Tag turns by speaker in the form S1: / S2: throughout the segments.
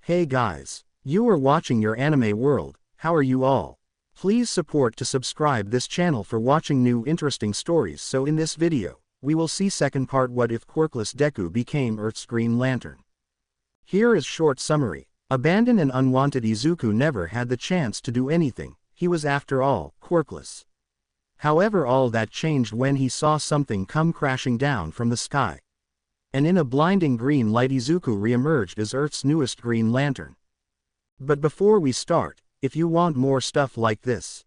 S1: Hey guys. You are watching your anime world, how are you all? Please support to subscribe this channel for watching new interesting stories. So in this video, we will see second part what if Quirkless Deku became Earth's Green Lantern. Here is short summary. Abandoned and unwanted Izuku never had the chance to do anything, he was after all, quirkless. However all that changed when he saw something come crashing down from the sky. And in a blinding green light Izuku reemerged as Earth's newest Green Lantern. But before we start, if you want more stuff like this,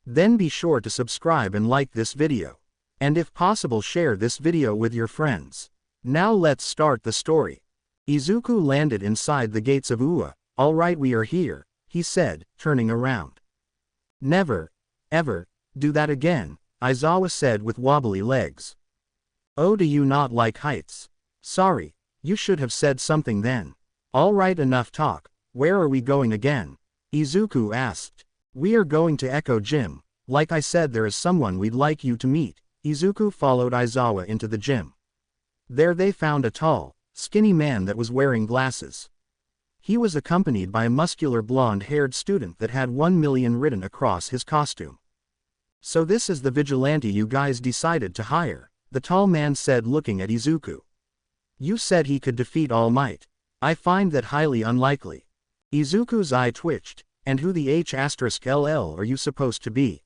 S1: then be sure to subscribe and like this video. And if possible share this video with your friends. Now let's start the story. Izuku landed inside the gates of Ua. Alright, we are here, he said, turning around. Never, ever, do that again, Aizawa said with wobbly legs. Oh, do you not like heights? Sorry, you should have said something then. Alright, enough talk, where are we going again? Izuku asked. We are going to Echo Gym, like I said there is someone we'd like you to meet. Izuku followed Aizawa into the gym. There they found a tall, skinny man that was wearing glasses. He was accompanied by a muscular blonde-haired student that had 1 million written across his costume. So this is the vigilante you guys decided to hire, the tall man said looking at Izuku. You said he could defeat All Might. I find that highly unlikely. Izuku's eye twitched, and who the H*LL are you supposed to be?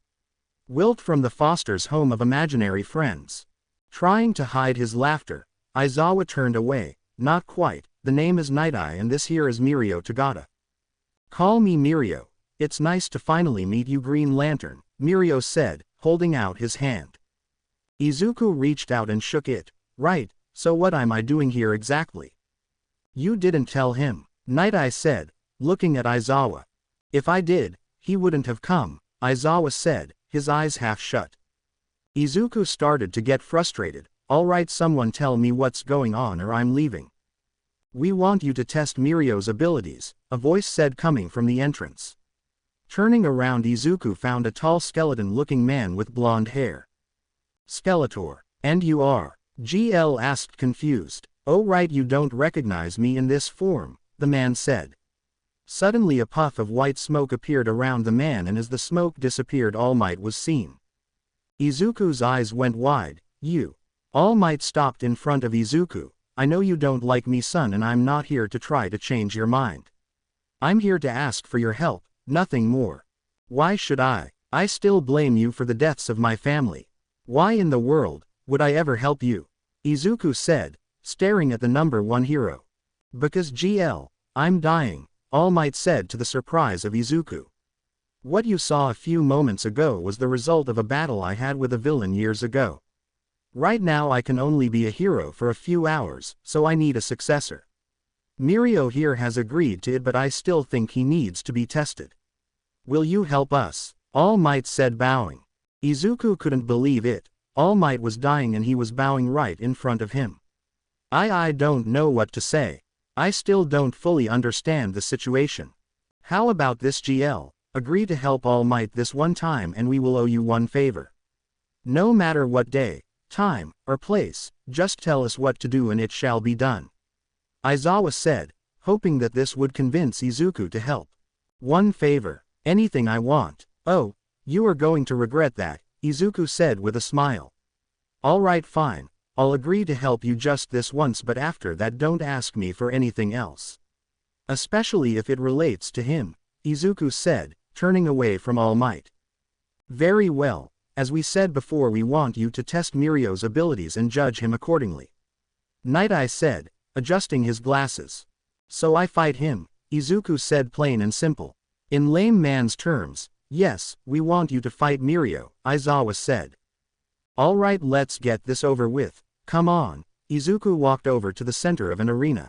S1: Wilt from the Foster's home of imaginary friends. Trying to hide his laughter, Aizawa turned away. Not quite, the name is Night Eye and this here is Mirio Tagata. Call me Mirio, it's nice to finally meet you Green Lantern, Mirio said, holding out his hand. Izuku reached out and shook it. Right, so what am I doing here exactly? You didn't tell him, Night Eye said, looking at Aizawa. If I did, he wouldn't have come, Aizawa said, his eyes half shut. Izuku started to get frustrated. Alright, someone tell me what's going on or I'm leaving. We want you to test Mirio's abilities, a voice said coming from the entrance. Turning around Izuku found a tall skeleton-looking man with blonde hair. Skeletor, and you are? GL asked confused. Oh right, you don't recognize me in this form, the man said. Suddenly a puff of white smoke appeared around the man and as the smoke disappeared All Might was seen. Izuku's eyes went wide. You. All Might stopped in front of Izuku. I know you don't like me son and I'm not here to try to change your mind. I'm here to ask for your help, nothing more. Why should I? I still blame you for the deaths of my family. Why in the world would I ever help you? Izuku said, staring at the number 1 hero. Because GL, I'm dying, All Might said to the surprise of Izuku. What you saw a few moments ago was the result of a battle I had with a villain years ago. Right now I can only be a hero for a few hours, so I need a successor. Mirio here has agreed to it but I still think he needs to be tested. Will you help us? All Might said bowing. Izuku couldn't believe it. All Might was dying and he was bowing right in front of him. I don't know what to say. I still don't fully understand the situation. How about this GL? Agree to help All Might this one time and we will owe you one favor. No matter what day, time, or place, just tell us what to do and it shall be done. Aizawa said, hoping that this would convince Izuku to help. One favor, anything I want. Oh, you are going to regret that, Izuku said with a smile. Alright fine, I'll agree to help you just this once but after that don't ask me for anything else. Especially if it relates to him, Izuku said, turning away from All Might. Very well. As we said before we want you to test Mirio's abilities and judge him accordingly. Night Eye said, adjusting his glasses. So I fight him, Izuku said plain and simple. In lame man's terms, yes, we want you to fight Mirio, Aizawa said. Alright, let's get this over with, come on. Izuku walked over to the center of an arena.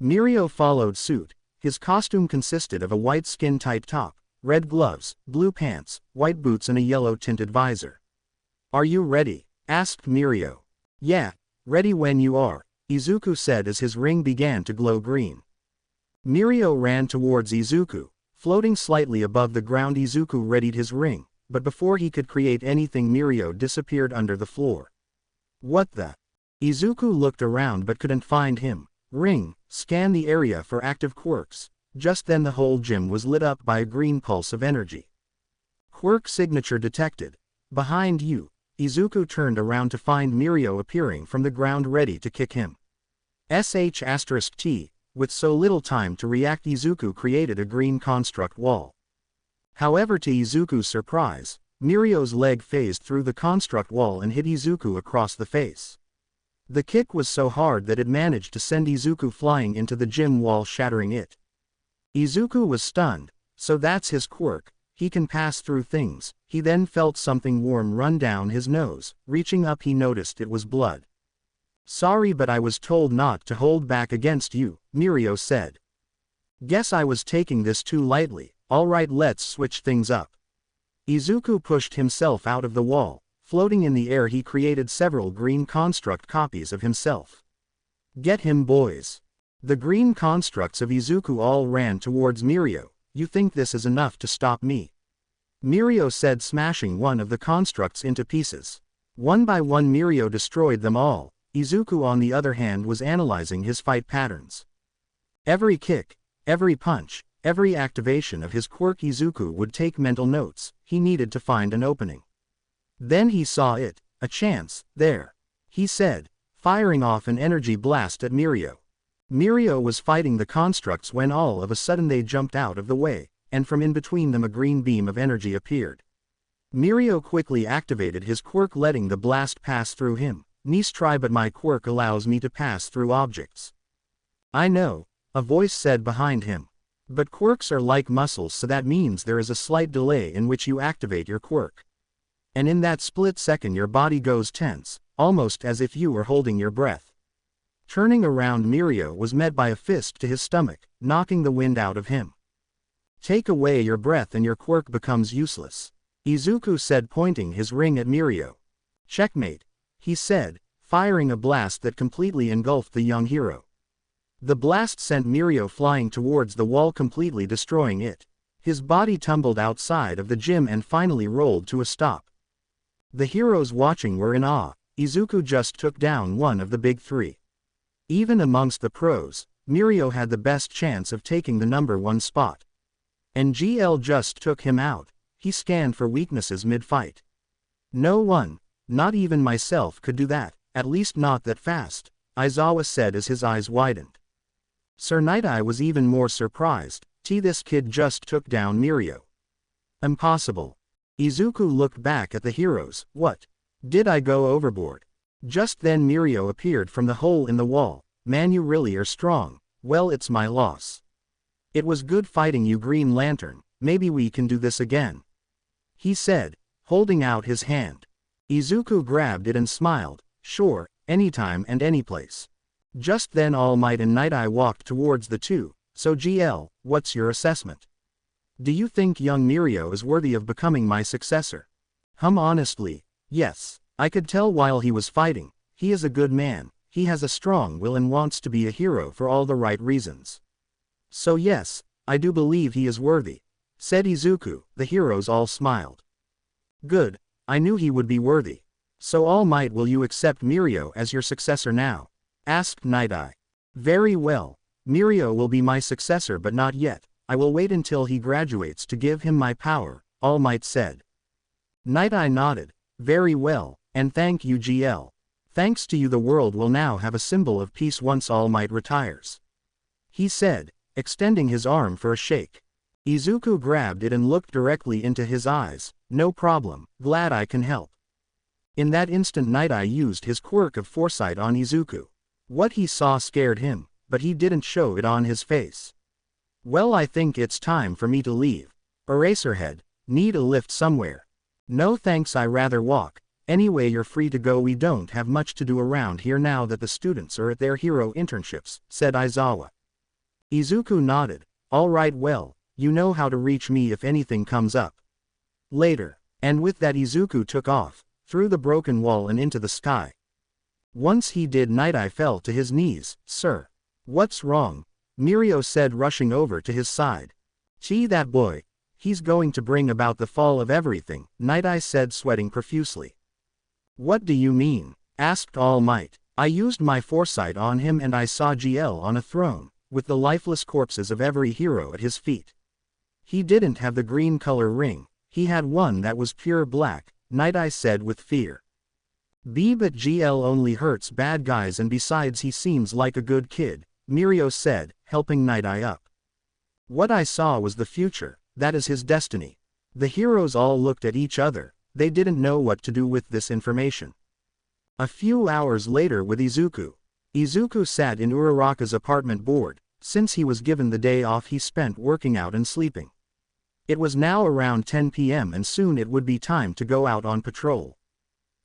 S1: Mirio followed suit. His costume consisted of a white skin-tight top, red gloves, blue pants, white boots and a yellow-tinted visor. Are you ready? Asked Mirio. Yeah, ready when you are, Izuku said as his ring began to glow green. Mirio ran towards Izuku, floating slightly above the ground. Izuku readied his ring, but before he could create anything Mirio disappeared under the floor. What the? Izuku looked around but couldn't find him. Ring, scan the area for active quirks. Just then the whole gym was lit up by a green pulse of energy. Quirk signature detected. Behind you. Izuku turned around to find Mirio appearing from the ground ready to kick him. *T. With so little time to react, Izuku created a green construct wall. However, to Izuku's surprise, Mirio's leg phased through the construct wall and hit Izuku across the face. The kick was so hard that it managed to send Izuku flying into the gym wall, shattering it. Izuku was stunned. So that's his quirk, he can pass through things. He then felt something warm run down his nose. Reaching up, he noticed it was blood. Sorry, but I was told not to hold back against you, Mirio said. Guess I was taking this too lightly. Alright, let's switch things up. Izuku pushed himself out of the wall. Floating in the air, he created several green construct copies of himself. Get him, boys. The green constructs of Izuku all ran towards Mirio. You think this is enough to stop me? Mirio said, smashing one of the constructs into pieces. One by one Mirio destroyed them all. Izuku, on the other hand, was analyzing his fight patterns. Every kick, every punch, every activation of his quirk, Izuku would take mental notes. He needed to find an opening. Then he saw it. A chance, there. He said, firing off an energy blast at Mirio. Mirio was fighting the constructs when all of a sudden they jumped out of the way, and from in between them a green beam of energy appeared. Mirio quickly activated his quirk, letting the blast pass through him. Nice try, but my quirk allows me to pass through objects. I know, a voice said behind him. But quirks are like muscles, so that means there is a slight delay in which you activate your quirk. And in that split second your body goes tense, almost as if you were holding your breath. Turning around, Mirio was met by a fist to his stomach, knocking the wind out of him. Take away your breath and your quirk becomes useless, Izuku said, pointing his ring at Mirio. Checkmate, he said, firing a blast that completely engulfed the young hero. The blast sent Mirio flying towards the wall, completely destroying it. His body tumbled outside of the gym and finally rolled to a stop. The heroes watching were in awe. Izuku just took down one of the big three. Even amongst the pros, Mirio had the best chance of taking the #1 spot. And GL just took him out. He scanned for weaknesses mid-fight. No one, not even myself, could do that, at least not that fast, Aizawa said as his eyes widened. Sir Night-Eye was even more surprised. This kid just took down Mirio. Impossible. Izuku looked back at the heroes. What? Did I go overboard? Just then Mirio appeared from the hole in the wall. Man, you really are strong. Well, it's my loss. It was good fighting you, Green Lantern. Maybe we can do this again, he said, holding out his hand. Izuku grabbed it and smiled. Sure, anytime and anyplace. Just then All Might and Night-Eye walked towards the two. So GL, what's your assessment? Do you think young Mirio is worthy of becoming my successor? Honestly, yes. I could tell while he was fighting. He is a good man. He has a strong will and wants to be a hero for all the right reasons. So yes, I do believe he is worthy, said Izuku. The heroes all smiled. Good, I knew he would be worthy. So All Might, will you accept Mirio as your successor now? Asked Night-Eye. Very well. Mirio will be my successor, but not yet. I will wait until he graduates to give him my power, All Might said. Night-Eye nodded. Very well, and thank you, GL. Thanks to you the world will now have a symbol of peace once All Might retires, he said, extending his arm for a shake. Izuku grabbed it and looked directly into his eyes. No problem, glad I can help. In that instant Night-Eye used his quirk of foresight on Izuku. What he saw scared him, but he didn't show it on his face. Well, I think it's time for me to leave. Eraserhead, need a lift somewhere? No thanks, I rather walk. Anyway, you're free to go, we don't have much to do around here now that the students are at their hero internships, said Aizawa. Izuku nodded. Alright, well, you know how to reach me if anything comes up. Later. And with that Izuku took off, through the broken wall and into the sky. Once he did, Night-Eye fell to his knees. Sir. What's wrong? Mirio said, rushing over to his side. Gee, that boy. He's going to bring about the fall of everything, Night-Eye said, sweating profusely. What do you mean? Asked All Might. I used my foresight on him and I saw GL on a throne, with the lifeless corpses of every hero at his feet. He didn't have the green color ring, he had one that was pure black, Night Eye said with fear. But GL only hurts bad guys and besides he seems like a good kid, Mirio said, helping Night Eye up. What I saw was the future, that is his destiny. The heroes all looked at each other, they didn't know what to do with this information. A few hours later with Izuku. Izuku sat in Uraraka's apartment bored, since he was given the day off he spent working out and sleeping. It was now around 10 p.m. and soon it would be time to go out on patrol.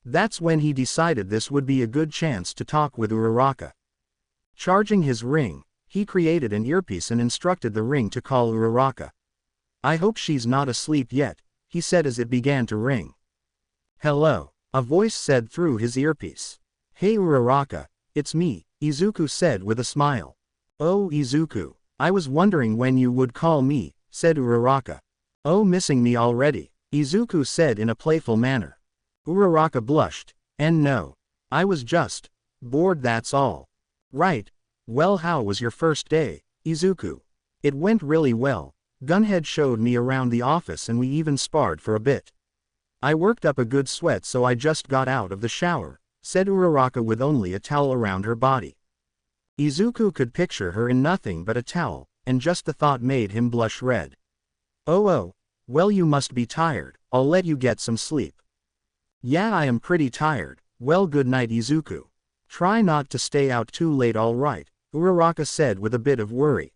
S1: That's when he decided this would be a good chance to talk with Uraraka. Charging his ring, he created an earpiece and instructed the ring to call Uraraka. I hope she's not asleep yet, he said as it began to ring. Hello, a voice said through his earpiece. Hey Uraraka, it's me, Izuku said with a smile. Oh Izuku, I was wondering when you would call me, said Uraraka. Oh missing me already, Izuku said in a playful manner. Uraraka blushed, and no. I was just bored that's all. Right. Well how was your first day, Izuku? It went really well. Gunhead showed me around the office and we even sparred for a bit. I worked up a good sweat so I just got out of the shower, said Uraraka with only a towel around her body. Izuku could picture her in nothing but a towel, and just the thought made him blush red. Oh, well you must be tired, I'll let you get some sleep. Yeah I am pretty tired, well good night Izuku. Try not to stay out too late alright, Uraraka said with a bit of worry.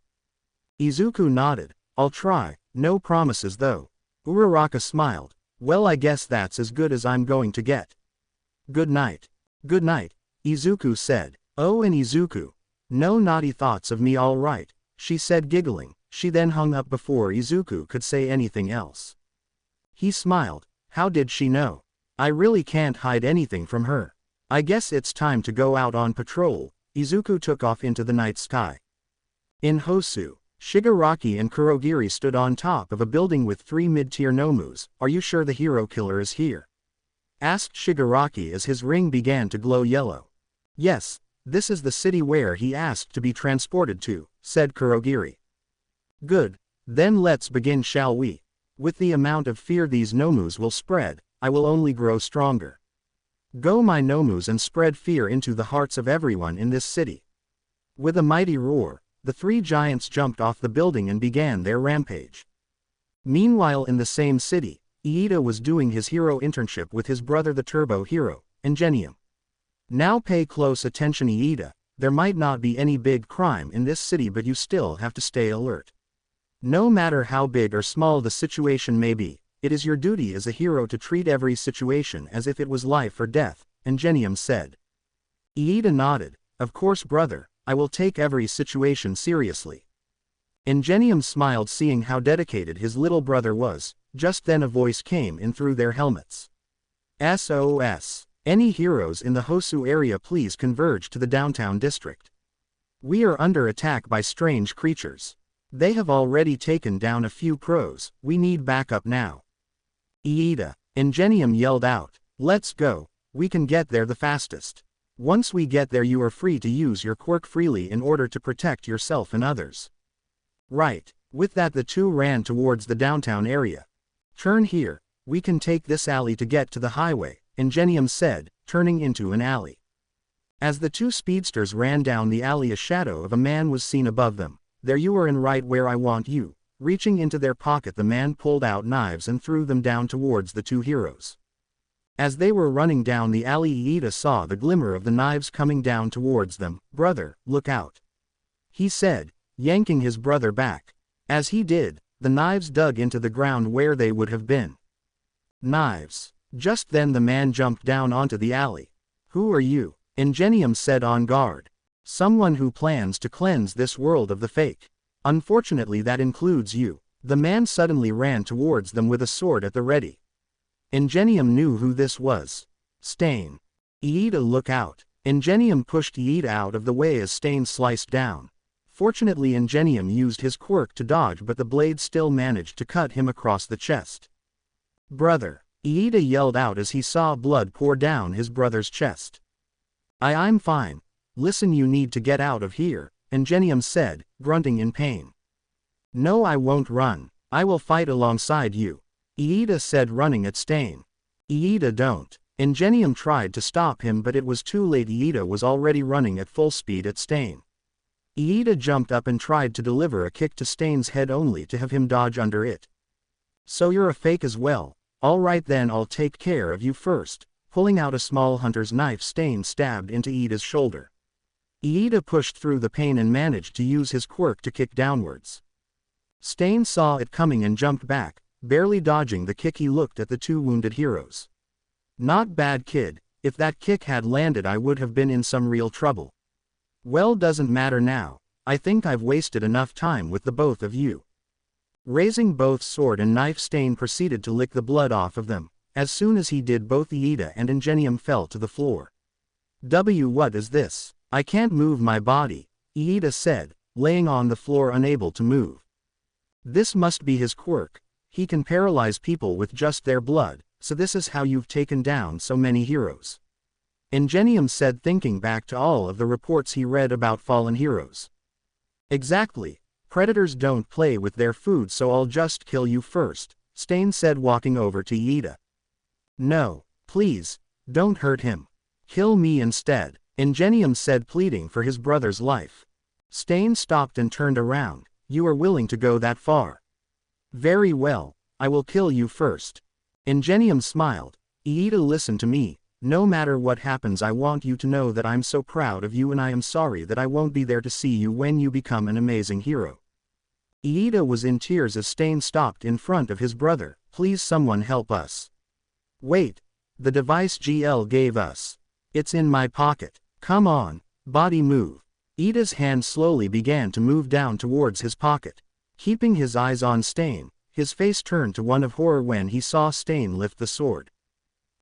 S1: Izuku nodded, I'll try, no promises though. Uraraka smiled, well I guess that's as good as I'm going to get. Good night. Good night, Izuku said. Oh and Izuku. No naughty thoughts of me alright, she said giggling, she then hung up before Izuku could say anything else. He smiled, how did she know? I really can't hide anything from her. I guess it's time to go out on patrol. Izuku took off into the night sky. In Hosu, Shigaraki and Kurogiri stood on top of a building with 3 mid-tier Nomus. Are you sure the hero killer is here? Asked Shigaraki as his ring began to glow yellow. Yes, this is the city where he asked to be transported to, said Kurogiri. Good, then let's begin shall we? With the amount of fear these Nomus will spread, I will only grow stronger. Go my Nomus and spread fear into the hearts of everyone in this city. With a mighty roar, the 3 giants jumped off the building and began their rampage. Meanwhile in the same city, Iida was doing his hero internship with his brother the turbo hero, Ingenium. Now pay close attention Iida, there might not be any big crime in this city but you still have to stay alert. No matter how big or small the situation may be, it is your duty as a hero to treat every situation as if it was life or death, Ingenium said. Iida nodded, of course brother, I will take every situation seriously. Ingenium smiled seeing how dedicated his little brother was. Just then a voice came in through their helmets. SOS. Any heroes in the Hosu area please converge to the downtown district. We are under attack by strange creatures. They have already taken down a few pros, we need backup now. Iida, Ingenium yelled out, let's go, we can get there the fastest. Once we get there you are free to use your quirk freely in order to protect yourself and others. Right, with that the 2 ran towards the downtown area. Turn here, we can take this alley to get to the highway, Ingenium said, turning into an alley. As the 2 speedsters ran down the alley a shadow of a man was seen above them. There you are and right where I want you. Reaching into their pocket the man pulled out knives and threw them down towards the 2 heroes. As they were running down the alley Iida saw the glimmer of the knives coming down towards them. Brother, look out. He said, yanking his brother back. As he did, the knives dug into the ground where they would have been. Knives. Just then the man jumped down onto the alley. Who are you? Ingenium said on guard. Someone who plans to cleanse this world of the fake. Unfortunately that includes you. The man suddenly ran towards them with a sword at the ready. Ingenium knew who this was. Stain. Iida look out. Ingenium pushed Iida out of the way as Stain sliced down. Fortunately Ingenium used his quirk to dodge but the blade still managed to cut him across the chest. Brother. Iida yelled out as he saw blood pour down his brother's chest. I'm fine. Listen, you need to get out of here, Ingenium said, grunting in pain. No, I won't run. I will fight alongside you, Iida said, running at Stain. Iida, don't. Ingenium tried to stop him, but it was too late. Iida was already running at full speed at Stain. Iida jumped up and tried to deliver a kick to Stain's head, only to have him dodge under it. So you're a fake as well. Alright then, I'll take care of you first. Pulling out a small hunter's knife, Stain stabbed into Iida's shoulder. Iida pushed through the pain and managed to use his quirk to kick downwards. Stain saw it coming and jumped back, barely dodging the kick. He looked at the two wounded heroes. Not bad, kid. If that kick had landed, I would have been in some real trouble. Well, doesn't matter now. I think I've wasted enough time with the both of you. Raising both sword and knife, Stain proceeded to lick the blood off of them. As soon as he did, both Iida and Ingenium fell to the floor. What is this? I can't move my body, Iida said, laying on the floor unable to move. This must be his quirk. He can paralyze people with just their blood, so this is how you've taken down so many heroes. Ingenium said, thinking back to all of the reports he read about fallen heroes. Exactly. Predators don't play with their food, so I'll just kill you first, Stain said, walking over to Iida. No, please, don't hurt him. Kill me instead, Ingenium said, pleading for his brother's life. Stain stopped and turned around. You are willing to go that far? Very well, I will kill you first. Ingenium smiled. Iida, listen to me. No matter what happens, I want you to know that I'm so proud of you, and I am sorry that I won't be there to see you when you become an amazing hero. Iida was in tears as Stain stopped in front of his brother. Please, someone help us. Wait. The device GL gave us. It's in my pocket. Come on, body, move. Iida's hand slowly began to move down towards his pocket. Keeping his eyes on Stain, his face turned to one of horror when he saw Stain lift the sword.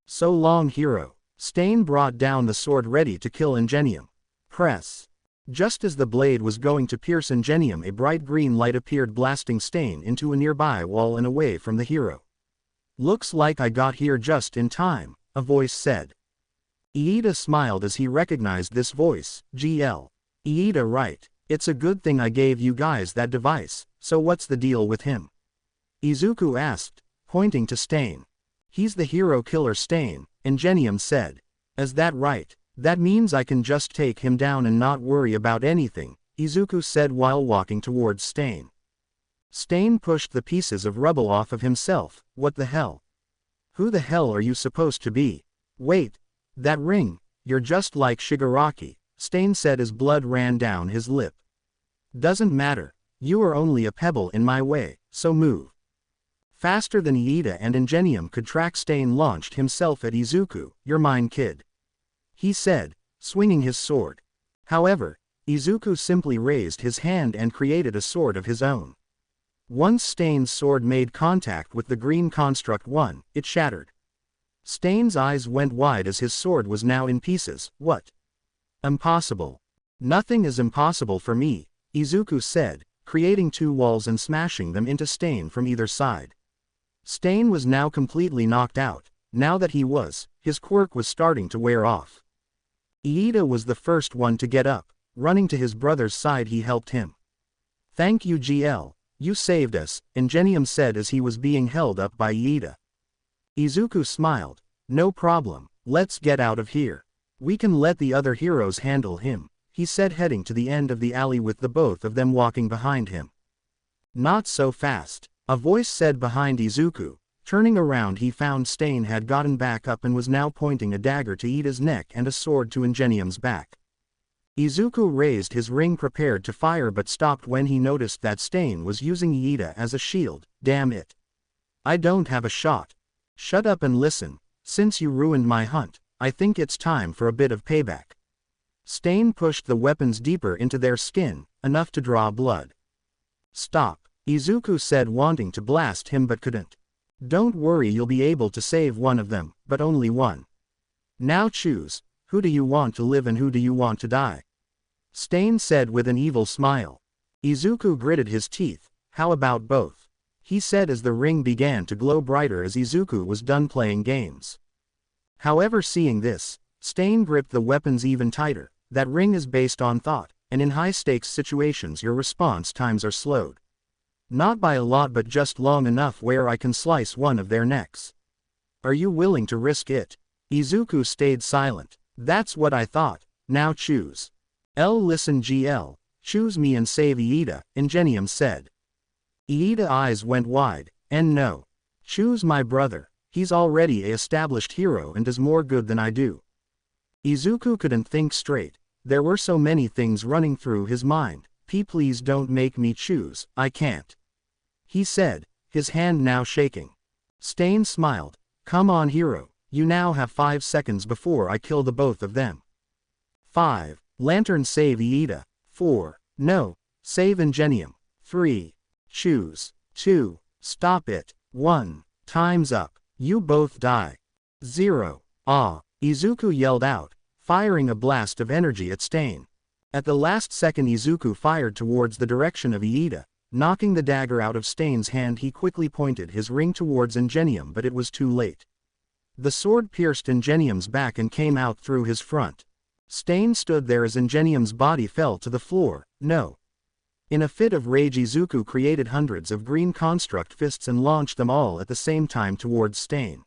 S1: So long, hero. Stain brought down the sword, ready to kill Ingenium. Press. Just as the blade was going to pierce Ingenium, a bright green light appeared, blasting Stain into a nearby wall and away from the hero. Looks like I got here just in time, a voice said. Iida smiled as he recognized this voice. GL. Iida, right. It's a good thing I gave you guys that device. So what's the deal with him? Izuku asked, pointing to Stain. He's the hero killer, Stain, Ingenium said. Is that right? That means I can just take him down and not worry about anything, Izuku said while walking towards Stain. Stain pushed the pieces of rubble off of himself. What the hell? Who the hell are you supposed to be? Wait. That ring. You're just like Shigaraki, Stain said as blood ran down his lip. Doesn't matter. You are only a pebble in my way, so move. Faster than Iida and Ingenium could track, Stain launched himself at Izuku. You're mine, kid, he said, swinging his sword. However, Izuku simply raised his hand and created a sword of his own. Once Stain's sword made contact with the green construct one, it shattered. Stain's eyes went wide as his sword was now in pieces. What? Impossible. Nothing is impossible for me, Izuku said, creating two walls and smashing them into Stain from either side. Stain was now completely knocked out. Now that his quirk was starting to wear off. Iida was the first one to get up. Running to his brother's side, he helped him. Thank you, GL. You saved us, Ingenium said as he was being held up by Iida. Izuku smiled. No problem, let's get out of here. We can let the other heroes handle him, he said, heading to the end of the alley with the both of them walking behind him. Not so fast, a voice said behind Izuku. Turning around, he found Stain had gotten back up and was now pointing a dagger to Iida's neck and a sword to Ingenium's back. Izuku raised his ring, prepared to fire, but stopped when he noticed that Stain was using Iida as a shield. Damn it. I don't have a shot. Shut up and listen. Since you ruined my hunt, I think it's time for a bit of payback. Stain pushed the weapons deeper into their skin, enough to draw blood. Stop, Izuku said, wanting to blast him but couldn't. Don't worry, you'll be able to save one of them, but only one. Now choose, who do you want to live and who do you want to die? Stain said with an evil smile. Izuku gritted his teeth. How about both? He said as the ring began to glow brighter as Izuku was done playing games. However, seeing this, Stain gripped the weapons even tighter. That ring is based on thought, and in high-stakes situations your response times are slowed. Not by a lot but just long enough where I can slice one of their necks. Are you willing to risk it? Izuku stayed silent. That's what I thought. Now choose. Listen GL. Choose me and save Iida, Ingenium said. Iida's eyes went wide. And no. Choose my brother. He's already a established hero and does more good than I do. Izuku couldn't think straight. There were so many things running through his mind. Please don't make me choose, I can't. He said, his hand now shaking. Stain smiled. Come on hero, you now have 5 seconds before I kill the both of them. 5. Lantern save Iida. 4. No. Save Ingenium. 3. Choose. 2. Stop it. 1. Time's up. You both die. 0. Ah. Izuku yelled out, firing a blast of energy at Stain. At the last second Izuku fired towards the direction of Iida, knocking the dagger out of Stain's hand. He quickly pointed his ring towards Ingenium but it was too late. The sword pierced Ingenium's back and came out through his front. Stain stood there as Ingenium's body fell to the floor. No. In a fit of rage Izuku created hundreds of green construct fists and launched them all at the same time towards Stain.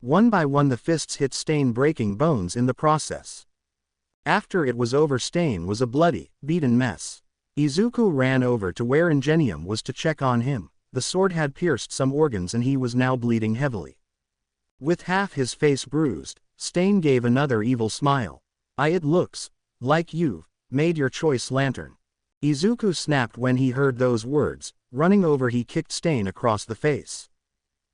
S1: One by one the fists hit Stain, breaking bones in the process. After it was over, Stain was a bloody, beaten mess. Izuku ran over to where Ingenium was to check on him. The sword had pierced some organs and he was now bleeding heavily. With half his face bruised, Stain gave another evil smile. It looks like you've made your choice, Lantern. Izuku snapped when he heard those words. Running over he kicked Stain across the face.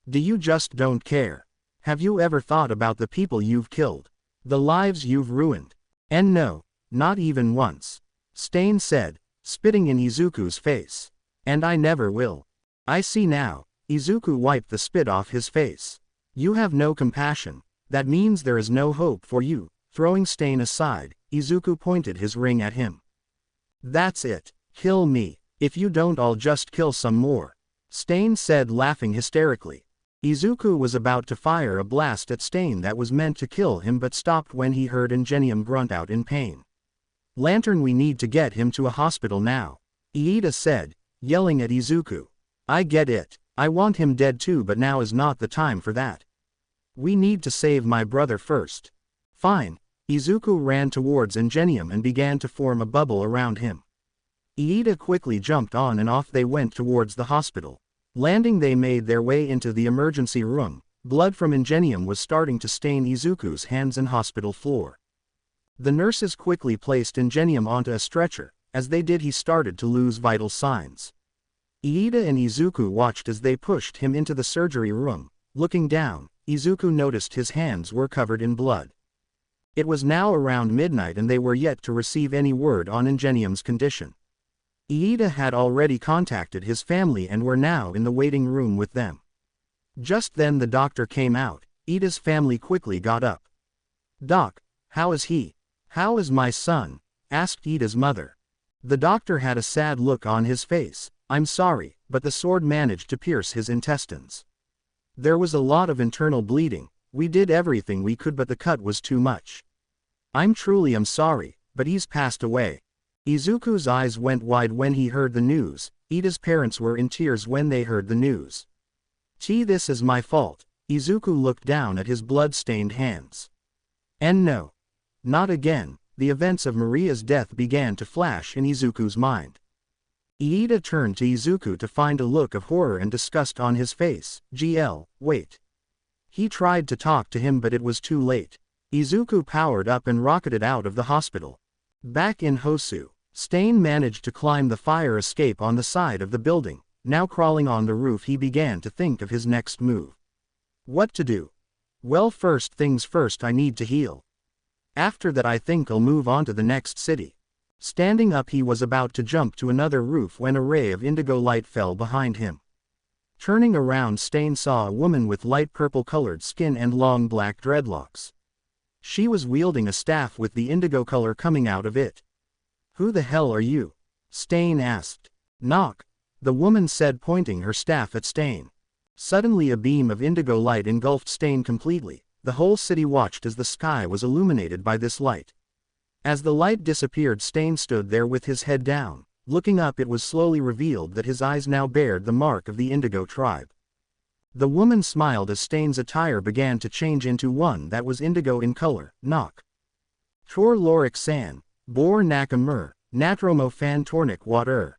S1: Do you just don't care? Have you ever thought about the people you've killed? The lives you've ruined? And no, not even once. Stain said, spitting in Izuku's face. And I never will. I see now. Izuku wiped the spit off his face. You have no compassion. That means there is no hope for you. Throwing Stain aside, Izuku pointed his ring at him. That's it. Kill me. If you don't, I'll just kill some more. Stain said, laughing hysterically. Izuku was about to fire a blast at Stain that was meant to kill him but stopped when he heard Ingenium grunt out in pain. Lantern, we need to get him to a hospital now. Iida said, yelling at Izuku. I get it. I want him dead too, but now is not the time for that. We need to save my brother first. Fine. Izuku ran towards Ingenium and began to form a bubble around him. Iida quickly jumped on and off they went towards the hospital. Landing, they made their way into the emergency room. Blood from Ingenium was starting to stain Izuku's hands and hospital floor. The nurses quickly placed Ingenium onto a stretcher. As they did, he started to lose vital signs. Iida and Izuku watched as they pushed him into the surgery room. Looking down, Izuku noticed his hands were covered in blood. It was now around midnight and they were yet to receive any word on Ingenium's condition. Iida had already contacted his family and were now in the waiting room with them. Just then the doctor came out. Iida's family quickly got up. Doc, how is he? How is my son? Asked Iida's mother. The doctor had a sad look on his face. I'm sorry, but the sword managed to pierce his intestines. There was a lot of internal bleeding. We did everything we could but the cut was too much. I'm sorry, but he's passed away. Izuku's eyes went wide when he heard the news. Iida's parents were in tears when they heard the news. This is my fault. Izuku looked down at his blood-stained hands. And no. Not again. The events of Maria's death began to flash in Izuku's mind. Iida turned to Izuku to find a look of horror and disgust on his face. Wait. He tried to talk to him but it was too late. Izuku powered up and rocketed out of the hospital. Back in Hosu, Stain managed to climb the fire escape on the side of the building. Now crawling on the roof, he began to think of his next move. What to do? Well, first things first, I need to heal. After that I think I'll move on to the next city. Standing up, he was about to jump to another roof when a ray of indigo light fell behind him. Turning around, Stain saw a woman with light purple-colored skin and long black dreadlocks. She was wielding a staff with the indigo color coming out of it. Who the hell are you? Stain asked. Knock. The woman said, pointing her staff at Stain. Suddenly a beam of indigo light engulfed Stain completely. the whole city watched as the sky was illuminated by this light. As the light disappeared, Stain stood there with his head down. Looking up, it was slowly revealed that his eyes now bared the mark of the Indigo tribe. The woman smiled as Stain's attire began to change into one that was indigo in color. Knock. Tor Lorik San, Bor Nakamur, Natromo Fan Tornik Water.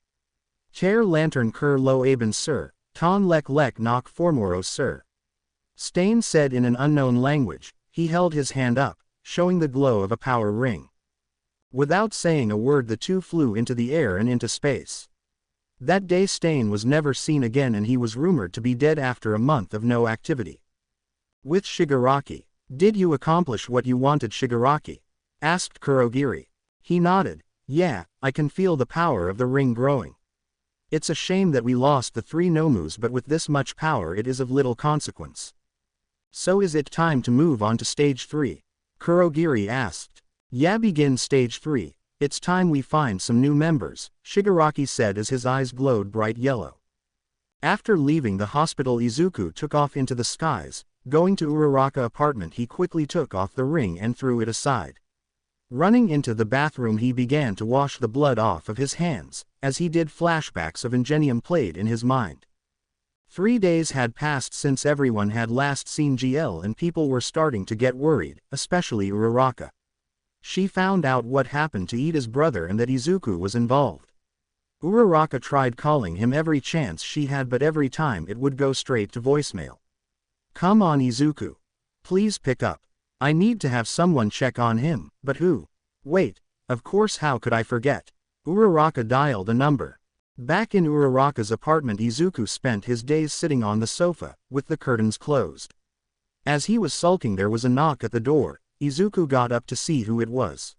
S1: Ter Lantern Kur Lo Aben Sir, Ton Lek Lek Nok Formoros Sir. Stain said in an unknown language. He held his hand up, showing the glow of a power ring. Without saying a word, the two flew into the air and into space. That day Stain was never seen again, and he was rumored to be dead after a month of no activity. With Shigaraki. Did you accomplish what you wanted, Shigaraki? Asked Kurogiri. He nodded. Yeah, I can feel the power of the ring growing. It's a shame that we lost the 3 Nomus, but with this much power it is of little consequence. So is it time to move on to stage 3? Kurogiri asked. Yeah, begin stage 3. It's time we find some new members, Shigaraki said as his eyes glowed bright yellow. After leaving the hospital, Izuku took off into the skies. Going to Uraraka apartment, he quickly took off the ring and threw it aside. Running into the bathroom, he began to wash the blood off of his hands. As he did, flashbacks of Ingenium played in his mind. 3 days had passed since everyone had last seen GL, and people were starting to get worried, especially Uraraka. She found out what happened to Ida's brother and that Izuku was involved. Uraraka tried calling him every chance she had, but every time it would go straight to voicemail. Come on, Izuku. Please pick up. I need to have someone check on him. But who? Wait, of course, how could I forget? Uraraka dialed a number. Back in Uraraka's apartment, Izuku spent his days sitting on the sofa, with the curtains closed. As he was sulking, there was a knock at the door. Izuku got up to see who it was.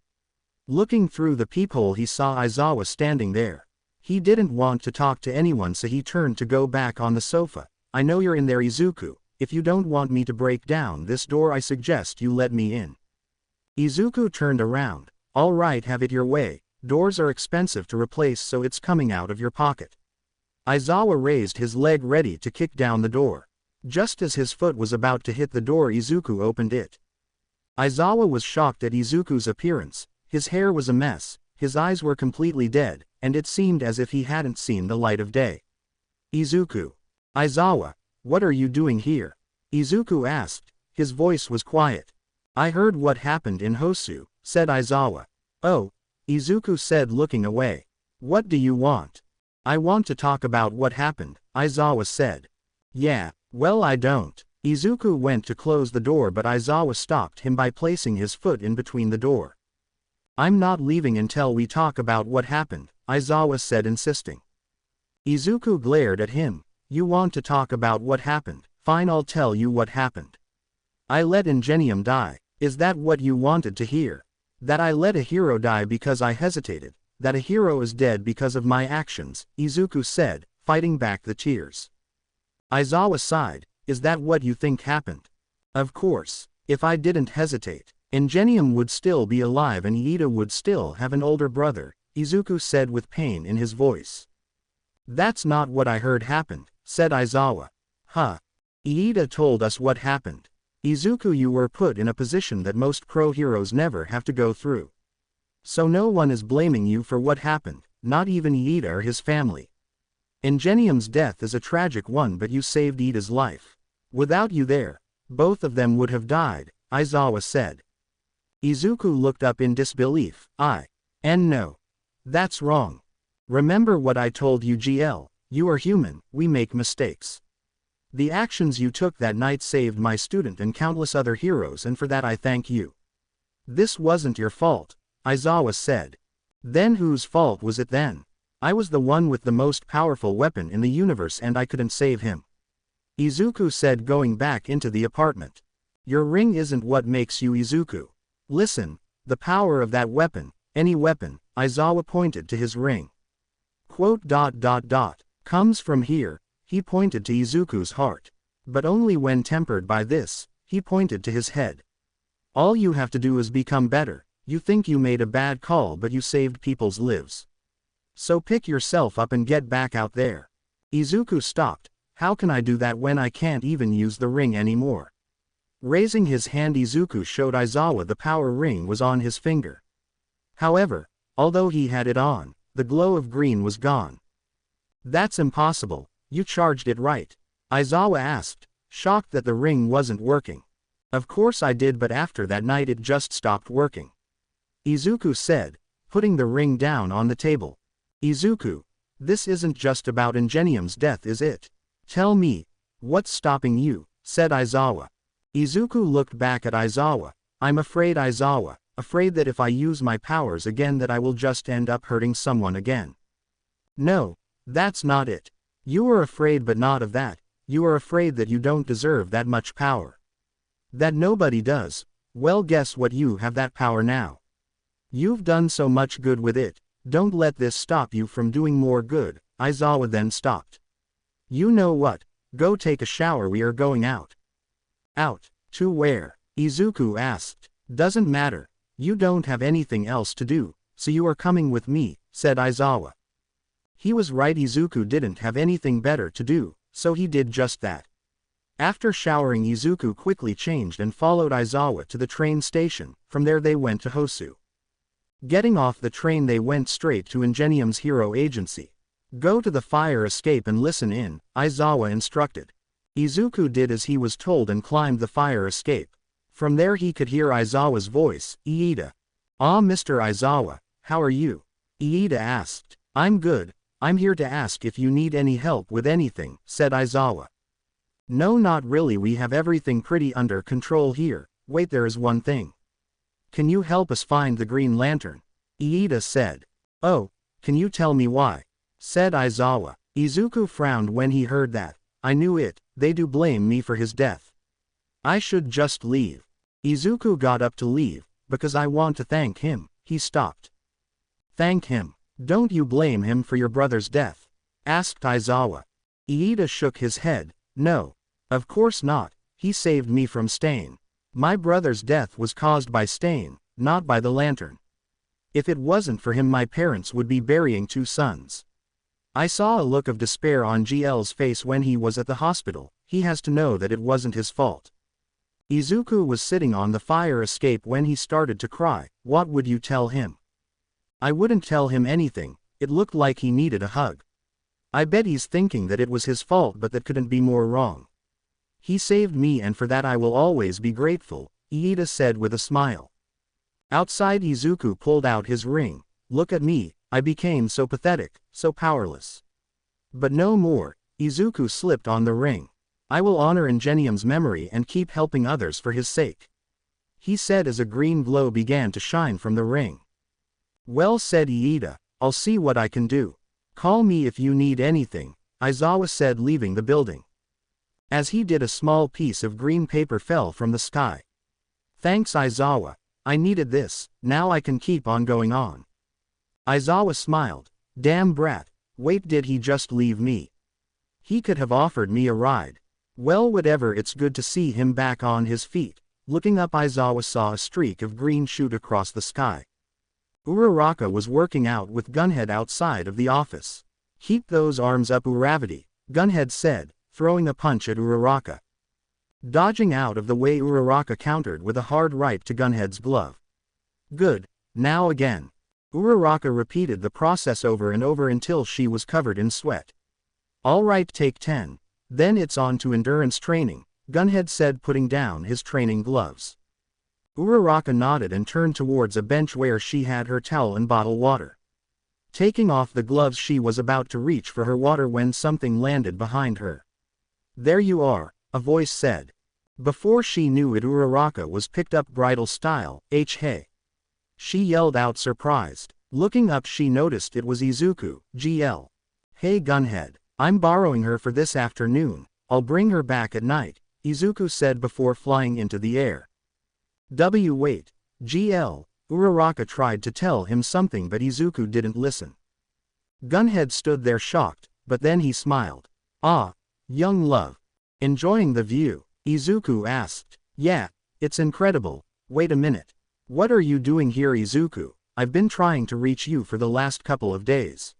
S1: Looking through the peephole, he saw Aizawa standing there. He didn't want to talk to anyone, so he turned to go back on the sofa. I know you're in there, Izuku. If you don't want me to break down this door, I suggest you let me in. Izuku turned around. All right, have it your way. Doors are expensive to replace, so it's coming out of your pocket. Aizawa raised his leg ready to kick down the door. Just as his foot was about to hit the door, Izuku opened it. Aizawa was shocked at Izuku's appearance. His hair was a mess, his eyes were completely dead, and it seemed as if he hadn't seen the light of day. Izuku. Aizawa, what are you doing here? Izuku asked. His voice was quiet. I heard what happened in Hosu, said Aizawa. Oh, Izuku said, looking away. What do you want? I want to talk about what happened, Aizawa said. Yeah, well, I don't. Izuku went to close the door, but Aizawa stopped him by placing his foot in between the door. I'm not leaving until we talk about what happened, Aizawa said, insisting. Izuku glared at him. You want to talk about what happened? Fine, I'll tell you what happened. I let Ingenium die. Is that what you wanted to hear? That I let a hero die because I hesitated? That a hero is dead because of my actions, Izuku said, fighting back the tears. Aizawa sighed. Is that what you think happened? Of course. If I didn't hesitate, Ingenium would still be alive and Iida would still have an older brother, Izuku said with pain in his voice. That's not what I heard happened, said Aizawa. Huh. Iida told us what happened. Izuku, you were put in a position that most pro-heroes never have to go through. So no one is blaming you for what happened, not even Iida or his family. Ingenium's death is a tragic one, but you saved Iida's life. Without you there, both of them would have died, Aizawa said. Izuku looked up in disbelief. No. That's wrong. Remember what I told you, GL, you are human, we make mistakes. The actions you took that night saved my student and countless other heroes, and for that I thank you. This wasn't your fault, Aizawa said. Then whose fault was it then? I was the one with the most powerful weapon in the universe and I couldn't save him. Izuku said, going back into the apartment. Your ring isn't what makes you Izuku. Listen, the power of that weapon, any weapon, Aizawa pointed to his ring. Comes from here, he pointed to Izuku's heart. But only when tempered by this, he pointed to his head. All you have to do is become better. You think you made a bad call, but you saved people's lives. So pick yourself up and get back out there. Izuku stopped. How can I do that when I can't even use the ring anymore? Raising his hand, Izuku showed Aizawa the power ring was on his finger. However, although he had it on, the glow of green was gone. That's impossible, you charged it right? Aizawa asked, shocked that the ring wasn't working. Of course I did, but after that night it just stopped working. Izuku said, putting the ring down on the table. Izuku, this isn't just about Ingenium's death, is it? Tell me, what's stopping you? Said Aizawa. Izuku looked back at Aizawa. I'm afraid, Aizawa, afraid that if I use my powers again that I will just end up hurting someone again. No, that's not it. You are afraid, but not of that. You are afraid that you don't deserve that much power. That nobody does. Well, guess what, you have that power now. You've done so much good with it. Don't let this stop you from doing more good. Aizawa then stopped. You know what? Go take a shower, we are going out. Out? To where? Izuku asked. Doesn't matter. You don't have anything else to do, so you are coming with me, said Aizawa. He was right, Izuku didn't have anything better to do, so he did just that. After showering, Izuku quickly changed and followed Aizawa to the train station. From there they went to Hosu. Getting off the train they went straight to Ingenium's hero agency. Go to the fire escape and listen in, Aizawa instructed. Izuku did as he was told and climbed the fire escape. From there he could hear Aizawa's voice, Iida. Ah, Mr. Aizawa, how are you? Iida asked. I'm good. I'm here to ask if you need any help with anything, said Aizawa. No, not really, we have everything pretty under control here. Wait, there is one thing. Can you help us find the Green Lantern? Iida said. Oh, can you tell me why? Said Aizawa. Izuku frowned when he heard that. I knew it, they do blame me for his death. I should just leave. Izuku got up to leave, because I want to thank him. He stopped. Thank him? Don't you blame him for your brother's death? Asked Aizawa. Iida shook his head. No. Of course not, he saved me from Stain. My brother's death was caused by Stain, not by the lantern. If it wasn't for him, my parents would be burying 2 sons. I saw a look of despair on GL's face when he was at the hospital. He has to know that it wasn't his fault. Izuku was sitting on the fire escape when he started to cry. What would you tell him? I wouldn't tell him anything. It looked like he needed a hug. I bet he's thinking that it was his fault, but that couldn't be more wrong. He saved me, and for that I will always be grateful, Iida said with a smile. Outside, Izuku pulled out his ring. Look at me, I became so pathetic, so powerless. But no more, Izuku slipped on the ring. I will honor Ingenium's memory and keep helping others for his sake. He said as a green glow began to shine from the ring. Well, said Iida, I'll see what I can do. Call me if you need anything, Aizawa said, leaving the building. As he did, a small piece of green paper fell from the sky. Thanks, Aizawa. I needed this, now I can keep on going on. Aizawa smiled. Damn brat. Wait, did he just leave me? He could have offered me a ride. Well, whatever, it's good to see him back on his feet. Looking up, Aizawa saw a streak of green shoot across the sky. Uraraka was working out with Gunhead outside of the office. Keep those arms up, Uravity, Gunhead said, throwing a punch at Uraraka. Dodging out of the way, Uraraka countered with a hard right to Gunhead's glove. Good, now again. Uraraka repeated the process over and over until she was covered in sweat. All right, take 10. Then it's on to endurance training, Gunhead said, putting down his training gloves. Uraraka nodded and turned towards a bench where she had her towel and bottled water. Taking off the gloves, she was about to reach for her water when something landed behind her. There you are, a voice said. Before she knew it, Uraraka was picked up bridal style. Hey. She yelled out, surprised. Looking up, she noticed it was Izuku, GL. Hey Gunhead, I'm borrowing her for this afternoon, I'll bring her back at night, Izuku said before flying into the air. Wait, GL, Uraraka tried to tell him something, but Izuku didn't listen. Gunhead stood there shocked, but then he smiled. Ah, young love. Enjoying the view? Izuku asked. Yeah, it's incredible. Wait a minute. What are you doing here, Izuku? I've been trying to reach you for the last couple of days.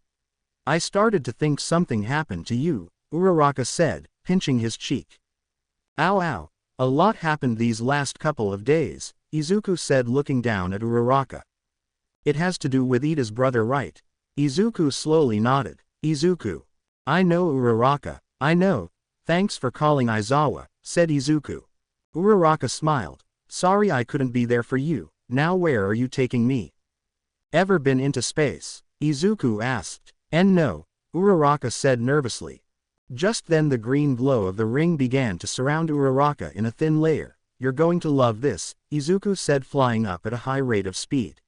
S1: I started to think something happened to you, Uraraka said, pinching his cheek. Ow ow, A lot happened these last couple of days, Izuku said looking down at Uraraka. It has to do with Ida's brother, right? Izuku slowly nodded. Izuku. I know Uraraka, I know. Thanks for calling Aizawa, said Izuku. Uraraka smiled. Sorry I couldn't be there for you. Now where are you taking me? Ever been into space? Izuku asked. And no, Uraraka said nervously. Just then the green glow of the ring began to surround Uraraka in a thin layer. You're going to love this, Izuku said, flying up at a high rate of speed.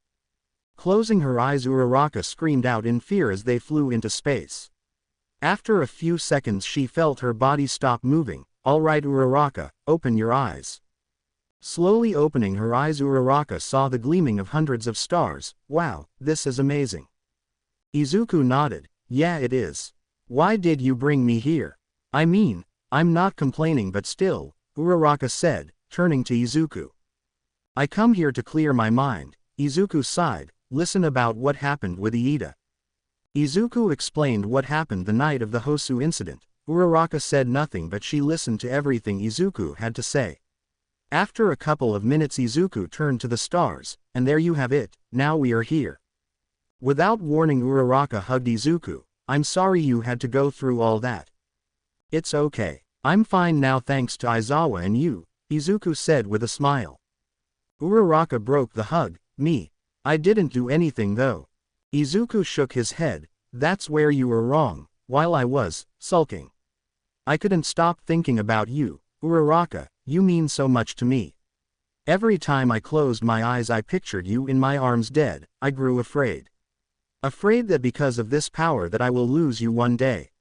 S1: Closing her eyes, Uraraka screamed out in fear as they flew into space. After a few seconds she felt her body stop moving. All right Uraraka, open your eyes. Slowly opening her eyes, Uraraka saw the gleaming of hundreds of stars. Wow, this is amazing. Izuku nodded. Yeah, it is. Why did you bring me here? I mean, I'm not complaining, but still, Uraraka said, turning to Izuku. I come here to clear my mind. Izuku sighed. Listen about what happened with Iida. Izuku explained what happened the night of the Hosu incident. Uraraka said nothing, but she listened to everything Izuku had to say. After a couple of minutes Izuku turned to the stars, and there you have it, now we are here. Without warning Uraraka hugged Izuku. I'm sorry you had to go through all that. It's okay. I'm fine now thanks to Aizawa and you, Izuku said with a smile. Uraraka broke the hug. Me. I didn't do anything though. Izuku shook his head. That's where you were wrong. While I was sulking, I couldn't stop thinking about you. Uraraka, you mean so much to me. Every time I closed my eyes I pictured you in my arms dead. I grew afraid. Afraid that because of this power that I will lose you one day.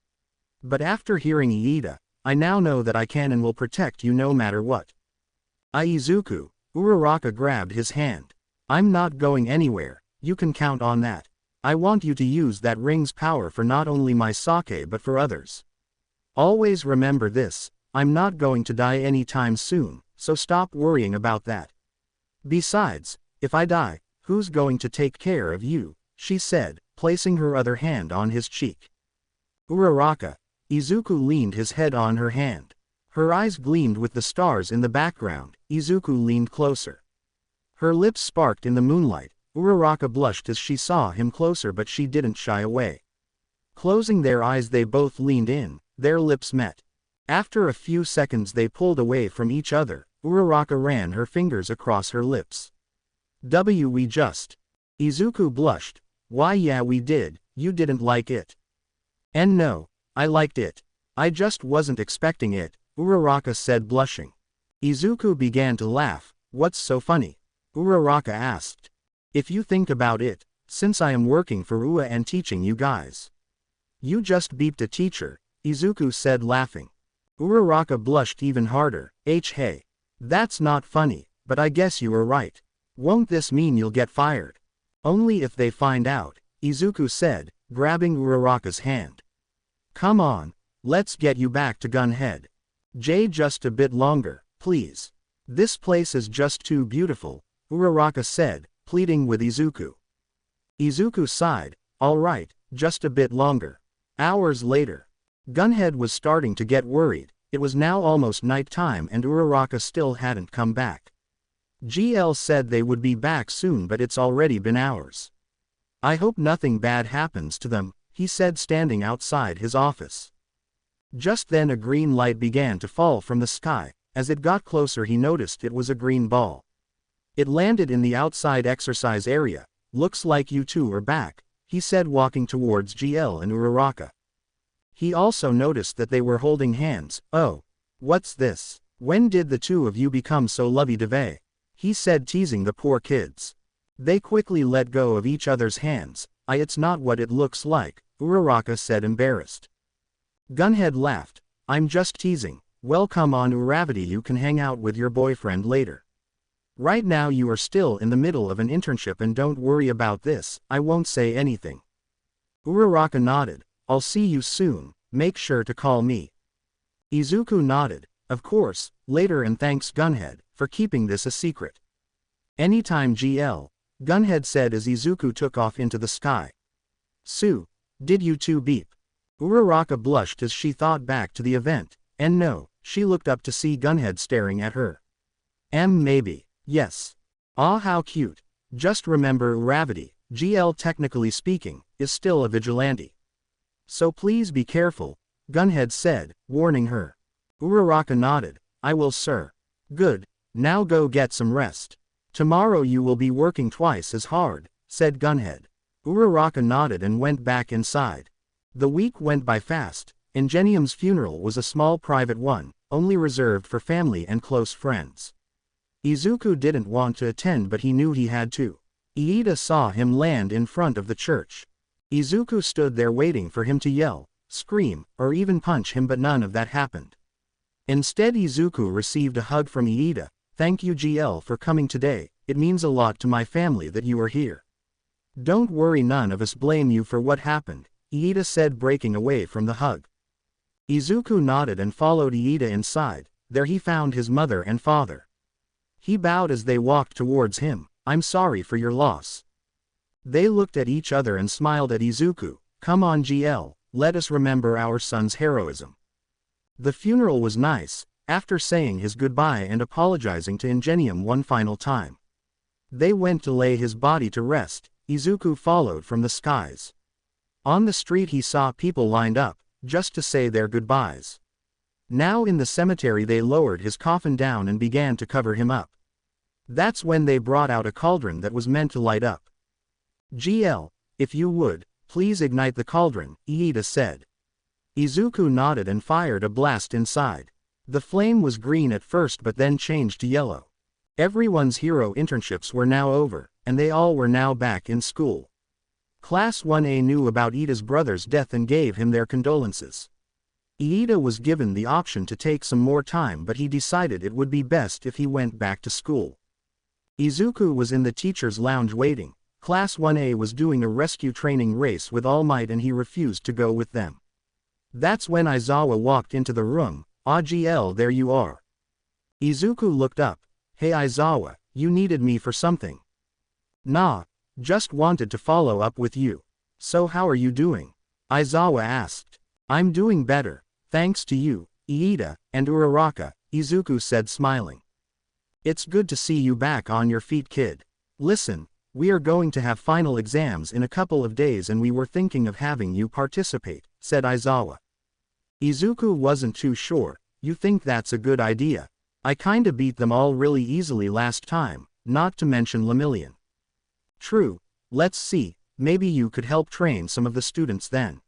S1: But after hearing Iida, I now know that I can and will protect you no matter what. Izuku. Uraraka grabbed his hand. I'm not going anywhere, you can count on that. I want you to use that ring's power for not only my sake but for others. Always remember this, I'm not going to die anytime soon, so stop worrying about that. Besides, if I die, who's going to take care of you? She said, placing her other hand on his cheek. Uraraka. Izuku leaned his head on her hand. Her eyes gleamed with the stars in the background. Izuku leaned closer. Her lips sparked in the moonlight. Uraraka blushed as she saw him closer, but she didn't shy away. Closing their eyes they both leaned in, their lips met. After a few seconds they pulled away from each other. Uraraka ran her fingers across her lips. We just. Izuku blushed. Why yeah we did, you didn't like it. And no, I liked it. I just wasn't expecting it, Uraraka said blushing. Izuku began to laugh. What's so funny? Uraraka asked. If you think about it, since I am working for UA and teaching you guys. You just beeped a teacher, Izuku said laughing. Uraraka blushed even harder. Hey. That's not funny, but I guess you were right. Won't this mean you'll get fired? Only if they find out, Izuku said, grabbing Uraraka's hand. Come on, let's get you back to Gunhead. Just a bit longer, please. This place is just too beautiful, Uraraka said, pleading with Izuku. Izuku sighed. All right, just a bit longer. Hours later. Gunhead was starting to get worried. It was now almost night time and Uraraka still hadn't come back. GL said they would be back soon, but it's already been hours. I hope nothing bad happens to them, he said standing outside his office. Just then a green light began to fall from the sky. As it got closer he noticed it was a green ball. It landed in the outside exercise area. Looks like you two are back, he said walking towards GL and Uraraka. He also noticed that they were holding hands. Oh, what's this? When did the two of you become so lovey-dovey? He said, teasing the poor kids. They quickly let go of each other's hands. It's not what it looks like, Uraraka said, embarrassed. Gunhead laughed. I'm just teasing. Well, come on Uravity, you can hang out with your boyfriend later. Right now you are still in the middle of an internship and don't worry about this, I won't say anything. Uraraka nodded. I'll see you soon, make sure to call me. Izuku nodded. Of course, later, and thanks Gunhead, for keeping this a secret. Anytime GL, Gunhead said as Izuku took off into the sky. Did you two beep? Uraraka blushed as she thought back to the event, and no, She looked up to see Gunhead staring at her. Maybe. Yes. Ah, how cute. Just remember Gravity, GL technically speaking, is still a vigilante. So please be careful, Gunhead said, warning her. Uraraka nodded. I will, sir. Good. Now go get some rest. Tomorrow you will be working twice as hard, said Gunhead. Uraraka nodded and went back inside. The week went by fast. Ingenium's funeral was a small private one, only reserved for family and close friends. Izuku didn't want to attend but he knew he had to. Iida saw him land in front of the church. Izuku stood there waiting for him to yell, scream, or even punch him but none of that happened. Instead Izuku received a hug from Iida. Thank you GL for coming today, it means a lot to my family that you are here. Don't worry, none of us blame you for what happened, Iida said, breaking away from the hug. Izuku nodded and followed Iida inside. There he found his mother and father. He bowed as they walked towards him. I'm sorry for your loss. They looked at each other and smiled at Izuku. Come on GL, let us remember our son's heroism. The funeral was nice. After saying his goodbye and apologizing to Ingenium one final time, they went to lay his body to rest. Izuku followed from the skies. On the street he saw people lined up, just to say their goodbyes. Now in the cemetery they lowered his coffin down and began to cover him up. That's when they brought out a cauldron that was meant to light up. GL, if you would, please ignite the cauldron, Iida said. Izuku nodded and fired a blast inside. The flame was green at first but then changed to yellow. Everyone's hero internships were now over, and they all were now back in school. Class 1A knew about Iida's brother's death and gave him their condolences. Iida was given the option to take some more time but he decided it would be best if he went back to school. Izuku was in the teacher's lounge waiting. Class 1A was doing a rescue training race with All Might and he refused to go with them. That's when Aizawa walked into the room. Ah GL, there you are. Izuku looked up. Hey Aizawa, you needed me for something? Nah, just wanted to follow up with you. So how are you doing? Aizawa asked. I'm doing better, thanks to you, Iida, and Uraraka, Izuku said smiling. It's good to see you back on your feet, kid. Listen, we are going to have final exams in a couple of days and we were thinking of having you participate, said Aizawa. Izuku wasn't too sure. You think that's a good idea? I kinda beat them all really easily last time, not to mention Lemillion. True, let's see, maybe you could help train some of the students then.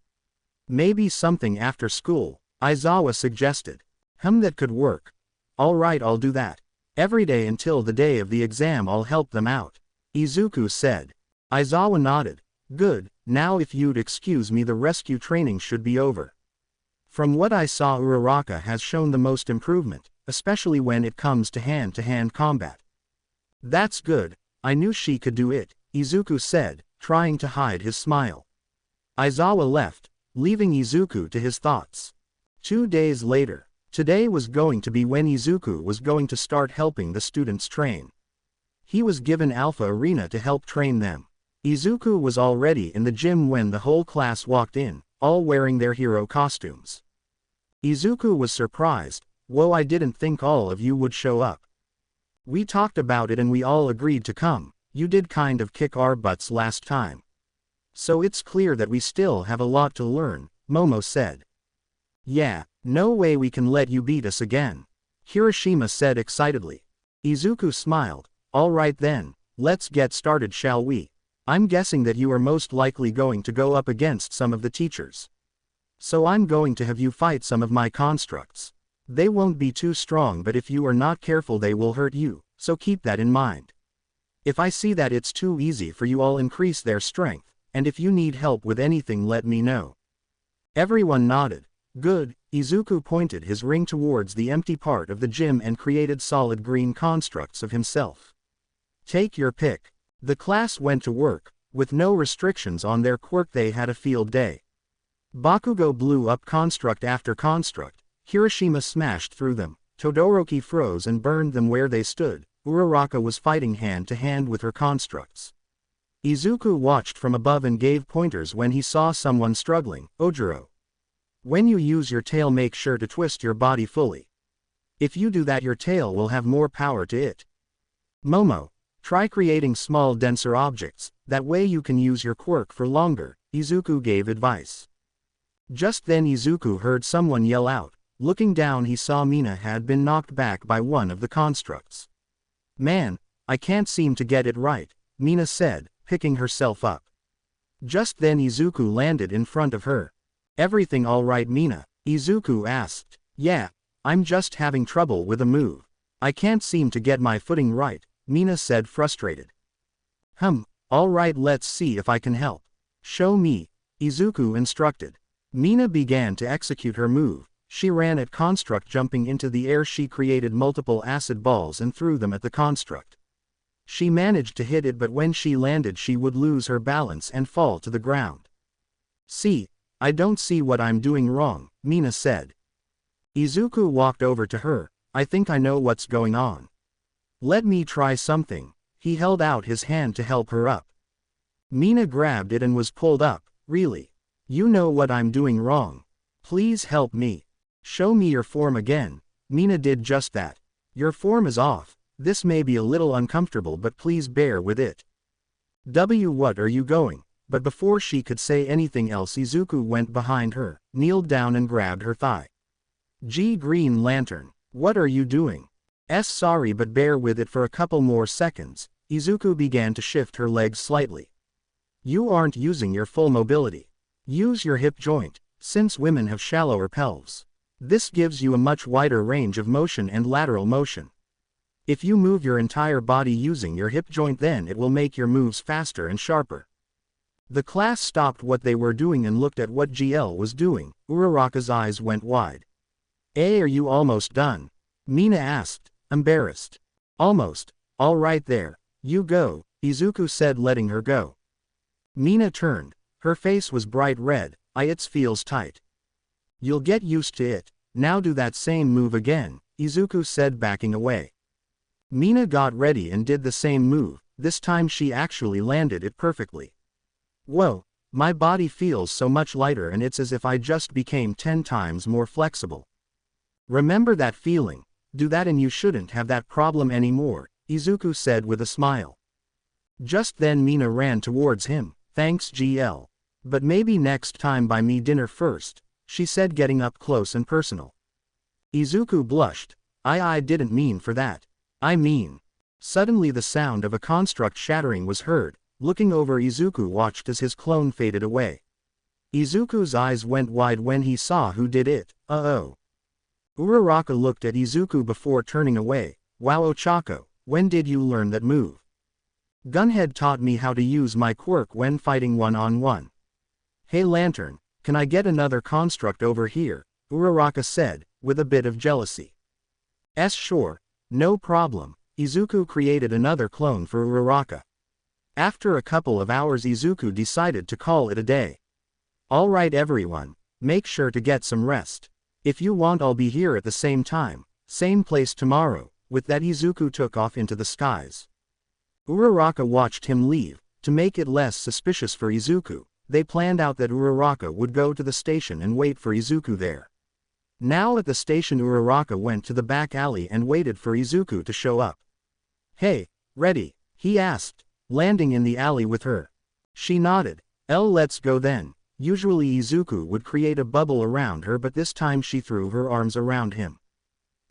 S1: Maybe something after school, Aizawa suggested. That could work. Alright, I'll do that. Every day until the day of the exam I'll help them out, Izuku said. Aizawa nodded. Good, now if you'd excuse me, the rescue training should be over. From what I saw, Uraraka has shown the most improvement, especially when it comes to hand-to-hand combat. That's good, I knew she could do it, Izuku said, trying to hide his smile. Aizawa left, leaving Izuku to his thoughts. 2 days later. Today was going to be when Izuku was going to start helping the students train. He was given Alpha Arena to help train them. Izuku was already in the gym when the whole class walked in, all wearing their hero costumes. Izuku was surprised. Whoa, I didn't think all of you would show up. We talked about it and we all agreed to come. You did kind of kick our butts last time. So it's clear that we still have a lot to learn, Momo said. Yeah, no way we can let you beat us again, Kirishima said excitedly. Izuku smiled. Alright then, let's get started, shall we? I'm guessing that you are most likely going to go up against some of the teachers. So I'm going to have you fight some of my constructs. They won't be too strong but if you are not careful they will hurt you, so keep that in mind. If I see that it's too easy for you, I'll increase their strength, and if you need help with anything let me know. Everyone nodded. Good, Izuku pointed his ring towards the empty part of the gym and created solid green constructs of himself. Take your pick. The class went to work. With no restrictions on their quirk they had a field day. Bakugo blew up construct after construct, Kirishima smashed through them, Todoroki froze and burned them where they stood, Uraraka was fighting hand to hand with her constructs. Izuku watched from above and gave pointers when he saw someone struggling. Ojiro. When you use your tail make sure to twist your body fully. If you do that your tail will have more power to it. Momo, try creating small denser objects, that way you can use your quirk for longer, Izuku gave advice. Just then Izuku heard someone yell out. Looking down he saw Mina had been knocked back by one of the constructs. Man, I can't seem to get it right, Mina said, picking herself up. Just then Izuku landed in front of her. Everything alright Mina? Izuku asked. Yeah, I'm just having trouble with a move. I can't seem to get my footing right, Mina said frustrated. Alright, let's see if I can help. Show me, Izuku instructed. Mina began to execute her move. She ran at construct, jumping into the air. She created multiple acid balls and threw them at the construct. She managed to hit it, but when she landed she would lose her balance and fall to the ground. See, I don't see what I'm doing wrong, Mina said. Izuku walked over to her. I think I know what's going on. Let me try something. He held out his hand to help her up. Mina grabbed it and was pulled up. Really? You know what I'm doing wrong. Please help me. Show me your form again. Mina did just that. Your form is off. This may be a little uncomfortable, but please bear with it. What are you going? But before she could say anything else Izuku went behind her, kneeled down and grabbed her thigh. Green Lantern. What are you doing? Sorry, but bear with it for a couple more seconds. Izuku began to shift her legs slightly. You aren't using your full mobility. Use your hip joint, since women have shallower pelves. This gives you a much wider range of motion and lateral motion. If you move your entire body using your hip joint, then it will make your moves faster and sharper. The class stopped what they were doing and looked at what GL was doing. Uraraka's eyes went wide. Are you almost done? Mina asked, embarrassed. Almost. All right, there you go, Izuku said, letting her go. Mina turned. Her face was bright red. It feels tight. You'll get used to it. Now do that same move again, Izuku said, backing away. Mina got ready and did the same move. This time she actually landed it perfectly. Whoa, my body feels so much lighter, and it's as if I just became 10 times more flexible. Remember that feeling. Do that and you shouldn't have that problem anymore, Izuku said with a smile. Just then Mina ran towards him. Thanks GL. But maybe next time buy me dinner first, she said, getting up close and personal. Izuku blushed. I didn't mean for that. I mean. Suddenly the sound of a construct shattering was heard. Looking over, Izuku watched as his clone faded away. Izuku's eyes went wide when he saw who did it. Uh-oh. Uraraka looked at Izuku before turning away. Wow, Ochako, when did you learn that move? Gunhead taught me how to use my quirk when fighting one-on-one. Hey Lantern, can I get another construct over here? Uraraka said, with a bit of jealousy. Sure, no problem. Izuku created another clone for Uraraka. After a couple of hours Izuku decided to call it a day. Alright everyone, make sure to get some rest. If you want, I'll be here at the same time, same place tomorrow. With that Izuku took off into the skies. Uraraka watched him leave. To make it less suspicious for Izuku, they planned out that Uraraka would go to the station and wait for Izuku there. Now at the station, Uraraka went to the back alley and waited for Izuku to show up. Hey, ready? He asked, landing in the alley with her. She nodded. Let's go then. Usually Izuku would create a bubble around her, but this time she threw her arms around him.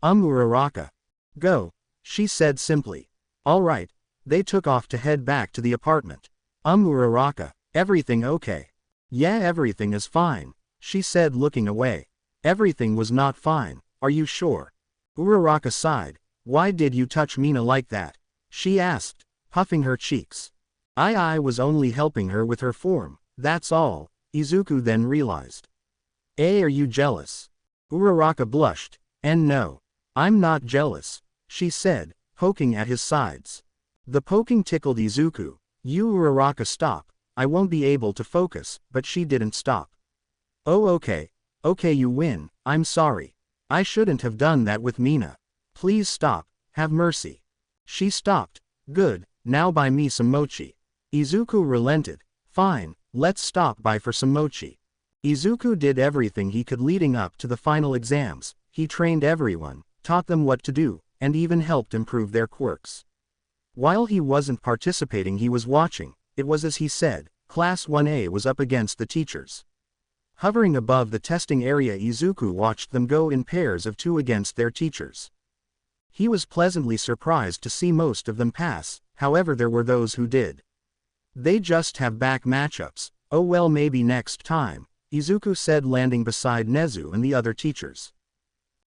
S1: Uraraka. Go, she said simply. Alright. They took off to head back to the apartment. Uraraka, everything okay? Yeah, everything is fine, she said, looking away. Everything was not fine, are you sure? Uraraka sighed. Why did you touch Mina like that? She asked, puffing her cheeks. I was only helping her with her form, that's all, Izuku then realized. Are you jealous? Uraraka blushed. And no, I'm not jealous, she said, poking at his sides. The poking tickled Izuku. Uraraka, stop, I won't be able to focus, but she didn't stop. Oh okay you win, I'm sorry. I shouldn't have done that with Mina. Please stop, have mercy. She stopped. Good, now buy me some mochi. Izuku relented. Fine, let's stop by for some mochi. Izuku did everything he could leading up to the final exams. He trained everyone, taught them what to do, and even helped improve their quirks. While he wasn't participating, he was watching. It was as he said, Class 1A was up against the teachers. Hovering above the testing area, Izuku watched them go in pairs of 2 against their teachers. He was pleasantly surprised to see most of them pass, however there were those who did. They just have back matchups. Oh well, maybe next time, Izuku said, landing beside Nezu and the other teachers.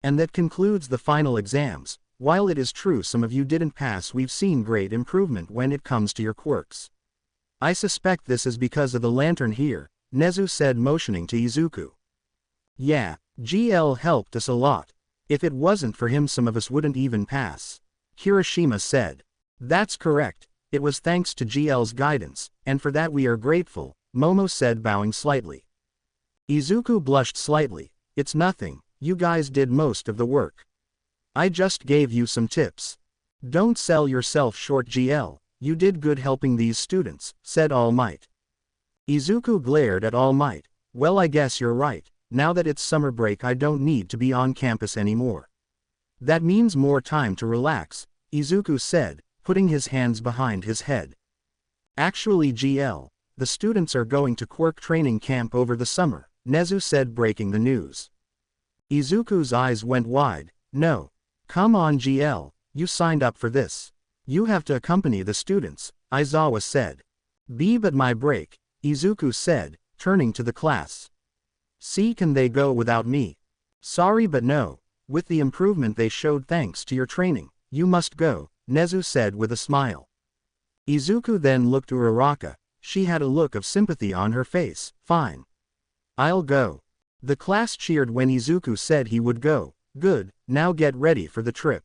S1: And that concludes the final exams. While it is true some of you didn't pass, we've seen great improvement when it comes to your quirks. I suspect this is because of the lantern here, Nezu said, motioning to Izuku. Yeah, GL helped us a lot. If it wasn't for him, some of us wouldn't even pass, Kirishima said. That's correct, it was thanks to GL's guidance, and for that we are grateful, Momo said, bowing slightly. Izuku blushed slightly. It's nothing, you guys did most of the work. I just gave you some tips. Don't sell yourself short, GL, you did good helping these students, said All Might. Izuku glared at All Might. Well, I guess you're right, now that it's summer break I don't need to be on campus anymore. That means more time to relax, Izuku said, putting his hands behind his head. Actually, GL, the students are going to quirk training camp over the summer, Nezu said, breaking the news. Izuku's eyes went wide. No. Come on, GL, you signed up for this. You have to accompany the students, Aizawa said. But my break, Izuku said, turning to the class. See, can they go without me? Sorry, but no. With the improvement they showed thanks to your training, you must go, Nezu said with a smile. Izuku then looked to Uraraka. She had a look of sympathy on her face. Fine. I'll go. The class cheered when Izuku said he would go. Good, now get ready for the trip.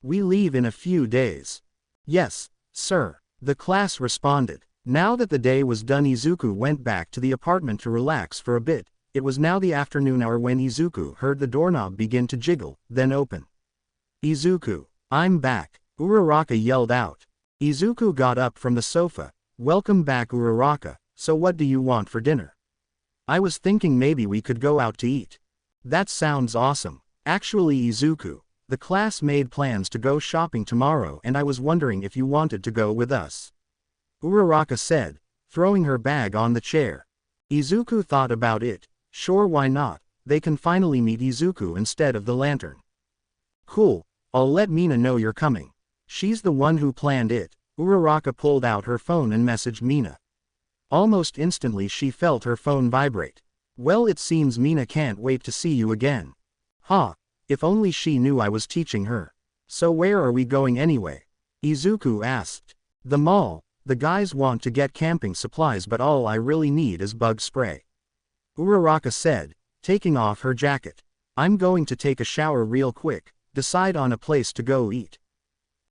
S1: We leave in a few days. Yes, sir, the class responded. Now that the day was done, Izuku went back to the apartment to relax for a bit. It was now the afternoon hour when Izuku heard the doorknob begin to jiggle, then open. Izuku, I'm back, Uraraka yelled out. Izuku got up from the sofa. Welcome back, Uraraka, so what do you want for dinner? I was thinking maybe we could go out to eat. That sounds awesome. Actually, Izuku, the class made plans to go shopping tomorrow and I was wondering if you wanted to go with us. Uraraka said, throwing her bag on the chair. Izuku thought about it. Sure, why not? They can finally meet Izuku instead of the lantern. Cool, I'll let Mina know you're coming. She's the one who planned it. Uraraka pulled out her phone and messaged Mina. Almost instantly she felt her phone vibrate. Well, it seems Mina can't wait to see you again. Ha, if only she knew I was teaching her. So where are we going anyway? Izuku asked. The mall. The guys want to get camping supplies but all I really need is bug spray. Uraraka said, taking off her jacket. I'm going to take a shower real quick, decide on a place to go eat.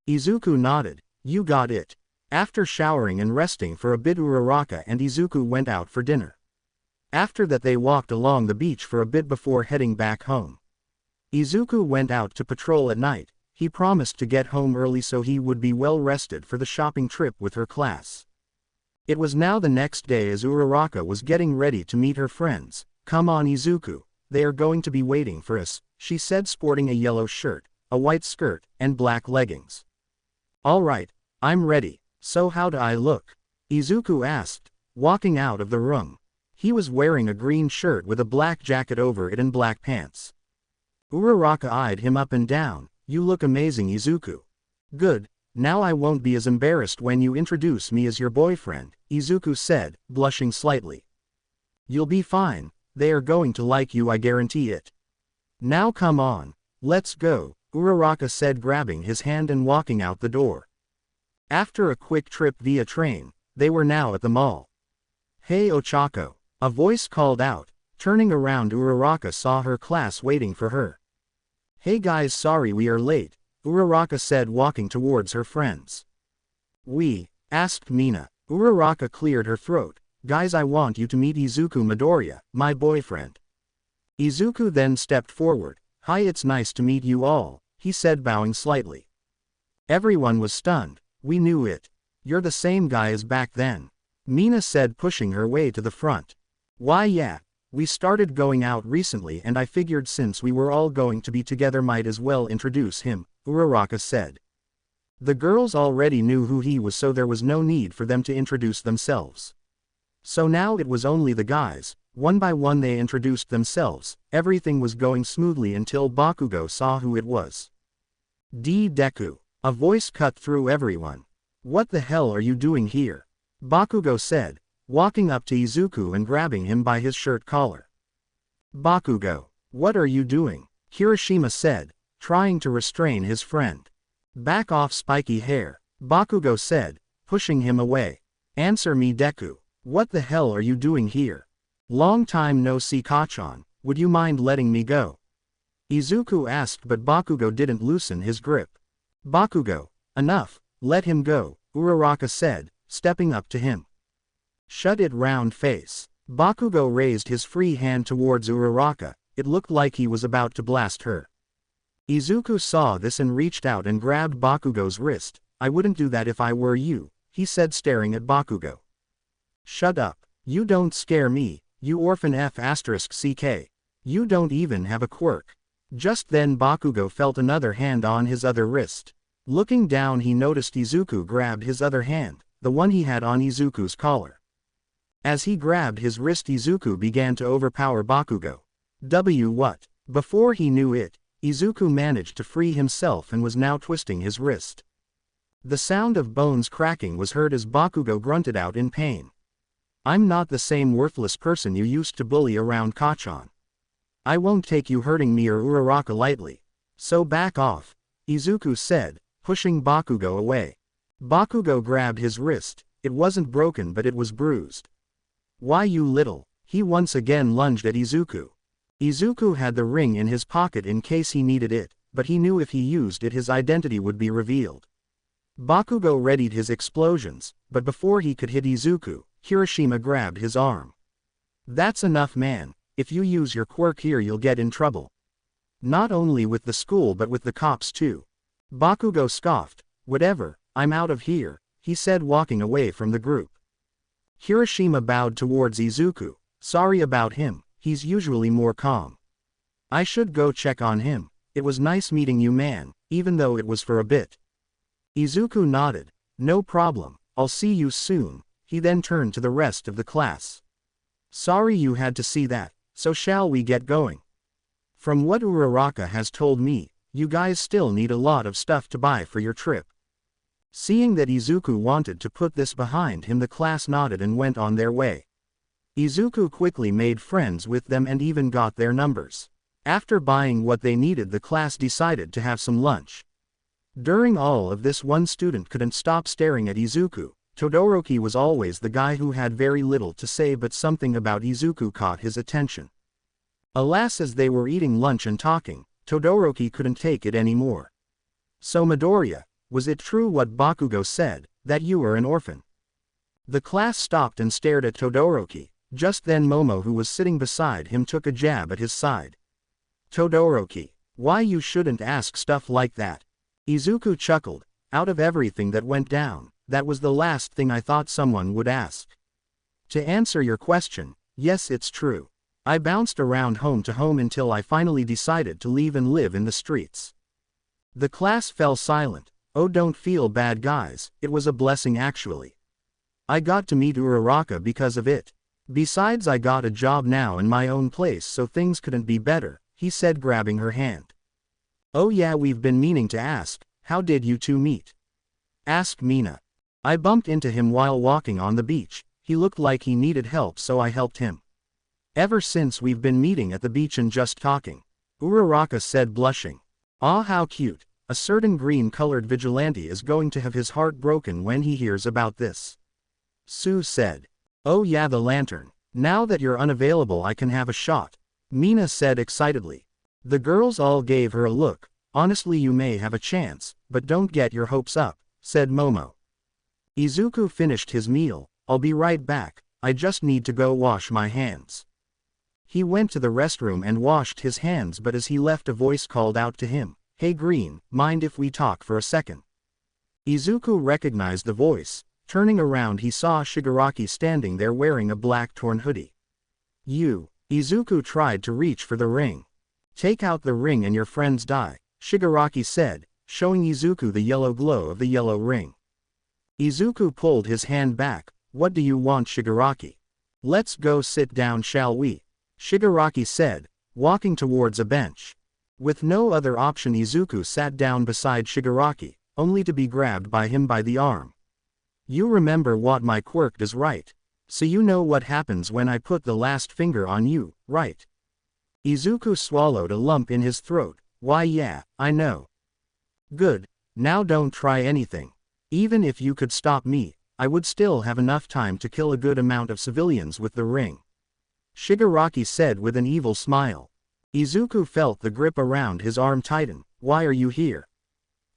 S1: Izuku nodded. You got it. After showering and resting for a bit, Uraraka and Izuku went out for dinner. After that they walked along the beach for a bit before heading back home. Izuku went out to patrol at night. He promised to get home early so he would be well rested for the shopping trip with her class. It was now the next day as Uraraka was getting ready to meet her friends. Come on, Izuku, they are going to be waiting for us, she said, sporting a yellow shirt, a white skirt, and black leggings. All right, I'm ready. So how do I look? Izuku asked, walking out of the room. He was wearing a green shirt with a black jacket over it and black pants. Uraraka eyed him up and down. You look amazing, Izuku. Good, now I won't be as embarrassed when you introduce me as your boyfriend, Izuku said, blushing slightly. You'll be fine, they are going to like you, I guarantee it. Now come on, let's go, Uraraka said, grabbing his hand and walking out the door. After a quick trip via train, they were now at the mall. Hey Ochako, a voice called out. Turning around, Uraraka saw her class waiting for her. Hey guys, sorry we are late, Uraraka said, walking towards her friends. We? Asked Mina. Uraraka cleared her throat. Guys, I want you to meet Izuku Midoriya, my boyfriend. Izuku then stepped forward. Hi, it's nice to meet you all, he said, bowing slightly. Everyone was stunned. We knew it. You're the same guy as back then, Mina said, pushing her way to the front. Why yeah, We started going out recently and I figured since we were all going to be together might as well introduce him, Uraraka said. The girls already knew who he was, so there was no need for them to introduce themselves. So now it was only the guys. One by one they introduced themselves. Everything was going smoothly until Bakugo saw who it was. Deku. A voice cut through everyone. What the hell are you doing here? Bakugo said, walking up to Izuku and grabbing him by his shirt collar. Bakugo, what are you doing? Kirishima said, trying to restrain his friend. Back off, spiky hair, Bakugo said, pushing him away. Answer me, Deku. What the hell are you doing here? Long time no see, Kachan, would you mind letting me go? Izuku asked, but Bakugo didn't loosen his grip. Bakugo, enough, let him go, Uraraka said, stepping up to him. Shut it, round face. Bakugo raised his free hand towards Uraraka. It looked like he was about to blast her. Izuku saw this and reached out and grabbed Bakugo's wrist. I wouldn't do that if I were you, he said, staring at Bakugo. Shut up. You don't scare me, you orphan F***ck. You don't even have a quirk. Just then Bakugo felt another hand on his other wrist. Looking down he noticed Izuku grabbed his other hand, the one he had on Izuku's collar. As he grabbed his wrist, Izuku began to overpower Bakugo. What? Before he knew it, Izuku managed to free himself and was now twisting his wrist. The sound of bones cracking was heard as Bakugo grunted out in pain. I'm not the same worthless person you used to bully around, Kachan. I won't take you hurting me or Uraraka lightly. So back off, Izuku said, pushing Bakugo away. Bakugo grabbed his wrist. It wasn't broken but it was bruised. Why, you little... He once again lunged at Izuku. Izuku had the ring in his pocket in case he needed it, but he knew if he used it his identity would be revealed. Bakugo readied his explosions, but before he could hit Izuku, Kirishima grabbed his arm. That's enough, man. If you use your quirk here you'll get in trouble. Not only with the school but with the cops too. Bakugo scoffed. Whatever, I'm out of here, he said, walking away from the group. Kirishima bowed towards Izuku. Sorry about him, he's usually more calm. I should go check on him. It was nice meeting you, man, even though it was for a bit. Izuku nodded. No problem, I'll see you soon. He then turned to the rest of the class. Sorry you had to see that, so shall we get going? From what Uraraka has told me, you guys still need a lot of stuff to buy for your trip. Seeing that Izuku wanted to put this behind him, the class nodded and went on their way. Izuku quickly made friends with them and even got their numbers. After buying what they needed, the class decided to have some lunch. During all of this, one student couldn't stop staring at Izuku. Todoroki was always the guy who had very little to say, but something about Izuku caught his attention. Alas, as they were eating lunch and talking, Todoroki couldn't take it anymore. So Midoriya, was it true what Bakugo said, that you are an orphan? The class stopped and stared at Todoroki. Just then Momo, who was sitting beside him, took a jab at his side. Todoroki, why you shouldn't ask stuff like that. Izuku chuckled. Out of everything that went down, that was the last thing I thought someone would ask. To answer your question, yes, it's true. I bounced around home to home until I finally decided to leave and live in the streets. The class fell silent. Oh, don't feel bad, guys, it was a blessing actually. I got to meet Uraraka because of it. Besides, I got a job now in my own place, so things couldn't be better, he said, grabbing her hand. Oh yeah, we've been meaning to ask, how did you two meet? Asked Mina. I bumped into him while walking on the beach. He looked like he needed help, so I helped him. Ever since we've been meeting at the beach and just talking, Uraraka said, blushing. Ah, how cute. A certain green-colored vigilante is going to have his heart broken when he hears about this. Sue said. Oh yeah, the lantern. Now that you're unavailable I can have a shot, Mina said excitedly. The girls all gave her a look. Honestly, you may have a chance, but don't get your hopes up, said Momo. Izuku finished his meal. I'll be right back, I just need to go wash my hands. He went to the restroom and washed his hands, but as he left a voice called out to him. Hey Green, mind if we talk for a second? Izuku recognized the voice. Turning around he saw Shigaraki standing there wearing a black torn hoodie. You, Izuku tried to reach for the ring. Take out the ring and your friends die, Shigaraki said, showing Izuku the yellow glow of the yellow ring. Izuku pulled his hand back. What do you want, Shigaraki? Let's go sit down, shall we? Shigaraki said, walking towards a bench. With no other option, Izuku sat down beside Shigaraki, only to be grabbed by him by the arm. You remember what my quirk does, right? So you know what happens when I put the last finger on you, right? Izuku swallowed a lump in his throat. Why yeah, I know. Good, now don't try anything. Even if you could stop me, I would still have enough time to kill a good amount of civilians with the ring. Shigaraki said with an evil smile. Izuku felt the grip around his arm tighten. Why are you here?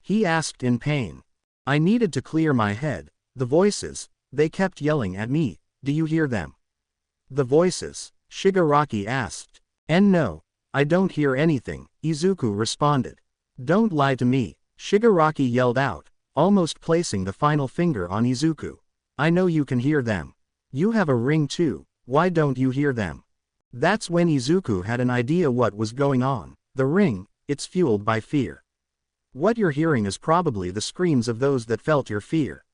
S1: He asked in pain. I needed to clear my head. The voices, they kept yelling at me. Do you hear them? The voices, Shigaraki asked. And no, I don't hear anything, Izuku responded. Don't lie to me, Shigaraki yelled out, almost placing the final finger on Izuku. I know you can hear them. You have a ring too, why don't you hear them? That's when Izuku had an idea what was going on. The ring, it's fueled by fear. What you're hearing is probably the screams of those that felt your fear.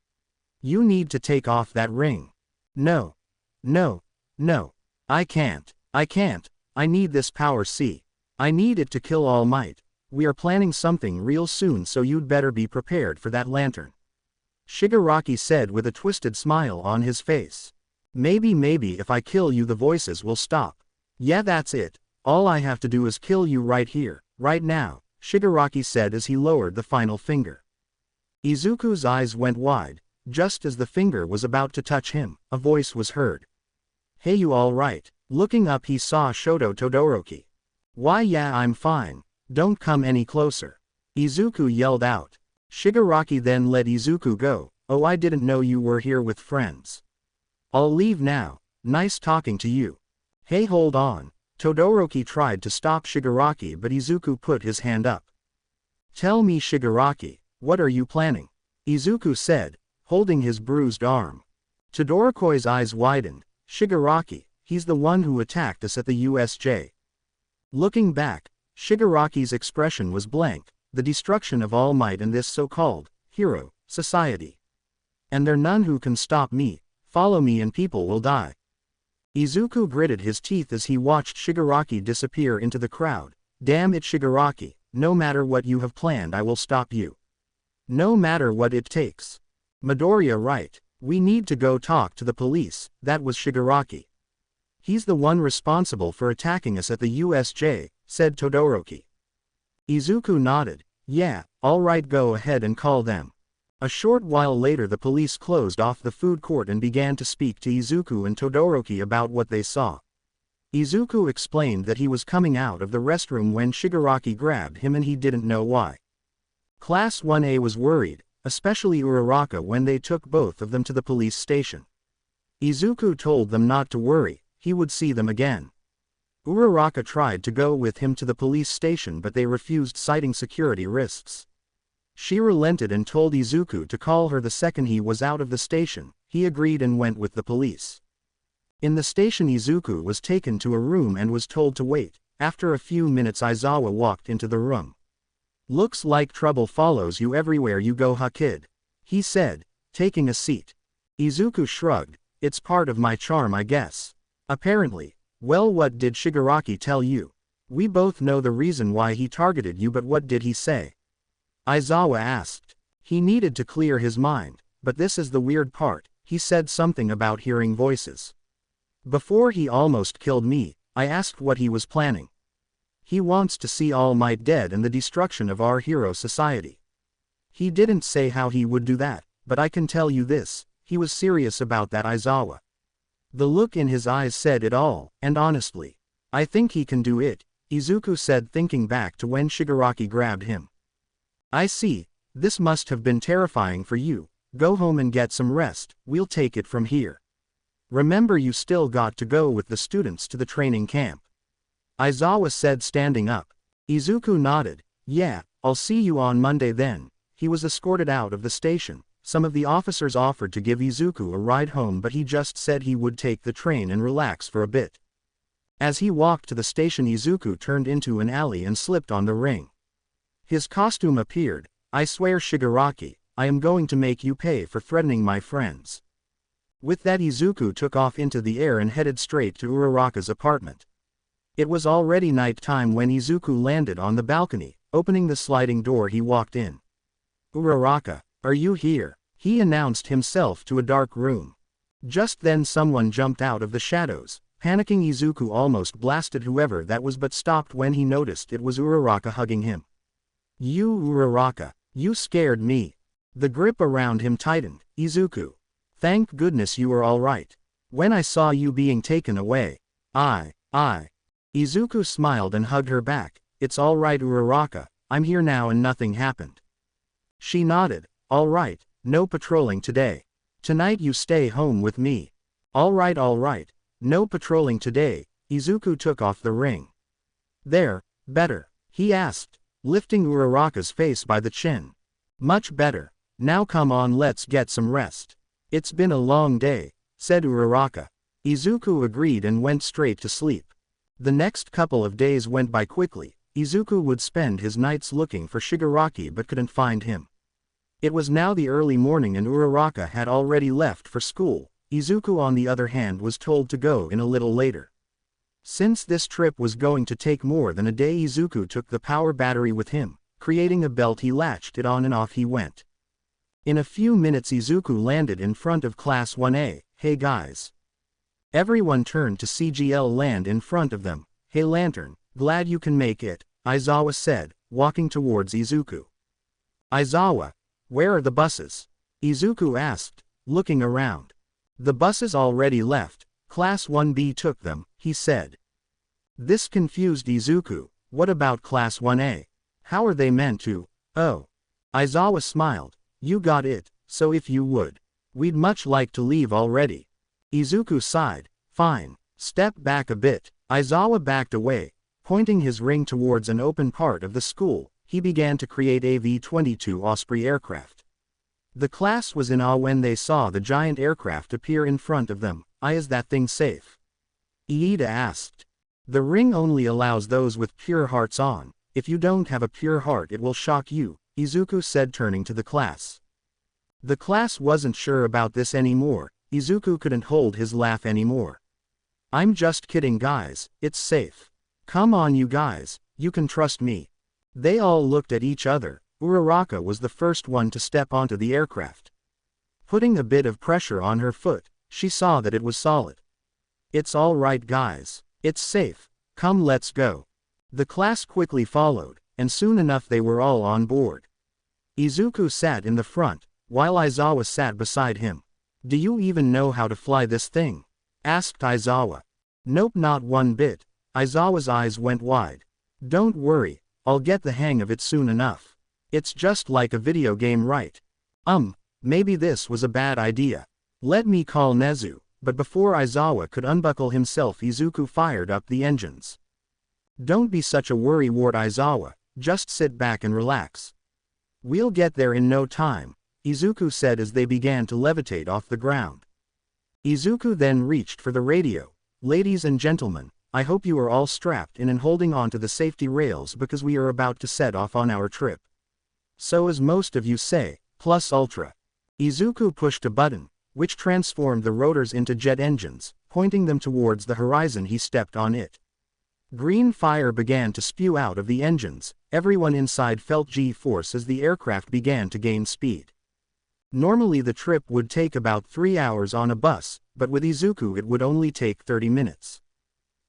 S1: You need to take off that ring. No. No. No. I can't. I need this power, see. I need it to kill All Might. We are planning something real soon, so you'd better be prepared for that lantern. Shigaraki said with a twisted smile on his face. Maybe if I kill you the voices will stop. Yeah, that's it. All I have to do is kill you right here, right now, Shigaraki said as he lowered the final finger. Izuku's eyes went wide. Just as the finger was about to touch him, a voice was heard. Hey, you all right? Looking up, he saw Shoto Todoroki. Why yeah, I'm fine. Don't come any closer. Izuku yelled out. Shigaraki then let Izuku go. Oh, I didn't know you were here with friends. I'll leave now. Nice talking to you. Hey, hold on. Todoroki tried to stop Shigaraki, but Izuku put his hand up. Tell me, Shigaraki, what are you planning? Izuku said, holding his bruised arm. Todoroki's eyes widened. Shigaraki, he's the one who attacked us at the USJ. Looking back, Shigaraki's expression was blank. The destruction of All Might and this so-called hero society. And there's none who can stop me. Follow me and people will die. Izuku gritted his teeth as he watched Shigaraki disappear into the crowd. Damn it, Shigaraki, no matter what you have planned, I will stop you. No matter what it takes. Midoriya right. We need to go talk to the police. That was Shigaraki. He's the one responsible for attacking us at the USJ, said Todoroki. Izuku nodded. Yeah, alright, go ahead and call them. A short while later the police closed off the food court and began to speak to Izuku and Todoroki about what they saw. Izuku explained that he was coming out of the restroom when Shigaraki grabbed him and he didn't know why. Class 1A was worried, especially Uraraka, when they took both of them to the police station. Izuku told them not to worry, he would see them again. Uraraka tried to go with him to the police station but they refused, citing security risks. She relented and told Izuku to call her the second he was out of the station. He agreed and went with the police. In the station, Izuku was taken to a room and was told to wait. After a few minutes, Aizawa walked into the room. Looks like trouble follows you everywhere you go, huh kid? He said, taking a seat. Izuku shrugged. It's part of my charm, I guess. Apparently. Well, what did Shigaraki tell you? We both know the reason why he targeted you, but what did he say? Aizawa asked. He needed to clear his mind, but this is the weird part. He said something about hearing voices. Before he almost killed me, I asked what he was planning. He wants to see All Might dead and the destruction of our hero society. He didn't say how he would do that, but I can tell you this, he was serious about that, Aizawa. The look in his eyes said it all, and honestly, I think he can do it, Izuku said, thinking back to when Shigaraki grabbed him. I see, this must have been terrifying for you. Go home and get some rest, we'll take it from here. Remember, you still got to go with the students to the training camp. Aizawa said, standing up. Izuku nodded. Yeah, I'll see you on Monday then. He was escorted out of the station. Some of the officers offered to give Izuku a ride home, but he just said he would take the train and relax for a bit. As he walked to the station, Izuku turned into an alley and slipped on the ring. His costume appeared. I swear, Shigaraki, I am going to make you pay for threatening my friends. With that, Izuku took off into the air and headed straight to Uraraka's apartment. It was already night time when Izuku landed on the balcony. Opening the sliding door, he walked in. Uraraka, are you here? He announced himself to a dark room. Just then someone jumped out of the shadows. Panicking, Izuku almost blasted whoever that was, but stopped when he noticed it was Uraraka hugging him. You Uraraka, you scared me. The grip around him tightened. Izuku, thank goodness you are alright. When I saw you being taken away, Izuku smiled and hugged her back. It's alright Uraraka, I'm here now and nothing happened. She nodded. Alright, no patrolling today. Tonight you stay home with me. Alright, no patrolling today. Izuku took off the ring. There, better? He asked, lifting Uraraka's face by the chin. Much better. Now come on, let's get some rest. It's been a long day, said Uraraka. Izuku agreed and went straight to sleep. The next couple of days went by quickly. Izuku would spend his nights looking for Shigaraki but couldn't find him. It was now the early morning and Uraraka had already left for school. Izuku on the other hand was told to go in a little later. Since this trip was going to take more than a day, Izuku took the power battery with him. Creating a belt, he latched it on and off he went. In a few minutes Izuku landed in front of Class 1A. Hey guys. Everyone turned to see GL land in front of them. Hey Lantern, glad you can make it, Aizawa said, walking towards Izuku. Aizawa, where are the buses? Izuku asked, looking around. The buses already left. Class 1B took them, he said. This confused Izuku. What about Class 1A? How are they meant to? Oh. Aizawa smiled. You got it, so if you would. We'd much like to leave already. Izuku sighed. Fine. Step back a bit. Aizawa backed away. Pointing his ring towards an open part of the school, he began to create a V-22 Osprey aircraft. The class was in awe when they saw the giant aircraft appear in front of them. Is that thing safe? Iida asked. The ring only allows those with pure hearts on. If you don't have a pure heart it will shock you, Izuku said, turning to the class. The class wasn't sure about this anymore. Izuku couldn't hold his laugh anymore. I'm just kidding guys, it's safe. Come on you guys, you can trust me. They all looked at each other. Uraraka was the first one to step onto the aircraft. Putting a bit of pressure on her foot, she saw that it was solid. It's all right guys, it's safe, come let's go. The class quickly followed, and soon enough they were all on board. Izuku sat in the front, while Aizawa sat beside him. Do you even know how to fly this thing? Asked Aizawa. Nope, not one bit. Aizawa's eyes went wide. Don't worry, I'll get the hang of it soon enough. It's just like a video game, right? Maybe this was a bad idea. Let me call Nezu. But before Aizawa could unbuckle himself, Izuku fired up the engines. Don't be such a worrywart Aizawa, just sit back and relax. We'll get there in no time, Izuku said as they began to levitate off the ground. Izuku then reached for the radio. Ladies and gentlemen, I hope you are all strapped in and holding on to the safety rails because we are about to set off on our trip. So as most of you say, plus ultra. Izuku pushed a button, which transformed the rotors into jet engines, pointing them towards the horizon. He stepped on it. Green fire began to spew out of the engines. Everyone inside felt G-force as the aircraft began to gain speed. Normally the trip would take about 3 hours on a bus, but with Izuku it would only take 30 minutes.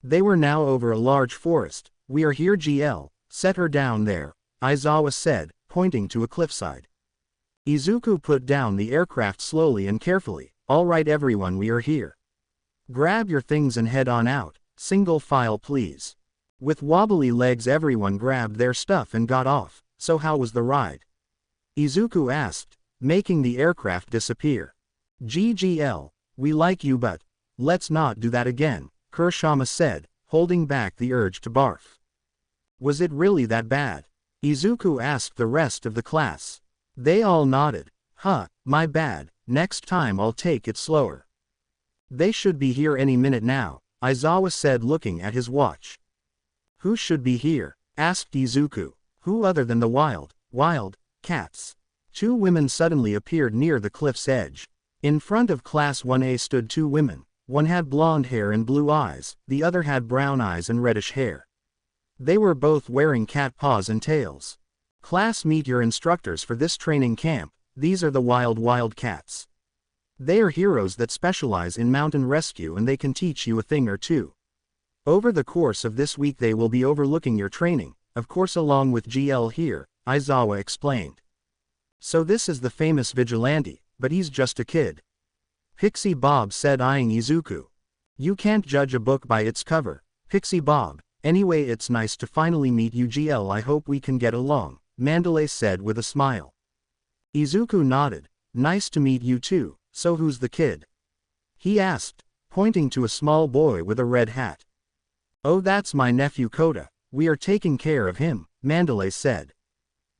S1: They were now over a large forest. We are here GL, set her down there, Aizawa said, pointing to a cliffside. Izuku put down the aircraft slowly and carefully. Alright everyone, we are here. Grab your things and head on out, single file please. With wobbly legs everyone grabbed their stuff and got off. So how was the ride? Izuku asked, making the aircraft disappear. GGL, we like you but let's not do that again, Kurashima said, holding back the urge to barf. Was it really that bad? Izuku asked the rest of the class. They all nodded. My bad, next time I'll take it slower. They should be here any minute now, Aizawa said looking at his watch. Who should be here? Asked Izuku. Who other than the wild cats? Two women suddenly appeared near the cliff's edge. In front of Class 1A stood two women. One had blonde hair and blue eyes, the other had brown eyes and reddish hair. They were both wearing cat paws and tails. Class, meet your instructors for this training camp. These are the wild cats. They are heroes that specialize in mountain rescue and they can teach you a thing or two. Over the course of this week they will be overlooking your training, of course along with GL here, Aizawa explained. So this is the famous vigilante, but he's just a kid. Pixie Bob said eyeing Izuku. You can't judge a book by its cover, Pixie Bob. Anyway, it's nice to finally meet you GL, I hope we can get along, Mandalay said with a smile. Izuku nodded. Nice to meet you too, so who's the kid? He asked, pointing to a small boy with a red hat. Oh, that's my nephew Kota, we are taking care of him, Mandalay said.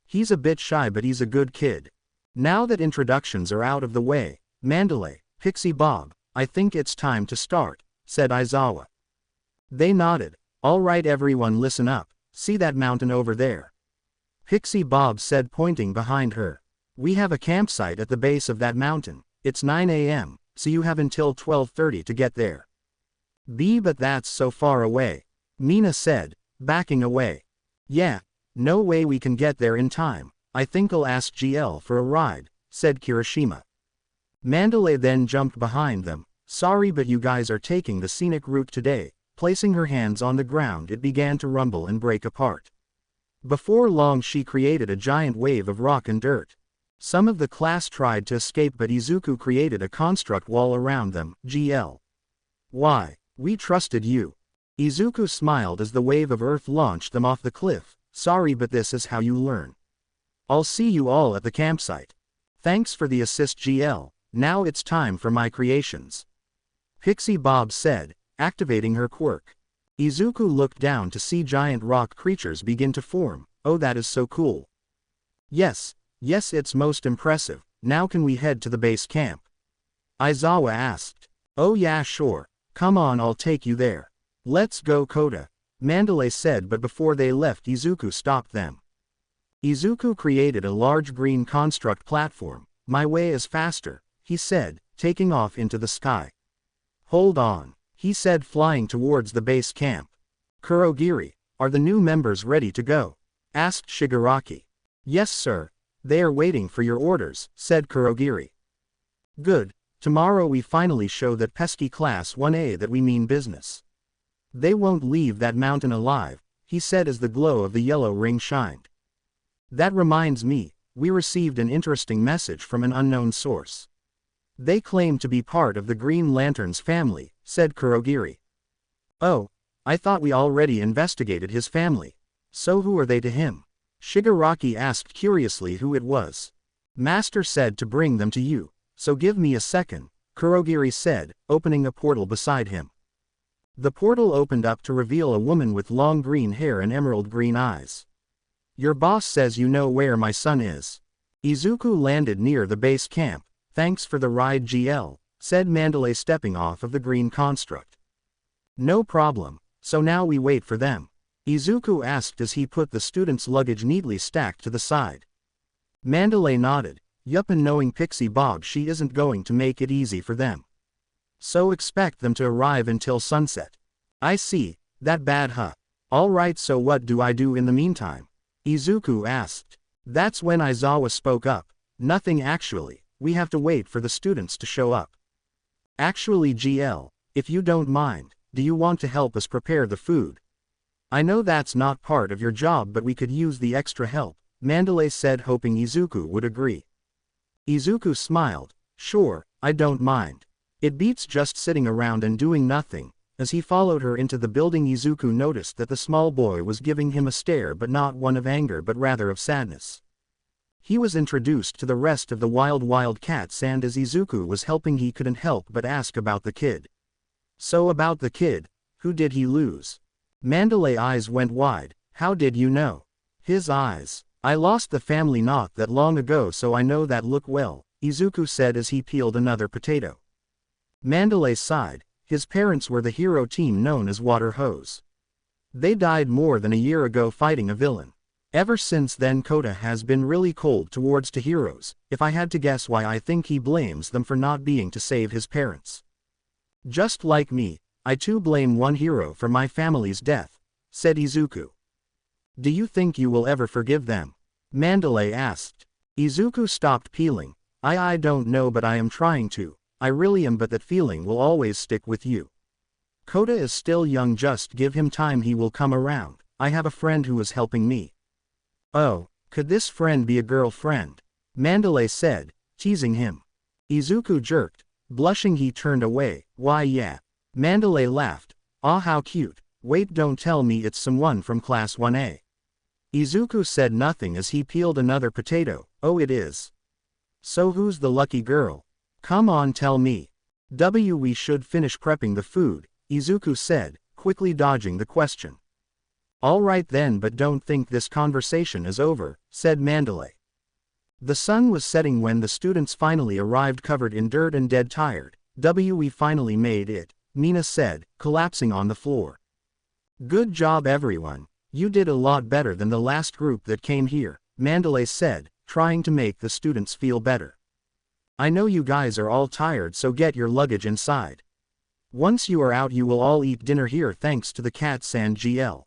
S1: He's a bit shy but he's a good kid. Now that introductions are out of the way, Mandalay, Pixie Bob, I think it's time to start, said Aizawa. They nodded. All right everyone, listen up, see that mountain over there? Pixie Bob said pointing behind her. We have a campsite at the base of that mountain. It's 9 a.m., so you have until 12:30 to get there. But that's so far away, Mina said, backing away. Yeah, no way we can get there in time. I think I'll ask GL for a ride, said Kirishima. Mandalay then jumped behind them. Sorry but you guys are taking the scenic route today. Placing her hands on the ground, it began to rumble and break apart. Before long she created a giant wave of rock and dirt. Some of the class tried to escape but Izuku created a construct wall around them. GL. Why, we trusted you. Izuku smiled as the wave of earth launched them off the cliff. Sorry but this is how you learn. I'll see you all at the campsite. Thanks for the assist GL, now it's time for my creations. Pixie Bob said, activating her quirk. Izuku looked down to see giant rock creatures begin to form. Oh, that is so cool. Yes, it's most impressive. Now can we head to the base camp? Aizawa asked. Oh yeah, sure. Come on, I'll take you there. Let's go, Kota, Mandalay said, but before they left Izuku stopped them. Izuku created a large green construct platform. My way is faster, he said, taking off into the sky. Hold on, he said, flying towards the base camp. Kurogiri, are the new members ready to go? Asked Shigaraki. Yes sir, they are waiting for your orders, said Kurogiri. Good, tomorrow we finally show that pesky Class 1A that we mean business. They won't leave that mountain alive, he said as the glow of the yellow ring shined. That reminds me, we received an interesting message from an unknown source. They claim to be part of the Green Lantern's family, said Kurogiri. Oh, I thought we already investigated his family. So who are they to him? Shigaraki asked curiously who it was. Master said to bring them to you, so give me a second, Kurogiri said, opening a portal beside him. The portal opened up to reveal a woman with long green hair and emerald green eyes. Your boss says you know where my son is. Izuku landed near the base camp. Thanks for the ride GL, said Mandalay stepping off of the green construct. No problem, so now we wait for them. Izuku asked as he put the students' luggage neatly stacked to the side. Mandalay nodded. Yup, and knowing Pixie Bob, she isn't going to make it easy for them. So expect them to arrive until sunset. I see, that bad huh? Alright, so what do I do in the meantime? Izuku asked. That's when Aizawa spoke up. Nothing actually, we have to wait for the students to show up. Actually GL, if you don't mind, do you want to help us prepare the food? I know that's not part of your job but we could use the extra help, Mandalay said, hoping Izuku would agree. Izuku smiled. Sure, I don't mind. It beats just sitting around and doing nothing. As he followed her into the building, Izuku noticed that the small boy was giving him a stare, but not one of anger but rather of sadness. He was introduced to the rest of the wild cats, and as Izuku was helping he couldn't help but ask about the kid. So about the kid, who did he lose? Mandalay's eyes went wide. How did you know? His eyes. I lost the family not that long ago, so I know that look well, Izuku said as he peeled another potato. Mandalay sighed. His parents were the hero team known as Water Hose. They died more than a year ago fighting a villain. Ever since then Kota has been really cold towards to heroes. If I had to guess why, I think he blames them for not being to save his parents. Just like me, I too blame one hero for my family's death, said Izuku. Do you think you will ever forgive them? Mandalay asked. Izuku stopped peeling. I don't know, but I am trying to. I really am, but that feeling will always stick with you. Kota is still young, just give him time, he will come around. I have a friend who is helping me. Oh, could this friend be a girlfriend? Mandalay said, teasing him. Izuku jerked. Blushing, he turned away. Why yeah. Mandalay laughed. Ah, how cute. Wait, don't tell me it's someone from Class 1A. Izuku said nothing as he peeled another potato. Oh, it is. So who's the lucky girl? Come on, tell me. We should finish prepping the food, Izuku said, quickly dodging the question. All right then, but don't think this conversation is over, said Mandalay. The sun was setting when the students finally arrived, covered in dirt and dead tired. We finally made it, Mina said, collapsing on the floor. Good job everyone. You did a lot better than the last group that came here, Mandalay said, trying to make the students feel better. I know you guys are all tired, so get your luggage inside. Once you are out, you will all eat dinner here thanks to the cats and GL.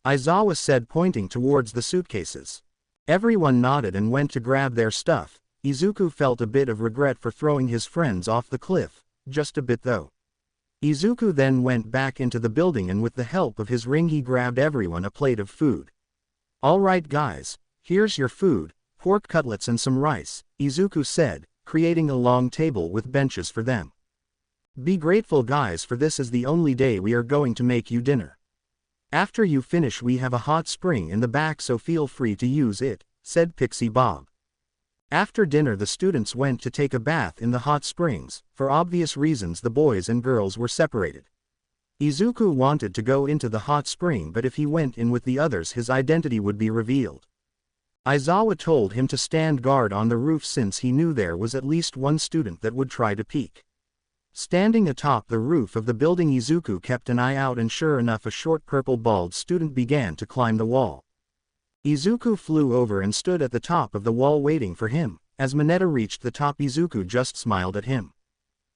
S1: Aizawa said, pointing towards the suitcases. Everyone nodded and went to grab their stuff. Izuku felt a bit of regret for throwing his friends off the cliff, just a bit though. Izuku then went back into the building and with the help of his ring he grabbed everyone a plate of food. Alright guys, here's your food, pork cutlets and some rice, Izuku said, creating a long table with benches for them. Be grateful guys, for this is the only day we are going to make you dinner. After you finish we have a hot spring in the back, so feel free to use it, said Pixie Bob. After dinner the students went to take a bath in the hot springs. For obvious reasons the boys and girls were separated. Izuku wanted to go into the hot spring, but if he went in with the others his identity would be revealed. Aizawa told him to stand guard on the roof since he knew there was at least one student that would try to peek. Standing atop the roof of the building Izuku kept an eye out, and sure enough a short purple bald student began to climb the wall. Izuku flew over and stood at the top of the wall waiting for him. As Mineta reached the top Izuku just smiled at him.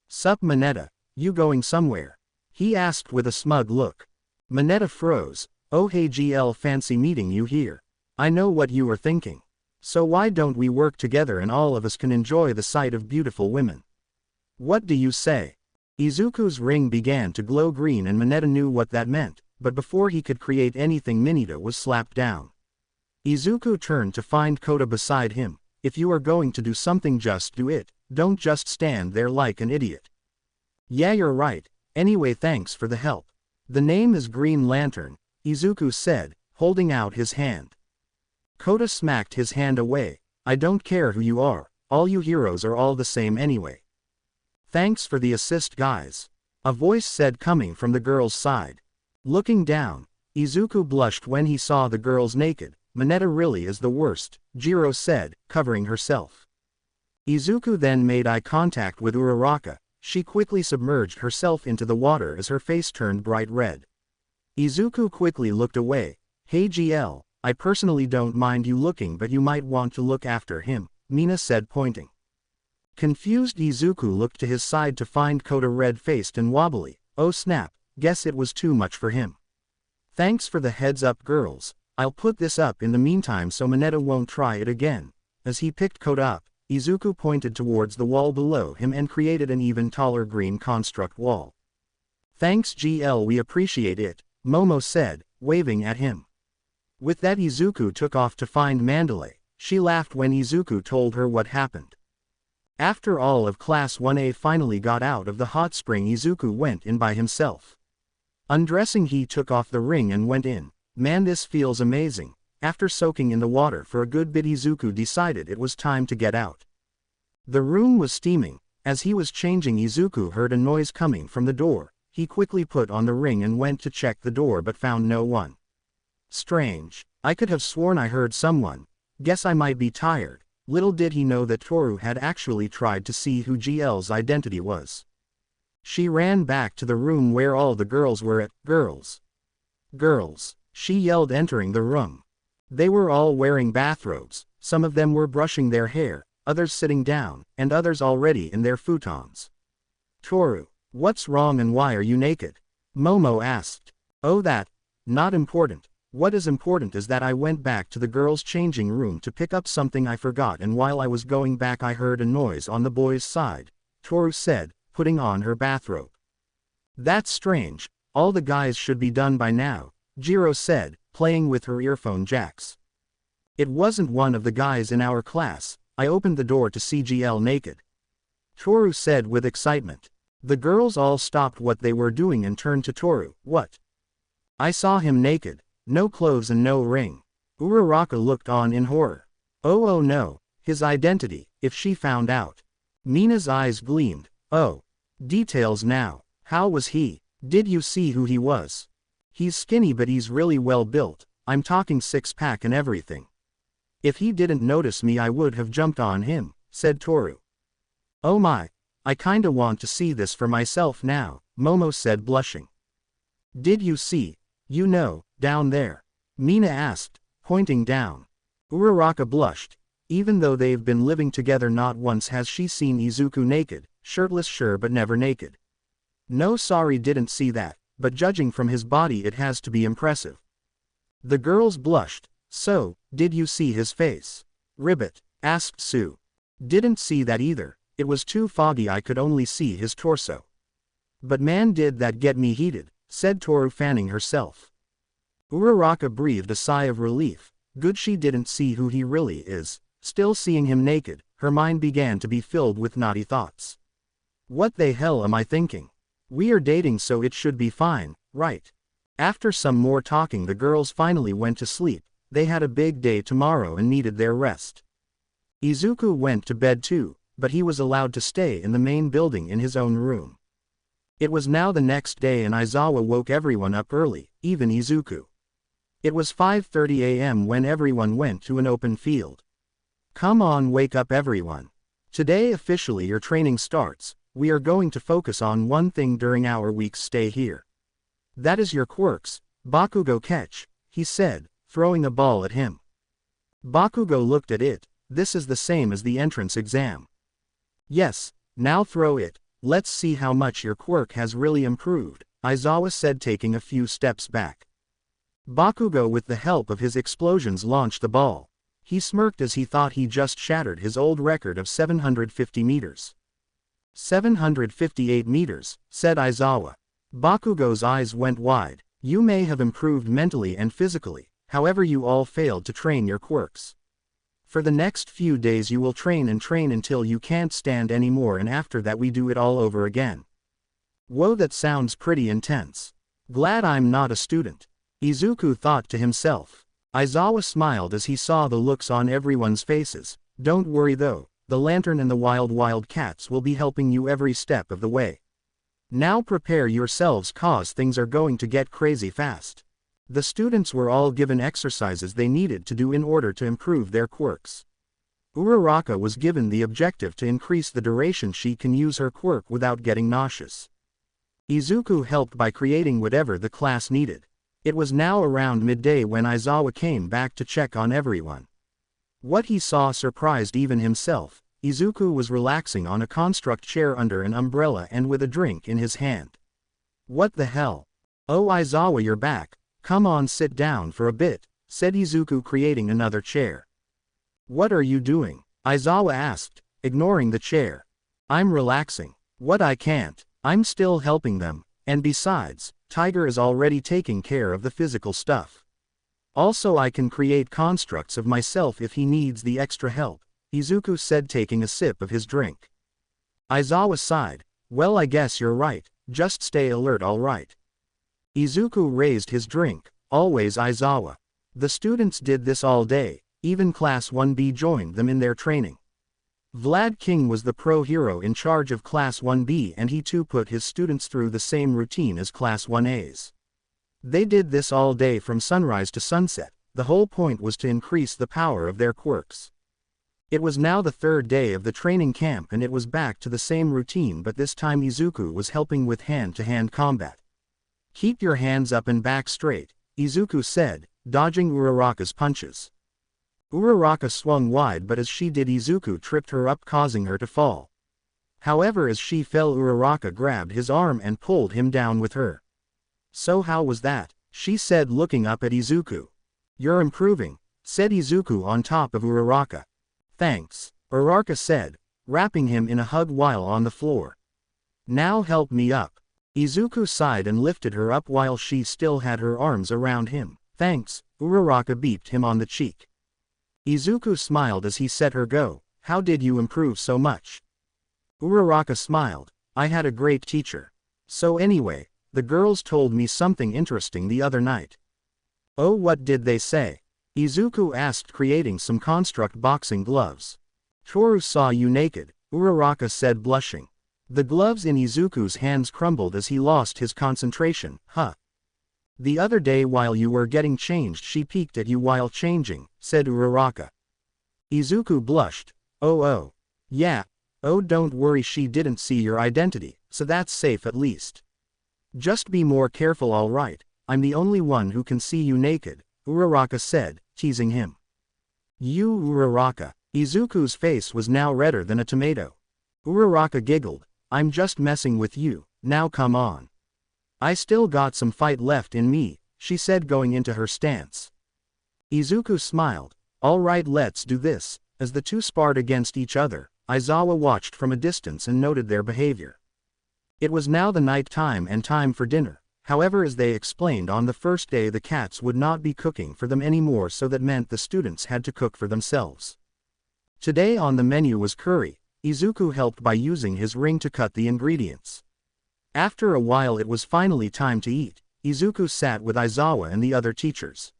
S1: Sup Mineta, you going somewhere? He asked with a smug look. Mineta froze. Oh hey GL, fancy meeting you here. I know what you are thinking. So why don't we work together and all of us can enjoy the sight of beautiful women? What do you say? Izuku's ring began to glow green and Mineta knew what that meant, but before he could create anything Mineta was slapped down. Izuku turned to find Kota beside him. If you are going to do something, just do it, don't just stand there like an idiot. Yeah, you're right. Anyway, thanks for the help. The name is Green Lantern, Izuku said, holding out his hand. Kota smacked his hand away. I don't care who you are, all you heroes are all the same anyway. Thanks for the assist guys, a voice said coming from the girl's side. Looking down, Izuku blushed when he saw the girls naked. Mineta really is the worst, Jiro said, covering herself. Izuku then made eye contact with Uraraka. She quickly submerged herself into the water as her face turned bright red. Izuku quickly looked away. Hey GL, I personally don't mind you looking, but you might want to look after him, Mina said, pointing. Confused Izuku looked to his side to find Kota red-faced and wobbly. Oh snap, guess it was too much for him. Thanks for the heads up girls, I'll put this up in the meantime so Mineta won't try it again. As he picked Kota up, Izuku pointed towards the wall below him and created an even taller green construct wall. Thanks GL, we appreciate it, Momo said, waving at him. With that Izuku took off to find Mandalay. She laughed when Izuku told her what happened. After all of Class 1A finally got out of the hot spring, Izuku went in by himself. Undressing, he took off the ring and went in. Man, this feels amazing. After soaking in the water for a good bit, Izuku decided it was time to get out. The room was steaming. As he was changing, Izuku heard a noise coming from the door. He quickly put on the ring and went to check the door but found no one. Strange. I could have sworn I heard someone. Guess I might be tired. Little did he know that Toru had actually tried to see who GL's identity was. She ran back to the room where all the girls were at. Girls. Girls, she yelled, entering the room. They were all wearing bathrobes, some of them were brushing their hair, others sitting down, and others already in their futons. Toru, what's wrong and why are you naked? Momo asked. Oh, that. Not important. What is important is that I went back to the girls' changing room to pick up something I forgot, and while I was going back I heard a noise on the boys' side, Toru said, putting on her bathrobe. That's strange, all the guys should be done by now, Jiro said, playing with her earphone jacks. It wasn't one of the guys in our class, I opened the door to see GL naked. Toru said with excitement. The girls all stopped what they were doing and turned to Toru. What? I saw him naked, no clothes and no ring. Uraraka looked on in horror. Oh no, his identity, if she found out. Mina's eyes gleamed. Oh. Details now. How was he? Did you see who he was? He's skinny but he's really well built, I'm talking six-pack and everything. If he didn't notice me I would have jumped on him, said Toru. Oh my, I kinda want to see this for myself now, Momo said, blushing. Did you see? You know, down there? Mina asked, pointing down. Uraraka blushed. Even though they've been living together, not once has she seen Izuku naked, shirtless sure but never naked. No, sorry, didn't see that, but judging from his body it has to be impressive. The girls blushed. So, did you see his face? Ribbit, asked Sue. Didn't see that either, it was too foggy, I could only see his torso. But man, did that get me heated, said Toru, fanning herself. Uraraka breathed a sigh of relief. Good she didn't see who he really is. Still seeing him naked, her mind began to be filled with naughty thoughts. What the hell am I thinking? We are dating, so it should be fine, right? After some more talking the girls finally went to sleep. They had a big day tomorrow and needed their rest. Izuku went to bed too, but he was allowed to stay in the main building in his own room. It was now the next day and Aizawa woke everyone up early, even Izuku. It was 5:30 a.m. when everyone went to an open field. Come on, wake up everyone. Today officially your training starts. We are going to focus on one thing during our week's stay here. That is your quirks, Bakugo catch, he said, throwing a ball at him. Bakugo looked at it. This is the same as the entrance exam. Yes, now throw it, let's see how much your quirk has really improved, Aizawa said, taking a few steps back. Bakugo with the help of his explosions launched the ball. He smirked as he thought he just shattered his old record of 750 meters. 758 meters, said Aizawa. Bakugo's eyes went wide. You may have improved mentally and physically, however you all failed to train your quirks. For the next few days you will train and train until you can't stand anymore, and after that we do it all over again. Whoa, that sounds pretty intense. Glad I'm not a student, Izuku thought to himself. Aizawa smiled as he saw the looks on everyone's faces. Don't worry though, the lantern and the wild cats will be helping you every step of the way. Now prepare yourselves cause things are going to get crazy fast. The students were all given exercises they needed to do in order to improve their quirks. Uraraka was given the objective to increase the duration she can use her quirk without getting nauseous. Izuku helped by creating whatever the class needed. It was now around midday when Aizawa came back to check on everyone. What he saw surprised even himself. Izuku was relaxing on a construct chair under an umbrella and with a drink in his hand. What the hell? Oh, Aizawa, you're back. Come on, sit down for a bit, said Izuku, creating another chair. What are you doing? Aizawa asked, ignoring the chair. I'm relaxing. What, I can't. I'm still helping them, and besides, Tiger is already taking care of the physical stuff. Also I can create constructs of myself if he needs the extra help, Izuku said, taking a sip of his drink. Aizawa sighed. Well, I guess you're right, just stay alert, alright. Izuku raised his drink. Always, Aizawa. The students did this all day, even Class 1B joined them in their training. Vlad King was the pro hero in charge of Class 1B, and he too put his students through the same routine as Class 1As. They did this all day from sunrise to sunset. The whole point was to increase the power of their quirks. It was now the third day of the training camp and it was back to the same routine, but this time Izuku was helping with hand-to-hand combat. "Keep your hands up and back straight," Izuku said, dodging Uraraka's punches. Uraraka swung wide, but as she did Izuku tripped her up, causing her to fall. However, as she fell, Uraraka grabbed his arm and pulled him down with her. "So how was that?" she said, looking up at Izuku. "You're improving," said Izuku on top of Uraraka. "Thanks," Uraraka said, wrapping him in a hug while on the floor. "Now help me up." Izuku sighed and lifted her up while she still had her arms around him. "Thanks," Uraraka beeped him on the cheek. Izuku smiled as he set her go. "How did you improve so much?" Uraraka smiled. "I had a great teacher. So anyway, the girls told me something interesting the other night." "Oh, what did they say?" Izuku asked, creating some construct boxing gloves. "Toru saw you naked," Uraraka said, blushing. The gloves in Izuku's hands crumbled as he lost his concentration. "Huh. The other day while you were getting changed she peeked at you while changing," said Uraraka. Izuku blushed. Oh. Yeah. Oh, don't worry, she didn't see your identity, so that's safe at least. Just be more careful, alright? I'm the only one who can see you naked," Uraraka said, teasing him. "You, Uraraka." Izuku's face was now redder than a tomato. Uraraka giggled. "I'm just messing with you, now come on. I still got some fight left in me," she said, going into her stance. Izuku smiled. "Alright, let's do this." As the two sparred against each other, Aizawa watched from a distance and noted their behavior. It was now the night time and time for dinner. However, as they explained on the first day, the cats would not be cooking for them anymore, so that meant the students had to cook for themselves. Today on the menu was curry. Izuku helped by using his ring to cut the ingredients. After a while it was finally time to eat. Izuku sat with Aizawa and the other teachers.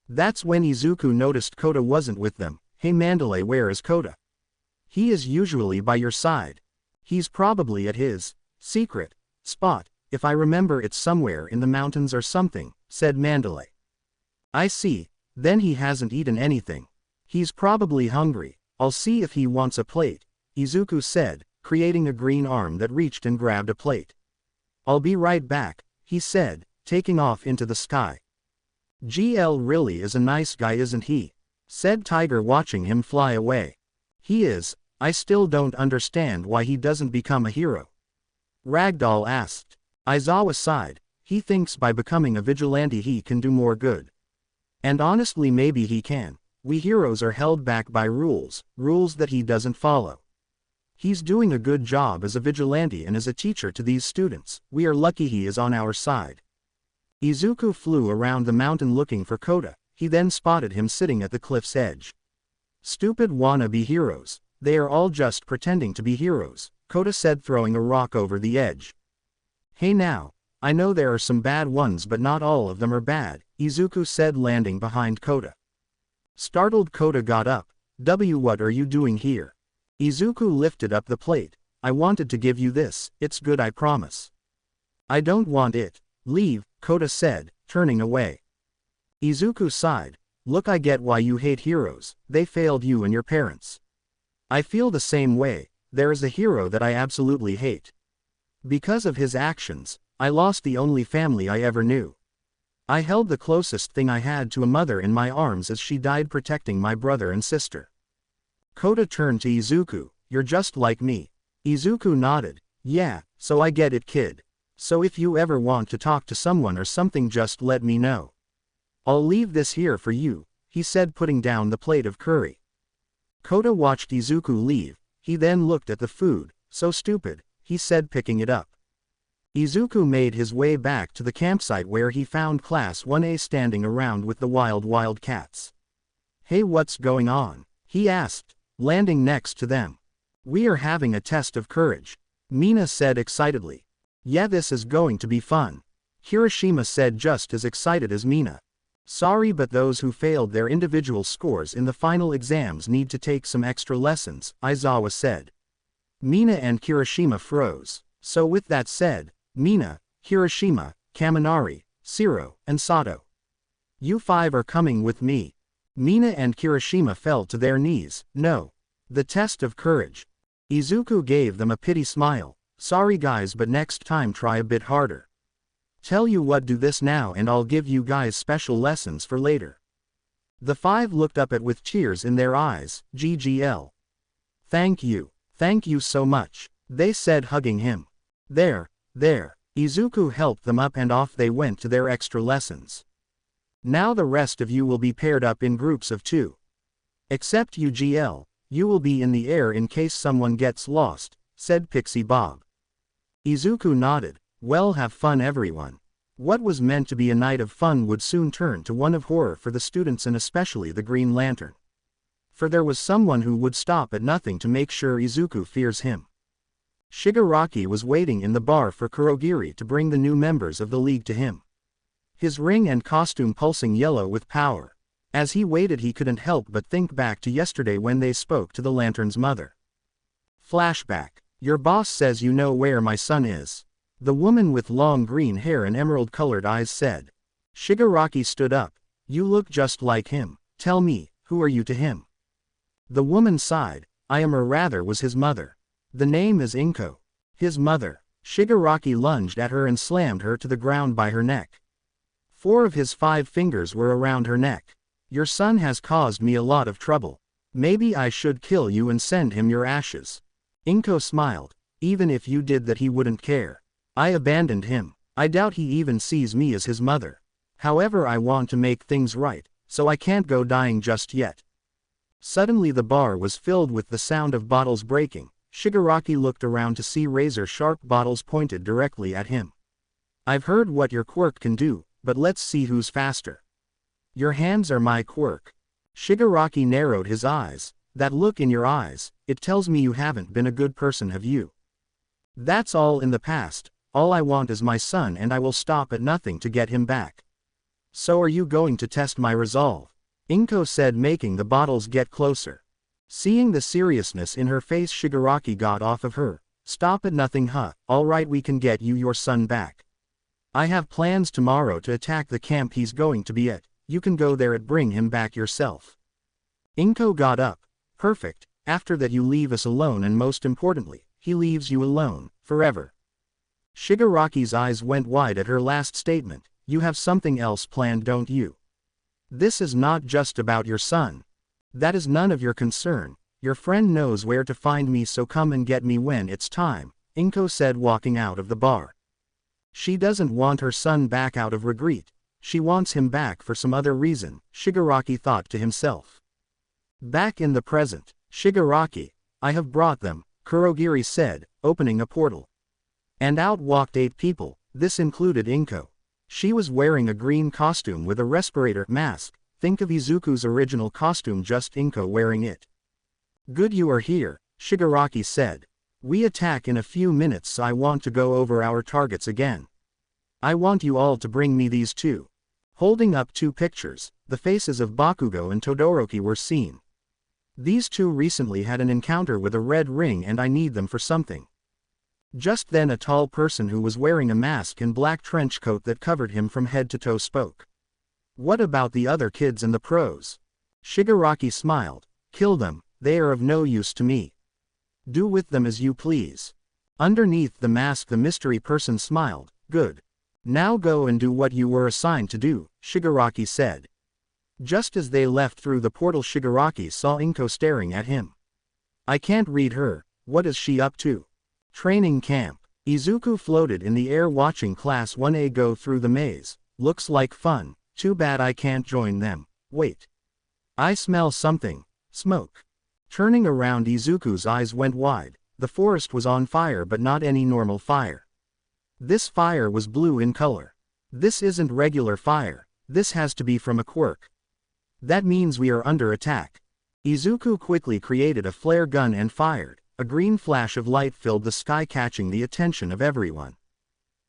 S1: That's when Izuku noticed Kota wasn't with them. "Hey Mandalay, where is Kota? He is usually by your side." "He's probably at his secret spot. If I remember, it's somewhere in the mountains or something," said Mandalay. "I see, then he hasn't eaten anything. He's probably hungry. I'll see if he wants a plate," Izuku said, creating a green arm that reached and grabbed a plate. "I'll be right back," he said, taking off into the sky. "GL really is a nice guy, isn't he?" said Tiger, watching him fly away. "He is. I still don't understand why he doesn't become a hero," Ragdoll asked. Aizawa sighed. "He thinks by becoming a vigilante he can do more good. And honestly, maybe he can. We heroes are held back by rules that he doesn't follow. He's doing a good job as a vigilante and as a teacher to these students. We are lucky he is on our side." Izuku flew around the mountain looking for Kota. He then spotted him sitting at the cliff's edge. "Stupid wannabe heroes. They are all just pretending to be heroes," Kota said, throwing a rock over the edge. "Hey now, I know there are some bad ones, but not all of them are bad," Izuku said, landing behind Kota. Startled, Kota got up. What are you doing here?" Izuku lifted up the plate. "I wanted to give you this. It's good, I promise." "I don't want it. Leave," Kota said, turning away. Izuku sighed. "Look, I get why you hate heroes. They failed you and your parents. I feel the same way. There is a hero that I absolutely hate. Because of his actions, I lost the only family I ever knew. I held the closest thing I had to a mother in my arms as she died protecting my brother and sister." Kota turned to Izuku. "You're just like me." Izuku nodded. "Yeah, so I get it, kid. So if you ever want to talk to someone or something, just let me know. I'll leave this here for you," he said, putting down the plate of curry. Kota watched Izuku leave. He then looked at the food. "So stupid," he said, picking it up. Izuku made his way back to the campsite where he found Class 1A standing around with the wild cats. "Hey, what's going on?" he asked, landing next to them. "We are having a test of courage," Mina said excitedly. "Yeah, this is going to be fun," Kirishima said, just as excited as Mina. "Sorry, but those who failed their individual scores in the final exams need to take some extra lessons," Aizawa said. Mina and Kirishima froze. So with that said, Mina, Kirishima, Kaminari, Shiro, and Sato, "You five are coming with me." Mina and Kirishima fell to their knees. "No, The test of courage. Izuku gave them a pity smile. Sorry guys, but next time try a bit harder. Tell you what, do this now and I'll give you guys special lessons for later. The five looked up with cheers in their eyes. GGL. Thank you so much, they said, hugging him. There. Izuku helped them up and off they went to their extra lessons. Now the rest of you will be paired up in groups of 2. Except UGL, you will be in the air in case someone gets lost, said Pixie Bob. Izuku nodded. Well, have fun everyone. What was meant to be a night of fun would soon turn to one of horror for the students and especially the Green Lantern. For there was someone who would stop at nothing to make sure Izuku fears him. Shigaraki was waiting in the bar for Kurogiri to bring the new members of the league to him. His ring and costume pulsing yellow with power. As he waited he couldn't help but think back to yesterday when they spoke to the Lantern's mother. Flashback. Your boss says you know where my son is. The woman with long green hair and emerald-colored eyes said. Shigaraki stood up. You look just like him. Tell me, who are you to him? The woman sighed. I am, or rather was his mother. The name is Inko. His mother. Shigaraki lunged at her and slammed her to the ground by her neck. 4 of his 5 fingers were around her neck. Your son has caused me a lot of trouble. Maybe I should kill you and send him your ashes. Inko smiled. Even if you did that he wouldn't care. I abandoned him. I doubt he even sees me as his mother. However, I want to make things right, so I can't go dying just yet. Suddenly the bar was filled with the sound of bottles breaking. Shigaraki looked around to see razor-sharp bottles pointed directly at him. I've heard what your quirk can do, but let's see who's faster. Your hands are my quirk. Shigaraki narrowed his eyes. That look in your eyes, it tells me you haven't been a good person, have you? That's all in the past. All I want is my son and I will stop at nothing to get him back. So are you going to test my resolve? Inko said, making the bottles get closer. Seeing the seriousness in her face, Shigaraki got off of her. Stop at nothing, huh? Alright, we can get you your son back. I have plans tomorrow to attack the camp he's going to be at. You can go there and bring him back yourself. Inko got up. Perfect. After that you leave us alone, and most importantly, he leaves you alone, forever. Shigaraki's eyes went wide at her last statement. You have something else planned, don't you? This is not just about your son. That is none of your concern. Your friend knows where to find me, so come and get me when it's time, Inko said, walking out of the bar. She doesn't want her son back out of regret. She wants him back for some other reason, Shigaraki thought to himself. Back in the present. Shigaraki, I have brought them, Kurogiri said, opening a portal. And out walked 8 people, this included Inko. She was wearing a green costume with a respirator mask. Think of Izuku's original costume, just Inko wearing it. Good you are here, Shigaraki said. We attack in a few minutes, so I want to go over our targets again. I want you all to bring me these 2. Holding up 2 pictures, the faces of Bakugo and Todoroki were seen. These 2 recently had an encounter with a red ring and I need them for something. Just then a tall person who was wearing a mask and black trench coat that covered him from head to toe spoke. What about the other kids and the pros? Shigaraki smiled. Kill them, they are of no use to me. Do with them as you please. Underneath the mask the mystery person smiled. Good. Now go and do what you were assigned to do, Shigaraki said. Just as they left through the portal, Shigaraki saw Inko staring at him. I can't read her. What is she up to? Training camp. Izuku floated in the air watching Class 1A go through the maze. Looks like fun. Too bad I can't join them. Wait. I smell something. Smoke. Turning around, Izuku's eyes went wide. The forest was on fire, but not any normal fire. This fire was blue in color. This isn't regular fire. This has to be from a quirk. That means we are under attack. Izuku quickly created a flare gun and fired. A green flash of light filled the sky, catching the attention of everyone.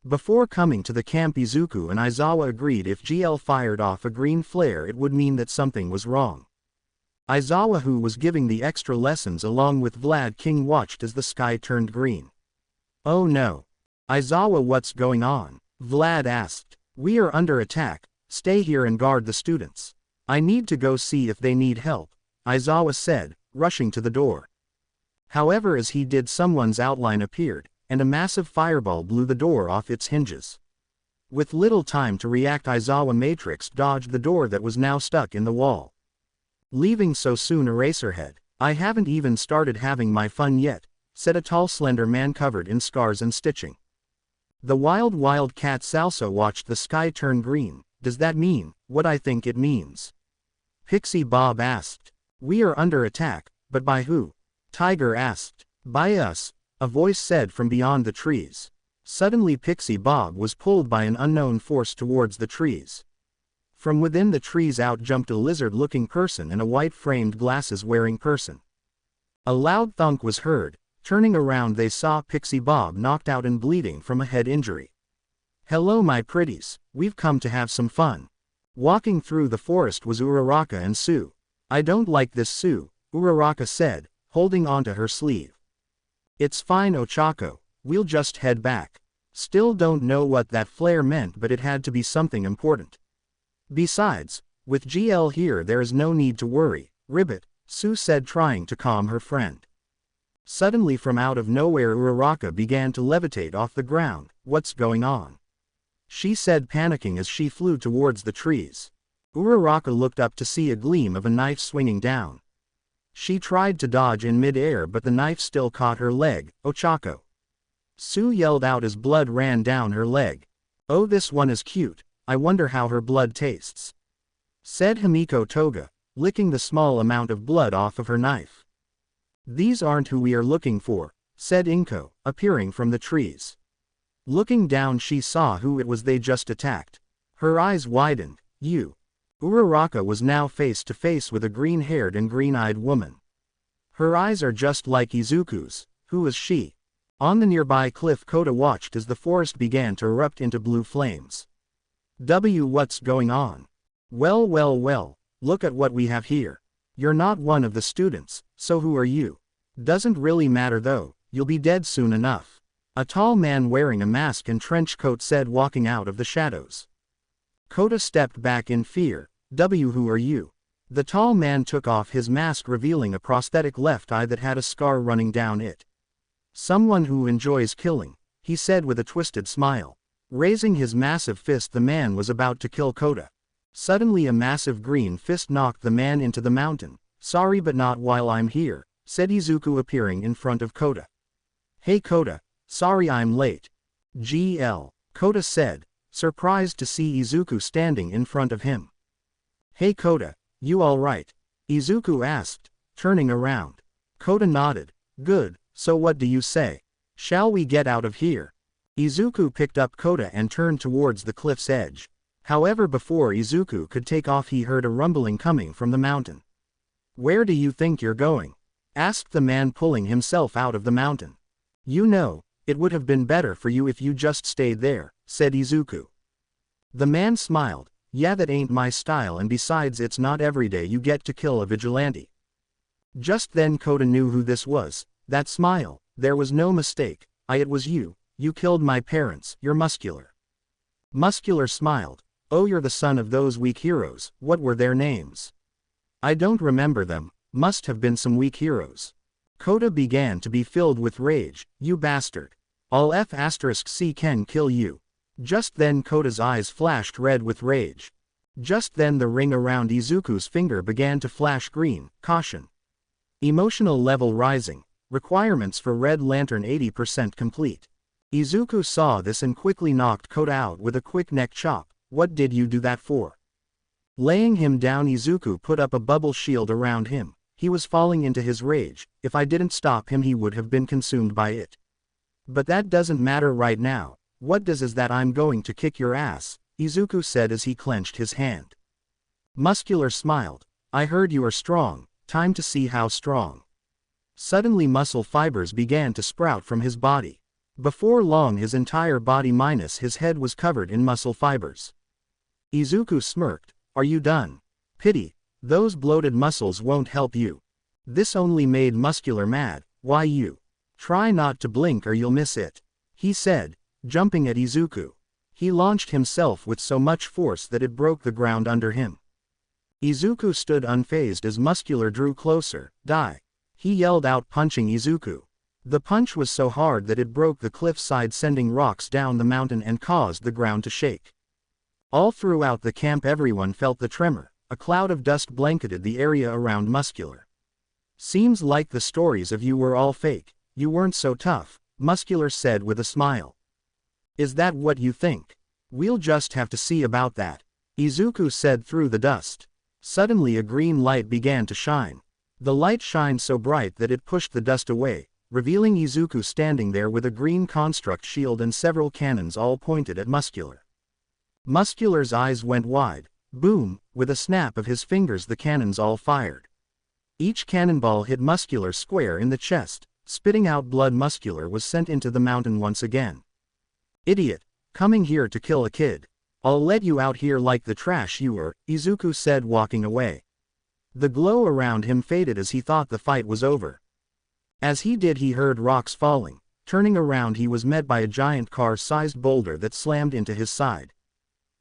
S1: Before coming to the camp, Izuku and Aizawa agreed if GL fired off a green flare it would mean that something was wrong. Aizawa, who was giving the extra lessons along with Vlad King, watched as the sky turned green. Oh no. Aizawa, what's going on? Vlad asked. We are under attack. Stay here and guard the students. I need to go see if they need help, Aizawa said, rushing to the door. However, as he did, someone's outline appeared, and a massive fireball blew the door off its hinges. With little time to react, Aizawa Matrix dodged the door that was now stuck in the wall. "Leaving so soon, Eraserhead? I haven't even started having my fun yet," said a tall slender man covered in scars and stitching. The wild cat Salsa watched the sky turn green. "Does that mean what I think it means?" Pixie Bob asked. "We are under attack, but by who?" Tiger asked. "By us," a voice said from beyond the trees. Suddenly Pixie Bob was pulled by an unknown force towards the trees. From within the trees out jumped a lizard-looking person and a white-framed glasses-wearing person. A loud thunk was heard. Turning around, they saw Pixie Bob knocked out and bleeding from a head injury. "Hello my pretties, we've come to have some fun." Walking through the forest was Uraraka and Sue. "I don't like this, Sue," Uraraka said, holding onto her sleeve. "It's fine, Ochako, we'll just head back." Still don't know what that flare meant, but it had to be something important. "Besides, with GL here there is no need to worry, Ribbit," Sue said, trying to calm her friend. Suddenly from out of nowhere Uraraka began to levitate off the ground. "What's going on?" she said, panicking as she flew towards the trees. Uraraka looked up to see a gleam of a knife swinging down. She tried to dodge in mid-air, but the knife still caught her leg. "Ochako!" Sue yelled out as blood ran down her leg. "Oh, this one is cute. I wonder how her blood tastes," said Himiko Toga, licking the small amount of blood off of her knife. "These aren't who we are looking for," said Inko, appearing from the trees. Looking down, she saw who it was they just attacked. Her eyes widened. "You." Uraraka was now face to face with a green-haired and green-eyed woman. Her eyes are just like Izuku's. Who is she? On the nearby cliff, Kota watched as the forest began to erupt into blue flames. What's going on? Well, look at what we have here. You're not one of the students, so who are you? Doesn't really matter though, you'll be dead soon enough," a tall man wearing a mask and trench coat said, walking out of the shadows. Kota stepped back in fear. Who are you?" The tall man took off his mask, revealing a prosthetic left eye that had a scar running down it. "Someone who enjoys killing," he said with a twisted smile. Raising his massive fist, the man was about to kill Kota. Suddenly a massive green fist knocked the man into the mountain. "Sorry, but not while I'm here," said Izuku, appearing in front of Kota. "Hey Kota, sorry I'm late." "GL," Kota said, surprised to see Izuku standing in front of him. "Hey Kota, you alright?" Izuku asked, turning around. Kota nodded. "Good, so what do you say? Shall we get out of here?" Izuku picked up Kota and turned towards the cliff's edge. However, before Izuku could take off, he heard a rumbling coming from the mountain. "Where do you think you're going?" asked the man, pulling himself out of the mountain. "You know, it would have been better for you if you just stayed there," said Izuku. The man smiled. "Yeah, that ain't my style, and besides, it's not every day you get to kill a vigilante." Just then Kota knew who this was. That smile, there was no mistake. It was you. You killed my parents. You're Muscular." Muscular smiled. "Oh, you're the son of those weak heroes. What were their names?" "I don't remember them. Must have been some weak heroes." Kota began to be filled with rage. "You bastard. I'll F*** can kill you." Just then Kota's eyes flashed red with rage. Just then the ring around Izuku's finger began to flash green. "Caution. Emotional level rising. Requirements for Red Lantern 80% complete." Izuku saw this and quickly knocked Kota out with a quick neck chop. "What did you do that for?" Laying him down, Izuku put up a bubble shield around him. He was falling into his rage. "If I didn't stop him, he would have been consumed by it. But that doesn't matter right now. What does is that I'm going to kick your ass," Izuku said as he clenched his hand. Muscular smiled. "I heard you are strong. Time to see how strong." Suddenly muscle fibers began to sprout from his body. Before long his entire body minus his head was covered in muscle fibers. Izuku smirked. "Are you done? Pity, those bloated muscles won't help you." This only made Muscular mad. "Why you? Try not to blink or you'll miss it," he said, jumping at Izuku. He launched himself with so much force that it broke the ground under him. Izuku stood unfazed as Muscular drew closer. Die! He yelled out, punching Izuku. The punch was so hard that it broke the cliffside, sending rocks down the mountain and caused the ground to shake. All throughout the camp everyone felt the tremor. A cloud of dust blanketed the area around Muscular. Seems like the stories of you were all fake. You weren't so tough, Muscular said with a smile. Is that what you think? We'll just have to see about that, Izuku said through the dust. Suddenly a green light began to shine. The light shined so bright that it pushed the dust away, revealing Izuku standing there with a green construct shield and several cannons all pointed at Muscular. Muscular's eyes went wide. Boom! With a snap of his fingers the cannons all fired. Each cannonball hit Muscular square in the chest, spitting out blood. Muscular was sent into the mountain once again. Idiot! Coming here to kill a kid. I'll let you out here like the trash you were, Izuku said, walking away. The glow around him faded as he thought the fight was over. As he did, he heard rocks falling. Turning around, he was met by a giant car-sized boulder that slammed into his side.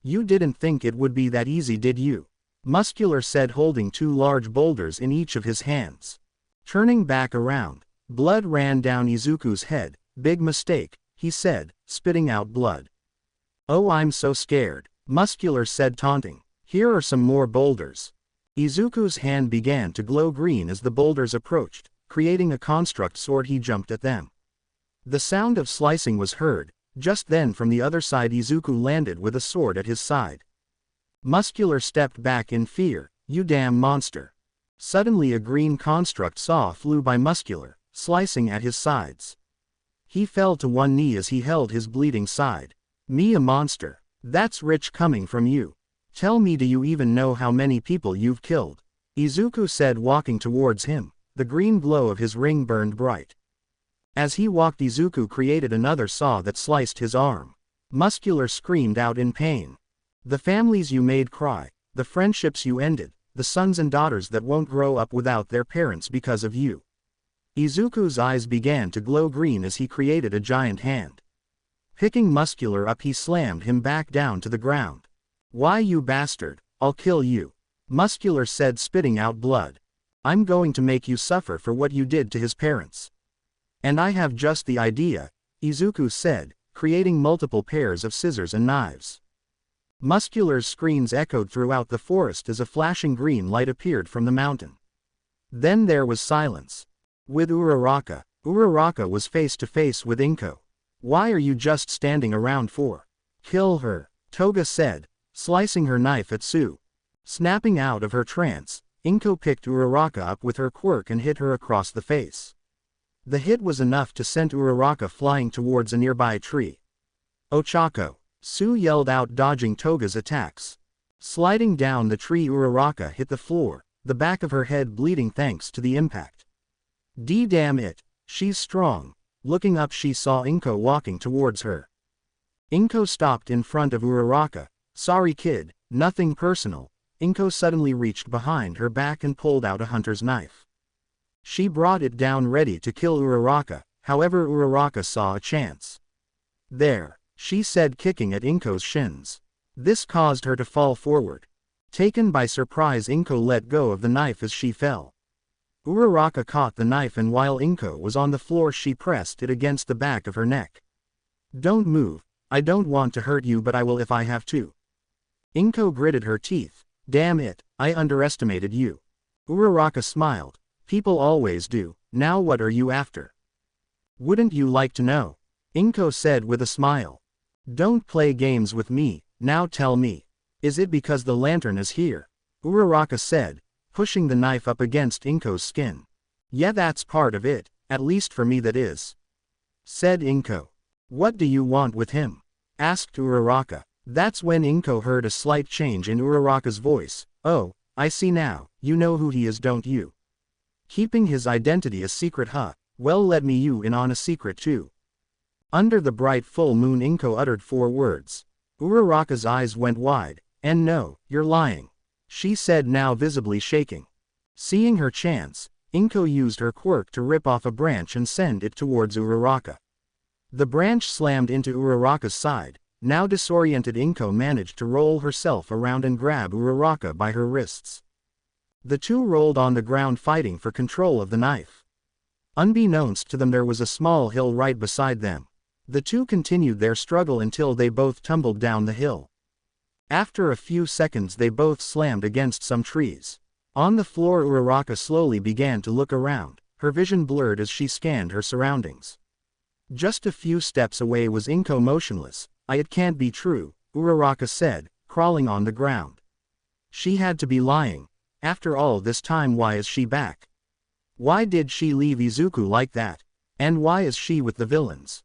S1: You didn't think it would be that easy, did you? Muscular said, holding two large boulders in each of his hands. Turning back around, blood ran down Izuku's head. Big mistake, he said, spitting out blood. Oh, I'm so scared, Muscular said, taunting. Here are some more boulders. Izuku's hand began to glow green as the boulders approached, creating a construct sword. He jumped at them. The sound of slicing was heard. Just then from the other side Izuku landed with a sword at his side. Muscular stepped back in fear. You damn monster. Suddenly a green construct saw flew by Muscular, slicing at his sides. He fell to one knee as he held his bleeding side. Me a monster? That's rich coming from you. Tell me, do you even know how many people you've killed? Izuku said, walking towards him. The green glow of his ring burned bright. As he walked, Izuku created another saw that sliced his arm. Muscular screamed out in pain. The families you made cry, the friendships you ended, the sons and daughters that won't grow up without their parents because of you. Izuku's eyes began to glow green as he created a giant hand. Picking Muscular up, he slammed him back down to the ground. Why, you bastard, I'll kill you, Muscular said, spitting out blood. I'm going to make you suffer for what you did to his parents. And I have just the idea, Izuku said, creating multiple pairs of scissors and knives. Muscular's screams echoed throughout the forest as a flashing green light appeared from the mountain. Then there was silence. With Uraraka, Uraraka was face to face with Inko. Why are you just standing around for? Kill her, Toga said, slicing her knife at Sue. Snapping out of her trance, Inko picked Uraraka up with her quirk and hit her across the face. The hit was enough to send Uraraka flying towards a nearby tree. Ochako, Sue yelled out, dodging Toga's attacks. Sliding down the tree, Uraraka hit the floor, the back of her head bleeding thanks to the impact. Damn it, she's strong. Looking up, she saw Inko walking towards her. Inko stopped in front of Uraraka. Sorry kid, nothing personal. Inko suddenly reached behind her back and pulled out a hunter's knife. She brought it down ready to kill Uraraka, however Uraraka saw a chance. There, she said, kicking at Inko's shins. This caused her to fall forward. Taken by surprise, Inko let go of the knife as she fell. Uraraka caught the knife and while Inko was on the floor she pressed it against the back of her neck. Don't move, I don't want to hurt you but I will if I have to. Inko gritted her teeth. Damn it, I underestimated you. Uraraka smiled. People always do. Now what are you after? Wouldn't you like to know? Inko said with a smile. Don't play games with me, now tell me. Is it because the lantern is here? Uraraka said, pushing the knife up against Inko's skin. Yeah, that's part of it, at least for me that is. Said Inko. What do you want with him? Asked Uraraka. That's when Inko heard a slight change in Uraraka's voice. Oh, I see now, you know who he is, don't you? Keeping his identity a secret, huh? Well, let me you in on a secret too. Under the bright full moon, Inko uttered 4 words. Uraraka's eyes went wide. And no, you're lying, she said, now visibly shaking. Seeing her chance, Inko used her quirk to rip off a branch and send it towards Uraraka. The branch slammed into Uraraka's side. Now disoriented, Inko managed to roll herself around and grab Uraraka by her wrists. The two rolled on the ground fighting for control of the knife. Unbeknownst to them, there was a small hill right beside them. The two continued their struggle until they both tumbled down the hill. After a few seconds they both slammed against some trees. On the floor, Uraraka slowly began to look around, her vision blurred as she scanned her surroundings. Just a few steps away was Inko motionless. It can't be true, Uraraka said, crawling on the ground. She had to be lying. After all this time, why is she back? Why did she leave Izuku like that? And why is she with the villains?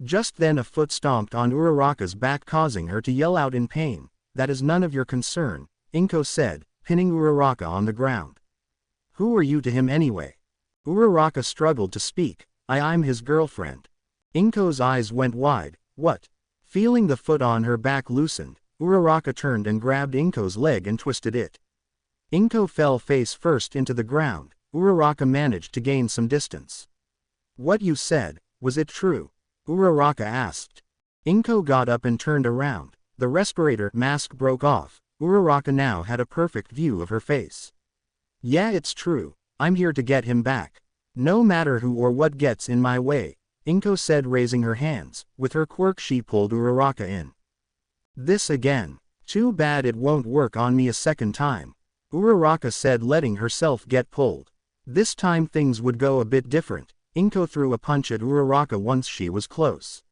S1: Just then a foot stomped on Uraraka's back, causing her to yell out in pain. That is none of your concern, Inko said, pinning Uraraka on the ground. Who are you to him anyway? Uraraka struggled to speak. I'm his girlfriend. Inko's eyes went wide. What? Feeling the foot on her back loosened, Uraraka turned and grabbed Inko's leg and twisted it. Inko fell face first into the ground. Uraraka managed to gain some distance. What you said, was it true? Uraraka asked. Inko got up and turned around. The respirator mask broke off. Uraraka now had a perfect view of her face. Yeah, it's true. I'm here to get him back. No matter who or what gets in my way, Inko said, raising her hands. With her quirk she pulled Uraraka in. This again. Too bad it won't work on me a second time, Uraraka said, letting herself get pulled. This time things would go a bit different. Inko threw a punch at Uraraka once she was close.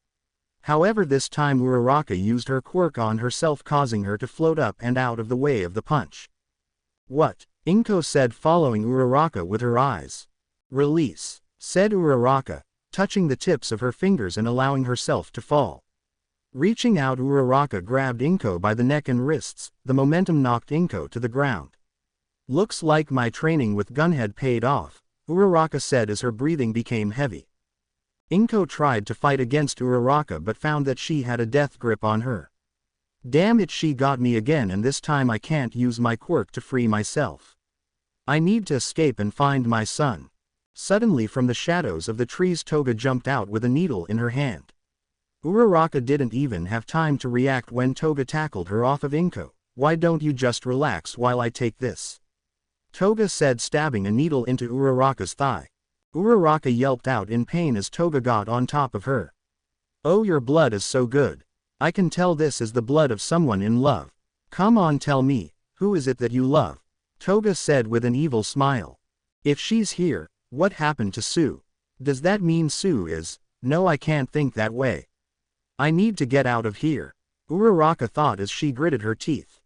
S1: However, this time Uraraka used her quirk on herself, causing her to float up and out of the way of the punch. What? Inko said, following Uraraka with her eyes. Release, said Uraraka, touching the tips of her fingers and allowing herself to fall. Reaching out, Uraraka grabbed Inko by the neck and wrists. The momentum knocked Inko to the ground. Looks like my training with Gunhead paid off, Uraraka said as her breathing became heavy. Inko tried to fight against Uraraka but found that she had a death grip on her. Damn it, she got me again, and this time I can't use my quirk to free myself. I need to escape and find my son. Suddenly from the shadows of the trees Toga jumped out with a needle in her hand. Uraraka didn't even have time to react when Toga tackled her off of Inko. Why don't you just relax while I take this? Toga said, stabbing a needle into Uraraka's thigh. Uraraka yelped out in pain as Toga got on top of her. Oh, your blood is so good. I can tell this is the blood of someone in love. Come on, tell me, who is it that you love? Toga said with an evil smile. If she's here, what happened to Sue? Does that mean Sue is? No, I can't think that way. I need to get out of here, Uraraka thought as she gritted her teeth.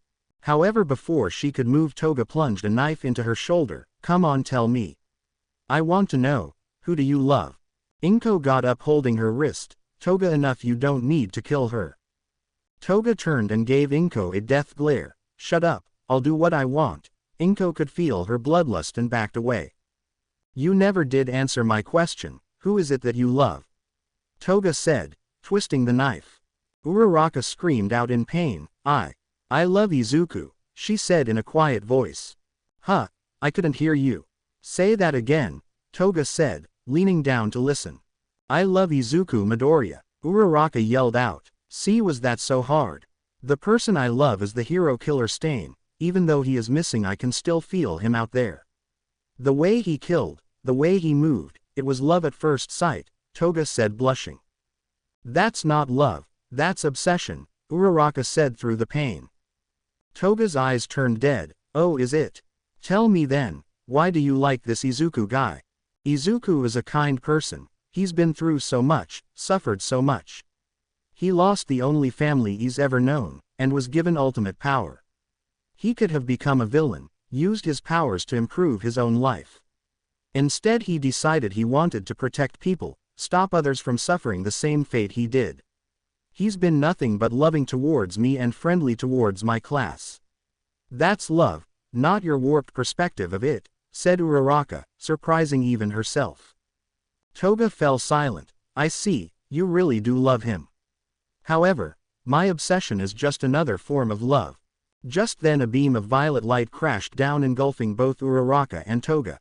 S1: However, before she could move, Toga plunged a knife into her shoulder. Come on, tell me. I want to know, who do you love? Inko got up, holding her wrist. Toga, enough, you don't need to kill her. Toga turned and gave Inko a death glare. Shut up, I'll do what I want. Inko could feel her bloodlust and backed away. You never did answer my question. Who is it that you love? Toga said, twisting the knife. Uraraka screamed out in pain. I love Izuku, she said in a quiet voice. Huh, I couldn't hear you. Say that again, Toga said, leaning down to listen. I love Izuku Midoriya, Uraraka yelled out. See, was that so hard? The person I love is the hero killer Stain. Even though he is missing, I can still feel him out there. The way he killed, the way he moved, it was love at first sight, Toga said, blushing. That's not love, that's obsession, Uraraka said through the pain. Toga's eyes turned dead. Oh, is it? Tell me then, why do you like this Izuku guy? Izuku is a kind person. He's been through so much, suffered so much. He lost the only family he's ever known, and was given ultimate power. He could have become a villain, used his powers to improve his own life. Instead, he decided he wanted to protect people, stop others from suffering the same fate he did. He's been nothing but loving towards me and friendly towards my class. That's love, not your warped perspective of it, said Uraraka, surprising even herself. Toga fell silent. I see, you really do love him. However, my obsession is just another form of love. Just then a beam of violet light crashed down, engulfing both Uraraka and Toga.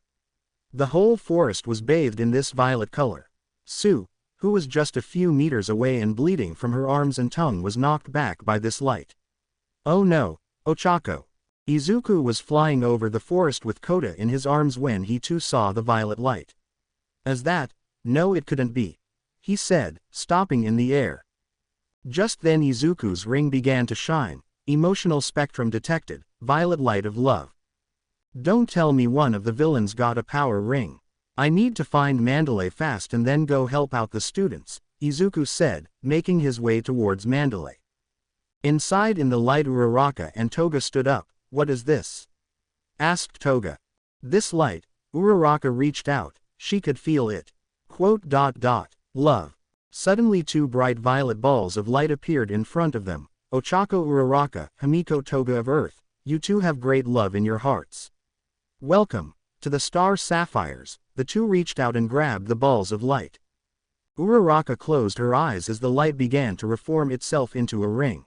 S1: The whole forest was bathed in this violet color. Sue, who was just a few meters away and bleeding from her arms and tongue, was knocked back by this light. Oh no, Ochako. Izuku was flying over the forest with Kota in his arms when he too saw the violet light. "Is that? No, it couldn't be," he said, stopping in the air. Just then Izuku's ring began to shine. Emotional spectrum detected, violet light of love. "Don't tell me one of the villains got a power ring. I need to find Mandalay fast and then go help out the students," Izuku said, making his way towards Mandalay. Inside in the light, Uraraka and Toga stood up. "What is this?" asked Toga. "This light," Uraraka reached out, she could feel it. Love. Suddenly 2 bright violet balls of light appeared in front of them. "Ochako Uraraka, Himiko Toga of Earth, you two have great love in your hearts. Welcome to the Star Sapphires." The two reached out and grabbed the balls of light. Uraraka closed her eyes as the light began to reform itself into a ring.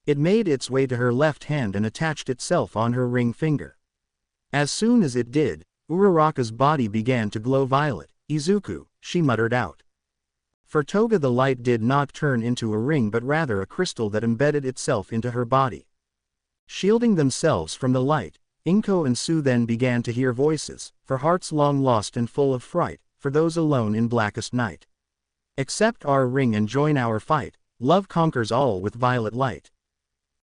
S1: It made its way to her left hand and attached itself on her ring finger. As soon as it did, Uraraka's body began to glow violet. "Izuku," she muttered out. For Toga the light did not turn into a ring but rather a crystal that embedded itself into her body. Shielding themselves from the light, Inko and Su then began to hear voices, "For hearts long lost and full of fright, for those alone in blackest night. Accept our ring and join our fight, love conquers all with violet light."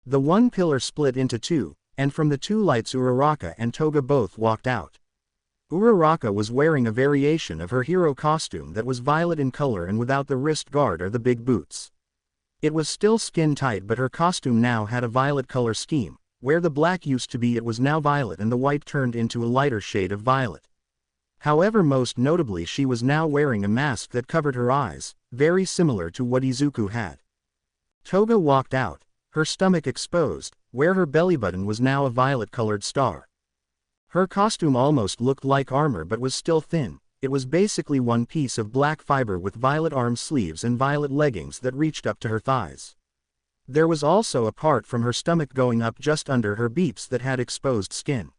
S1: The one pillar split into 2, and from the 2 lights Uraraka and Toga both walked out. Uraraka was wearing a variation of her hero costume that was violet in color and without the wrist guard or the big boots. It was still skin tight, but her costume now had a violet color scheme. Where the black used to be, it was now violet, and the white turned into a lighter shade of violet. However, most notably, she was now wearing a mask that covered her eyes, very similar to what Izuku had. Toga walked out, her stomach exposed, where her belly button was now a violet-colored star. Her costume almost looked like armor but was still thin. It was basically one piece of black fiber with violet arm sleeves and violet leggings that reached up to her thighs. There was also a part from her stomach going up just under her beeps that had exposed skin.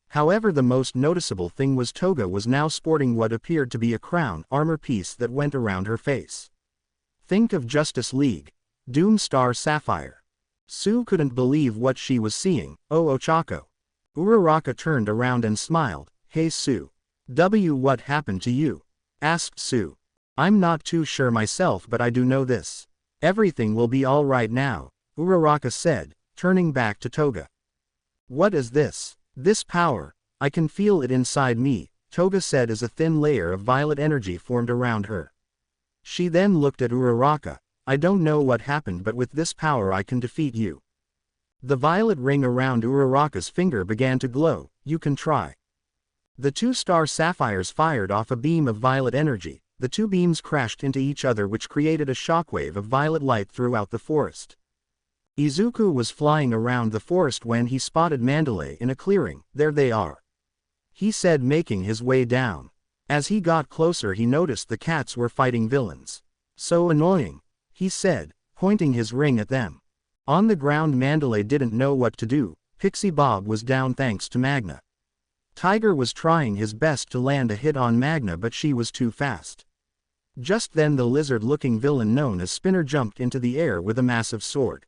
S1: However, the most noticeable thing was Toga was now sporting what appeared to be a crown armor piece that went around her face. Think of Justice League. Doom Star Sapphire. Su couldn't believe what she was seeing. "Oh, Ochako." Uraraka turned around and smiled. "Hey Su. What happened to you?" asked Su. "I'm not too sure myself, but I do know this. Everything will be all right now," Uraraka said, turning back to Toga. "What is this? This power? I can feel it inside me," Toga said as a thin layer of violet energy formed around her. She then looked at Uraraka. "I don't know what happened, but with this power I can defeat you." The violet ring around Uraraka's finger began to glow. "You can try." The 2 star sapphires fired off a beam of violet energy. The 2 beams crashed into each other, which created a shockwave of violet light throughout the forest. Izuku was flying around the forest when he spotted Mandalay in a clearing. "There they are," he said, making his way down. As he got closer, he noticed the cats were fighting villains. "So annoying," he said, pointing his ring at them. On the ground, Mandalay didn't know what to do. Pixie Bob was down thanks to Magna. Tiger was trying his best to land a hit on Magna, but she was too fast. Just then the lizard-looking villain known as Spinner jumped into the air with a massive sword.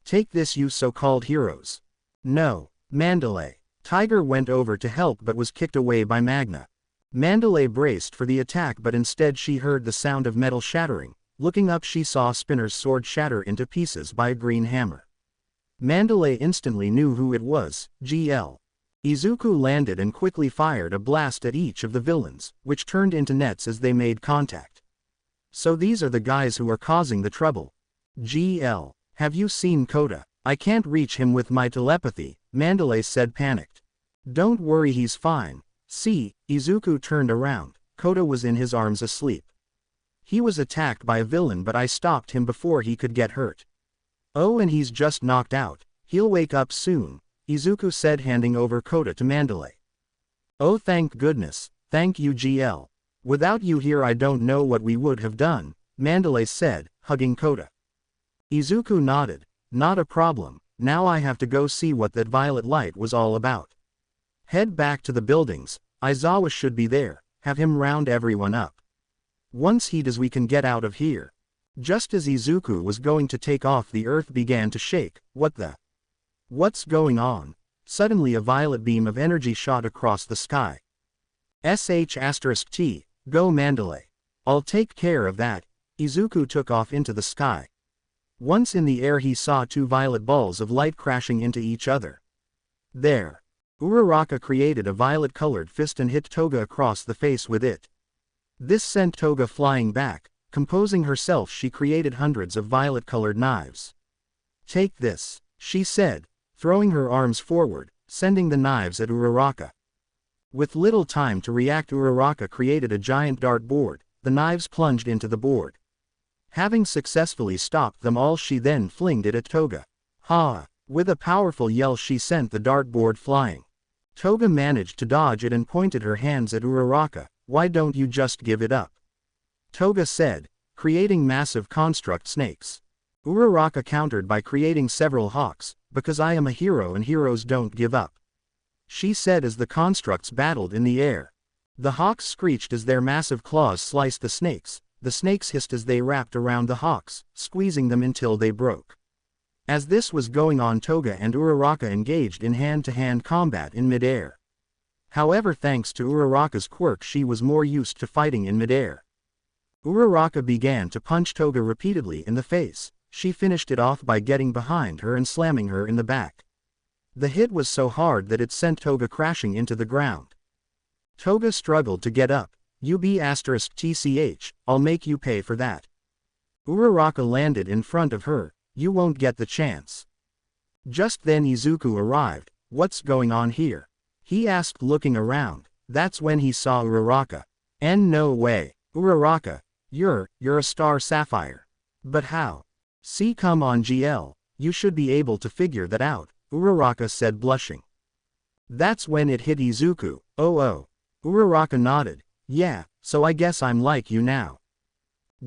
S1: "Take this, you so-called heroes." "No, Mandalay." Tiger went over to help but was kicked away by Magna. Mandalay braced for the attack, but instead she heard the sound of metal shattering. Looking up, she saw Spinner's sword shatter into pieces by a green hammer. Mandalay instantly knew who it was. GL. Izuku landed and quickly fired a blast at each of the villains, which turned into nets as they made contact. "So these are the guys who are causing the trouble. GL. Have you seen Kota? I can't reach him with my telepathy," Mandalay said, panicked. "Don't worry, he's fine. See." Izuku turned around. Kota was in his arms asleep. "He was attacked by a villain, but I stopped him before he could get hurt." "Oh, and he's just knocked out. He'll wake up soon," Izuku said, handing over Kota to Mandalay. "Oh, thank goodness. Thank you, GL. Without you here I don't know what we would have done," Mandalay said, hugging Kota. Izuku nodded. "Not a problem. Now I have to go see what that violet light was all about. Head back to the buildings. Aizawa should be there. Have him round everyone up. Once he does, we can get out of here." Just as Izuku was going to take off, the earth began to shake. What's going on?" Suddenly a violet beam of energy shot across the sky. *T, go Mandalay. I'll take care of that. Izuku took off into the sky. Once in the air he saw two violet balls of light crashing into each other. There. Uraraka created a violet-colored fist and hit Toga across the face with it. This sent Toga flying back. Composing herself, she created hundreds of violet-colored knives. Take this, she said, throwing her arms forward, sending the knives at Uraraka. With little time to react, Uraraka created a giant dart board. The knives plunged into the board. Having successfully stopped them all, she then flinged it at Toga. Ha! With a powerful yell she sent the dart board flying. Toga managed to dodge it and pointed her hands at Uraraka. Why don't you just give it up? Toga said, creating massive construct snakes. Uraraka countered by creating several hawks, because I am a hero and heroes don't give up. She said as the constructs battled in the air. The hawks screeched as their massive claws sliced the snakes hissed as they wrapped around the hawks, squeezing them until they broke. As this was going on, Toga and Uraraka engaged in hand-to-hand combat in midair. However, thanks to Uraraka's quirk, she was more used to fighting in midair. Uraraka began to punch Toga repeatedly in the face. She finished it off by getting behind her and slamming her in the back. The hit was so hard that it sent Toga crashing into the ground. Toga struggled to get up. *TCH, I'll make you pay for that. Uraraka landed in front of her. You won't get the chance. Just then Izuku arrived. What's going on here? He asked, looking around. That's when he saw Uraraka. No way. Uraraka, you're a star sapphire. But how? See, come on GL, you should be able to figure that out, Uraraka said, blushing. That's when it hit Izuku. Oh. Uraraka nodded. Yeah, so I guess I'm like you now.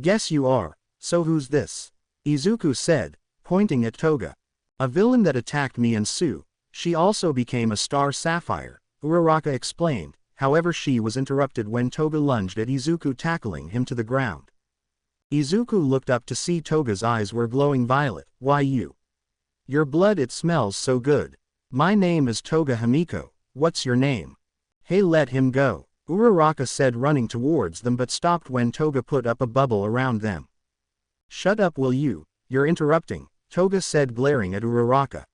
S1: Guess you are. So who's this? Izuku said, pointing at Toga. A villain that attacked me and Sue. She also became a star sapphire, Uraraka explained. However, she was interrupted when Toga lunged at Izuku, tackling him to the ground. Izuku looked up to see Toga's eyes were glowing violet. Why you? Your blood, it smells so good. My name is Toga Himiko. What's your name? Hey, let him go, Uraraka said, running towards them, but stopped when Toga put up a bubble around them. Shut up, will you? You're interrupting, Toga said, glaring at Uraraka.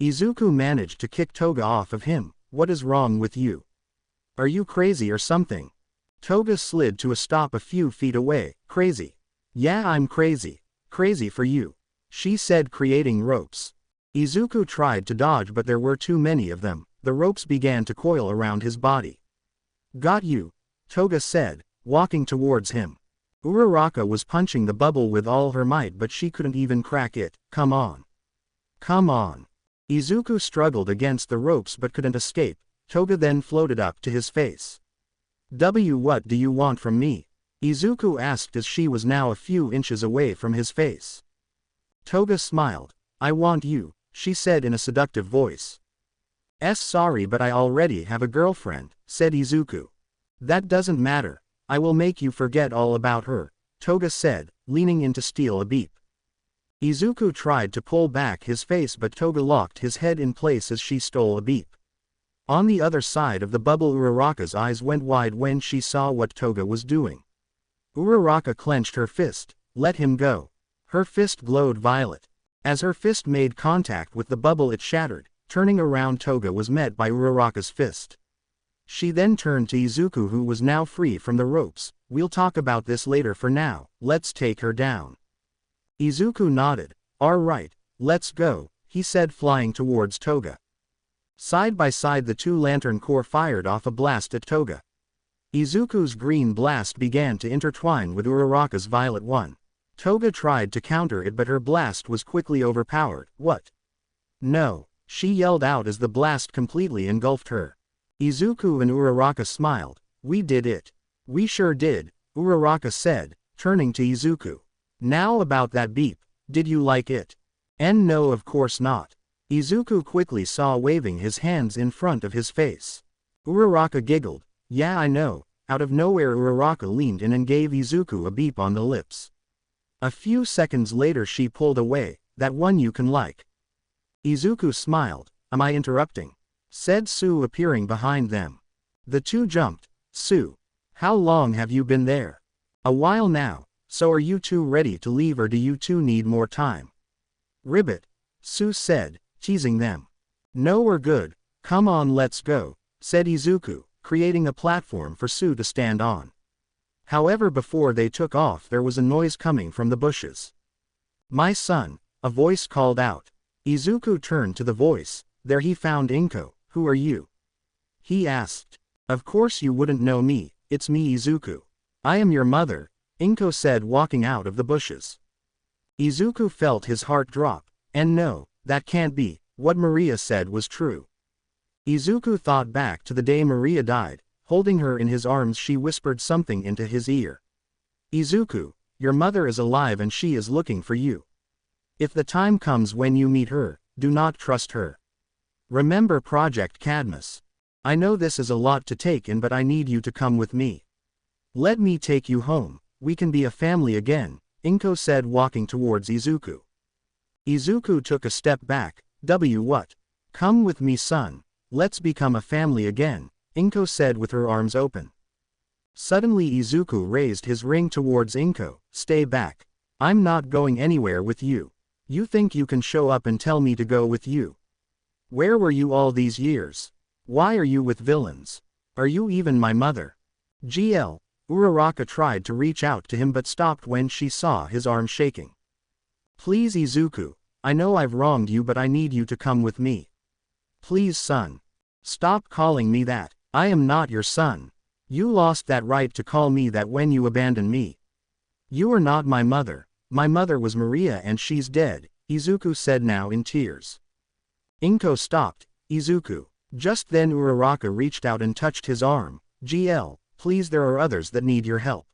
S1: Izuku managed to kick Toga off of him. What is wrong with you? Are you crazy or something? Toga slid to a stop a few feet away. Crazy? Yeah, I'm crazy. Crazy for you, she said, creating ropes. Izuku tried to dodge, but there were too many of them. The ropes began to coil around his body. Got you, Toga said, walking towards him. Uraraka was punching the bubble with all her might, but she couldn't even crack it. Come on. Come on. Izuku struggled against the ropes but couldn't escape. Toga then floated up to his face. What do you want from me? Izuku asked as she was now a few inches away from his face. Toga smiled. I want you, she said in a seductive voice. Sorry, but I already have a girlfriend, said Izuku. That doesn't matter. I will make you forget all about her, Toga said, leaning in to steal a beep. Izuku tried to pull back his face, but Toga locked his head in place as she stole a beep. On the other side of the bubble, Uraraka's eyes went wide when she saw what Toga was doing. Uraraka clenched her fist. Let him go. Her fist glowed violet. As her fist made contact with the bubble, it shattered. Turning around, Toga was met by Uraraka's fist. She then turned to Izuku, who was now free from the ropes. We'll talk about this later. For now, let's take her down. Izuku nodded. Alright, let's go, he said, flying towards Toga. Side by side, the two lantern core fired off a blast at Toga. Izuku's green blast began to intertwine with Uraraka's violet one. Toga tried to counter it, but her blast was quickly overpowered. What? No, she yelled out as the blast completely engulfed her. Izuku and Uraraka smiled. We did it. We sure did, Uraraka said, turning to Izuku. Now about that beep, did you like it? No, of course not. Izuku quickly saw, waving his hands in front of his face. Uraraka giggled. Yeah, I know. Out of nowhere, Uraraka leaned in and gave Izuku a beep on the lips. A few seconds later she pulled away. That one you can like. Izuku smiled. am I interrupting?" said Sue appearing behind them. The two jumped. "Sue, how long have you been there?" "A while now, so are you two ready to leave or do you two need more time?" "Ribbit," Sue said, teasing them. "No, we're good, come on let's go," said Izuku, creating a platform for Sue to stand on. However, before they took off there was a noise coming from the bushes. "My son," a voice called out. Izuku turned to the voice. There he found Inko. "Who are you?" he asked. "Of course you wouldn't know me, it's me Izuku. I am your mother," Inko said, walking out of the bushes. Izuku felt his heart drop, and no, that can't be, what Maria said was true. Izuku thought back to the day Maria died. Holding her in his arms she whispered something into his ear. "Izuku, your mother is alive and she is looking for you. If the time comes when you meet her, do not trust her. Remember Project Cadmus. I know this is a lot to take in but I need you to come with me. Let me take you home, we can be a family again," Inko said, walking towards Izuku. Izuku took a step back. What? "Come with me son, let's become a family again," Inko said with her arms open. Suddenly Izuku raised his ring towards Inko. "Stay back. I'm not going anywhere with you. You think you can show up and tell me to go with you? Where were you all these years? Why are you with villains? Are you even my mother?" Uraraka tried to reach out to him but stopped when she saw his arm shaking. "Please Izuku, I know I've wronged you but I need you to come with me. Please son. Stop calling me that. I am not your son. You lost that right to call me that when you abandoned me. You are not my mother. My mother was Maria and she's dead," Izuku said, now in tears. Inko stopped. "Izuku." Just then Uraraka reached out and touched his arm. Please, there are others that need your help.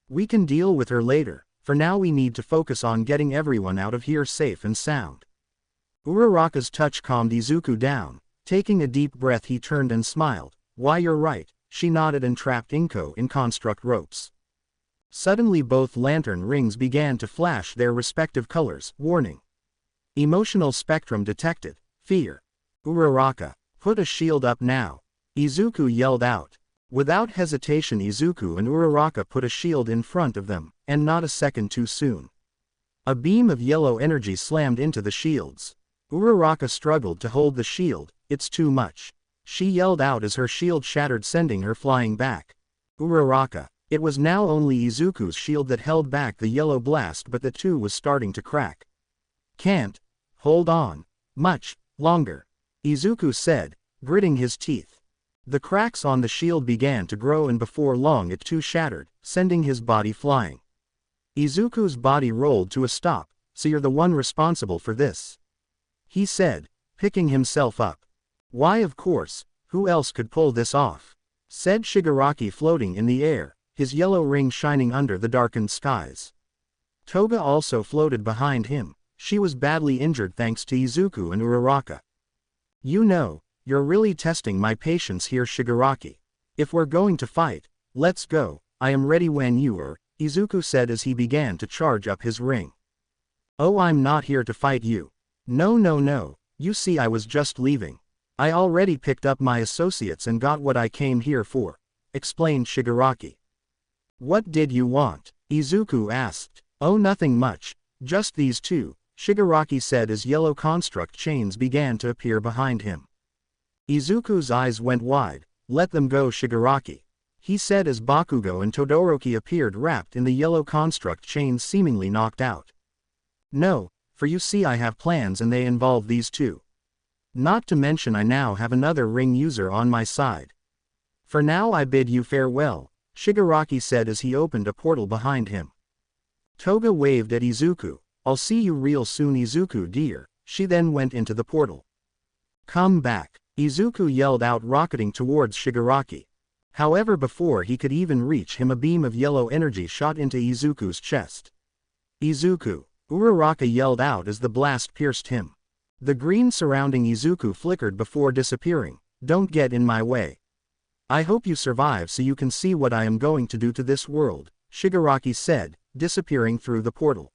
S1: We can deal with her later, for now we need to focus on getting everyone out of here safe and sound." Uraraka's touch calmed Izuku down. Taking a deep breath he turned and smiled. "Why, you're right," she nodded and trapped Inko in construct ropes. Suddenly both lantern rings began to flash their respective colors. Warning. Emotional spectrum detected. Fear. Uraraka, put a shield up now, Izuku yelled out. Without hesitation Izuku and Uraraka put a shield in front of them, and not a second too soon. A beam of yellow energy slammed into the shields. Uraraka struggled to hold the shield. "It's too much," she yelled out as her shield shattered, sending her flying back. Uraraka. It was now only Izuku's shield that held back the yellow blast, but the two was starting to crack. "Can't hold on much longer," Izuku said, gritting his teeth. The cracks on the shield began to grow and before long it too shattered, sending his body flying. Izuku's body rolled to a stop. "So you're the one responsible for this?" he said, picking himself up. "Why, of course, who else could pull this off?" said Shigaraki, floating in the air, his yellow ring shining under the darkened skies. Toga also floated behind him. She was badly injured thanks to Izuku and Uraraka. "You know, you're really testing my patience here, Shigaraki. If we're going to fight, let's go. I am ready when you are," Izuku said as he began to charge up his ring. "Oh, I'm not here to fight you. No, you see I was just leaving. I already picked up my associates and got what I came here for," explained Shigaraki. "What did you want?" Izuku asked. "Oh, nothing much, just these two," Shigaraki said as yellow construct chains began to appear behind him. Izuku's eyes went wide. "Let them go, Shigaraki," he said as Bakugo and Todoroki appeared wrapped in the yellow construct chains, seemingly knocked out. "No, for you see I have plans and they involve these two. Not to mention I now have another ring user on my side. For now I bid you farewell," Shigaraki said as he opened a portal behind him. Toga waved at Izuku. "I'll see you real soon, Izuku dear," she then went into the portal. "Come back," Izuku yelled out, rocketing towards Shigaraki. However, before he could even reach him a beam of yellow energy shot into Izuku's chest. "Izuku," Uraraka yelled out as the blast pierced him. The green surrounding Izuku flickered before disappearing. "Don't get in my way. I hope you survive so you can see what I am going to do to this world," Shigaraki said, disappearing through the portal.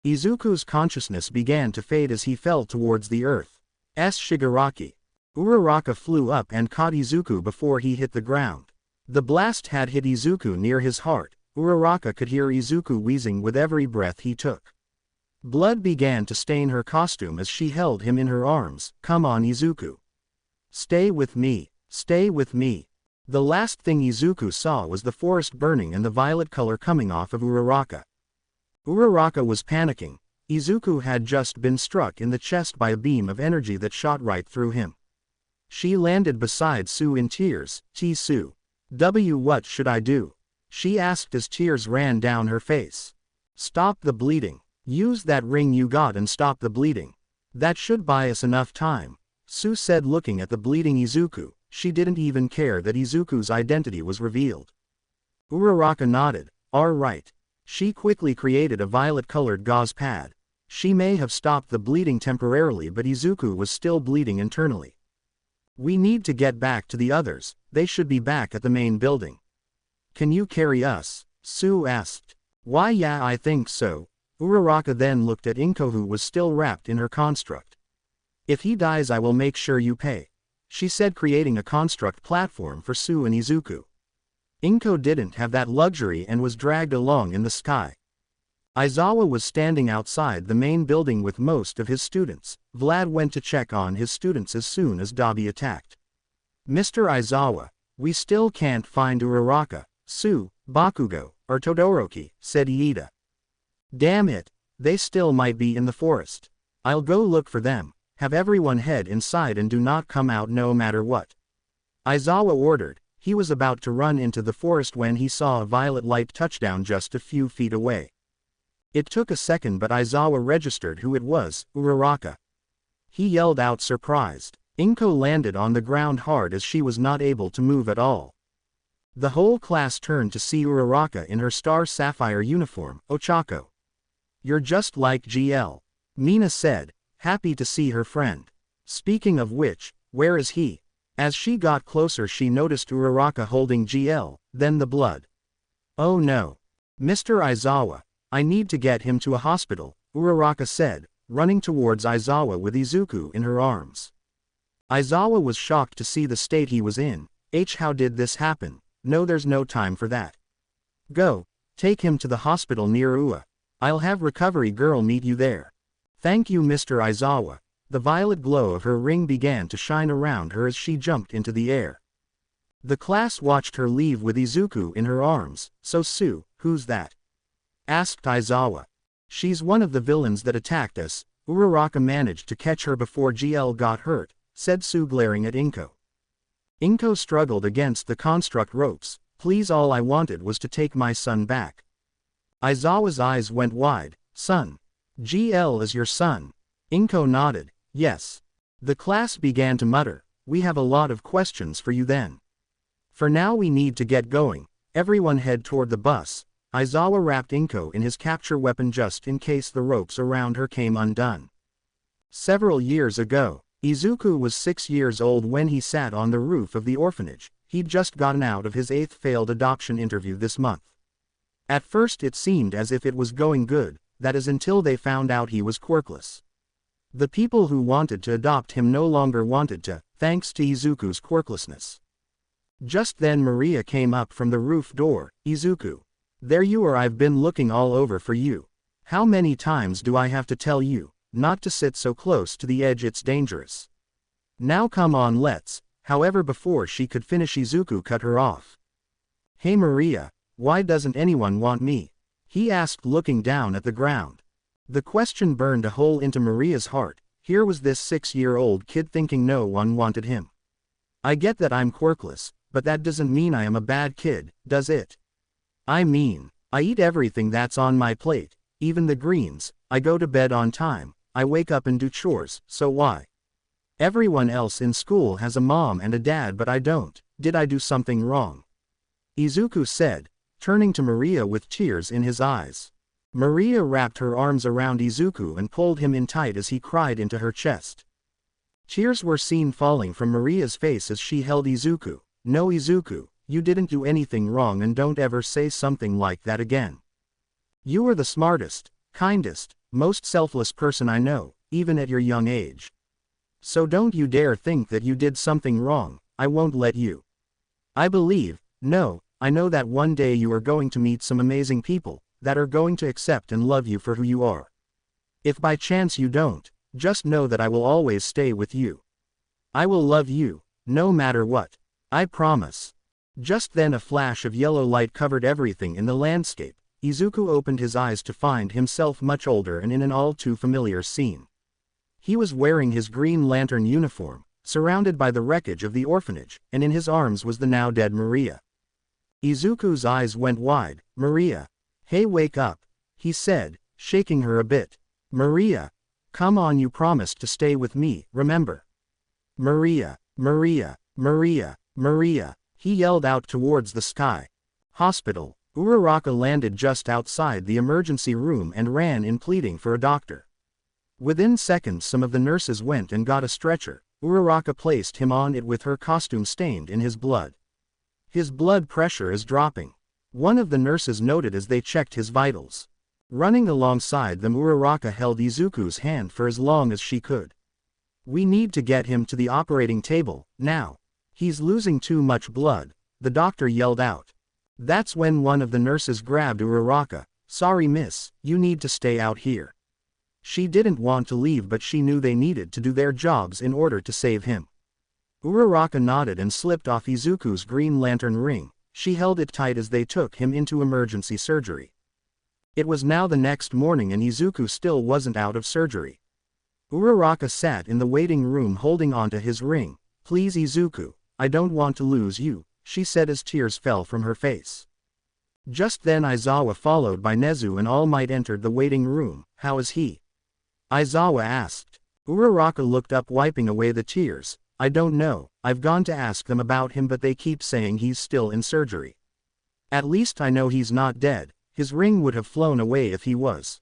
S1: Izuku's consciousness began to fade as he fell towards the earth. Shigaraki. Uraraka flew up and caught Izuku before he hit the ground. The blast had hit Izuku near his heart. Uraraka could hear Izuku wheezing with every breath he took. Blood began to stain her costume as she held him in her arms. Come on, Izuku. Stay with me. Stay with me. The last thing Izuku saw was the forest burning and the violet color coming off of Uraraka. Uraraka was panicking. Izuku had just been struck in the chest by a beam of energy that shot right through him. She landed beside Sue in tears. Sue. What should I do? She asked as tears ran down her face. Stop the bleeding. Use that ring you got and stop the bleeding. That should buy us enough time, Sue said, looking at the bleeding Izuku. She didn't even care that Izuku's identity was revealed. Uraraka nodded. All right. She quickly created a violet-colored gauze pad. She may have stopped the bleeding temporarily, but Izuku was still bleeding internally. We need to get back to the others. They should be back at the main building. Can you carry us? Sue asked. Why, yeah, I think so. Uraraka then looked at Inko, who was still wrapped in her construct. If he dies, I will make sure you pay, she said, creating a construct platform for Sue and Izuku. Inko didn't have that luxury and was dragged along in the sky. Aizawa was standing outside the main building with most of his students. Vlad went to check on his students as soon as Dabi attacked. Mr. Aizawa, we still can't find Uraraka, Sue, Bakugo, or Todoroki, said Iida. Damn it, they still might be in the forest. I'll go look for them. Have everyone head inside and do not come out no matter what, Aizawa ordered. He was about to run into the forest when he saw a violet light touchdown just a few feet away. It took a second, but Aizawa registered who it was, Uraraka. He yelled out, surprised. Inko landed on the ground hard as she was not able to move at all. The whole class turned to see Uraraka in her star sapphire uniform. Ochako. You're just like GL. Mina said, happy to see her friend. Speaking of which, where is he? As she got closer, she noticed Uraraka holding GL, then the blood. Oh no. Mr. Aizawa, I need to get him to a hospital, Uraraka said, running towards Aizawa with Izuku in her arms. Aizawa was shocked to see the state he was in. How did this happen? No, there's no time for that. Go, take him to the hospital near Ua. I'll have recovery girl meet you there. Thank you, Mr. Aizawa. The violet glow of her ring began to shine around her as she jumped into the air. The class watched her leave with Izuku in her arms. So Sue, who's that? Asked Aizawa. She's one of the villains that attacked us. Uraraka managed to catch her before GL got hurt, said Sue, glaring at Inko. Inko struggled against the construct ropes. Please, all I wanted was to take my son back. Aizawa's eyes went wide. Son. GL is your son? Inko nodded. Yes. The class began to mutter. We have a lot of questions for you then. For now we need to get going. Everyone head toward the bus. Aizawa wrapped Inko in his capture weapon just in case the ropes around her came undone. Several years ago, Izuku was 6 years old when he sat on the roof of the orphanage. He'd just gotten out of his 8th failed adoption interview this month. At first it seemed as if it was going good, that is until they found out he was quirkless. The people who wanted to adopt him no longer wanted to, thanks to Izuku's quirklessness. Just then Maria came up from the roof door. Izuku. There you are, I've been looking all over for you. How many times do I have to tell you, not to sit so close to the edge, it's dangerous. Now come on, let's. However, before she could finish, Izuku cut her off. Hey Maria, why doesn't anyone want me? He asked, looking down at the ground. The question burned a hole into Maria's heart. Here was this 6-year-old kid thinking no one wanted him. I get that I'm quirkless, but that doesn't mean I am a bad kid, does it? I mean, I eat everything that's on my plate, even the greens, I go to bed on time, I wake up and do chores, so why? Everyone else in school has a mom and a dad, but I don't. Did I do something wrong? Izuku said, turning to Maria with tears in his eyes. Maria wrapped her arms around Izuku and pulled him in tight as he cried into her chest. Tears were seen falling from Maria's face as she held Izuku. No, Izuku, you didn't do anything wrong, and don't ever say something like that again. You are the smartest, kindest, most selfless person I know, even at your young age. So don't you dare think that you did something wrong, I won't let you. I know that one day you are going to meet some amazing people, that are going to accept and love you for who you are. If by chance you don't, just know that I will always stay with you. I will love you, no matter what. I promise. Just then a flash of yellow light covered everything in the landscape. Izuku opened his eyes to find himself much older and in an all too familiar scene. He was wearing his Green Lantern uniform, surrounded by the wreckage of the orphanage, and in his arms was the now dead Maria. Izuku's eyes went wide. Maria. Hey, wake up, he said, shaking her a bit. Maria. Come on, you promised to stay with me, remember? Maria, Maria, Maria, Maria, he yelled out towards the sky. Hospital. Uraraka landed just outside the emergency room and ran in pleading for a doctor. Within seconds some of the nurses went and got a stretcher. Uraraka placed him on it with her costume stained in his blood. His blood pressure is dropping. One of the nurses noted as they checked his vitals. Running alongside them, Uraraka held Izuku's hand for as long as she could. We need to get him to the operating table, now. He's losing too much blood, the doctor yelled out. That's when one of the nurses grabbed Uraraka. Sorry miss, you need to stay out here. She didn't want to leave, but she knew they needed to do their jobs in order to save him. Uraraka nodded and slipped off Izuku's Green Lantern ring. She held it tight as they took him into emergency surgery. It was now the next morning and Izuku still wasn't out of surgery. Uraraka sat in the waiting room holding onto his ring. Please Izuku, I don't want to lose you, she said as tears fell from her face. Just then Aizawa followed by Nezu and All Might entered the waiting room. How is he? Aizawa asked. Uraraka looked up, wiping away the tears. I don't know, I've gone to ask them about him but they keep saying he's still in surgery. At least I know he's not dead, his ring would have flown away if he was.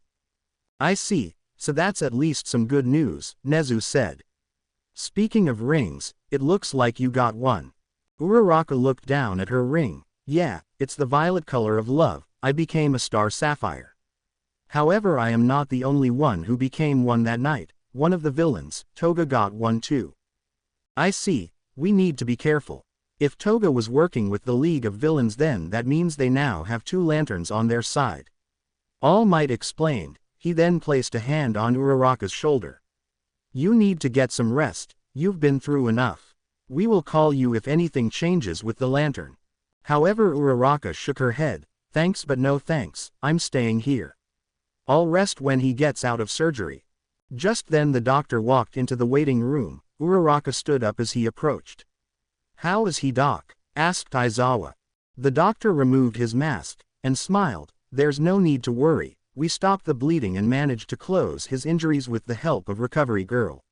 S1: I see, so that's at least some good news, Nezu said. Speaking of rings, it looks like you got one. Uraraka looked down at her ring. Yeah, it's the violet color of love, I became a star sapphire. However, I am not the only one who became one that night, one of the villains, Toga, got one too. I see, we need to be careful. If Toga was working with the League of Villains, then that means they now have two lanterns on their side. All Might explained. He then placed a hand on Uraraka's shoulder. You need to get some rest, you've been through enough. We will call you if anything changes with the lantern. However, Uraraka shook her head. Thanks but no thanks, I'm staying here. I'll rest when he gets out of surgery. Just then the doctor walked into the waiting room. Uraraka stood up as he approached. How is he, doc? Asked Aizawa. The doctor removed his mask and smiled. There's no need to worry, we stopped the bleeding and managed to close his injuries with the help of Recovery Girl.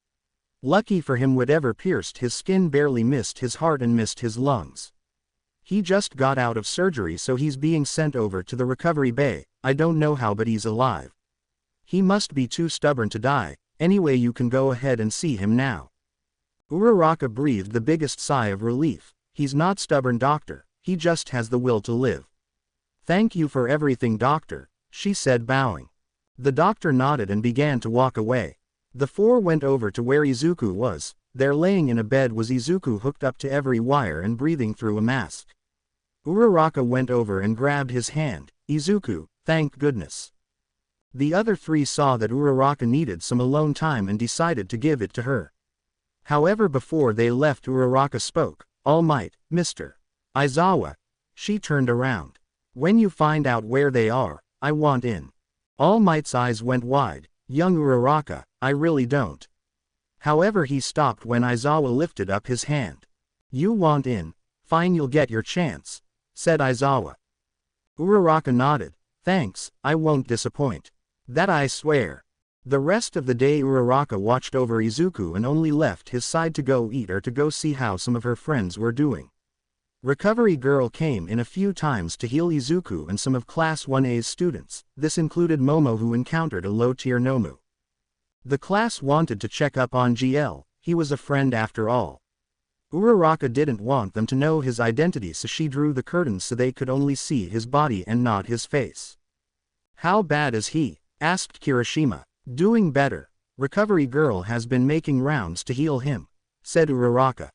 S1: Lucky for him, whatever pierced his skin barely missed his heart and missed his lungs. He just got out of surgery, so he's being sent over to the recovery bay. I don't know how, but he's alive. He must be too stubborn to die. Anyway, you can go ahead and see him now. Uraraka breathed the biggest sigh of relief. He's not stubborn, doctor, he just has the will to live. Thank you for everything, doctor, she said, bowing. The doctor nodded and began to walk away. The four went over to where Izuku was. There, laying in a bed, was Izuku, hooked up to every wire and breathing through a mask. Uraraka went over and grabbed his hand. Izuku, thank goodness. The other three saw that Uraraka needed some alone time and decided to give it to her. However, before they left, Uraraka spoke. All Might, Mr. Aizawa. She turned around. When you find out where they are, I want in. All Might's eyes went wide. Young Uraraka, I really don't. However, he stopped when Aizawa lifted up his hand. You want in? Fine, you'll get your chance, said Aizawa. Uraraka nodded. Thanks, I won't disappoint. That I swear. The rest of the day Uraraka watched over Izuku and only left his side to go eat or to go see how some of her friends were doing. Recovery Girl came in a few times to heal Izuku and some of Class 1A's students. This included Momo, who encountered a low-tier Nomu. The class wanted to check up on GL, he was a friend after all. Uraraka didn't want them to know his identity, so she drew the curtains so they could only see his body and not his face. How bad is he? Asked Kirishima. Doing better. Recovery girl has been making rounds to heal him, said Uraraka.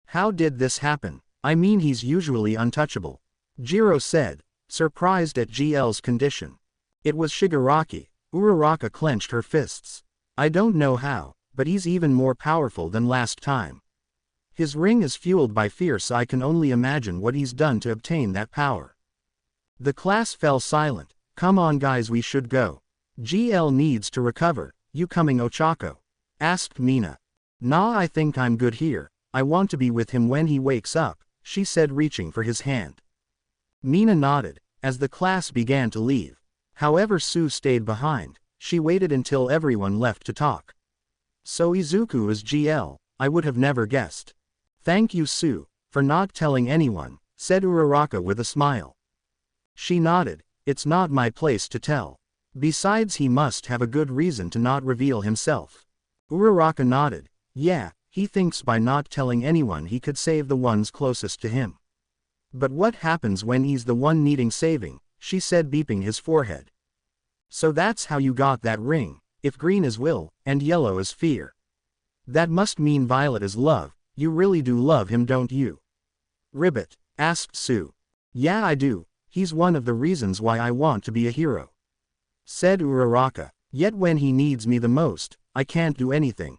S1: How did this happen? I mean he's usually untouchable, Jiro said, surprised at GL's condition. It was Shigaraki. Uraraka clenched her fists. I don't know how, but he's even more powerful than last time. His ring is fueled by fear, so I can only imagine what he's done to obtain that power. The class fell silent. Come on guys, we should go. GL needs to recover. You coming, Ochako? Asked Mina. Nah, I think I'm good here. I want to be with him when he wakes up, she said, reaching for his hand. Mina nodded, as the class began to leave. However, Sue stayed behind. She waited until everyone left to talk. So Izuku is GL, I would have never guessed. Thank you, Sue, for not telling anyone, said Uraraka with a smile. She nodded. It's not my place to tell. Besides, he must have a good reason to not reveal himself. Uraraka nodded. Yeah, he thinks by not telling anyone he could save the ones closest to him. But what happens when he's the one needing saving, she said, beeping his forehead. So that's how you got that ring. If green is will, and yellow is fear. That must mean violet is love. You really do love him, don't you? Ribbit, asked Sue. Yeah, I do. He's one of the reasons why I want to be a hero, said Uraraka. Yet when he needs me the most, I can't do anything.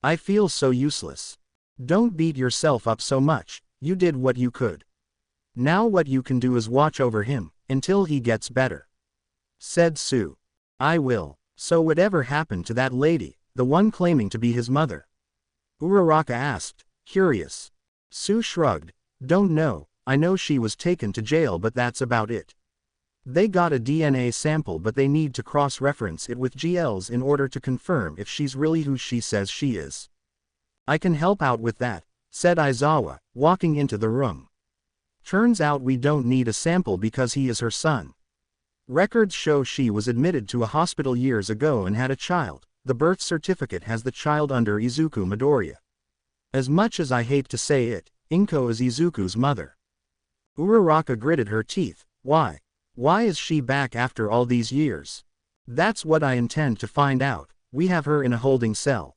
S1: I feel so useless. Don't beat yourself up so much. You did what you could. Now what you can do is watch over him, until he gets better, said Sue. I will. So whatever happened to that lady, the one claiming to be his mother? Uraraka asked, curious. Sue shrugged. Don't know. I know she was taken to jail, but that's about it. They got a DNA sample, but they need to cross-reference it with GL's in order to confirm if she's really who she says she is. I can help out with that, said Aizawa, walking into the room. Turns out we don't need a sample because he is her son. Records show she was admitted to a hospital years ago and had a child. The birth certificate has the child under Izuku Midoriya. As much as I hate to say it, Inko is Izuku's mother. Uraraka gritted her teeth. Why? Why is she back after all these years? That's what I intend to find out. We have her in a holding cell.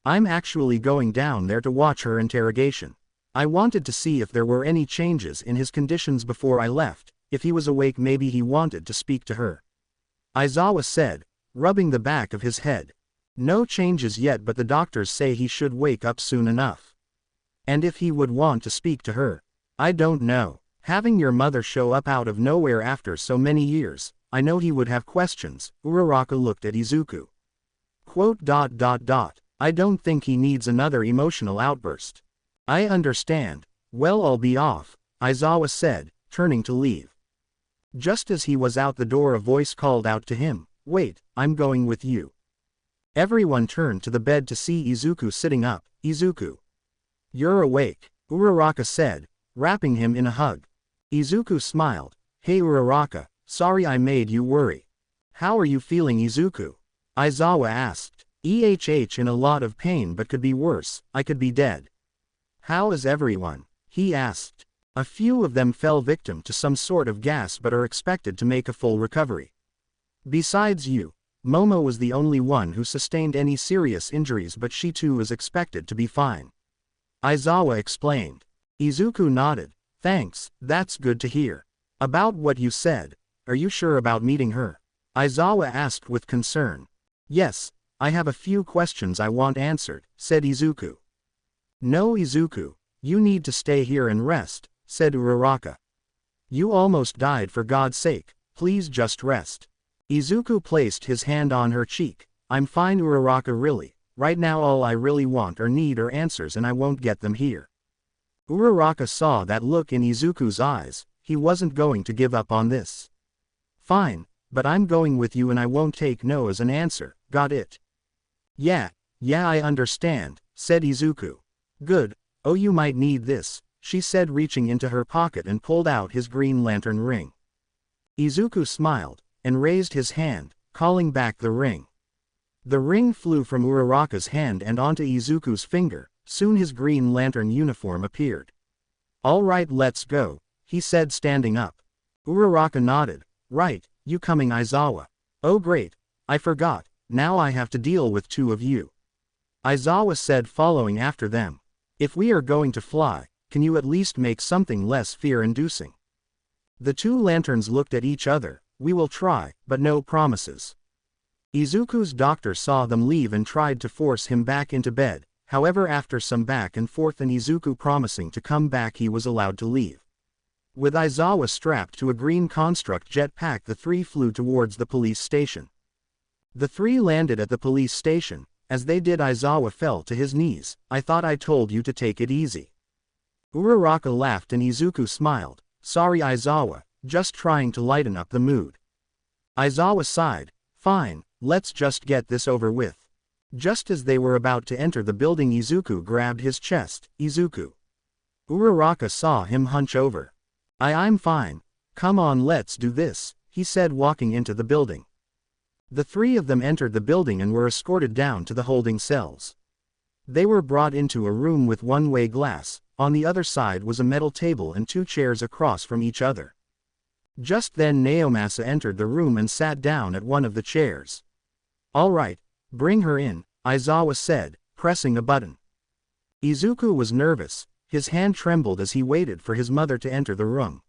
S1: I'm actually going down there to watch her interrogation. I wanted to see if there were any changes in his conditions before I left. If he was awake, maybe he wanted to speak to her. Aizawa said, rubbing the back of his head. No changes yet, but the doctors say he should wake up soon enough. And if he would want to speak to her? I don't know. Having your mother show up out of nowhere after so many years, I know he would have questions. Uraraka looked at Izuku. I don't think he needs another emotional outburst. I understand. Well, I'll be off, Aizawa said, turning to leave. Just as he was out the door, a voice called out to him, wait, I'm going with you. Everyone turned to the bed to see Izuku sitting up. Izuku. You're awake, Uraraka said, wrapping him in a hug. Izuku smiled. Hey Uraraka, sorry I made you worry. How are you feeling, Izuku? Aizawa asked. In a lot of pain, but could be worse. I could be dead. How is everyone? He asked. A few of them fell victim to some sort of gas but are expected to make a full recovery. Besides you, Momo was the only one who sustained any serious injuries, but she too is expected to be fine. Aizawa explained. Izuku nodded. Thanks, that's good to hear. About what you said, are you sure about meeting her? Aizawa asked with concern. Yes, I have a few questions I want answered, said Izuku. No, Izuku, you need to stay here and rest, said Uraraka. You almost died, for God's sake, please just rest. Izuku placed his hand on her cheek. I'm fine, Uraraka, really. Right now all I really want or need are answers, and I won't get them here. Uraraka saw that look in Izuku's eyes. He wasn't going to give up on this. Fine, but I'm going with you and I won't take no as an answer, got it? Yeah, I understand, said Izuku. Good, oh you might need this, she said, reaching into her pocket and pulled out his green lantern ring. Izuku smiled, and raised his hand, calling back the ring. The ring flew from Uraraka's hand and onto Izuku's finger. Soon his green lantern uniform appeared. All right, let's go, he said, standing up. Uraraka nodded. Right, you coming, Aizawa? Oh great, I forgot, now I have to deal with two of you. Aizawa said, following after them. If we are going to fly, can you at least make something less fear-inducing? The two lanterns looked at each other. We will try, but no promises. Izuku's doctor saw them leave and tried to force him back into bed. However, after some back and forth and Izuku promising to come back, he was allowed to leave. With Aizawa strapped to a green construct jetpack, the three flew towards the police station. The three landed at the police station. As they did, Aizawa fell to his knees. I thought I told you to take it easy. Uraraka laughed and Izuku smiled. Sorry Aizawa, just trying to lighten up the mood. Aizawa sighed. Fine, let's just get this over with. Just as they were about to enter the building, Izuku grabbed his chest. Izuku. Uraraka saw him hunch over. I'm fine. Come on, let's do this, he said, walking into the building. The three of them entered the building and were escorted down to the holding cells. They were brought into a room with one-way glass. On the other side was a metal table and two chairs across from each other. Just then Naomasa entered the room and sat down at one of the chairs. All right, bring her in, Aizawa said, pressing a button. Izuku was nervous. His hand trembled as he waited for his mother to enter the room.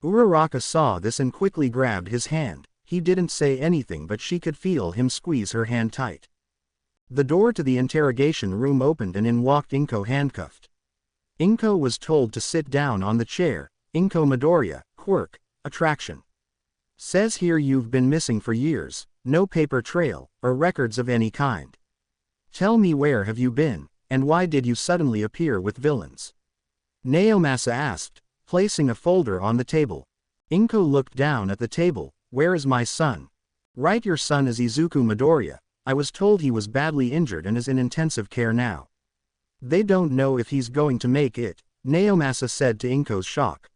S1: Uraraka saw this and quickly grabbed his hand. He didn't say anything, but she could feel him squeeze her hand tight. The door to the interrogation room opened and in walked Inko handcuffed. Inko was told to sit down on the chair. Inko Midoriya, quirk, attraction. Says here you've been missing for years, no paper trail, or records of any kind. Tell me, where have you been, and why did you suddenly appear with villains? Naomasa asked, placing a folder on the table. Inko looked down at the table. Where is my son? Right, your son is Izuku Midoriya. I was told he was badly injured and is in intensive care now. They don't know if he's going to make it, Naomasa said to Inko's shock.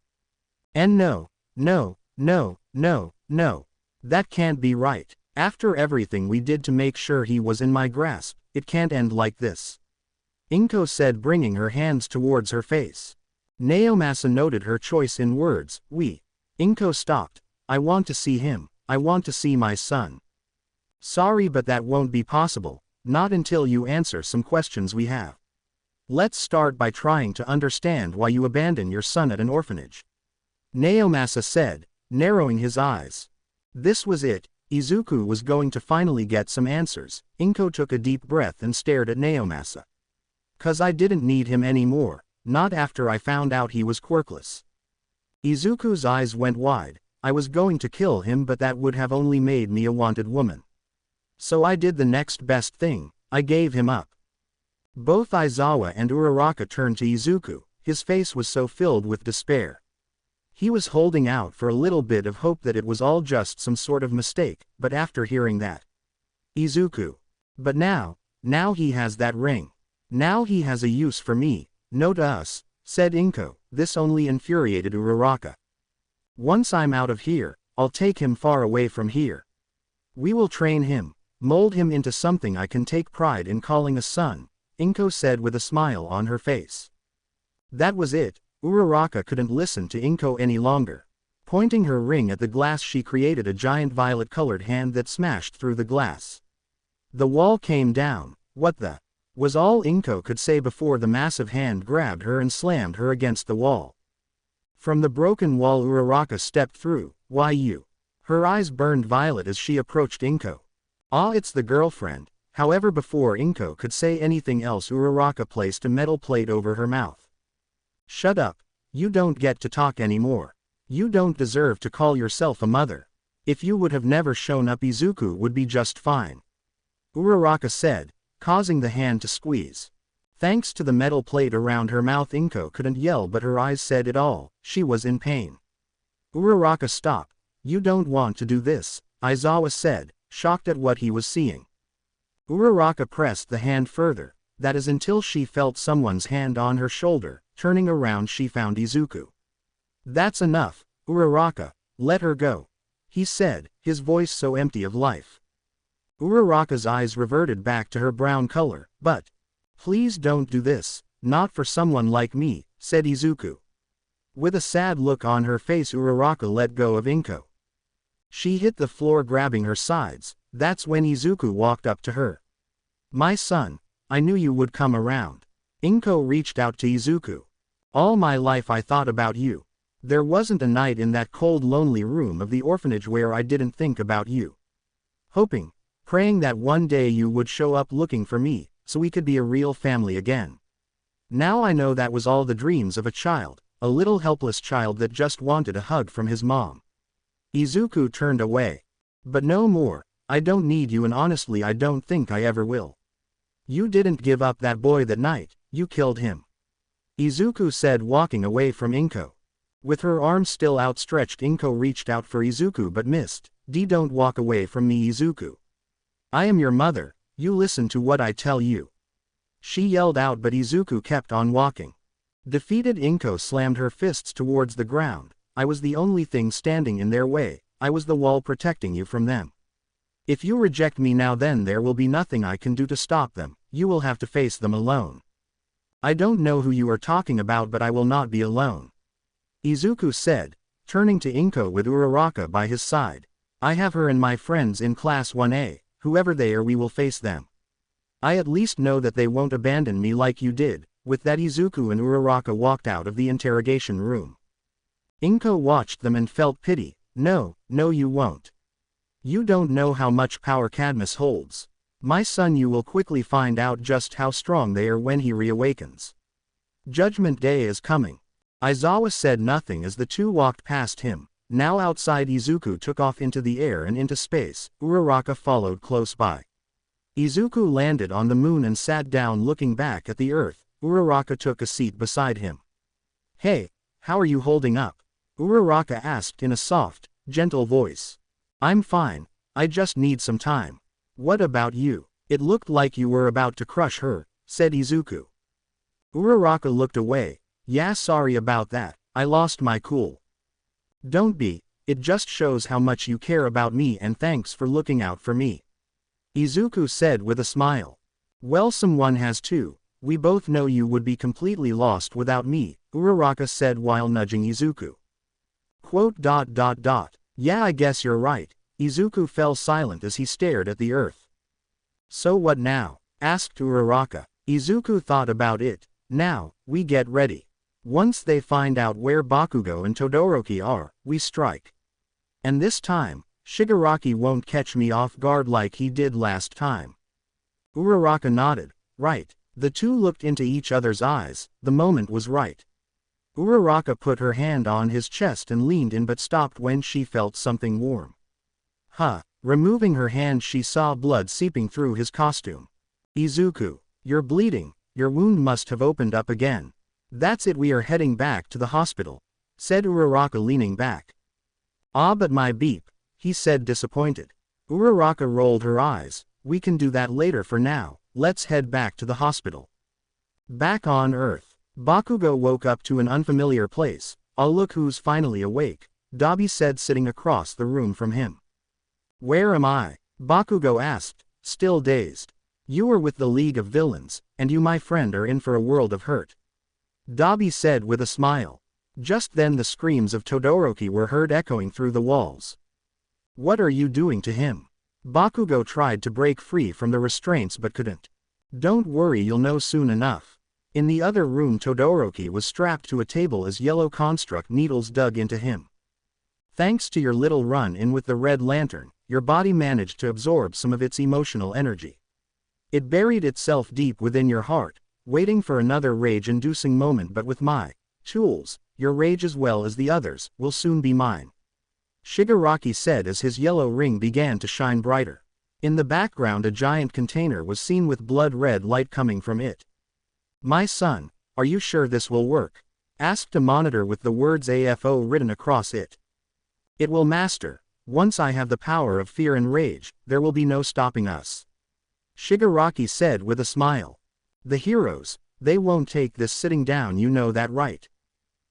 S1: And no, that can't be right. After everything we did to make sure he was in my grasp, it can't end like this. Inko said, bringing her hands towards her face. Naomasa noted her choice in words. Inko stopped. I want to see him. I want to see my son. Sorry, but that won't be possible, not until you answer some questions we have. Let's start by trying to understand why you abandoned your son at an orphanage. Naomasa said, narrowing his eyes. This was it. Izuku was going to finally get some answers. Inko took a deep breath and stared at Naomasa. 'Cause I didn't need him anymore, not after I found out he was quirkless. Izuku's eyes went wide. I was going to kill him, but that would have only made me a wanted woman. So I did the next best thing, I gave him up. Both Aizawa and Uraraka turned to Izuku. His face was so filled with despair. He was holding out for a little bit of hope that it was all just some sort of mistake, but after hearing that. Izuku. But now he has that ring. Now he has a use for me, no to us, said Inko. This only infuriated Uraraka. Once I'm out of here, I'll take him far away from here. We will train him, mold him into something I can take pride in calling a son, Inko said with a smile on her face. That was it. Uraraka couldn't listen to Inko any longer. Pointing her ring at the glass, she created a giant violet-colored hand that smashed through the glass. The wall came down. What the? Was all Inko could say before the massive hand grabbed her and slammed her against the wall. From the broken wall Uraraka stepped through. Why you? Her eyes burned violet as she approached Inko. Ah, it's the girlfriend. However, before Inko could say anything else, Uraraka placed a metal plate over her mouth. Shut up. You don't get to talk anymore. You don't deserve to call yourself a mother. If you would have never shown up, Izuku would be just fine. Uraraka said, causing the hand to squeeze. Thanks to the metal plate around her mouth, Inko couldn't yell, but her eyes said it all. She was in pain. Uraraka, stop. You don't want to do this, Aizawa said, shocked at what he was seeing. Uraraka pressed the hand further, that is, until she felt someone's hand on her shoulder. Turning around, she found Izuku. That's enough, Uraraka, let her go, he said, his voice so empty of life. Uraraka's eyes reverted back to her brown color. But please don't do this, not for someone like me, said Izuku. With a sad look on her face, Uraraka let go of Inko. She hit the floor, grabbing her sides. That's when Izuku walked up to her. My son, I knew you would come around. Inko reached out to Izuku. All my life I thought about you. There wasn't a night in that cold lonely room of the orphanage where I didn't think about you. Hoping, praying that one day you would show up looking for me, so we could be a real family again. Now I know that was all the dreams of a child, a little helpless child that just wanted a hug from his mom. Izuku turned away. But no more, I don't need you and honestly I don't think I ever will. You didn't give up that boy that night, you killed him. Izuku said walking away from Inko. With her arms still outstretched Inko reached out for Izuku but missed. Don't walk away from me Izuku. I am your mother, you listen to what I tell you. She yelled out but Izuku kept on walking. Defeated Inko slammed her fists towards the ground. I was the only thing standing in their way, I was the wall protecting you from them. If you reject me now then there will be nothing I can do to stop them, you will have to face them alone. I don't know who you are talking about but I will not be alone. Izuku said, turning to Inko with Uraraka by his side. I have her and my friends in Class 1A, whoever they are we will face them. I at least know that they won't abandon me like you did. With that Izuku and Uraraka walked out of the interrogation room. Inko watched them and felt pity. No, you won't. You don't know how much power Cadmus holds. My son, you will quickly find out just how strong they are when he reawakens. Judgment Day is coming. Aizawa said nothing as the two walked past him. Now outside Izuku took off into the air and into space, Uraraka followed close by. Izuku landed on the moon and sat down looking back at the earth. Uraraka took a seat beside him. Hey, how are you holding up? Uraraka asked in a soft, gentle voice. I'm fine, I just need some time. What about you? It looked like you were about to crush her, said Izuku. Uraraka looked away. Yeah, sorry about that, I lost my cool. Don't be, it just shows how much you care about me and thanks for looking out for me. Izuku said with a smile. Well, someone has too. We both know you would be completely lost without me, Uraraka said while nudging Izuku. Yeah, I guess you're right. Izuku fell silent as he stared at the earth. So what now? Asked Uraraka. Izuku thought about it. Now, we get ready. Once they find out where Bakugo and Todoroki are, we strike. And this time, Shigaraki won't catch me off guard like he did last time. Uraraka nodded. Right. The two looked into each other's eyes. The moment was right. Uraraka put her hand on his chest and leaned in but stopped when she felt something warm. Removing her hand she saw blood seeping through his costume. Izuku, you're bleeding, your wound must have opened up again. That's it, we are heading back to the hospital, said Uraraka leaning back. Ah, but my beep, he said disappointed. Uraraka rolled her eyes. We can do that later, for now, let's head back to the hospital. Back on Earth, Bakugo woke up to an unfamiliar place. Oh, look who's finally awake, Dabi said sitting across the room from him. Where am I? Bakugo asked, still dazed. You are with the League of Villains, and you my friend are in for a world of hurt. Dabi said with a smile. Just then the screams of Todoroki were heard echoing through the walls. What are you doing to him? Bakugo tried to break free from the restraints but couldn't. Don't worry, you'll know soon enough. In the other room Todoroki was strapped to a table as yellow construct needles dug into him. Thanks to your little run-in with the Red Lantern, your body managed to absorb some of its emotional energy. It buried itself deep within your heart, waiting for another rage-inducing moment, but with my tools, your rage as well as the others, will soon be mine. Shigaraki said as his yellow ring began to shine brighter. In the background a giant container was seen with blood-red light coming from it. My son, are you sure this will work? Asked a monitor with the words AFO written across it. It will, master. Once I have the power of fear and rage, there will be no stopping us. Shigaraki said with a smile. The heroes, they won't take this sitting down, you know that, right?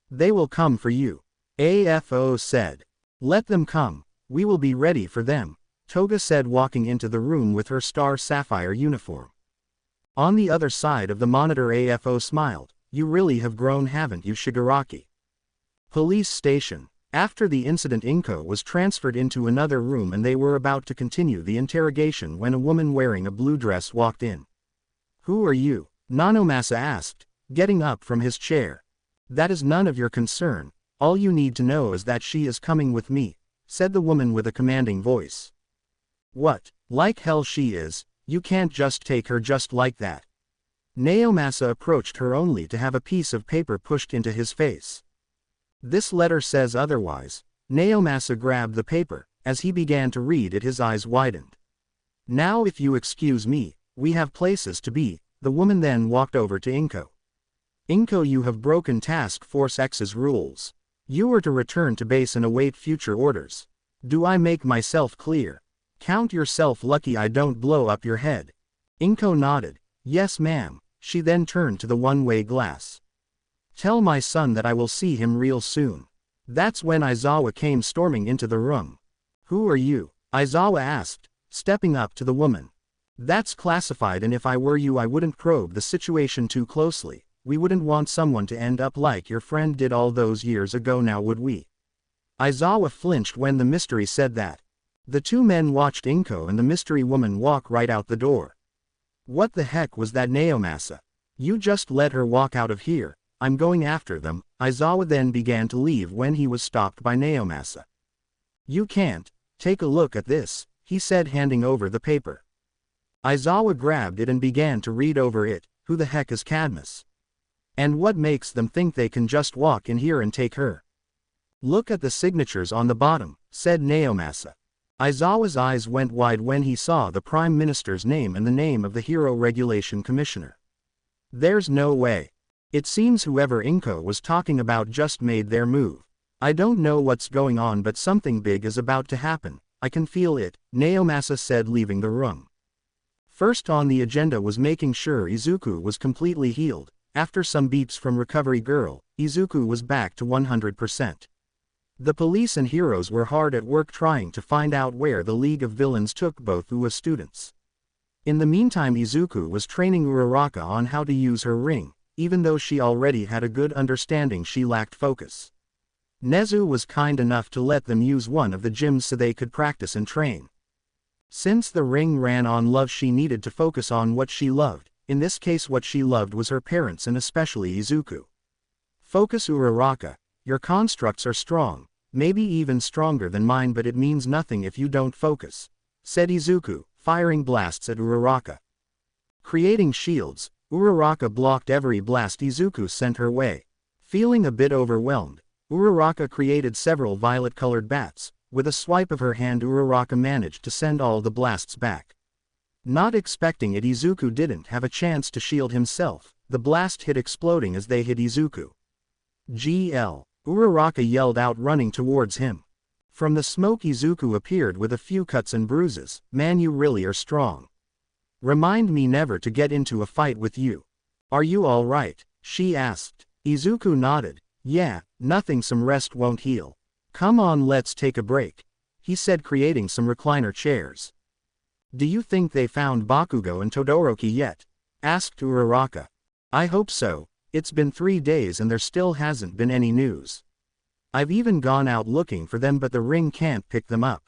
S1: They will come for you. AFO said. Let them come, we will be ready for them, Toga said walking into the room with her star sapphire uniform. On the other side of the monitor AFO smiled. You really have grown, haven't you, Shigaraki? Police station. After the incident, Inko was transferred into another room and they were about to continue the interrogation when a woman wearing a blue dress walked in. "Who are you?" Nanomasa asked, getting up from his chair. "That is none of your concern. All you need to know is that she is coming with me," said the woman with a commanding voice. "What? Like hell she is. You can't just take her just like that." Naomasa approached her only to have a piece of paper pushed into his face. "This letter says otherwise." Naomasa grabbed the paper. As he began to read it, his eyes widened. "Now if you excuse me, we have places to be." The woman then walked over to Inko. "Inko, you have broken Task Force X's rules. You are to return to base and await future orders. Do I make myself clear? Count yourself lucky I don't blow up your head." Inko nodded. "Yes ma'am." She then turned to the one-way glass. "Tell my son that I will see him real soon." That's when Aizawa came storming into the room. "Who are you?" Aizawa asked, stepping up to the woman. "That's classified, and if I were you I wouldn't probe the situation too closely. We wouldn't want someone to end up like your friend did all those years ago, now would we?" Aizawa flinched when the mystery said that. The two men watched Inko and the mystery woman walk right out the door. "What the heck was that, Naomasa? You just let her walk out of here. I'm going after them." Aizawa then began to leave when he was stopped by Naomasa. "You can't. Take a look at this," he said, handing over the paper. Aizawa grabbed it and began to read over it. "Who the heck is Cadmus? And what makes them think they can just walk in here and take her?" "Look at the signatures on the bottom," said Naomasa. Aizawa's eyes went wide when he saw the Prime Minister's name and the name of the Hero Regulation Commissioner. "There's no way. It seems whoever Inko was talking about just made their move. I don't know what's going on, but something big is about to happen. I can feel it," Naomasa said, leaving the room. First on the agenda was making sure Izuku was completely healed. After some beeps from Recovery Girl, Izuku was back to 100%. The police and heroes were hard at work trying to find out where the League of Villains took both UA students. In the meantime, Izuku was training Uraraka on how to use her ring. Even though she already had a good understanding, she lacked focus. Nezu was kind enough to let them use one of the gyms so they could practice and train. Since the ring ran on love, she needed to focus on what she loved. In this case, what she loved was her parents and especially Izuku. "Focus, Uraraka. Your constructs are strong, maybe even stronger than mine, but it means nothing if you don't focus," said Izuku, firing blasts at Uraraka. Creating shields, Uraraka blocked every blast Izuku sent her way. Feeling a bit overwhelmed, Uraraka created several violet-colored bats. With a swipe of her hand, Uraraka managed to send all the blasts back. Not expecting it, Izuku didn't have a chance to shield himself. The blast hit, exploding as they hit Izuku. "GL!" Uraraka yelled out, running towards him. From the smoke, Izuku appeared with a few cuts and bruises. "Man, you really are strong. Remind me never to get into a fight with you. Are you all right?" she asked. Izuku nodded. "Yeah, nothing, some rest won't heal. Come on, let's take a break," he said, creating some recliner chairs. "Do you think they found Bakugo and Todoroki yet?" asked Uraraka. "I hope so. It's been 3 days and there still hasn't been any news. I've even gone out looking for them, but the ring can't pick them up.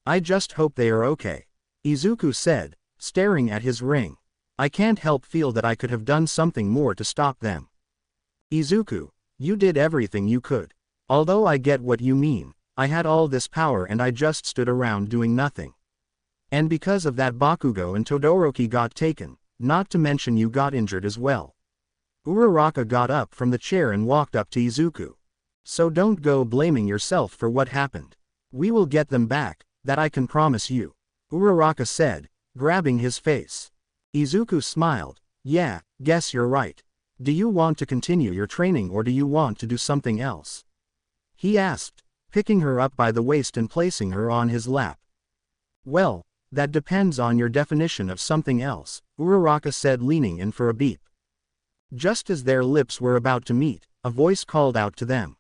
S1: I just hope they are okay," Izuku said, staring at his ring. "I can't help feel that I could have done something more to stop them." "Izuku, you did everything you could. Although I get what you mean, I had all this power and I just stood around doing nothing. And because of that, Bakugo and Todoroki got taken, not to mention you got injured as well." Uraraka got up from the chair and walked up to Izuku. "So don't go blaming yourself for what happened. We will get them back, that I can promise you," Uraraka said, grabbing his face. Izuku smiled. "Yeah, guess you're right. Do you want to continue your training or do you want to do something else?" he asked, picking her up by the waist and placing her on his lap. "Well, that depends on your definition of something else," Uraraka said, leaning in for a beep. Just as their lips were about to meet, a voice called out to them.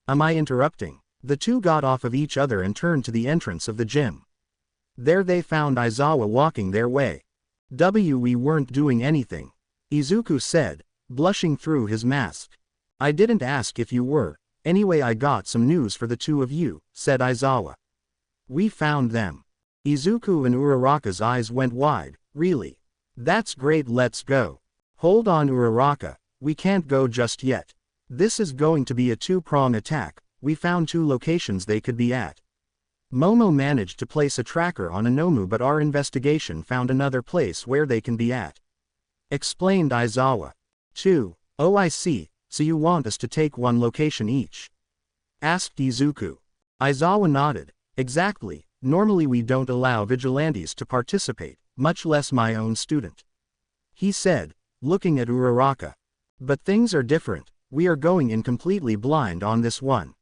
S1: "Am I interrupting?" The two got off of each other and turned to the entrance of the gym. There they found Aizawa walking their way. "We weren't doing anything," Izuku said, blushing through his mask. "I didn't ask if you were. Anyway, I got some news for the two of you, said Aizawa. We found them. Izuku and Uraraka's eyes went wide. Really? That's great, let's go. Hold on Uraraka, we can't go just yet. This is going to be a two-prong attack. We found two locations they could be at. Momo managed to place a tracker on a Nomu, but our investigation found another place where they can be at. Explained Aizawa. 2. Oh, I see, so you want us to take one location each? Asked Izuku. Aizawa nodded. Exactly, normally we don't allow vigilantes to participate, much less my own student. He said, looking at Uraraka. But things are different, we are going in completely blind on this one.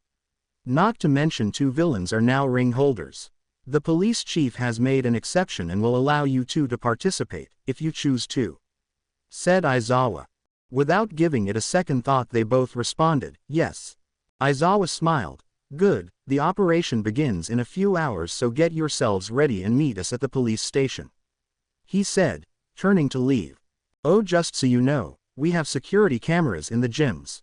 S1: Not to mention two villains are now ring holders. The police chief has made an exception and will allow you two to participate, if you choose to. Said Aizawa. Without giving it a second thought they both responded, yes. Aizawa smiled. Good, the operation begins in a few hours, so get yourselves ready and meet us at the police station. He said, turning to leave. Oh, just so you know, we have security cameras in the gyms.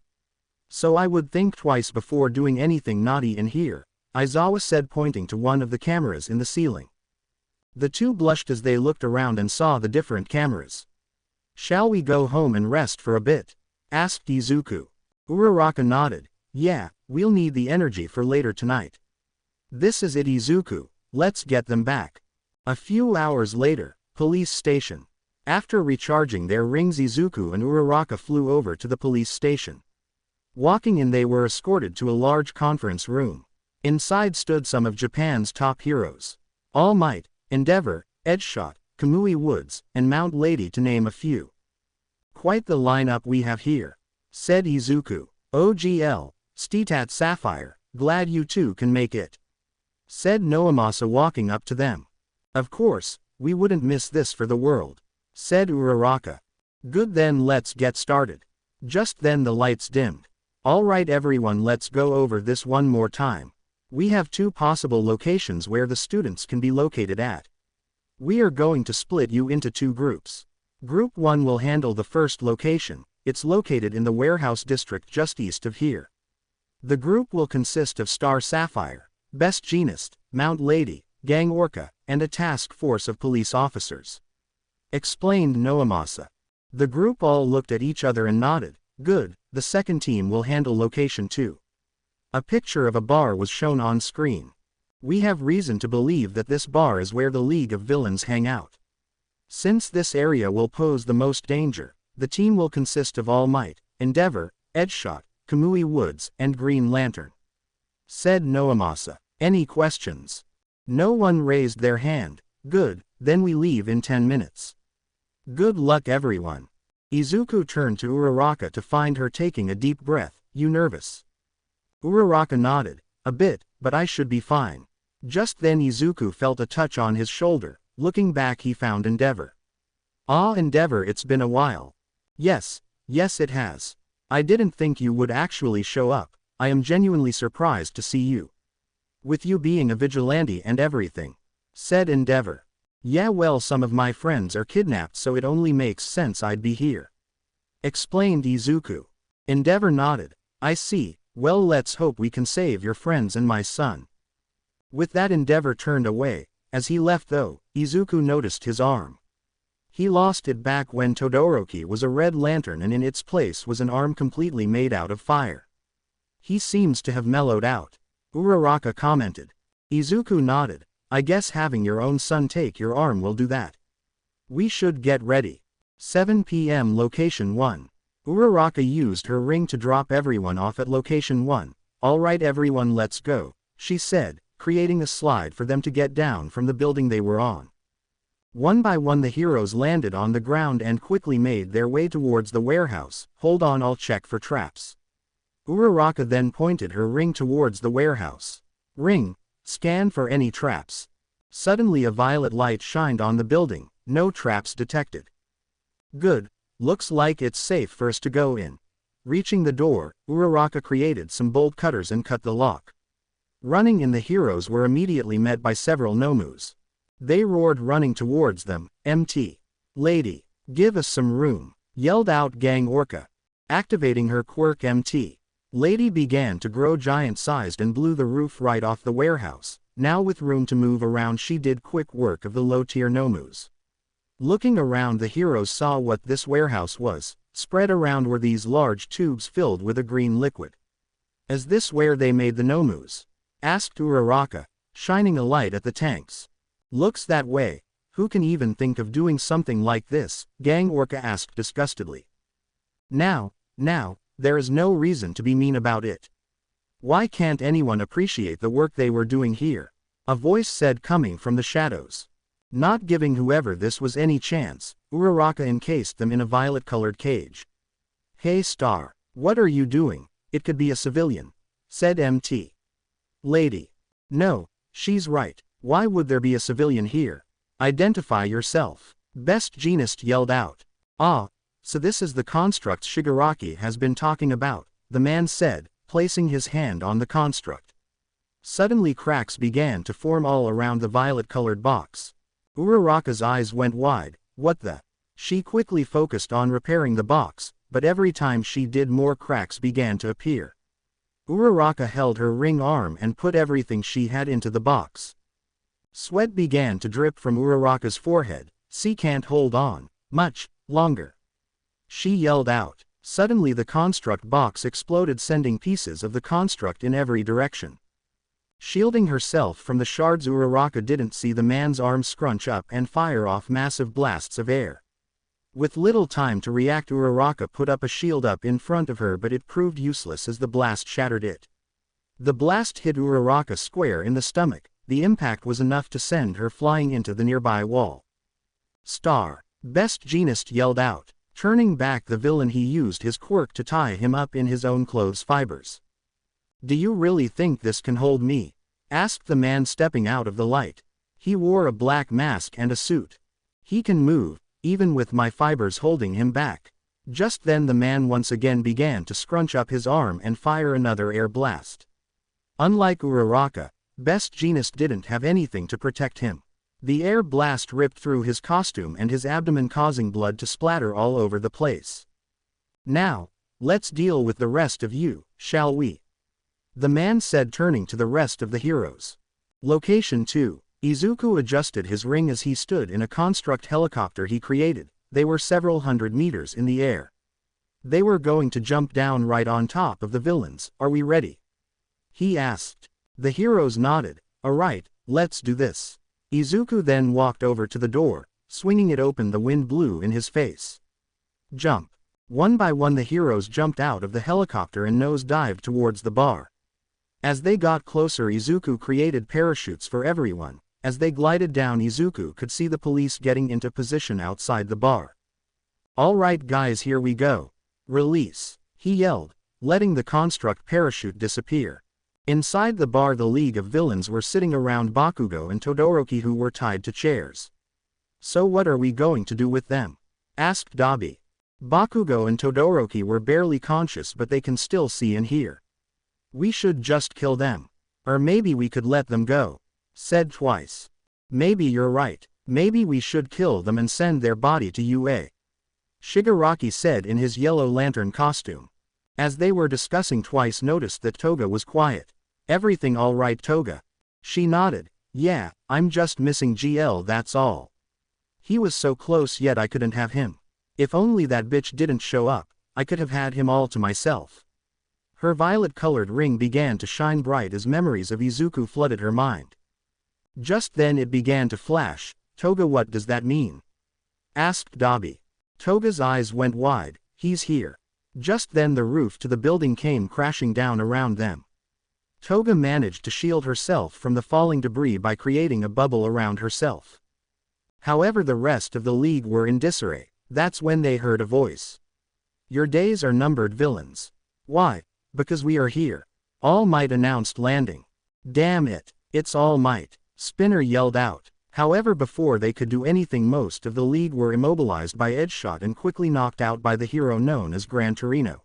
S1: So I would think twice before doing anything naughty in here, Aizawa said, pointing to one of the cameras in the ceiling. The two blushed as they looked around and saw the different cameras. Shall we go home and rest for a bit? Asked Izuku. Uraraka nodded. Yeah, we'll need the energy for later tonight. This is it Izuku, let's get them back. A few hours later, police station. After recharging their rings, Izuku and Uraraka flew over to the police station. Walking in, they were escorted to a large conference room. Inside stood some of Japan's top heroes. All Might, Endeavor, Edgeshot, Kamui Woods, and Mount Lady, to name a few. Quite the lineup we have here, said Izuku. OGL, Stetat Sapphire, glad you two can make it, said Noamasa, walking up to them. Of course, we wouldn't miss this for the world, said Uraraka. Good, then let's get started. Just then the lights dimmed. Alright everyone, let's go over this one more time. We have two possible locations where the students can be located at. We are going to split you into two groups. Group 1 will handle the first location, it's located in the warehouse district just east of here. The group will consist of Star Sapphire, Best Jeanist, Mount Lady, Gang Orca, and a task force of police officers. Explained Noamasa. The group all looked at each other and nodded. Good, the second team will handle location 2. A picture of a bar was shown on screen. We have reason to believe that this bar is where the League of Villains hang out. Since this area will pose the most danger, the team will consist of All Might, Endeavor, Edgeshot, Kamui Woods, and Green Lantern. Said Noamasa. Any questions? No one raised their hand. Good, then we leave in 10 minutes. Good luck everyone. Izuku turned to Uraraka to find her taking a deep breath. You nervous? Uraraka nodded. A bit, but I should be fine. Just then Izuku felt a touch on his shoulder. Looking back he found Endeavor. Ah, Endeavor, it's been a while. Yes it has. I didn't think you would actually show up. I am genuinely surprised to see you. With you being a vigilante and everything. Said Endeavor. Yeah, well, some of my friends are kidnapped, so it only makes sense I'd be here. Explained Izuku. Endeavor nodded. I see, well, let's hope we can save your friends and my son. With that Endeavor turned away. As he left though, Izuku noticed his arm. He lost it back when Todoroki was a red lantern and in its place was an arm completely made out of fire. He seems to have mellowed out. Uraraka commented. Izuku nodded. I guess having your own son take your arm will do that. We should get ready. 7 p.m. Location 1. Uraraka used her ring to drop everyone off at Location 1. Alright everyone, let's go, she said, creating a slide for them to get down from the building they were on. One by one the heroes landed on the ground and quickly made their way towards the warehouse. Hold on, I'll check for traps. Uraraka then pointed her ring towards the warehouse. Ring, scan for any traps. Suddenly a violet light shined on the building. No traps detected. Good, looks like it's safe for us to go in. Reaching the door, Uraraka created some bolt cutters and cut the lock. Running in, the heroes were immediately met by several Nomus. They roared, running towards them. MT. Lady, give us some room, yelled out Gang Orca. Activating her quirk, MT. Lady began to grow giant-sized and blew the roof right off the warehouse. Now with room to move around, she did quick work of the low-tier nomus. Looking around, the heroes saw what this warehouse was. Spread around were these large tubes filled with a green liquid. "Is this where they made the nomus?" asked Uraraka, shining a light at the tanks. "Looks that way. Who can even think of doing something like this?" Gang Orca asked disgustedly. Now, there is no reason to be mean about it. Why can't anyone appreciate the work they were doing here? A voice said, coming from the shadows. Not giving whoever this was any chance, Uraraka encased them in a violet-colored cage. "Hey Star, what are you doing? It could be a civilian," said MT. "Lady. No, she's right. Why would there be a civilian here? Identify yourself," Best Jeanist yelled out. "Ah, so this is the construct Shigaraki has been talking about," the man said, placing his hand on the construct. Suddenly cracks began to form all around the violet-colored box. Uraraka's eyes went wide. What the? She quickly focused on repairing the box, but every time she did, more cracks began to appear. Uraraka held her ring arm and put everything she had into the box. Sweat began to drip from Uraraka's forehead. "She can't hold on much longer," she yelled out. Suddenly the construct box exploded, sending pieces of the construct in every direction. Shielding herself from the shards, Uraraka didn't see the man's arms scrunch up and fire off massive blasts of air. With little time to react, Uraraka put up a shield up in front of her, but it proved useless as the blast shattered it. The blast hit Uraraka square in the stomach. The impact was enough to send her flying into the nearby wall. "Star," Best Jeanist yelled out. Turning back the villain, he used his quirk to tie him up in his own clothes fibers. "Do you really think this can hold me?" asked the man, stepping out of the light. He wore a black mask and a suit. "He can move, even with my fibers holding him back." Just then the man once again began to scrunch up his arm and fire another air blast. Unlike Uraraka, Best Jeanist didn't have anything to protect him. The air blast ripped through his costume and his abdomen, causing blood to splatter all over the place. "Now, let's deal with the rest of you, shall we?" the man said, turning to the rest of the heroes. Location 2. Izuku adjusted his ring as he stood in a construct helicopter he created. They were several hundred meters in the air. They were going to jump down right on top of the villains. "Are we ready?" he asked. The heroes nodded. "Alright, let's do this." Izuku then walked over to the door. Swinging it open, the wind blew in his face. "Jump." One by one the heroes jumped out of the helicopter and nose-dived towards the bar. As they got closer, Izuku created parachutes for everyone. As they glided down, Izuku could see the police getting into position outside the bar. "Alright guys, here we go. Release," he yelled, letting the construct parachute disappear. Inside the bar, the League of Villains were sitting around Bakugo and Todoroki, who were tied to chairs. "So what are we going to do with them?" asked Dabi. Bakugo and Todoroki were barely conscious, but they can still see and hear. "We should just kill them. Or maybe we could let them go," said Twice. "Maybe you're right. Maybe we should kill them and send their body to UA," Shigaraki said in his yellow lantern costume. As they were discussing, Twice noticed that Toga was quiet. "Everything all right, Toga?" She nodded. "Yeah, I'm just missing GL, that's all. He was so close, yet I couldn't have him. If only that bitch didn't show up, I could have had him all to myself." Her violet-colored ring began to shine bright as memories of Izuku flooded her mind. Just then it began to flash. "Toga, what does that mean?" asked Dabi. Toga's eyes went wide. "He's here." Just then the roof to the building came crashing down around them. Toga managed to shield herself from the falling debris by creating a bubble around herself. However, the rest of the league were in disarray. That's when they heard a voice. "Your days are numbered, villains." "Why?" "Because we are here." All Might announced, landing. "Damn it, it's All Might," Spinner yelled out. However, before they could do anything, most of the league were immobilized by Edgeshot and quickly knocked out by the hero known as Gran Torino.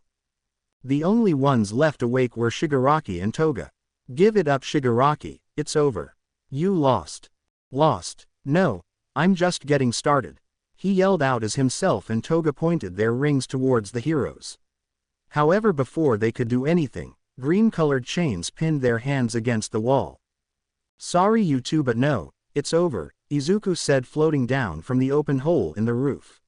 S1: The only ones left awake were Shigaraki and Toga. "Give it up, Shigaraki, it's over. You lost." "Lost? No, I'm just getting started," he yelled out as himself and Toga pointed their rings towards the heroes. However, before they could do anything, green-colored chains pinned their hands against the wall. "Sorry you two, but no, it's over," Izuku said, floating down from the open hole in the roof.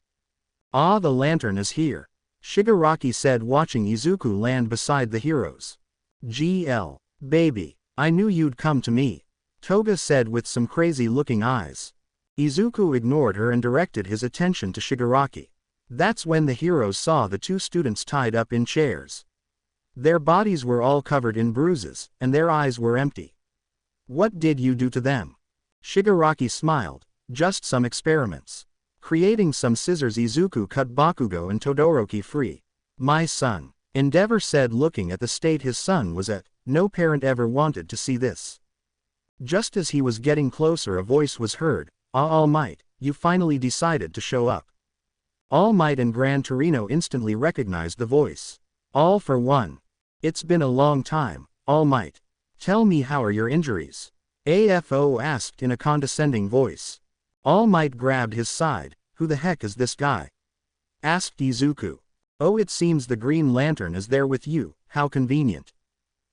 S1: "Ah, the lantern is here," Shigaraki said, watching Izuku land beside the heroes. "GL, baby, I knew you'd come to me," Toga said with some crazy-looking eyes. Izuku ignored her and directed his attention to Shigaraki. That's when the heroes saw the two students tied up in chairs. Their bodies were all covered in bruises, and their eyes were empty. "What did you do to them?" Shigaraki smiled. "Just some experiments. Creating some scissors." Izuku cut Bakugo and Todoroki free. "My son," Endeavor said, looking at the state his son was at. No parent ever wanted to see this. Just as he was getting closer, a voice was heard. "Ah, All Might, you finally decided to show up." All Might and Gran Torino instantly recognized the voice. "All for one. It's been a long time, All Might. Tell me, how are your injuries?" AFO asked in a condescending voice. All Might grabbed his side. "Who the heck is this guy?" asked Izuku. "Oh, it seems the Green Lantern is there with you, how convenient.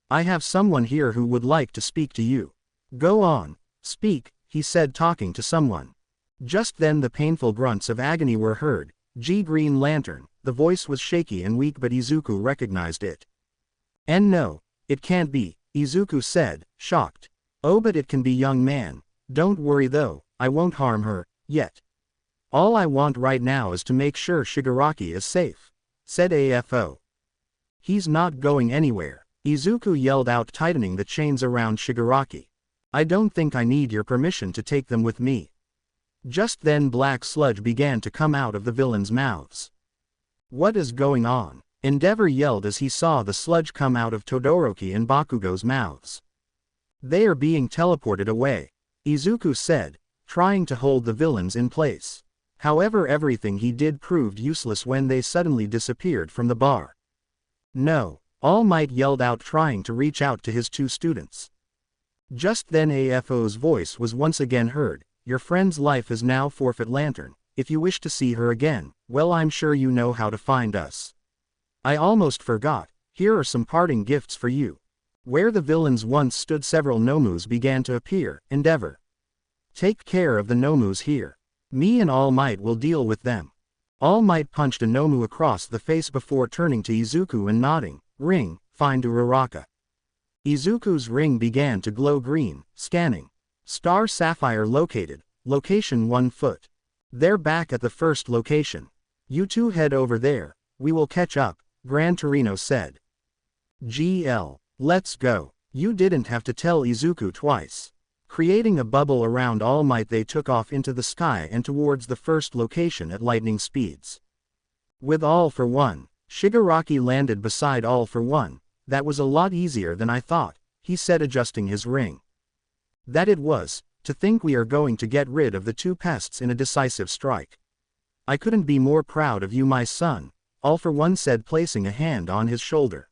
S1: I have someone here who would like to speak to you." "Go on, speak," he said, talking to someone. Just then the painful grunts of agony were heard. Green Lantern." The voice was shaky and weak, but Izuku recognized it. "And no, it can't be," Izuku said, shocked. "Oh, but it can be, young man. Don't worry though, I won't harm her, yet. All I want right now is to make sure Shigaraki is safe," said AFO. "He's not going anywhere," Izuku yelled out, tightening the chains around Shigaraki. "I don't think I need your permission to take them with me." Just then black sludge began to come out of the villains' mouths. "What is going on?" Endeavor yelled as he saw the sludge come out of Todoroki and Bakugo's mouths. "They are being teleported away," Izuku said, trying to hold the villains in place. However, everything he did proved useless when they suddenly disappeared from the bar. "No," All Might yelled out, trying to reach out to his two students. Just then AFO's voice was once again heard. "Your friend's life is now forfeit, Lantern. If you wish to see her again, well, I'm sure you know how to find us. I almost forgot, here are some parting gifts for you." Where the villains once stood, several Nomus began to appear. "Endeavor, take care of the Nomus here. Me and All Might will deal with them." All Might punched a Nomu across the face before turning to Izuku and nodding. "Ring, find Uraraka." Izuku's ring began to glow green. Scanning. Star Sapphire located. Location 1 foot. They're back at the first location. "You two head over there, we will catch up," Gran Torino said. "GL, let's go." You didn't have to tell Izuku twice. Creating a bubble around All Might, they took off into the sky and towards the first location at lightning speeds. With All for One, Shigaraki landed beside All for One. "That was a lot easier than I thought," he said, adjusting his ring. "That it was. To think we are going to get rid of the two pests in a decisive strike. I couldn't be more proud of you, my son," All for One said, placing a hand on his shoulder.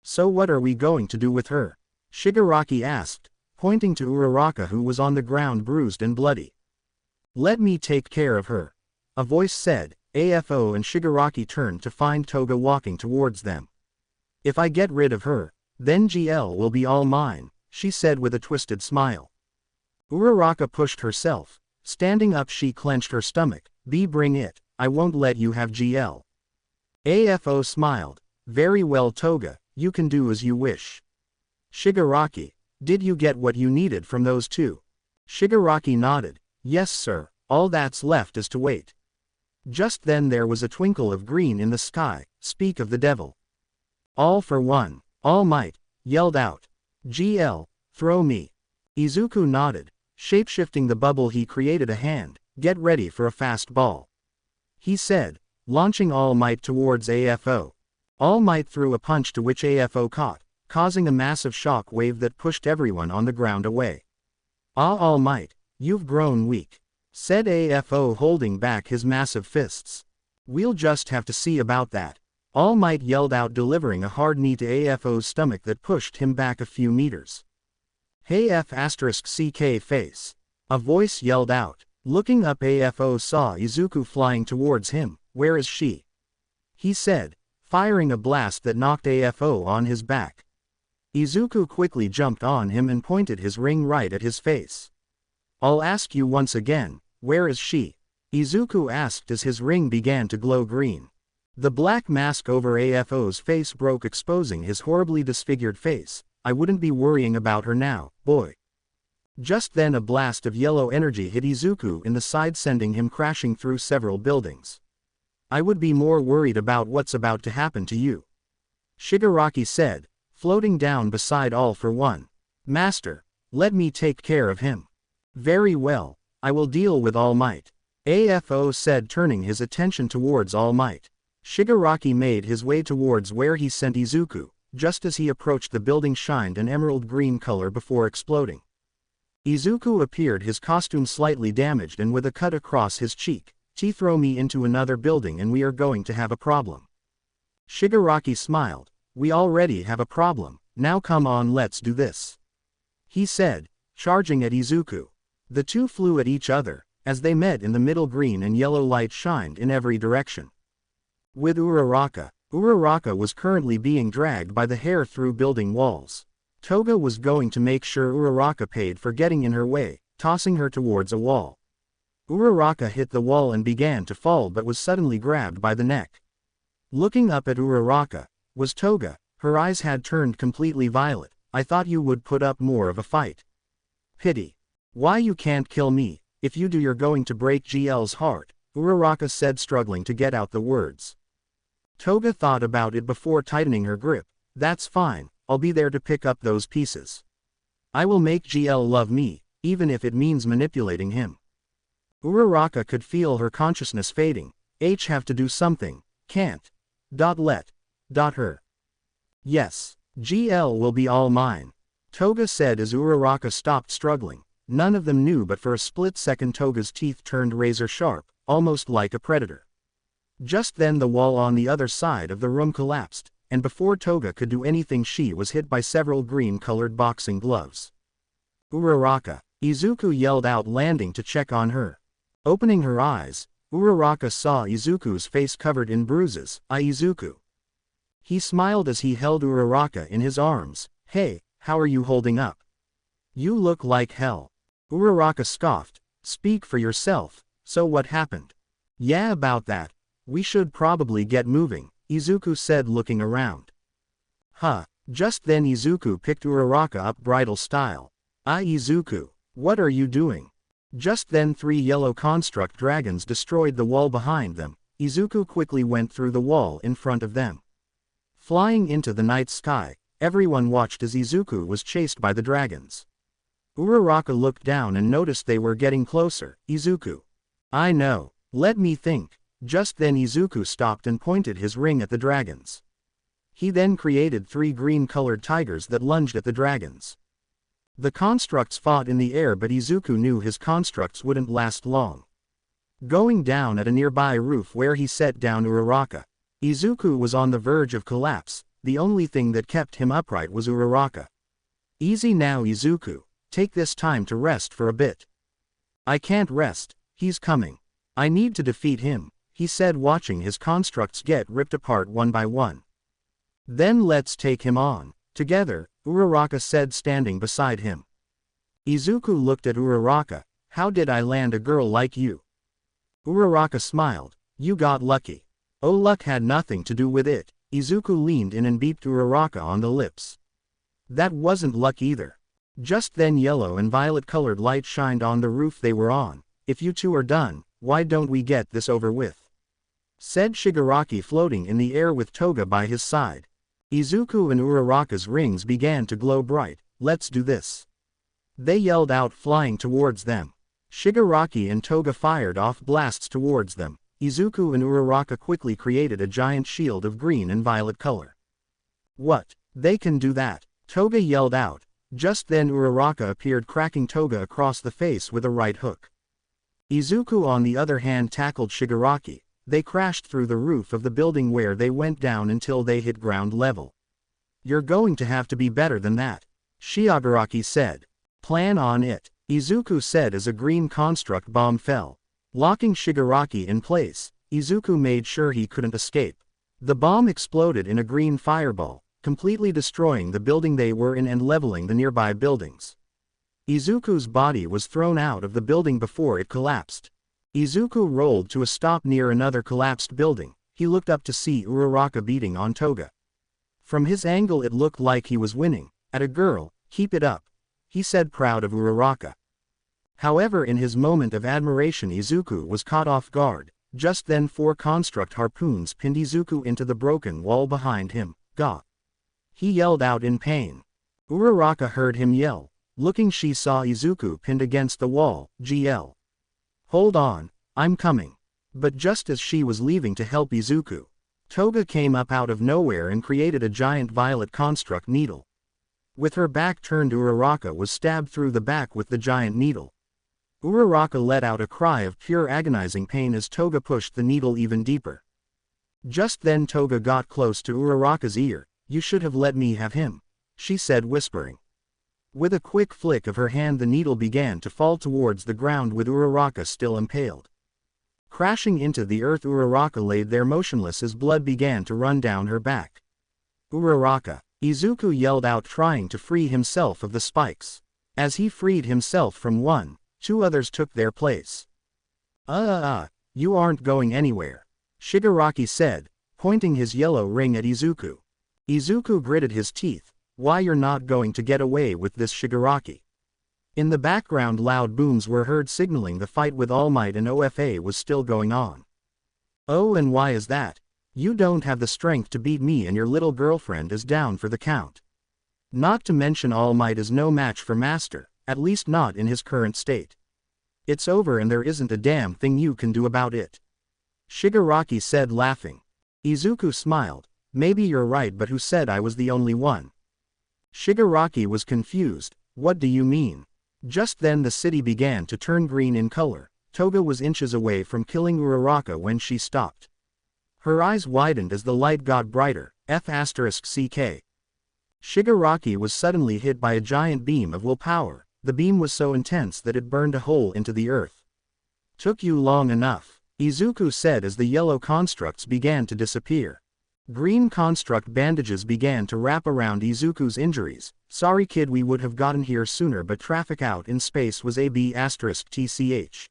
S1: "So what are we going to do with her?" Shigaraki asked, pointing to Uraraka, who was on the ground bruised and bloody. "Let me take care of her," a voice said. AFO and Shigaraki turned to find Toga walking towards them. "If I get rid of her, then GL will be all mine," she said with a twisted smile. Uraraka pushed herself. Standing up, she clenched her stomach. Bring it, I won't let you have GL." AFO smiled. "Very well, Toga, you can do as you wish." Shigaraki, did you get what you needed from those two? Shigaraki nodded. "Yes, sir, all that's left is to wait." Just then there was a twinkle of green in the sky. Speak of the devil. All for One, All Might, yelled out. "GL, throw me." Izuku nodded. Shapeshifting the bubble he created a hand. "Get ready for a fast ball," he said, launching All Might towards AFO. All Might threw a punch to which AFO caught, causing a massive shock wave that pushed everyone on the ground away. "Ah, All Might, you've grown weak," said AFO, holding back his massive fists. "We'll just have to see about that," All Might yelled out, delivering a hard knee to AFO's stomach that pushed him back a few meters. "Hey F***CK face," a voice yelled out. Looking up, AFO saw Izuku flying towards him. "Where is she?" he said. firing a blast that knocked AFO on his back. Izuku quickly jumped on him and pointed his ring right at his face. "I'll ask you once again, where is she?" Izuku asked as his ring began to glow green. The black mask over AFO's face broke, exposing his horribly disfigured face. "I wouldn't be worrying about her now, boy." Just then a blast of yellow energy hit Izuku in the side, sending him crashing through several buildings. "I would be more worried about what's about to happen to you," Shigaraki said, floating down beside All for One. "Master, let me take care of him." "Very well, I will deal with All Might," AFO said, turning his attention towards All Might. Shigaraki made his way towards where he sent Izuku. Just as he approached, the building shined an emerald green color before exploding. Izuku appeared, his costume slightly damaged and with a cut across his cheek. "Throw me into another building and we are going to have a problem." Shigaraki smiled. "We already have a problem, now come on, let's do this," he said, charging at Izuku. The two flew at each other. As they met in the middle, green and yellow light shined in every direction. With Uraraka was currently being dragged by the hair through building walls. Toga was going to make sure Uraraka paid for getting in her way, tossing her towards a wall. Uraraka hit the wall and began to fall, but was suddenly grabbed by the neck. Looking up at Uraraka was Toga. Her eyes had turned completely violet. "I thought you would put up more of a fight. Pity. Why you can't kill me? If you do, you're going to break GL's heart," Uraraka said, struggling to get out the words. Toga thought about it before tightening her grip. "That's fine, I'll be there to pick up those pieces. I will make GL love me, even if it means manipulating him." Uraraka could feel her consciousness fading. Have to do something. Can't. Let. Her. "Yes, GL will be all mine," Toga said as Uraraka stopped struggling. None of them knew, but for a split second Toga's teeth turned razor sharp, almost like a predator. Just then the wall on the other side of the room collapsed, and before Toga could do anything she was hit by several green-colored boxing gloves. "Uraraka!" Izuku yelled out, landing to check on her. Opening her eyes, Uraraka saw Izuku's face covered in bruises. Izuku." He smiled as he held Uraraka in his arms. "Hey, how are you holding up? You look like hell." Uraraka scoffed. "Speak for yourself. So what happened?" "Yeah, about that. We should probably get moving," Izuku said, looking around. Just then Izuku picked Uraraka up bridal style. Izuku, what are you doing?" Just then 3 yellow construct dragons destroyed the wall behind them. Izuku quickly went through the wall in front of them. Flying into the night sky, everyone watched as Izuku was chased by the dragons. Uraraka looked down and noticed they were getting closer. "Izuku. I know. Let me think." Just then Izuku stopped and pointed his ring at the dragons. He then created 3 green-colored tigers that lunged at the dragons. The constructs fought in the air, but Izuku knew his constructs wouldn't last long. Going down at a nearby roof where he set down Uraraka, Izuku was on the verge of collapse. The only thing that kept him upright was Uraraka. "Easy now, Izuku. Take this time to rest for a bit." "I can't rest. He's coming. I need to defeat him," he said, watching his constructs get ripped apart one by one. "Then let's take him on together," Uraraka said, standing beside him. Izuku looked at Uraraka. "How did I land a girl like you?" Uraraka smiled. "You got lucky." "Oh, luck had nothing to do with it." Izuku leaned in and beeped Uraraka on the lips. "That wasn't luck either." Just then yellow and violet-colored light shined on the roof they were on. "If you two are done, why don't we get this over with?" said Shigaraki, floating in the air with Toga by his side. Izuku and Uraraka's rings began to glow bright. "Let's do this," they yelled out, flying towards them. Shigaraki and Toga fired off blasts towards them. Izuku and Uraraka quickly created a giant shield of green and violet color. "What? They can do that?" Toga yelled out. Just then Uraraka appeared, cracking Toga across the face with a right hook. Izuku on the other hand tackled Shigaraki. They crashed through the roof of the building where they went down until they hit ground level. "You're going to have to be better than that," Shigaraki said. "Plan on it," Izuku said as a green construct bomb fell. Locking Shigaraki in place, Izuku made sure he couldn't escape. The bomb exploded in a green fireball, completely destroying the building they were in and leveling the nearby buildings. Izuku's body was thrown out of the building before it collapsed. Izuku rolled to a stop near another collapsed building. He looked up to see Uraraka beating on Toga. From his angle it looked like he was winning. "At a girl, keep it up," he said, proud of Uraraka. However, in his moment of admiration, Izuku was caught off guard. Just then 4 construct harpoons pinned Izuku into the broken wall behind him. "Gah!" He yelled out in pain. Uraraka heard him yell. Looking, she saw Izuku pinned against the wall. "GL. Hold on, I'm coming." But just as she was leaving to help Izuku, Toga came up out of nowhere and created a giant violet construct needle. With her back turned, Uraraka was stabbed through the back with the giant needle. Uraraka let out a cry of pure agonizing pain as Toga pushed the needle even deeper. Just then Toga got close to Uraraka's ear. "You should have let me have him," she said, whispering. With a quick flick of her hand, the needle began to fall towards the ground with Uraraka still impaled. Crashing into the earth, Uraraka laid there motionless as blood began to run down her back. "Uraraka!" Izuku yelled out, trying to free himself of the spikes. As he freed himself from one, 2 others took their place. You aren't going anywhere," Shigaraki said, pointing his yellow ring at Izuku. Izuku gritted his teeth. "Why, you're not going to get away with this, Shigaraki." In the background, loud booms were heard signaling the fight with All Might and OFA was still going on. "Oh, and why is that? You don't have the strength to beat me, and your little girlfriend is down for the count. Not to mention All Might is no match for Master, at least not in his current state. It's over and there isn't a damn thing you can do about it," Shigaraki said, laughing. Izuku smiled. "Maybe you're right, but who said I was the only one?" Shigaraki was confused. "What do you mean?" Just then the city began to turn green in color. Toga was inches away from killing Uraraka when she stopped. Her eyes widened as the light got brighter. F***CK. Shigaraki was suddenly hit by a giant beam of willpower. The beam was so intense that it burned a hole into the earth. "Took you long enough," Izuku said as the yellow constructs began to disappear. Green construct bandages began to wrap around Izuku's injuries. "Sorry kid, we would have gotten here sooner, but traffic out in space was **TCH.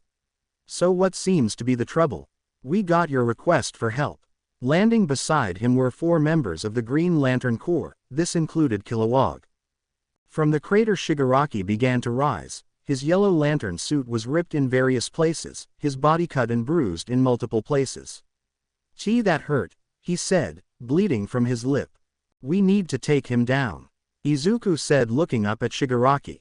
S1: So what seems to be the trouble?" "We got your request for help." Landing beside him were 4 members of the Green Lantern Corps. This included Kilowog. From the crater, Shigaraki began to rise. His yellow lantern suit was ripped in various places, his body cut and bruised in multiple places. "Gee, that hurt," he said, bleeding from his lip. "We need to take him down," Izuku said, looking up at Shigaraki.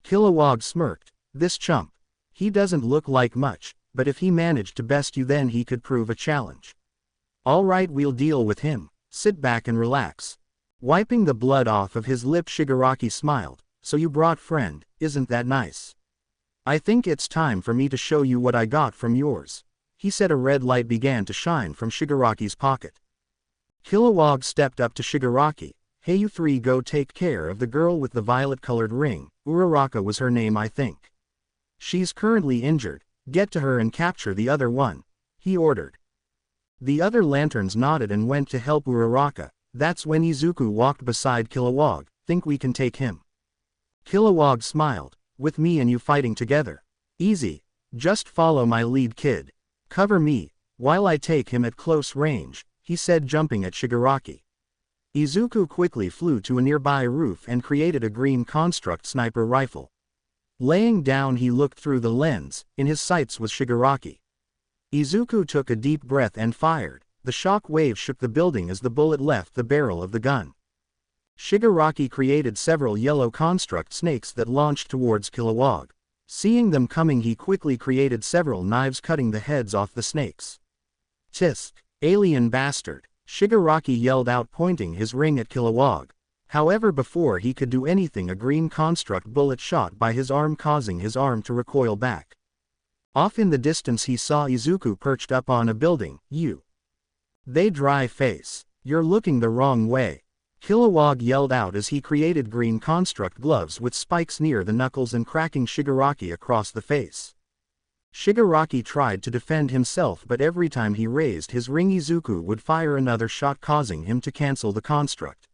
S1: Kilowog smirked. "This chump. He doesn't look like much, but if he managed to best you, then he could prove a challenge." "All right, we'll deal with him. Sit back and relax." Wiping the blood off of his lip, Shigaraki smiled. "So you brought friend, isn't that nice? I think it's time for me to show you what I got from yours," he said. A red light began to shine from Shigaraki's pocket. Kilowog stepped up to Shigaraki. "Hey, you 3, go take care of the girl with the violet-colored ring. Uraraka was her name, I think. She's currently injured. Get to her and capture the other one," he ordered. The other lanterns nodded and went to help Uraraka. That's when Izuku walked beside Kilowog. "Think we can take him?" Kilowog smiled. "With me and you fighting together? Easy. Just follow my lead, kid. Cover me while I take him at close range," he said, jumping at Shigaraki. Izuku quickly flew to a nearby roof and created a green construct sniper rifle. Laying down, he looked through the lens. In his sights was Shigaraki. Izuku took a deep breath and fired. The shock wave shook the building as the bullet left the barrel of the gun. Shigaraki created several yellow construct snakes that launched towards Kilowog. Seeing them coming, he quickly created several knives, cutting the heads off the snakes. "Tisk! Alien bastard!" Shigaraki yelled out, pointing his ring at Kilowog. However, before he could do anything, a green construct bullet shot by his arm, causing his arm to recoil back. Off in the distance, he saw Izuku perched up on a building. They dry face. You're looking the wrong way," Kilowog yelled out as he created green construct gloves with spikes near the knuckles and cracking Shigaraki across the face. Shigaraki tried to defend himself, but every time he raised his ring Izuku would fire another shot, causing him to cancel the construct.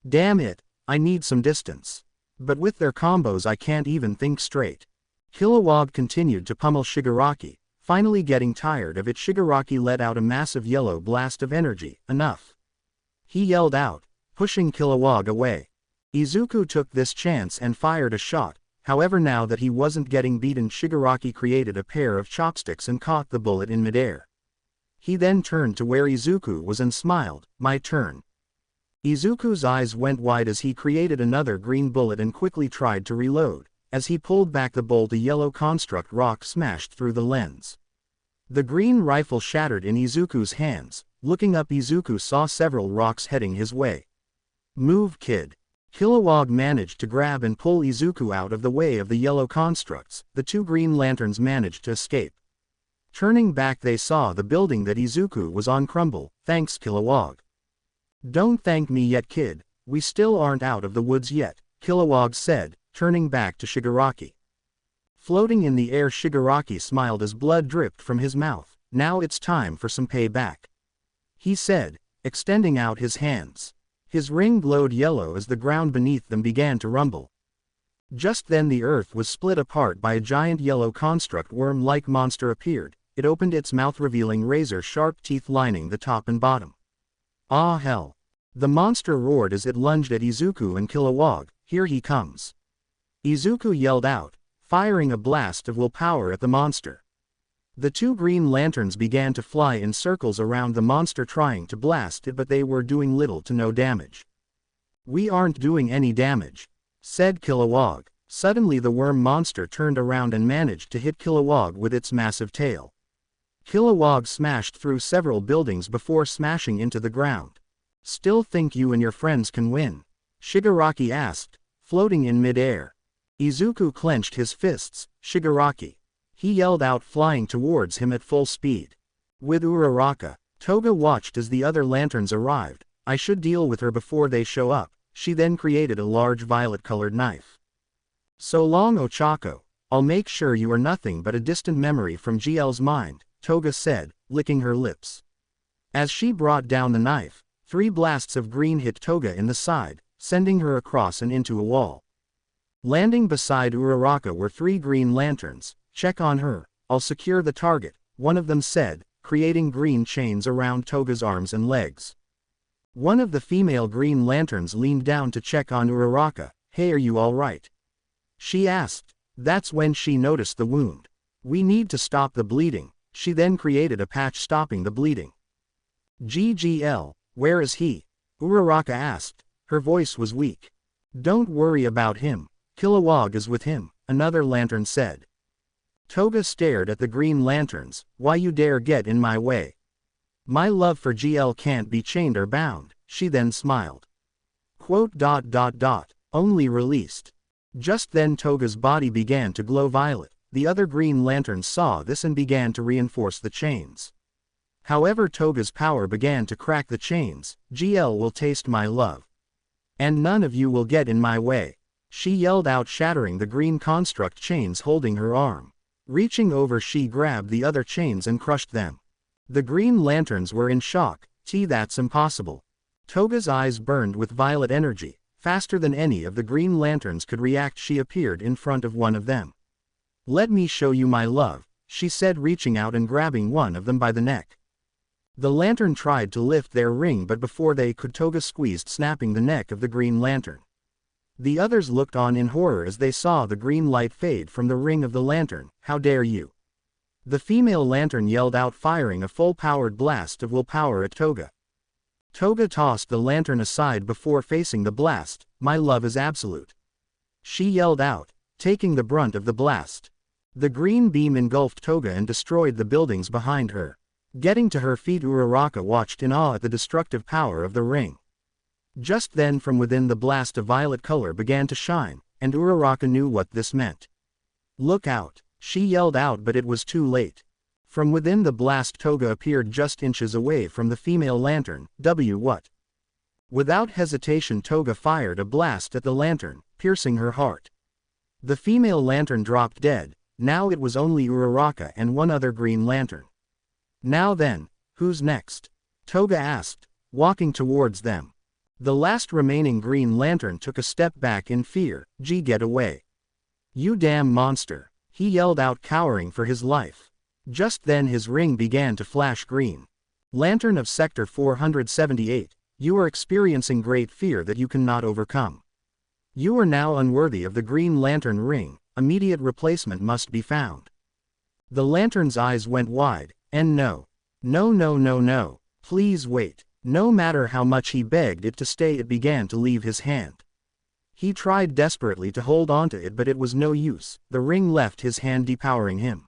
S1: Damn it, I need some distance. But with their combos I can't even think straight. Kilowog continued to pummel Shigaraki, finally getting tired of it. Shigaraki let out a massive yellow blast of energy. Enough. He yelled out, pushing Kilowog away. Izuku took this chance and fired a shot. However, now that he wasn't getting beaten, Shigaraki created a pair of chopsticks and caught the bullet in midair. He then turned to where Izuku was and smiled, "My turn." Izuku's eyes went wide as he created another green bullet and quickly tried to reload. As he pulled back the bolt, a yellow construct rock smashed through the lens. The green rifle shattered in Izuku's hands. Looking up, Izuku saw several rocks heading his way. "Move, kid." Kilowog managed to grab and pull Izuku out of the way of the yellow constructs. The two green lanterns managed to escape. Turning back, they saw the building that Izuku was on crumble. "Thanks, Kilowog." "Don't thank me yet, kid. We still aren't out of the woods yet," Kilowog said, turning back to Shigaraki. Floating in the air, Shigaraki smiled as blood dripped from his mouth. "Now it's time for some payback," he said, extending out his hands. His ring glowed yellow as the ground beneath them began to rumble. Just then the earth was split apart by a giant yellow construct worm-like monster appeared. It opened its mouth, revealing razor-sharp teeth lining the top and bottom. "Ah, hell!" The monster roared as it lunged at Izuku and Kilowog. "Here he comes!" Izuku yelled out, firing a blast of willpower at the monster. The two green lanterns began to fly in circles around the monster, trying to blast it, but they were doing little to no damage. "We aren't doing any damage," said Kilowog. Suddenly the worm monster turned around and managed to hit Kilowog with its massive tail. Kilowog smashed through several buildings before smashing into the ground. "Still think you and your friends can win?" Shigaraki asked, floating in mid-air. Izuku clenched his fists. "Shigaraki!" he yelled out, flying towards him at full speed. With Uraraka, Toga watched as the other lanterns arrived. "I should deal with her before they show up." She then created a large violet-colored knife. "So long, Ochako. I'll make sure you are nothing but a distant memory from GL's mind," Toga said, licking her lips. As she brought down the knife, 3 blasts of green hit Toga in the side, sending her across and into a wall. Landing beside Uraraka were 3 green lanterns. "Check on her, I'll secure the target," one of them said, creating green chains around Toga's arms and legs. One of the female green lanterns leaned down to check on Uraraka. "Hey, are you all right?" she asked. That's when she noticed the wound. "We need to stop the bleeding." She then created a patch stopping the bleeding. "GGL, where is he?" Uraraka asked. Her voice was weak. "Don't worry about him. Kilowog is with him," another lantern said. Toga stared at the green lanterns. "Why you dare get in my way? My love for GL can't be chained or bound," she then smiled. Only released. Just then Toga's body began to glow violet. The other green lanterns saw this and began to reinforce the chains. However, Toga's power began to crack the chains. "GL will taste my love. And none of you will get in my way," she yelled out, shattering the green construct chains holding her arm. Reaching over, she grabbed the other chains and crushed them. The green lanterns were in shock. That's impossible." Toga's eyes burned with violet energy. Faster than any of the green lanterns could react, she appeared in front of one of them. "Let me show you my love," she said, reaching out and grabbing one of them by the neck. The lantern tried to lift their ring, but before they could, Toga squeezed, snapping the neck of the green lantern. The others looked on in horror as they saw the green light fade from the ring of the lantern. "How dare you!" the female lantern yelled out, firing a full-powered blast of willpower at Toga. Toga tossed the lantern aside before facing the blast. "My love is absolute," she yelled out, taking the brunt of the blast. The green beam engulfed Toga and destroyed the buildings behind her. Getting to her feet, Uraraka watched in awe at the destructive power of the ring. Just then, from within the blast, a violet color began to shine, and Uraraka knew what this meant. "Look out!" she yelled out, but it was too late. From within the blast, Toga appeared just inches away from the female lantern. What? Without hesitation, Toga fired a blast at the lantern, piercing her heart. The female lantern dropped dead. Now it was only Uraraka and one other Green Lantern. Now then, who's next? Toga asked, walking towards them. The last remaining Green Lantern took a step back in fear. Get away. You damn monster, he yelled out, cowering for his life. Just then his ring began to flash green. Lantern of Sector 478, you are experiencing great fear that you cannot overcome. You are now unworthy of the Green Lantern ring, immediate replacement must be found. The Lantern's eyes went wide, and no, please wait. No matter how much he begged it to stay, it began to leave his hand. He tried desperately to hold onto it, but it was no use, the ring left his hand, depowering him.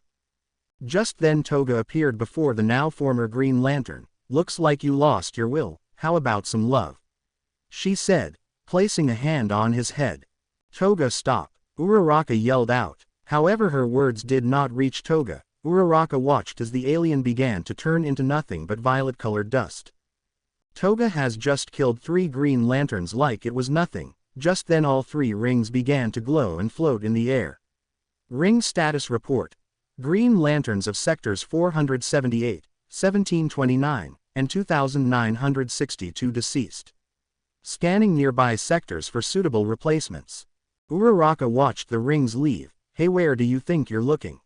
S1: Just then Toga appeared before the now former Green Lantern. Looks like you lost your will, how about some love? She said, placing a hand on his head. Toga, stop, Uraraka yelled out. However, her words did not reach Toga. Uraraka watched as the alien began to turn into nothing but violet-colored dust. Toga has just killed 3 Green Lanterns like it was nothing. Just then all 3 rings began to glow and float in the air. Ring status report. Green Lanterns of Sectors 478, 1729, and 2962 deceased. Scanning nearby sectors for suitable replacements. Uraraka watched the rings leave. Hey, where do you think you're looking?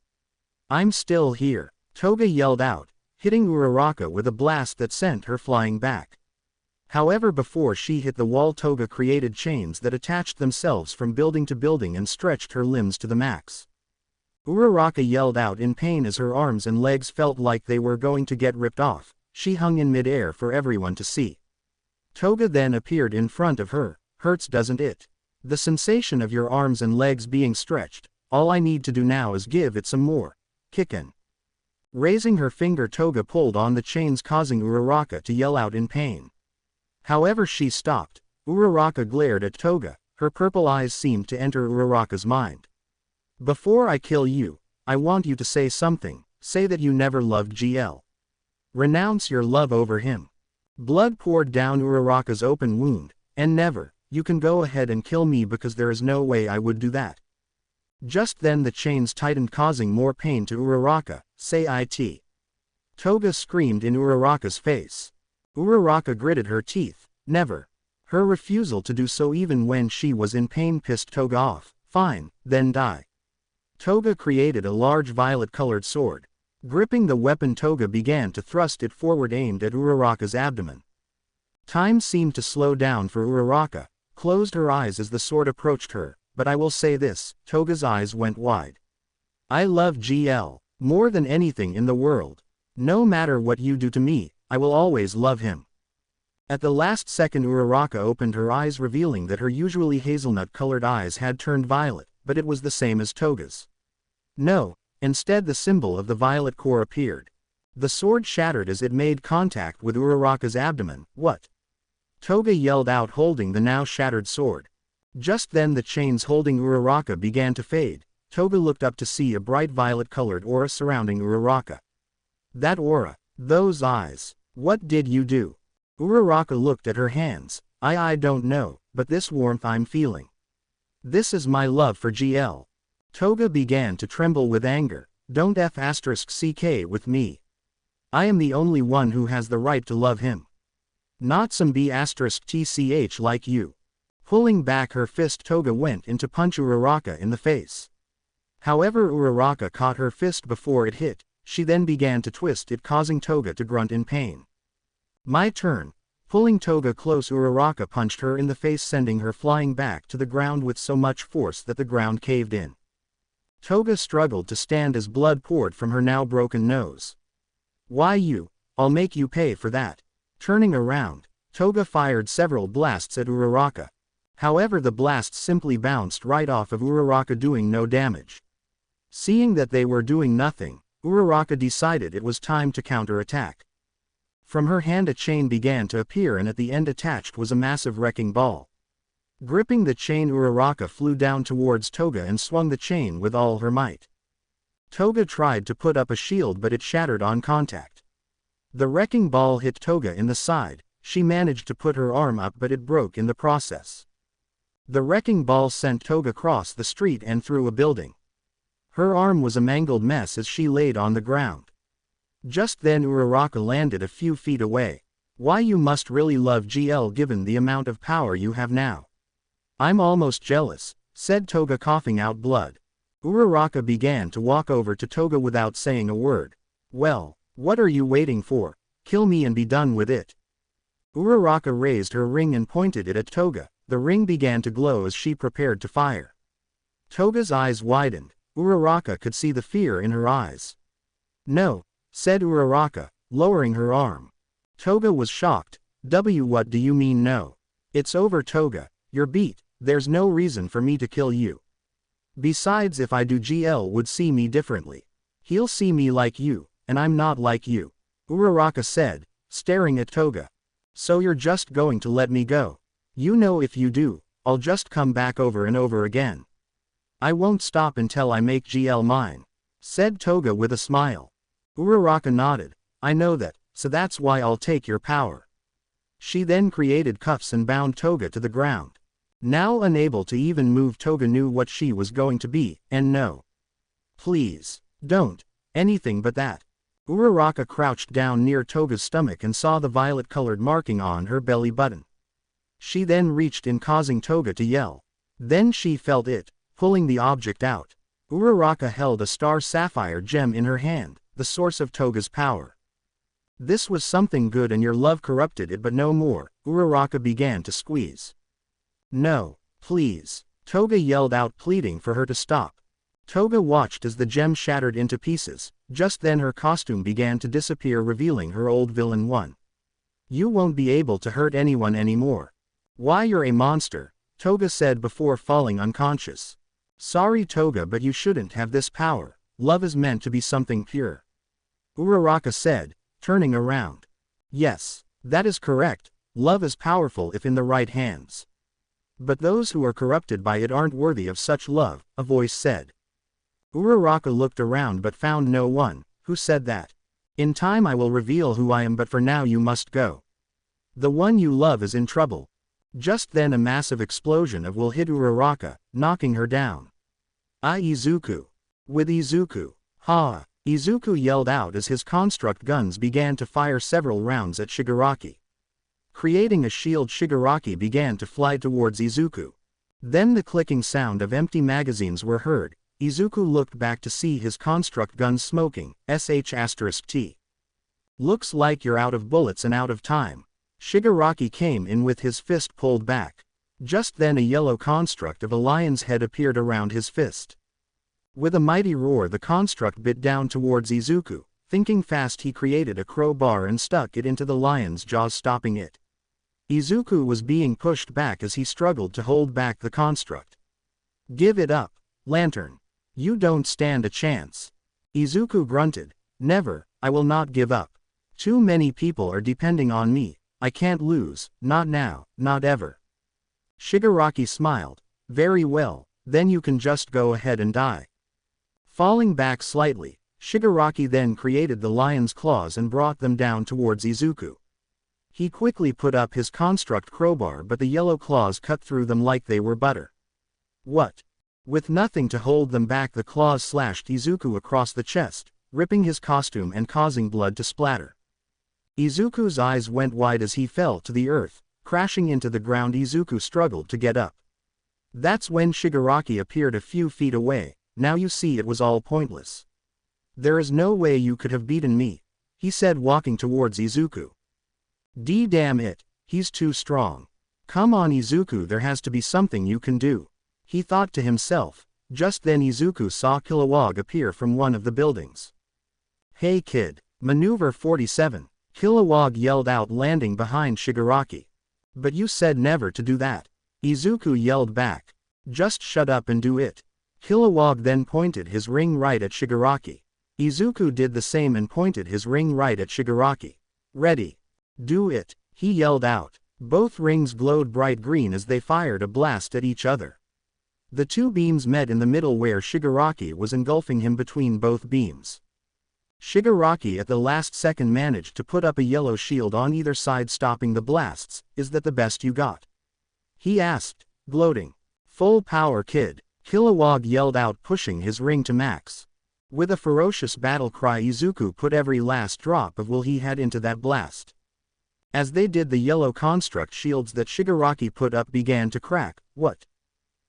S1: I'm still here, Toga yelled out, hitting Uraraka with a blast that sent her flying back. However, before she hit the wall, Toga created chains that attached themselves from building to building and stretched her limbs to the max. Uraraka yelled out in pain as her arms and legs felt like they were going to get ripped off. She hung in mid-air for everyone to see. Toga then appeared in front of her. Hurts, doesn't it? The sensation of your arms and legs being stretched. All I need to do now is give it some more kickin'. Raising her finger, Toga pulled on the chains, causing Uraraka to yell out in pain. However, she stopped. Uraraka glared at Toga. Her purple eyes seemed to enter Uraraka's mind. Before I kill you, I want you to say something. Say that you never loved GL. Renounce your love over him. Blood poured down Uraraka's open wound. And never. You can go ahead and kill me because there is no way I would do that. Just then the chains tightened, causing more pain to Uraraka. Say it. Toga screamed in Uraraka's face. Uraraka gritted her teeth. Never. Her refusal to do so even when she was in pain pissed Toga off. Fine, then die. Toga created a large violet-colored sword. Gripping the weapon, Toga began to thrust it forward, aimed at Uraraka's abdomen. Time seemed to slow down for Uraraka, closed her eyes as the sword approached her, but I will say this, Toga's eyes went wide. I love GL, more than anything in the world. No matter what you do to me, I will always love him. At the last second Uraraka opened her eyes, revealing that her usually hazelnut-colored eyes had turned violet, but it was the same as Toga's. No, instead the symbol of the violet core appeared. The sword shattered as it made contact with Uraraka's abdomen. What? Toga yelled out, holding the now shattered sword. Just then the chains holding Uraraka began to fade. Toga looked up to see a bright violet-colored aura surrounding Uraraka. That aura, those eyes, what did you do? Uraraka looked at her hands. I don't know, but this warmth I'm feeling. This is my love for GL. Toga began to tremble with anger. Don't *CK with me. I am the only one who has the right to love him. Not some *TCH like you. Pulling back her fist, Toga went in to punch Uraraka in the face. However, Uraraka caught her fist before it hit. She then began to twist it, causing Toga to grunt in pain. My turn. Pulling Toga close, Uraraka punched her in the face, sending her flying back to the ground with so much force that the ground caved in. Toga struggled to stand as blood poured from her now broken nose. Why you? I'll make you pay for that. Turning around, Toga fired several blasts at Uraraka. However, the blasts simply bounced right off of Uraraka, doing no damage. Seeing that they were doing nothing, Uraraka decided it was time to counterattack. From her hand a chain began to appear, and at the end attached was a massive wrecking ball. Gripping the chain, Uraraka flew down towards Toga and swung the chain with all her might. Toga tried to put up a shield, but it shattered on contact. The wrecking ball hit Toga in the side. She managed to put her arm up, but it broke in the process. The wrecking ball sent Toga across the street and through a building. Her arm was a mangled mess as she laid on the ground. Just then Uraraka landed a few feet away. Why you must really love GL given the amount of power you have now. I'm almost jealous, said Toga coughing out blood. Uraraka began to walk over to Toga without saying a word. Well, what are you waiting for? Kill me and be done with it. Uraraka raised her ring and pointed it at Toga. The ring began to glow as she prepared to fire. Toga's eyes widened. Uraraka could see the fear in her eyes. No, said Uraraka, lowering her arm. Toga was shocked. What do you mean no? It's over Toga, you're beat, there's no reason for me to kill you. Besides if I do GL would see me differently. He'll see me like you, and I'm not like you. Uraraka said, staring at Toga. So you're just going to let me go? You know if you do, I'll just come back over and over again. I won't stop until I make GL mine, said Toga with a smile. Uraraka nodded. I know that, so that's why I'll take your power. She then created cuffs and bound Toga to the ground. Now unable to even move, Toga knew what she was going to be, and no. Please, don't, anything but that. Uraraka crouched down near Toga's stomach and saw the violet-colored marking on her belly button. She then reached in, causing Toga to yell. Then she felt it, pulling the object out. Uraraka held a star sapphire gem in her hand, the source of Toga's power. This was something good and your love corrupted it, but no more. Uraraka began to squeeze. No, please. Toga yelled out, pleading for her to stop. Toga watched as the gem shattered into pieces. Just then her costume began to disappear, revealing her old villain one. You won't be able to hurt anyone anymore. Why, you're a monster, Toga said before falling unconscious. Sorry Toga, but you shouldn't have this power. Love is meant to be something pure. Uraraka said, turning around. Yes, that is correct. Love is powerful if in the right hands. But those who are corrupted by it aren't worthy of such love, a voice said. Uraraka looked around but found no one. Who said that? In time I will reveal who I am, but for now you must go. The one you love is in trouble. Just then a massive explosion of will hit Uraraka, knocking her down. Izuku. With Izuku. Ha! Izuku yelled out as his construct guns began to fire several rounds at Shigaraki. Creating a shield, Shigaraki began to fly towards Izuku. Then the clicking sound of empty magazines were heard. Izuku looked back to see his construct guns smoking. *T. Looks like you're out of bullets and out of time. Shigaraki came in with his fist pulled back. Just then a yellow construct of a lion's head appeared around his fist. With a mighty roar the construct bit down towards Izuku. Thinking fast, he created a crowbar and stuck it into the lion's jaws, stopping it. Izuku was being pushed back as he struggled to hold back the construct. Give it up, Lantern. You don't stand a chance. Izuku grunted. Never, I will not give up. Too many people are depending on me. I can't lose, not now, not ever. Shigaraki smiled. Very well, then you can just go ahead and die. Falling back slightly, Shigaraki then created the lion's claws and brought them down towards Izuku. He quickly put up his construct crowbar, but the yellow claws cut through them like they were butter. What? With nothing to hold them back, the claws slashed Izuku across the chest, ripping his costume and causing blood to splatter. Izuku's eyes went wide as he fell to the earth, crashing into the ground. Izuku struggled to get up. That's when Shigaraki appeared a few feet away. Now you see it was all pointless. There is no way you could have beaten me, he said, walking towards Izuku. Damn it, he's too strong. Come on Izuku, there has to be something you can do, he thought to himself. Just then Izuku saw Kilowog appear from one of the buildings. Hey kid, maneuver 47, Kilowog yelled out, landing behind Shigaraki. But you said never to do that, Izuku yelled back. Just shut up and do it. Kilowog then pointed his ring right at Shigaraki. Izuku did the same and pointed his ring right at Shigaraki. Ready. Do it, he yelled out. Both rings glowed bright green as they fired a blast at each other. The two beams met in the middle where Shigaraki was engulfing him between both beams. Shigaraki at the last second managed to put up a yellow shield on either side, stopping the blasts. Is that the best you got? He asked, gloating. Full power kid, Kilowog yelled out, pushing his ring to max. With a ferocious battle cry, Izuku put every last drop of will he had into that blast. As they did, the yellow construct shields that Shigaraki put up began to crack. What?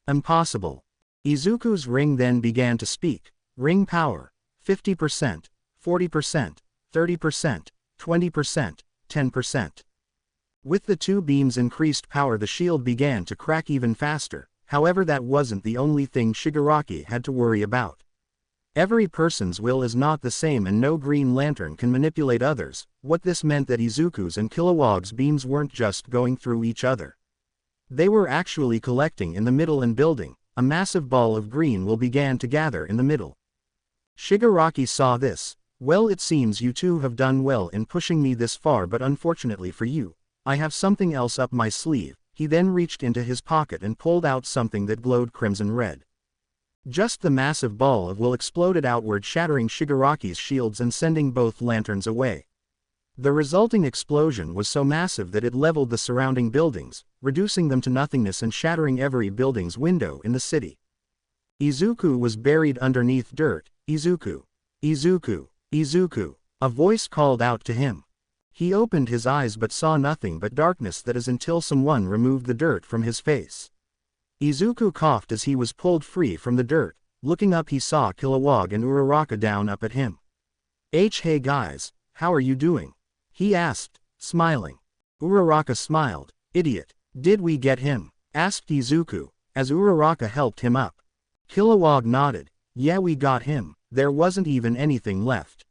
S1: Impossible. Izuku's ring then began to speak. Ring power. 50%, 40%, 30%, 20%, 10%. With the two beams' increased power, the shield began to crack even faster. However, that wasn't the only thing Shigaraki had to worry about. Every person's will is not the same, and no Green Lantern can manipulate others. What this meant that Izuku's and Kilowog's beams weren't just going through each other. They were actually collecting in the middle and building. A massive ball of green will began to gather in the middle. Shigaraki saw this. Well, it seems you two have done well in pushing me this far, but unfortunately for you, I have something else up my sleeve. He then reached into his pocket and pulled out something that glowed crimson red. Just the massive ball of will exploded outward, shattering Shigaraki's shields and sending both lanterns away. The resulting explosion was so massive that it leveled the surrounding buildings, reducing them to nothingness and shattering every building's window in the city. Izuku was buried underneath dirt. Izuku! Izuku! Izuku! A voice called out to him. He opened his eyes but saw nothing but darkness, that is until someone removed the dirt from his face. Izuku coughed as he was pulled free from the dirt. Looking up, he saw Kilowog and Uraraka down up at him. Hey guys, how are you doing? He asked, smiling. Uraraka smiled. Idiot, did we get him? Asked Izuku, as Uraraka helped him up. Kilowog nodded. Yeah, we got him. There wasn't even anything left.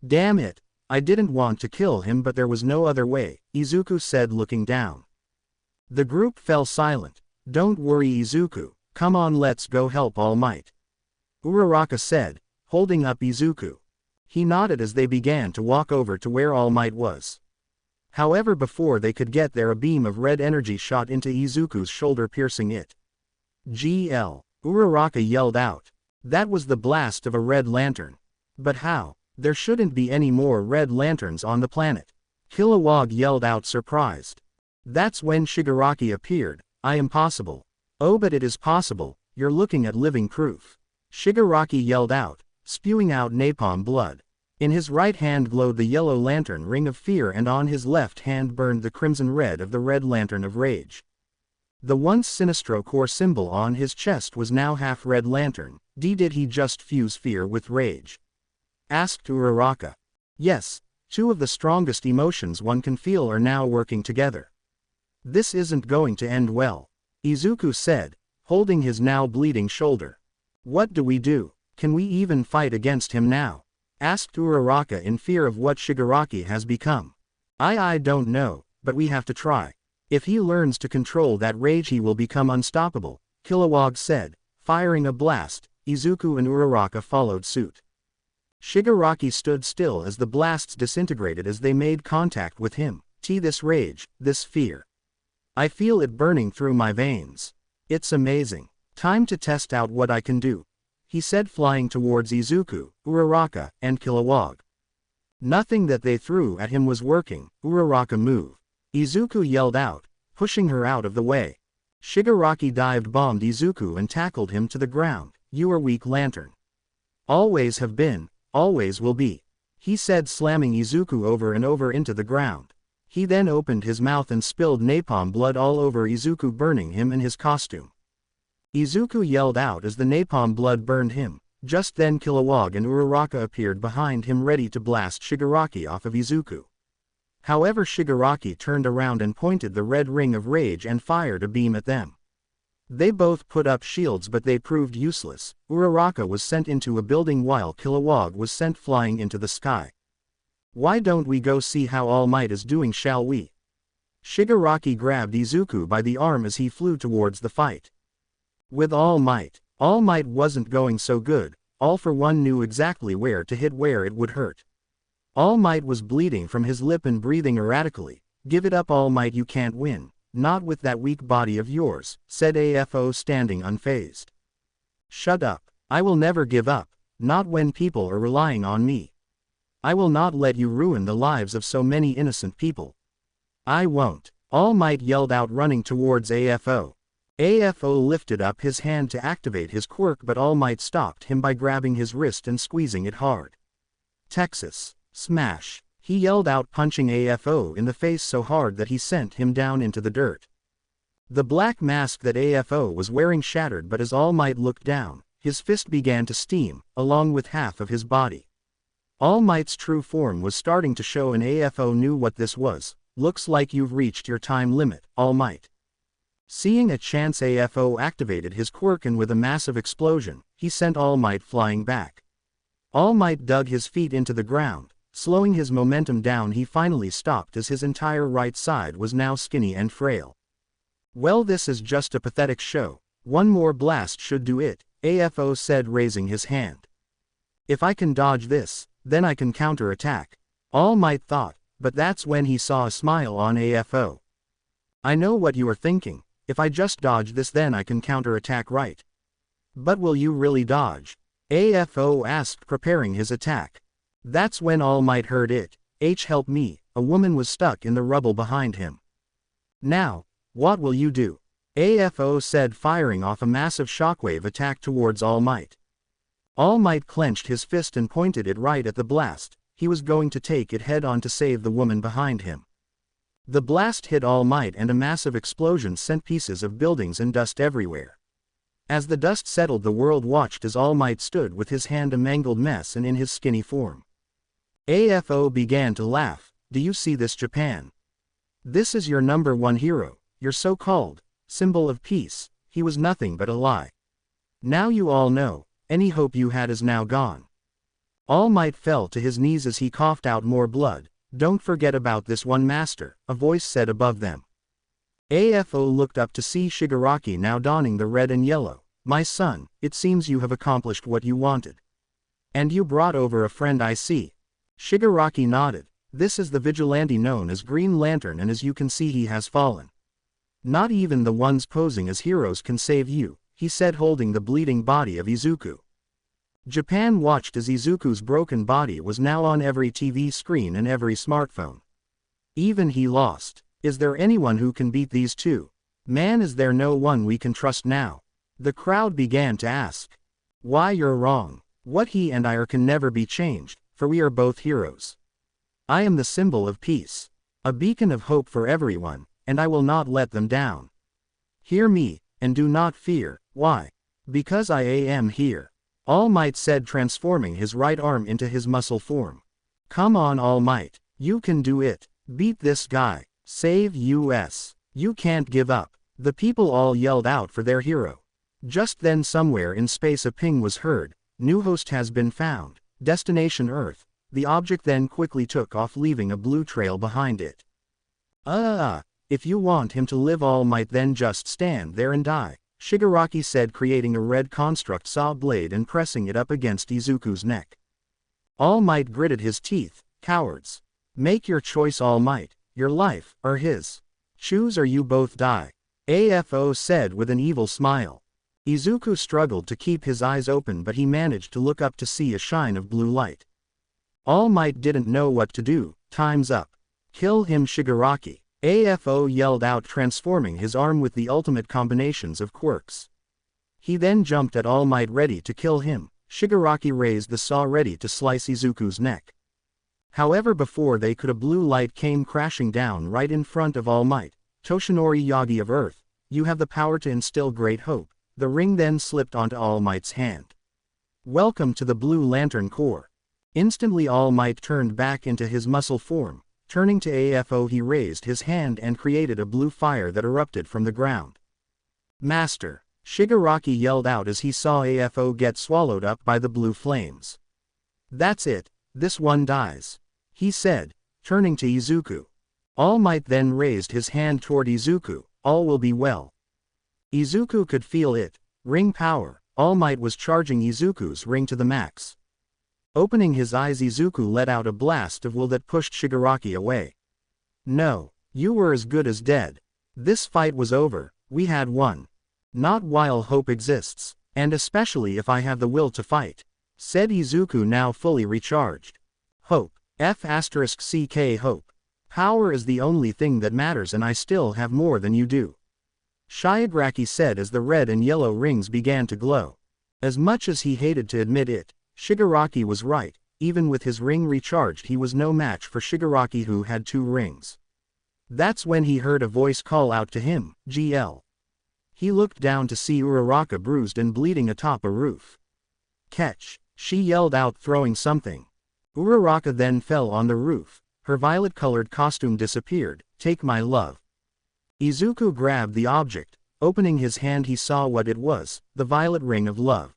S1: Damn it. I didn't want to kill him, but there was no other way, Izuku said, looking down. The group fell silent. Don't worry, Izuku. Come on, let's go help All Might, Uraraka said, holding up Izuku. He nodded as they began to walk over to where All Might was. However, before they could get there, a beam of red energy shot into Izuku's shoulder, piercing it. GL, Uraraka yelled out. That was the blast of a red lantern. But how? There shouldn't be any more red lanterns on the planet. Kilowog yelled out, surprised. That's when Shigaraki appeared. I am possible. Oh, but it is possible. You're looking at living proof. Shigaraki yelled out, spewing out napalm blood. In his right hand glowed the yellow lantern ring of fear, and on his left hand burned the crimson red of the red lantern of rage. The once Sinestro core symbol on his chest was now half red lantern. Did he just fuse fear with rage? Asked Uraraka. Yes, two of the strongest emotions one can feel are now working together. This isn't going to end well, Izuku said, holding his now bleeding shoulder. What do we do? Can we even fight against him now? Asked Uraraka, in fear of what Shigaraki has become. I don't know, but we have to try. If he learns to control that rage, he will become unstoppable, Kilowog said, firing a blast. Izuku and Uraraka followed suit. Shigaraki stood still as the blasts disintegrated as they made contact with him. This rage, this fear. I feel it burning through my veins. It's amazing. Time to test out what I can do, he said, flying towards Izuku, Uraraka, and Kilowog. Nothing that they threw at him was working. Uraraka, move. Izuku yelled out, pushing her out of the way. Shigaraki dive-bombed Izuku and tackled him to the ground. You are weak, Lantern. Always have been, always will be, he said, slamming Izuku over and over into the ground. He then opened his mouth and spilled napalm blood all over Izuku, burning him and his costume. Izuku yelled out as the napalm blood burned him. Just then Kilowog and Uraraka appeared behind him, ready to blast Shigaraki off of Izuku. However, Shigaraki turned around and pointed the red ring of rage and fired a beam at them. They both put up shields, but they proved useless. Uraraka was sent into a building while Kilowog was sent flying into the sky. Why don't we go see how All Might is doing, shall we? Shigaraki grabbed Izuku by the arm as he flew towards the fight. With All Might wasn't going so good. All for One knew exactly where to hit, where it would hurt. All Might was bleeding from his lip and breathing erratically. Give it up, All Might, you can't win. Not with that weak body of yours, said AFO, standing unfazed. Shut up. I will never give up, not when people are relying on me. I will not let you ruin the lives of so many innocent people. I won't, All Might yelled out, running towards AFO. AFO lifted up his hand to activate his quirk, but All Might stopped him by grabbing his wrist and squeezing it hard. Texas. Smash. He yelled out, punching AFO in the face so hard that he sent him down into the dirt. The black mask that AFO was wearing shattered, but as All Might looked down, his fist began to steam, along with half of his body. All Might's true form was starting to show, and AFO knew what this was. Looks like you've reached your time limit, All Might. Seeing a chance, AFO activated his quirk, and with a massive explosion, he sent All Might flying back. All Might dug his feet into the ground, slowing his momentum down. He finally stopped as his entire right side was now skinny and frail. Well, this is just a pathetic show. One more blast should do it, AFO said, raising his hand. If I can dodge this, then I can counter-attack. All Might thought, but that's when he saw a smile on AFO. I know what you are thinking. If I just dodge this, then I can counter-attack, right? But will you really dodge? AFO asked, preparing his attack. That's when All Might heard it. Help me, a woman was stuck in the rubble behind him. Now, what will you do? AFO said, firing off a massive shockwave attack towards All Might. All Might clenched his fist and pointed it right at the blast. He was going to take it head on to save the woman behind him. The blast hit All Might, and a massive explosion sent pieces of buildings and dust everywhere. As the dust settled, the world watched as All Might stood with his hand a mangled mess and in his skinny form. AFO began to laugh. Do you see this, Japan? This is your #1 hero, your so-called symbol of peace. He was nothing but a lie. Now you all know, any hope you had is now gone. All Might fell to his knees as he coughed out more blood. Don't forget about this one, master, a voice said above them. AFO looked up to see Shigaraki now donning the red and yellow. My son, it seems you have accomplished what you wanted. And you brought over a friend, I see. Shigaraki nodded. This is the vigilante known as Green Lantern, and as you can see, he has fallen. Not even the ones posing as heroes can save you, he said, holding the bleeding body of Izuku. Japan watched as Izuku's broken body was now on every TV screen and every smartphone. Even he lost. Is there anyone who can beat these two? Man, is there no one we can trust now? The crowd began to ask. Why, you're wrong. What he and I are can never be changed, for we are both heroes. I am the symbol of peace, a beacon of hope for everyone, and I will not let them down. Hear me, and do not fear. Why? Because I am here. All Might said, transforming his right arm into his muscle form. Come on, All Might, you can do it. Beat this guy. Save us. You can't give up. The people all yelled out for their hero. Just then, somewhere in space, a ping was heard. New host has been found. Destination Earth. The object then quickly took off, leaving a blue trail behind it. If you want him to live, All Might, then just stand there and die, Shigaraki said, creating a red construct saw blade and pressing it up against Izuku's neck. All Might gritted his teeth. Cowards. Make your choice, All Might. Your life, or his. Choose or you both die. AFO said with an evil smile. Izuku struggled to keep his eyes open, but he managed to look up to see a shine of blue light. All Might didn't know what to do. Time's up. Kill him, Shigaraki. AFO yelled out, transforming his arm with the ultimate combinations of quirks. He then jumped at All Might, ready to kill him. Shigaraki raised the saw, ready to slice Izuku's neck. However, before they could, a blue light came crashing down right in front of All Might. Toshinori Yagi of Earth, you have the power to instill great hope. The ring then slipped onto All Might's hand. Welcome to the Blue Lantern Corps. Instantly All Might turned back into his muscle form. Turning to AFO, he raised his hand and created a blue fire that erupted from the ground. Master, Shigaraki yelled out as he saw AFO get swallowed up by the blue flames. That's it, this one dies, he said, turning to Izuku. All Might then raised his hand toward Izuku. All will be well. Izuku could feel it. Ring power. All Might was charging Izuku's ring to the max. Opening his eyes, Izuku let out a blast of will that pushed Shigaraki away. No, you were as good as dead. This fight was over. We had won. Not while hope exists, and especially if I have the will to fight, said Izuku, now fully recharged. Hope. F***ck hope. Power is the only thing that matters, and I still have more than you do. Shigaraki said as the red and yellow rings began to glow. As much as he hated to admit it, Shigaraki was right. Even with his ring recharged, he was no match for Shigaraki, who had 2 rings. That's when he heard a voice call out to him, "GL." He looked down to see Uraraka bruised and bleeding atop a roof. "Catch!" she yelled out, throwing something. Uraraka then fell on the roof. Her violet-colored costume disappeared. "Take my love." Izuku grabbed the object. Opening his hand, he saw what it was, the violet ring of love.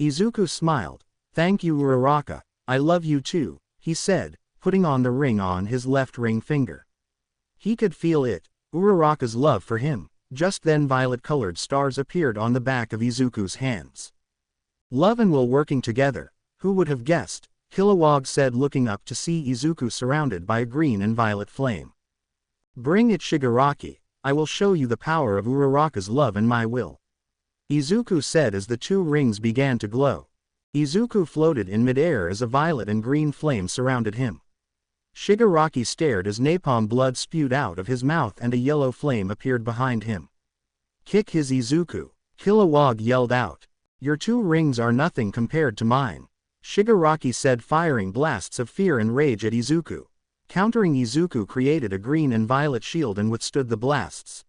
S1: Izuku smiled. "Thank you, Uraraka. I love you too," he said, putting on the ring on his left ring finger. He could feel it, Uraraka's love for him. Just then violet-colored stars appeared on the back of Izuku's hands. "Love and will working together. Who would have guessed?" Kilowog said, looking up to see Izuku surrounded by a green and violet flame. "Bring it, Shigaraki. I will show you the power of Uraraka's love and my will," Izuku said as the 2 rings began to glow. Izuku floated in midair as a violet and green flame surrounded him. Shigaraki stared as napalm blood spewed out of his mouth and a yellow flame appeared behind him. "Kick his Izuku!" Kilowog yelled out. "Your 2 rings are nothing compared to mine," Shigaraki said, firing blasts of fear and rage at Izuku. Countering Izuku created a green and violet shield and withstood the blasts.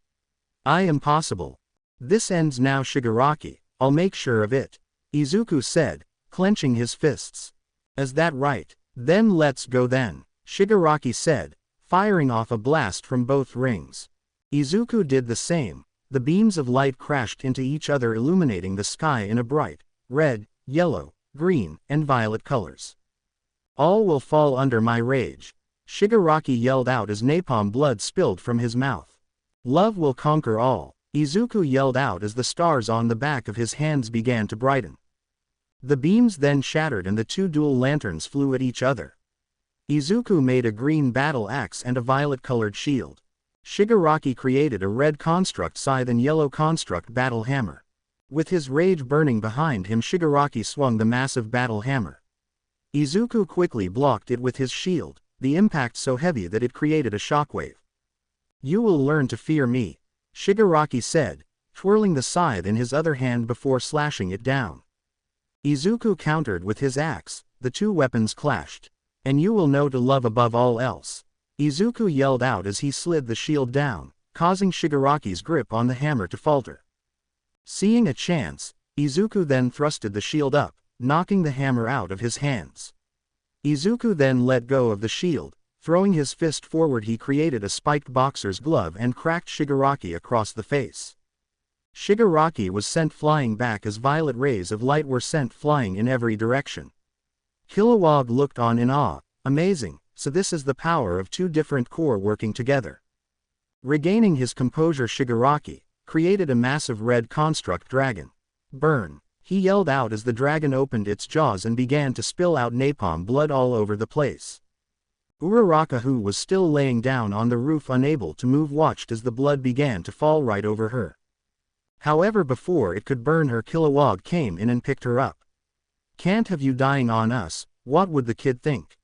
S1: "I am possible. This ends now, Shigaraki. I'll make sure of it," Izuku said, clenching his fists. "Is that right? Then let's go then," Shigaraki said, firing off a blast from both rings. Izuku did the same. The beams of light crashed into each other, illuminating the sky in a bright red, yellow, green, and violet colors. "All will fall under my rage," Shigaraki yelled out as napalm blood spilled from his mouth. "Love will conquer all," Izuku yelled out as the stars on the back of his hands began to brighten. The beams then shattered and the 2 dual lanterns flew at each other. Izuku made a green battle axe and a violet-colored shield. Shigaraki created a red construct scythe and yellow construct battle hammer. With his rage burning behind him, Shigaraki swung the massive battle hammer. Izuku quickly blocked it with his shield, the impact so heavy that it created a shockwave. "You will learn to fear me," Shigaraki said, twirling the scythe in his other hand before slashing it down. Izuku countered with his axe. The 2 weapons clashed. "And you will know to love above all else," Izuku yelled out as he slid the shield down, causing Shigaraki's grip on the hammer to falter. Seeing a chance, Izuku then thrusted the shield up, knocking the hammer out of his hands. Izuku then let go of the shield. Throwing his fist forward, he created a spiked boxer's glove and cracked Shigaraki across the face. Shigaraki was sent flying back as violet rays of light were sent flying in every direction. Kilowog looked on in awe. Amazing, so this is the power of 2 different core working together. Regaining his composure, Shigaraki created a massive red construct dragon. "Burn!" he yelled out as the dragon opened its jaws and began to spill out napalm blood all over the place. Uraraka, who was still laying down on the roof unable to move, watched as the blood began to fall right over her. However, before it could burn her, Kilowog came in and picked her up. "Can't have you dying on us, what would the kid think?"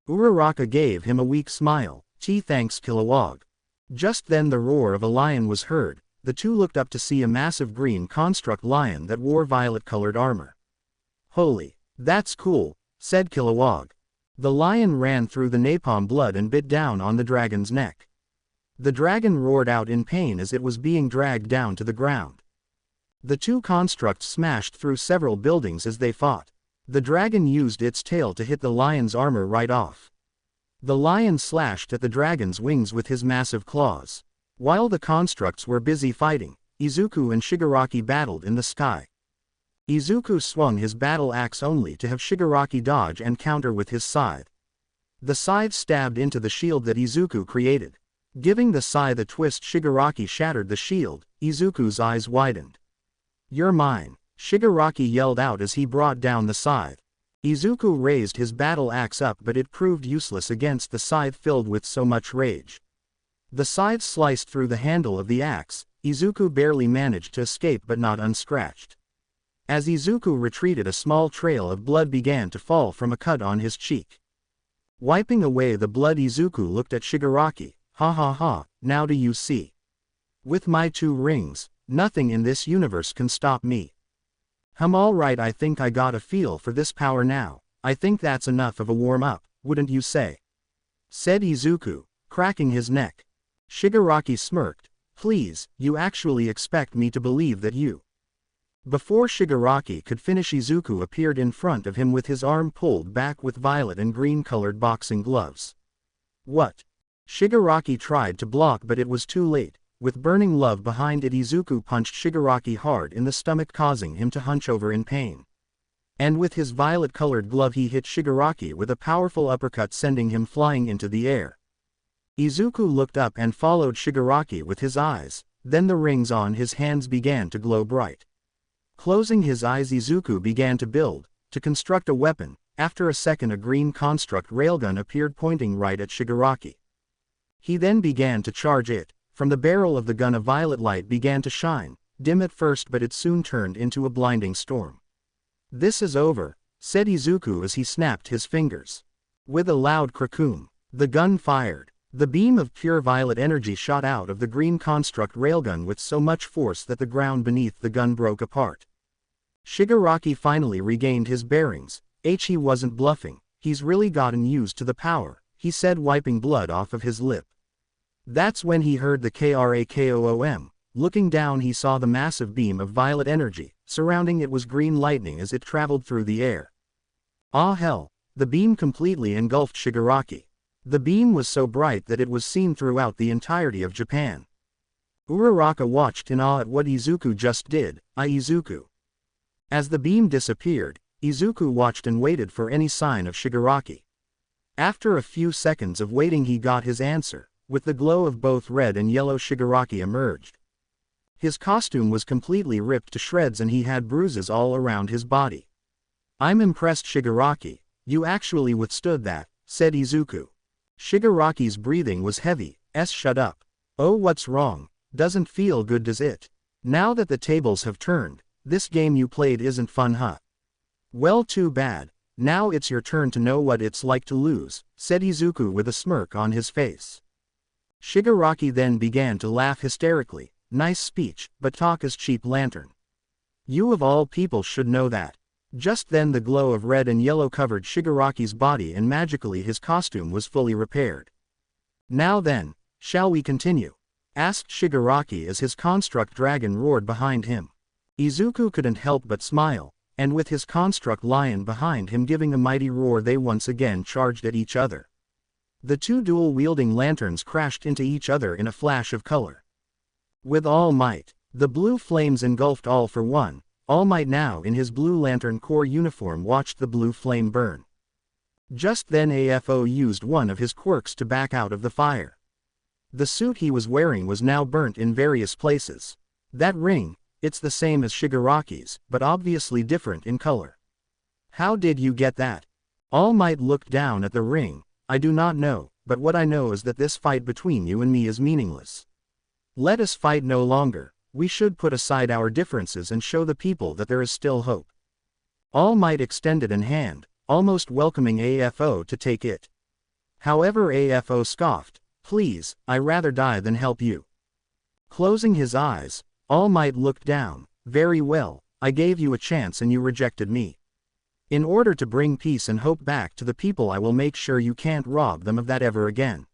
S1: Uraraka gave him a weak smile. Thanks, Kilowog." Just then the roar of a lion was heard. The 2 looked up to see a massive green construct lion that wore violet-colored armor. "Holy, that's cool," said Kilowog. The lion ran through the napalm blood and bit down on the dragon's neck. The dragon roared out in pain as it was being dragged down to the ground. The 2 constructs smashed through several buildings as they fought. The dragon used its tail to hit the lion's armor right off. The lion slashed at the dragon's wings with his massive claws. While the constructs were busy fighting, Izuku and Shigaraki battled in the sky. Izuku swung his battle axe only to have Shigaraki dodge and counter with his scythe. The scythe stabbed into the shield that Izuku created. Giving the scythe a twist, Shigaraki shattered the shield. Izuku's eyes widened. "You're mine," Shigaraki yelled out as he brought down the scythe. Izuku raised his battle axe up, but it proved useless against the scythe filled with so much rage. The scythe sliced through the handle of the axe. Izuku barely managed to escape, but not unscratched. As Izuku retreated, a small trail of blood began to fall from a cut on his cheek. Wiping away the blood, Izuku looked at Shigaraki. "Ha ha ha, now do you see? With my 2 rings, nothing in this universe can stop me. Alright, I think I got a feel for this power now. I think that's enough of a warm-up, wouldn't you say? Said Izuku, cracking his neck. Shigaraki smirked. Please, you actually expect me to believe that you... Before Shigaraki could finish, Izuku appeared in front of him with his arm pulled back with violet and green-colored boxing gloves. What? Shigaraki tried to block, but it was too late. With burning love behind it, Izuku punched Shigaraki hard in the stomach, causing him to hunch over in pain. And with his violet-colored glove he hit Shigaraki with a powerful uppercut, sending him flying into the air. Izuku looked up and followed Shigaraki with his eyes, then the rings on his hands began to glow bright. Closing his eyes, Izuku began to construct a weapon. After a second, a green construct railgun appeared, pointing right at Shigaraki. He then began to charge it. From the barrel of the gun a violet light began to shine, dim at first, but it soon turned into a blinding storm. This is over, said Izuku as he snapped his fingers. With a loud crackdoom, the gun fired. The beam of pure violet energy shot out of the green construct railgun with so much force that the ground beneath the gun broke apart. Shigaraki finally regained his bearings. He wasn't bluffing, he's really gotten used to the power, he said, wiping blood off of his lip. That's when he heard the crackdoom. Looking down, he saw the massive beam of violet energy. Surrounding it was green lightning as it traveled through the air. Ah hell, the beam completely engulfed Shigaraki. The beam was so bright that it was seen throughout the entirety of Japan. Uraraka watched in awe at what Izuku just did. Izuku. As the beam disappeared, Izuku watched and waited for any sign of Shigaraki. After a few seconds of waiting, he got his answer. With the glow of both red and yellow, Shigaraki emerged. His costume was completely ripped to shreds and he had bruises all around his body. I'm impressed, Shigaraki, you actually withstood that, said Izuku. Shigaraki's breathing was heavy. Shut up. Oh, what's wrong? Doesn't feel good, does it? Now that the tables have turned, this game you played isn't fun, huh? Well, too bad. Now it's your turn to know what it's like to lose, said Izuku with a smirk on his face. Shigaraki then began to laugh hysterically. Nice speech, but talk is cheap, lantern. You of all people should know that. Just then the glow of red and yellow covered Shigaraki's body and magically his costume was fully repaired. Now then, shall we continue? Asked Shigaraki as his construct dragon roared behind him. Izuku couldn't help but smile, and with his construct lion behind him giving a mighty roar, they once again charged at each other. The 2 dual-wielding lanterns crashed into each other in a flash of color. With all might, the blue flames engulfed All for One. All Might, now in his blue lantern core uniform, watched the blue flame burn. Just then AFO used one of his quirks to back out of the fire. The suit he was wearing was now burnt in various places. That ring, it's the same as Shigaraki's, but obviously different in color. How did you get that? All Might looked down at the ring. I do not know, but what I know is that this fight between you and me is meaningless. Let us fight no longer. We should put aside our differences and show the people that there is still hope. All Might extended an hand, almost welcoming AFO to take it. However, AFO scoffed. Please, I rather die than help you. Closing his eyes, All Might looked down. Very well, I gave you a chance and you rejected me. In order to bring peace and hope back to the people, I will make sure you can't rob them of that ever again.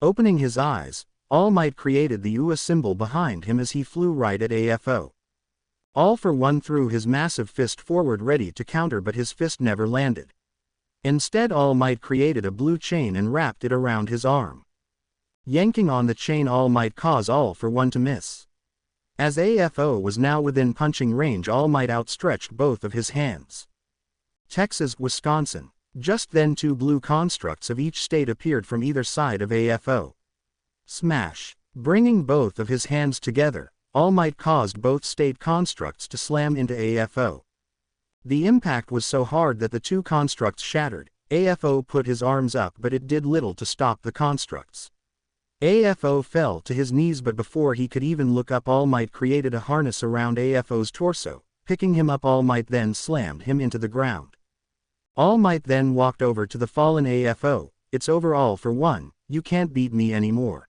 S1: Opening his eyes, All Might created the UA symbol behind him as he flew right at AFO. All for One threw his massive fist forward ready to counter, but his fist never landed. Instead, All Might created a blue chain and wrapped it around his arm. Yanking on the chain, All Might caused All for One to miss. As AFO was now within punching range, All Might outstretched both of his hands. Texas, Wisconsin. Just then 2 blue constructs of each state appeared from either side of AFO. Smash! Bringing both of his hands together, All Might caused both state constructs to slam into AFO. The impact was so hard that the 2 constructs shattered. AFO put his arms up, but it did little to stop the constructs. AFO fell to his knees, but before he could even look up, All Might created a harness around AFO's torso. Picking him up, All Might then slammed him into the ground. All Might then walked over to the fallen AFO. It's over, All for One, you can't beat me anymore.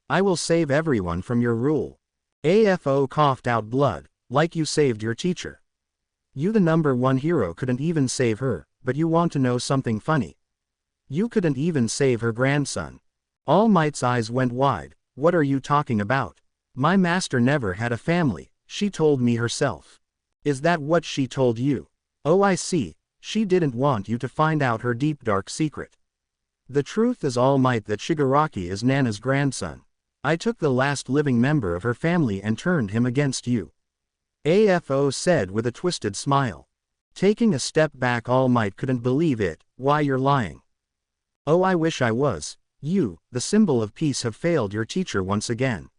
S1: I will save everyone from your rule. AFO coughed out blood, like you saved your teacher. You the #1 hero couldn't even save her, but you want to know something funny? You couldn't even save her grandson. All Might's eyes went wide. What are you talking about? My master never had a family, she told me herself. Is that what she told you? Oh, I see, she didn't want you to find out her deep dark secret. The truth is, All Might, that Shigaraki is Nana's grandson. I took the last living member of her family and turned him against you. AFO said with a twisted smile. Taking a step back, All Might couldn't believe it. Why, you're lying. Oh, I wish I was. You, the symbol of peace, have failed your teacher once again.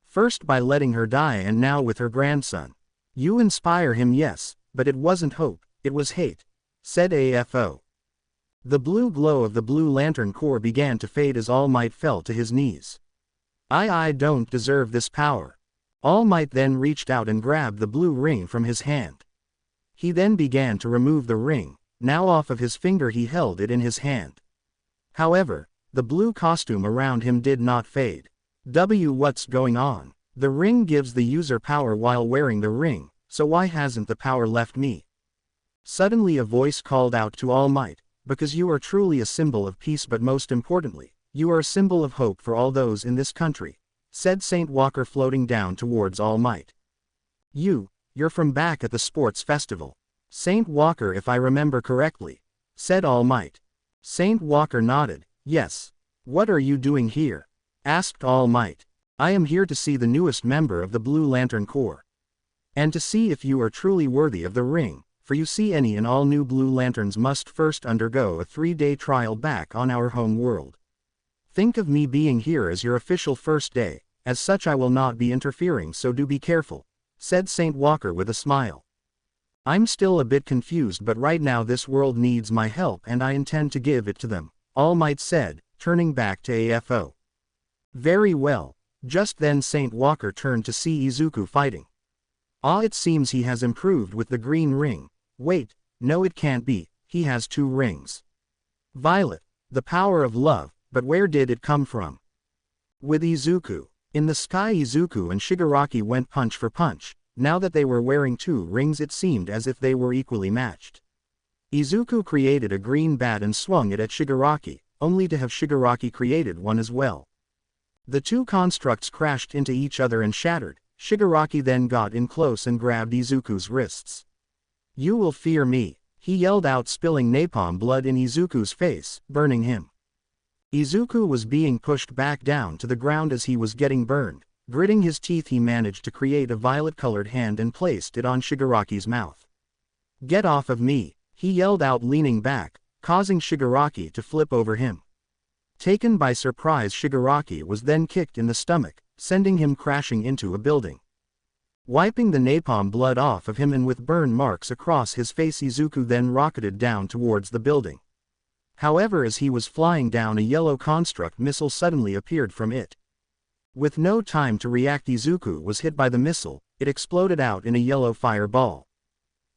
S1: First by letting her die and now with her grandson. You inspire him, yes, but it wasn't hope, it was hate, said AFO. The blue glow of the Blue Lantern Corps began to fade as All Might fell to his knees. I don't deserve this power. All Might then reached out and grabbed the blue ring from his hand. He then began to remove the ring. Now off of his finger, he held it in his hand. However, the blue costume around him did not fade. What's going on? The ring gives the user power while wearing the ring, so why hasn't the power left me? Suddenly a voice called out to All Might, because you are truly a symbol of peace, but most importantly, you are a symbol of hope for all those in this country, said Saint Walker, floating down towards All Might. You're from back at the sports festival. Saint Walker, if I remember correctly, said All Might. Saint Walker nodded. Yes. What are you doing here? Asked All Might. I am here to see the newest member of the Blue Lantern Corps. And to see if you are truly worthy of the ring, for you see, any and all new Blue Lanterns must first undergo a 3-day trial back on our home world. Think of me being here as your official first day, as such I will not be interfering, so do be careful, said Saint Walker with a smile. I'm still a bit confused, but right now this world needs my help and I intend to give it to them, All Might said, turning back to AFO. Very well. Just then Saint Walker turned to see Izuku fighting. It seems he has improved with the green ring. Wait, no, it can't be, he has 2 rings. Violet, the power of love, but where did it come from? With Izuku. In the sky, Izuku and Shigaraki went punch for punch. Now that they were wearing 2 rings, it seemed as if they were equally matched. Izuku created a green bat and swung it at Shigaraki, only to have Shigaraki created one as well. The 2 constructs crashed into each other and shattered. Shigaraki then got in close and grabbed Izuku's wrists. You will fear me, he yelled out, spilling napalm blood in Izuku's face, burning him. Izuku was being pushed back down to the ground as he was getting burned. Gritting his teeth, he managed to create a violet-colored hand and placed it on Shigaraki's mouth. Get off of me, he yelled out, leaning back, causing Shigaraki to flip over him. Taken by surprise, Shigaraki was then kicked in the stomach, sending him crashing into a building. Wiping the napalm blood off of him and with burn marks across his face, Izuku then rocketed down towards the building. However, as he was flying down, a yellow construct missile suddenly appeared from it. With no time to react, Izuku was hit by the missile. It exploded out in a yellow fireball.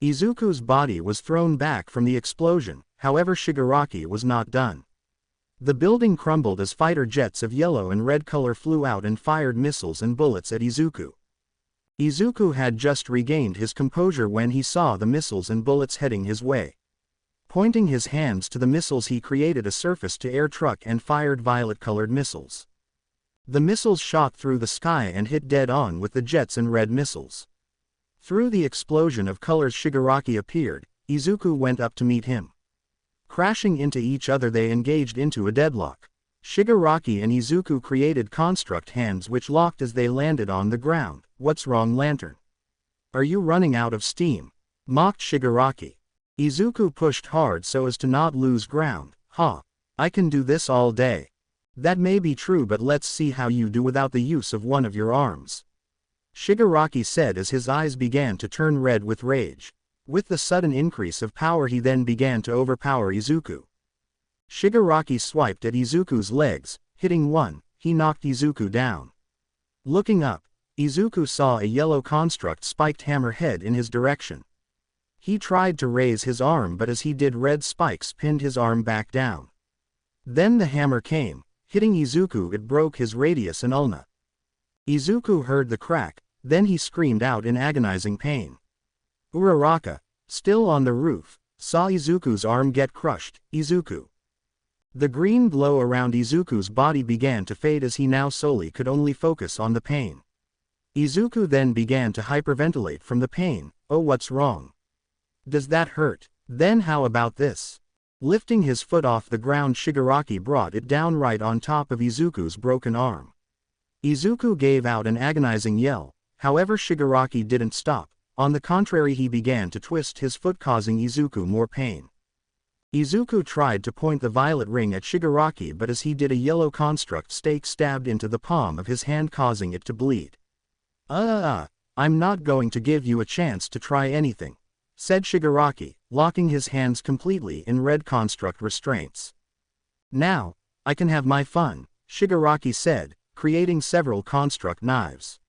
S1: Izuku's body was thrown back from the explosion, however Shigaraki was not done. The building crumbled as fighter jets of yellow and red color flew out and fired missiles and bullets at Izuku. Izuku had just regained his composure when he saw the missiles and bullets heading his way. Pointing his hands to the missiles, he created a surface-to-air truck and fired violet-colored missiles. The missiles shot through the sky and hit dead-on with the jets and red missiles. Through the explosion of colors, Shigaraki appeared. Izuku went up to meet him. Crashing into each other, they engaged into a deadlock. Shigaraki and Izuku created construct hands which locked as they landed on the ground. What's wrong, Lantern? Are you running out of steam? Mocked Shigaraki. Izuku pushed hard so as to not lose ground. I can do this all day. That may be true, but let's see how you do without the use of one of your arms, Shigaraki said as his eyes began to turn red with rage. With the sudden increase of power, he then began to overpower Izuku. Shigaraki swiped at Izuku's legs, hitting one. He knocked Izuku down. Looking up, Izuku saw a yellow construct spiked hammerhead in his direction. He tried to raise his arm, but as he did, red spikes pinned his arm back down. Then the hammer came, Hitting Izuku, it broke his radius and ulna. Izuku heard the crack, then he screamed out in agonizing pain. Uraraka, still on the roof, saw Izuku's arm get crushed. Izuku. The green glow around Izuku's body began to fade as he now solely could only focus on the pain. Izuku then began to hyperventilate from the pain. Oh, what's wrong? Does that hurt? Then how about this? Lifting his foot off the ground, Shigaraki brought it down right on top of Izuku's broken arm. Izuku gave out an agonizing yell, however Shigaraki didn't stop. On the contrary, he began to twist his foot, causing Izuku more pain. Izuku tried to point the violet ring at Shigaraki, but as he did, a yellow construct stake stabbed into the palm of his hand, causing it to bleed. I'm not going to give you a chance to try anything," said Shigaraki, locking his hands completely in red construct restraints. "Now, I can have my fun," Shigaraki said, creating several construct knives.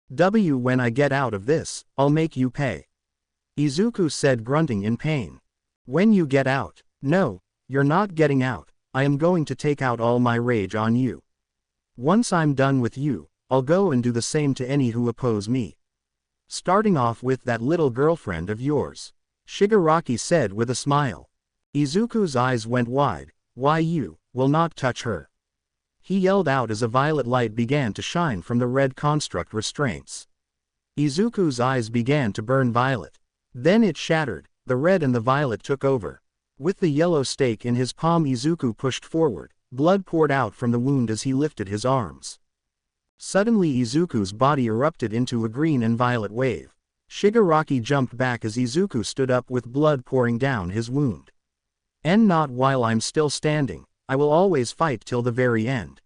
S1: When I get out of this, I'll make you pay," Izuku said, grunting in pain. "When you get out?" "No, you're not getting out. I am going to take out all my rage on you. Once I'm done with you, I'll go and do the same to any who oppose me. Starting off with that little girlfriend of yours," Shigaraki said with a smile. Izuku's eyes went wide. "Why, you will not touch her," he yelled out as a violet light began to shine from the red construct restraints. Izuku's eyes began to burn violet. Then it shattered, the red and the violet took over. With the yellow stake in his palm, Izuku pushed forward. Blood poured out from the wound as he lifted his arms. Suddenly Izuku's body erupted into a green and violet wave. Shigaraki jumped back as Izuku stood up with blood pouring down his wound. "And not while I'm still standing. I will always fight till the very end,"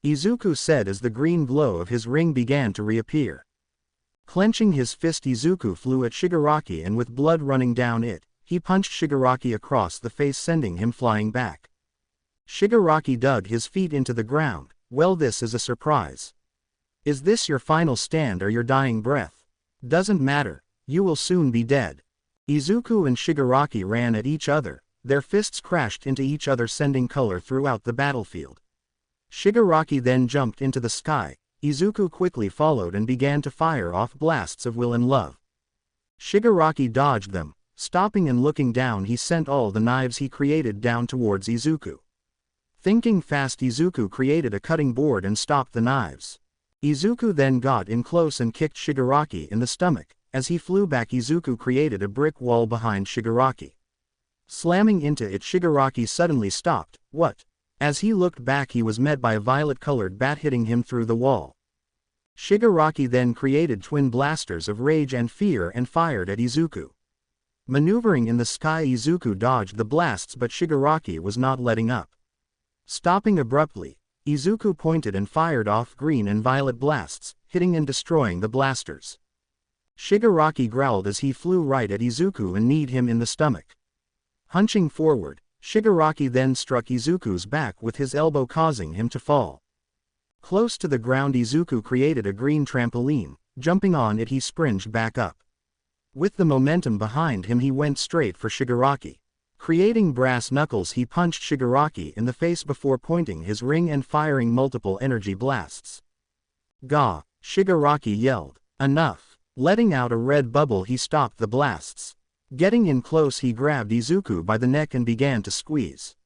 S1: Izuku said as the green glow of his ring began to reappear. Clenching his fist, Izuku flew at Shigaraki, and with blood running down it, he punched Shigaraki across the face, sending him flying back. Shigaraki dug his feet into the ground. "Well, this is a surprise. Is this your final stand or your dying breath? Doesn't matter, you will soon be dead." Izuku and Shigaraki ran at each other. Their fists crashed into each other, sending color throughout the battlefield. Shigaraki then jumped into the sky. Izuku quickly followed and began to fire off blasts of will and love. Shigaraki dodged them. Stopping and looking down, he sent all the knives he created down towards Izuku. Thinking fast, Izuku created a cutting board and stopped the knives. Izuku then got in close and kicked Shigaraki in the stomach. As he flew back, Izuku created a brick wall behind Shigaraki. Slamming into it, Shigaraki suddenly stopped. "What?" As he looked back, he was met by a violet-colored bat hitting him through the wall. Shigaraki then created twin blasters of rage and fear and fired at Izuku. Maneuvering in the sky, Izuku dodged the blasts, but Shigaraki was not letting up. Stopping abruptly, Izuku pointed and fired off green and violet blasts, hitting and destroying the blasters. Shigaraki growled as he flew right at Izuku and kneed him in the stomach. Hunching forward, Shigaraki then struck Izuku's back with his elbow, causing him to fall. Close to the ground, Izuku created a green trampoline. Jumping on it, he springed back up. With the momentum behind him, he went straight for Shigaraki. Creating brass knuckles, he punched Shigaraki in the face before pointing his ring and firing multiple energy blasts. "Gah!" Shigaraki yelled. "Enough!" Letting out a red bubble, he stopped the blasts. Getting in close, he grabbed Izuku by the neck and began to squeeze.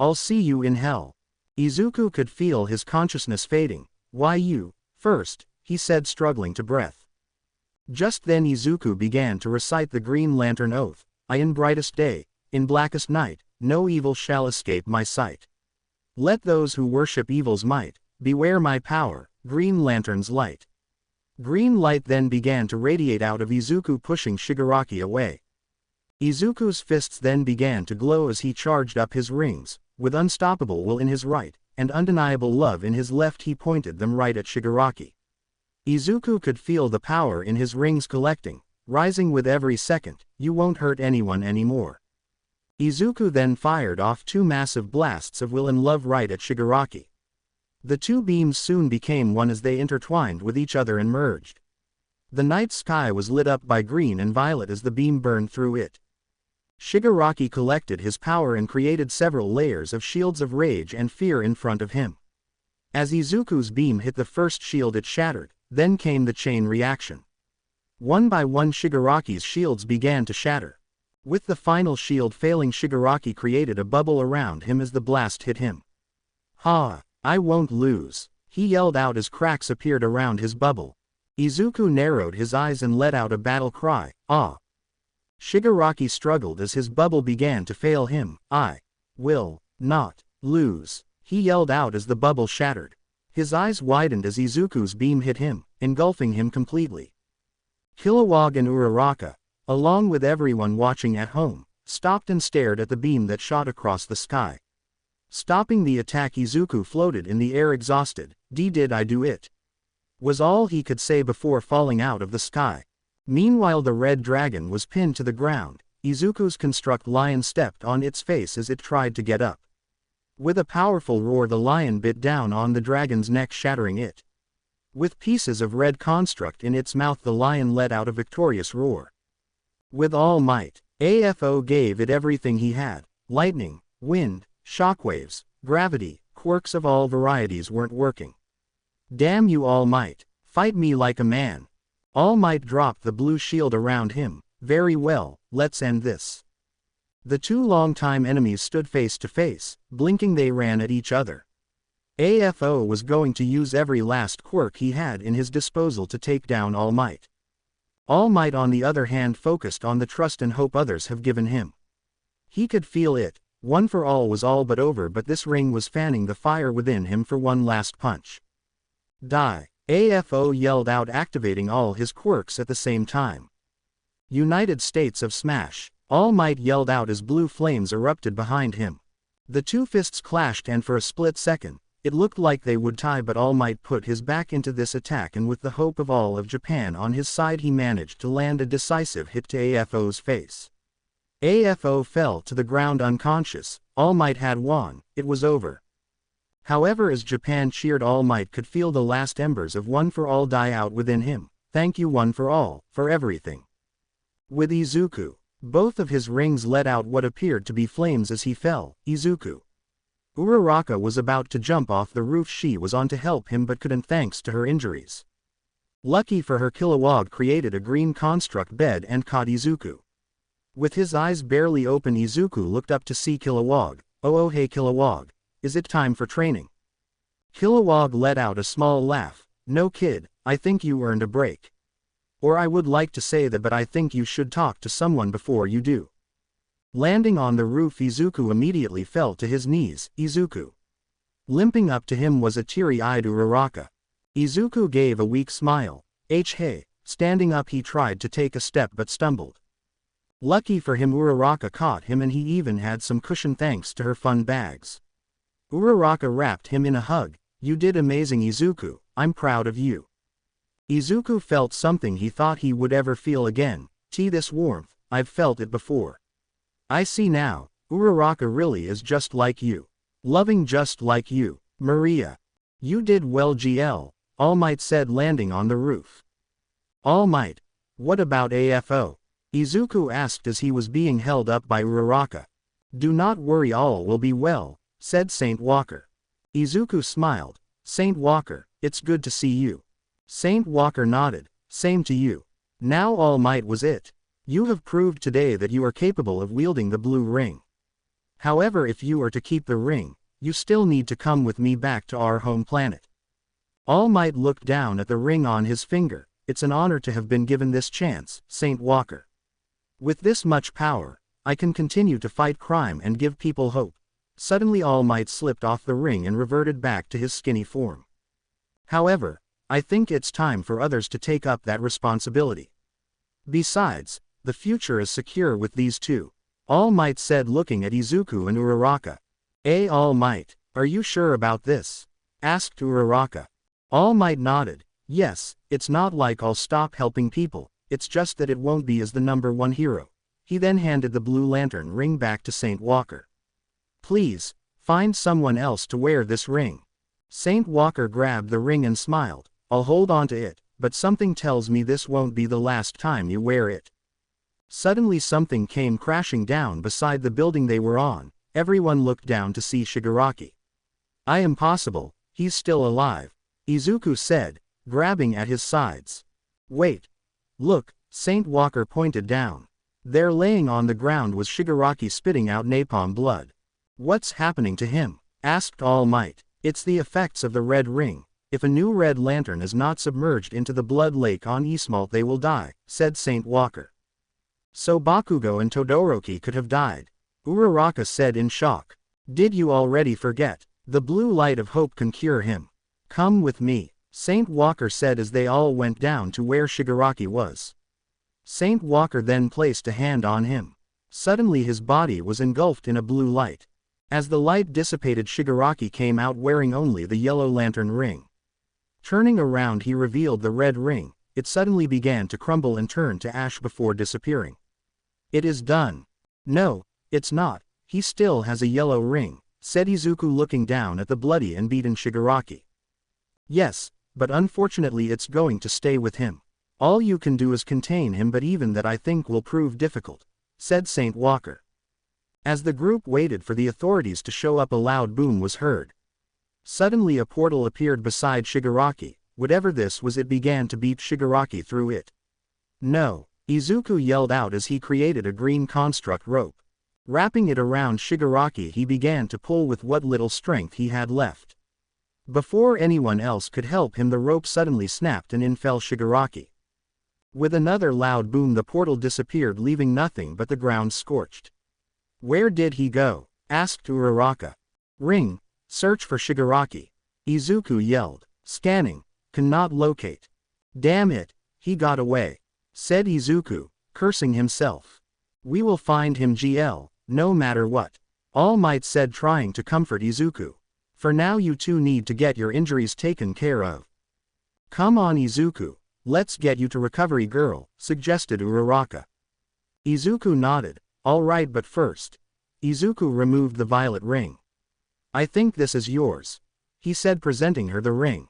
S1: "I'll see you in hell." Izuku could feel his consciousness fading. "Why you first?" he said, struggling to breath. Just then Izuku began to recite the Green Lantern Oath. "I in brightest day, in blackest night, no evil shall escape my sight. Let those who worship evil's might, beware my power, Green Lantern's light." Green light then began to radiate out of Izuku, pushing Shigaraki away. Izuku's fists then began to glow as he charged up his rings. With unstoppable will in his right, and undeniable love in his left, he pointed them right at Shigaraki. Izuku could feel the power in his rings collecting, rising with every second. "You won't hurt anyone anymore." Izuku then fired off two massive blasts of will and love right at Shigaraki. The two beams soon became one as they intertwined with each other and merged. The night sky was lit up by green and violet as the beam burned through it. Shigaraki collected his power and created several layers of shields of rage and fear in front of him. As Izuku's beam hit the first shield it shattered, then came the chain reaction. One by one Shigaraki's shields began to shatter. With the final shield failing, Shigaraki created a bubble around him as the blast hit him. "Ha! I won't lose," he yelled out as cracks appeared around his bubble. Izuku narrowed his eyes and let out a battle cry, "Ah!" Shigaraki struggled as his bubble began to fail him. "I will not lose," he yelled out as the bubble shattered. His eyes widened as Izuku's beam hit him, engulfing him completely. Kilowog and Uraraka, along with everyone watching at home, stopped and stared at the beam that shot across the sky. Stopping the attack, Izuku floated in the air exhausted. Did I do it?" was all he could say before falling out of the sky. Meanwhile the red dragon was pinned to the ground. Izuku's construct lion stepped on its face as it tried to get up. With a powerful roar the lion bit down on the dragon's neck, shattering it. With pieces of red construct in its mouth the lion let out a victorious roar. With all might, AFO gave it everything he had. Lightning, wind, shockwaves, gravity, quirks of all varieties weren't working. "Damn you, All Might, fight me like a man." All Might dropped the blue shield around him. "Very well, let's end this." The two longtime enemies stood face to face. Blinking they ran at each other. AFO was going to use every last quirk he had in his disposal to take down All Might. All Might on the other hand focused on the trust and hope others have given him. He could feel it. One for all was all but over, but this ring was fanning the fire within him for one last punch. "Die!" AFO yelled out, activating all his quirks at the same time. "United States of Smash!" All Might yelled out as blue flames erupted behind him. The two fists clashed and for a split second, it looked like they would tie, but All Might put his back into this attack and with the hope of all of Japan on his side he managed to land a decisive hit to AFO's face. AFO fell to the ground unconscious. All Might had won, it was over. However, as Japan cheered, All Might could feel the last embers of One for All die out within him. "Thank you One for All, for everything." With Izuku, both of his rings let out what appeared to be flames as he fell. Izuku. Uraraka was about to jump off the roof she was on to help him but couldn't thanks to her injuries. Lucky for her, Kilowog created a green construct bed and caught Izuku. With his eyes barely open, Izuku looked up to see Kilowog. Oh hey Kilowog, is it time for training?" Kilowog let out a small laugh. "No kid, I think you earned a break. Or I would like to say that, but I think you should talk to someone before you do." Landing on the roof, Izuku immediately fell to his knees. Izuku. Limping up to him was a teary-eyed Uraraka. Izuku gave a weak smile. Hey. Standing up he tried to take a step but stumbled. Lucky for him, Uraraka caught him and he even had some cushion thanks to her fun bags. Uraraka wrapped him in a hug. "You did amazing Izuku, I'm proud of you." Izuku felt something he thought he would ever feel again. This warmth, I've felt it before. I see now, Uraraka really is just like you. Loving just like you. Maria. You did well GL, All Might said, landing on the roof. All Might. What about AFO? Izuku asked as he was being held up by Uraraka. "Do not worry, all will be well," said Saint Walker. Izuku smiled. "Saint Walker, it's good to see you." Saint Walker nodded. "Same to you." Now All Might was it. "You have proved today that you are capable of wielding the blue ring. However, if you are to keep the ring, you still need to come with me back to our home planet." All Might looked down at the ring on his finger. "It's an honor to have been given this chance, Saint Walker. With this much power, I can continue to fight crime and give people hope." Suddenly All Might slipped off the ring and reverted back to his skinny form. "However, I think it's time for others to take up that responsibility. Besides, the future is secure with these two," All Might said, looking at Izuku and Uraraka. All Might, are you sure about this?" asked Uraraka. All Might nodded. "Yes, it's not like I'll stop helping people, it's just that it won't be as the #1 hero." He then handed the blue lantern ring back to Saint Walker. "Please, find someone else to wear this ring." Saint Walker grabbed the ring and smiled. "I'll hold on to it, but something tells me this won't be the last time you wear it." Suddenly something came crashing down beside the building they were on. Everyone looked down to see Shigaraki. Impossible, he's still alive, Izuku said, grabbing at his sides. Wait. Look, Saint Walker pointed down. There laying on the ground was Shigaraki spitting out napalm blood. What's happening to him? Asked All Might. It's the effects of the red ring. If a new red lantern is not submerged into the blood lake on RSmallz they will die, said Saint Walker. So Bakugo and Todoroki could have died, Uraraka said in shock. Did you already forget? The blue light of hope can cure him. Come with me, Saint Walker said as they all went down to where Shigaraki was. Saint Walker then placed a hand on him. Suddenly his body was engulfed in a blue light. As the light dissipated, Shigaraki came out wearing only the yellow lantern ring. Turning around he revealed the red ring. It suddenly began to crumble and turn to ash before disappearing. It is done. No, it's not, he still has a yellow ring, said Izuku looking down at the bloody and beaten Shigaraki. Yes, but unfortunately it's going to stay with him. All you can do is contain him, but even that I think will prove difficult, said Saint Walker. As the group waited for the authorities to show up, a loud boom was heard. Suddenly a portal appeared beside Shigaraki. Whatever this was, it began to beat Shigaraki through it. No, Izuku yelled out as he created a green construct rope. Wrapping it around Shigaraki, he began to pull with what little strength he had left. Before anyone else could help him, the rope suddenly snapped and in fell Shigaraki. With another loud boom, the portal disappeared, leaving nothing but the ground scorched. Where did he go? Asked Uraraka. Ring, search for Shigaraki, Izuku yelled. Scanning, cannot locate. Damn it, he got away, said Izuku, cursing himself. We will find him, GL, no matter what, All Might said, trying to comfort Izuku. For now you two need to get your injuries taken care of. Come on Izuku, let's get you to Recovery Girl, suggested Uraraka. Izuku nodded. All right, but first. Izuku removed the violet ring. I think this is yours, he said, presenting her the ring.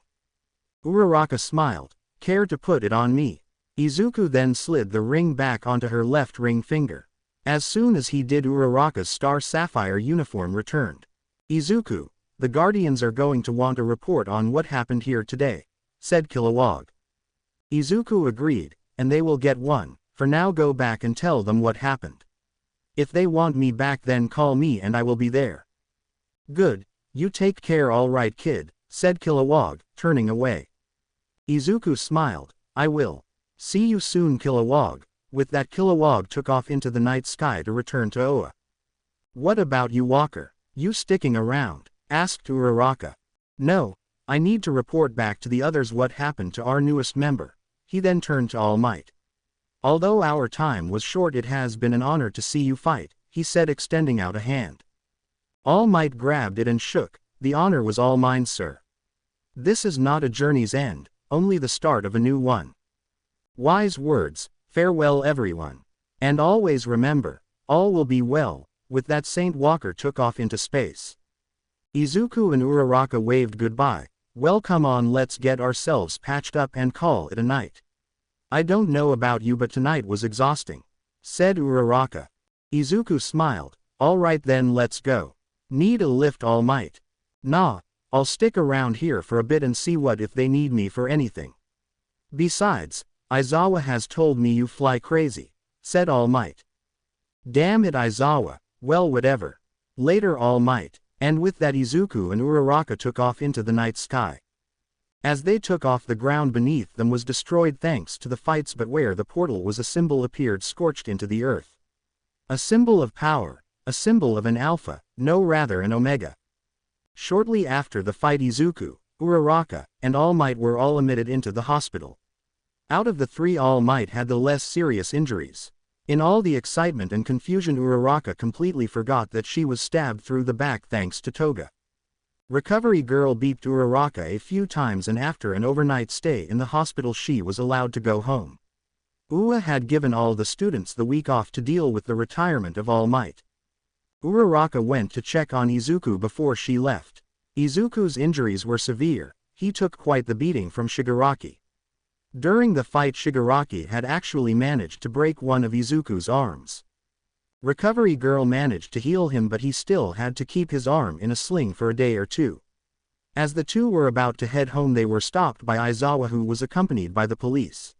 S1: Uraraka smiled. Care to put it on me? Izuku then slid the ring back onto her left ring finger. As soon as he did, Uraraka's star sapphire uniform returned. Izuku, the Guardians are going to want a report on what happened here today, said Kilowog. Izuku agreed, and they will get one. For now go back and tell them what happened. If they want me back, then call me and I will be there. Good, you take care. All right kid, said Kilowog, turning away. Izuku smiled. I will. See you soon Kilowog. With that, Kilowog took off into the night sky to return to Oa. What about you, Walker? You sticking around? Asked Uraraka. No, I need to report back to the others what happened to our newest member. He then turned to All Might. Although our time was short, it has been an honor to see you fight, he said, extending out a hand. All Might grabbed it and shook. The honor was all mine, sir. This is not a journey's end, only the start of a new one. Wise words. Farewell everyone. And always remember, all will be well. With that, Saint Walker took off into space. Izuku and Uraraka waved goodbye. Well, come on, let's get ourselves patched up and call it a night. I don't know about you, but tonight was exhausting, said Uraraka. Izuku smiled. All right then, let's go. Need a lift, All Might? Nah, I'll stick around here for a bit and see what if they need me for anything. Besides, Aizawa has told me you fly crazy, said All Might. Damn it, Aizawa. Well, whatever. Later, All Might. And with that, Izuku and Uraraka took off into the night sky. As they took off, the ground beneath them was destroyed thanks to the fights, but where the portal was, a symbol appeared scorched into the earth. A symbol of power, a symbol of an alpha, no, rather an omega. Shortly after the fight, Izuku, Uraraka, and All Might were all admitted into the hospital. Out of the three, All Might had the less serious injuries. In all the excitement and confusion, Uraraka completely forgot that she was stabbed through the back thanks to Toga. Recovery Girl beeped Uraraka a few times, and after an overnight stay in the hospital, she was allowed to go home. Ua had given all the students the week off to deal with the retirement of All Might. Uraraka went to check on Izuku before she left. Izuku's injuries were severe. He took quite the beating from Shigaraki. During the fight, Shigaraki had actually managed to break one of Izuku's arms. Recovery Girl managed to heal him, but he still had to keep his arm in a sling for a day or two. As the two were about to head home, they were stopped by Aizawa, who was accompanied by the police.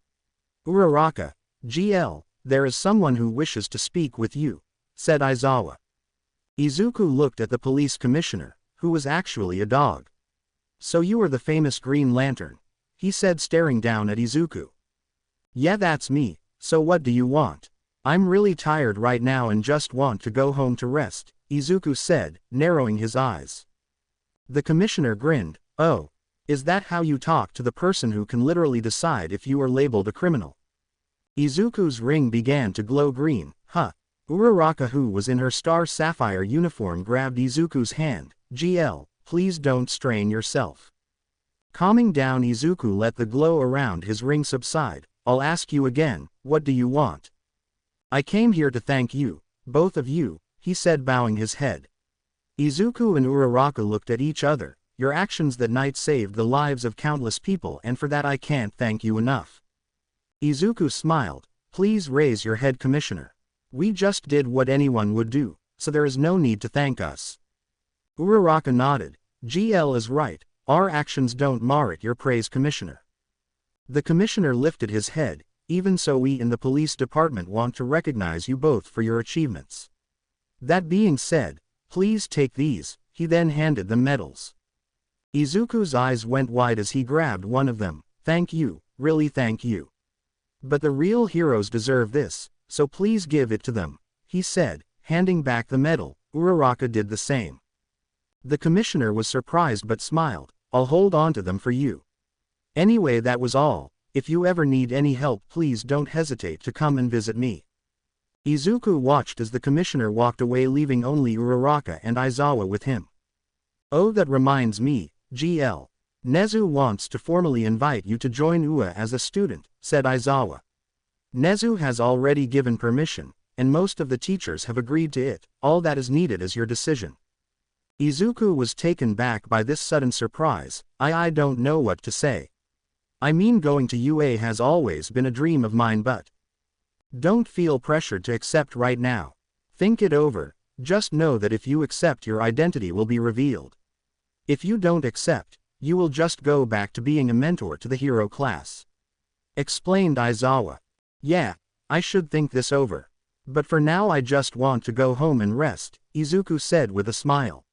S1: "Uraraka, GL, there is someone who wishes to speak with you," said Aizawa. Izuku looked at the police commissioner, who was actually a dog. "So you are the famous Green Lantern," he said, staring down at Izuku. "Yeah, that's me. So what do you want?" "I'm really tired right now and just want to go home to rest," Izuku said, narrowing his eyes. The commissioner grinned. "Oh, is that how you talk to the person who can literally decide if you are labeled a criminal?" Izuku's ring began to glow green. "Huh." Uraraka, who was in her star sapphire uniform, grabbed Izuku's hand. "GL, please don't strain yourself." Calming down, Izuku let the glow around his ring subside. "I'll ask you again, what do you want?" "I came here to thank you, both of you," he said, bowing his head. Izuku and Uraraka looked at each other. "Your actions that night saved the lives of countless people, and for that I can't thank you enough." Izuku smiled. "Please raise your head, Commissioner. We just did what anyone would do, so there is no need to thank us." Uraraka nodded. "GL is right, our actions don't merit your praise, Commissioner." The Commissioner lifted his head. "Even so, we in the police department want to recognize you both for your achievements. That being said, please take these." He then handed them medals. Izuku's eyes went wide as he grabbed one of them. "Thank you, really thank you. But the real heroes deserve this, so please give it to them," he said, handing back the medal. Uraraka did the same. The Commissioner was surprised but smiled. "I'll hold on to them for you. Anyway, that was all. If you ever need any help, please don't hesitate to come and visit me." Izuku watched as the Commissioner walked away, leaving only Uraraka and Aizawa with him. "Oh, that reminds me, GL. Nezu wants to formally invite you to join UA as a student," said Aizawa. "Nezu has already given permission, and most of the teachers have agreed to it. All that is needed is your decision." Izuku was taken back by this sudden surprise. I don't know what to say. I mean, going to UA has always been a dream of mine, but don't feel pressured to accept right now. Think it over. Just know that if you accept, your identity will be revealed. If you don't accept, you will just go back to being a mentor to the hero class," explained Aizawa. "Yeah, I should think this over. But for now I just want to go home and rest," Izuku said with a smile.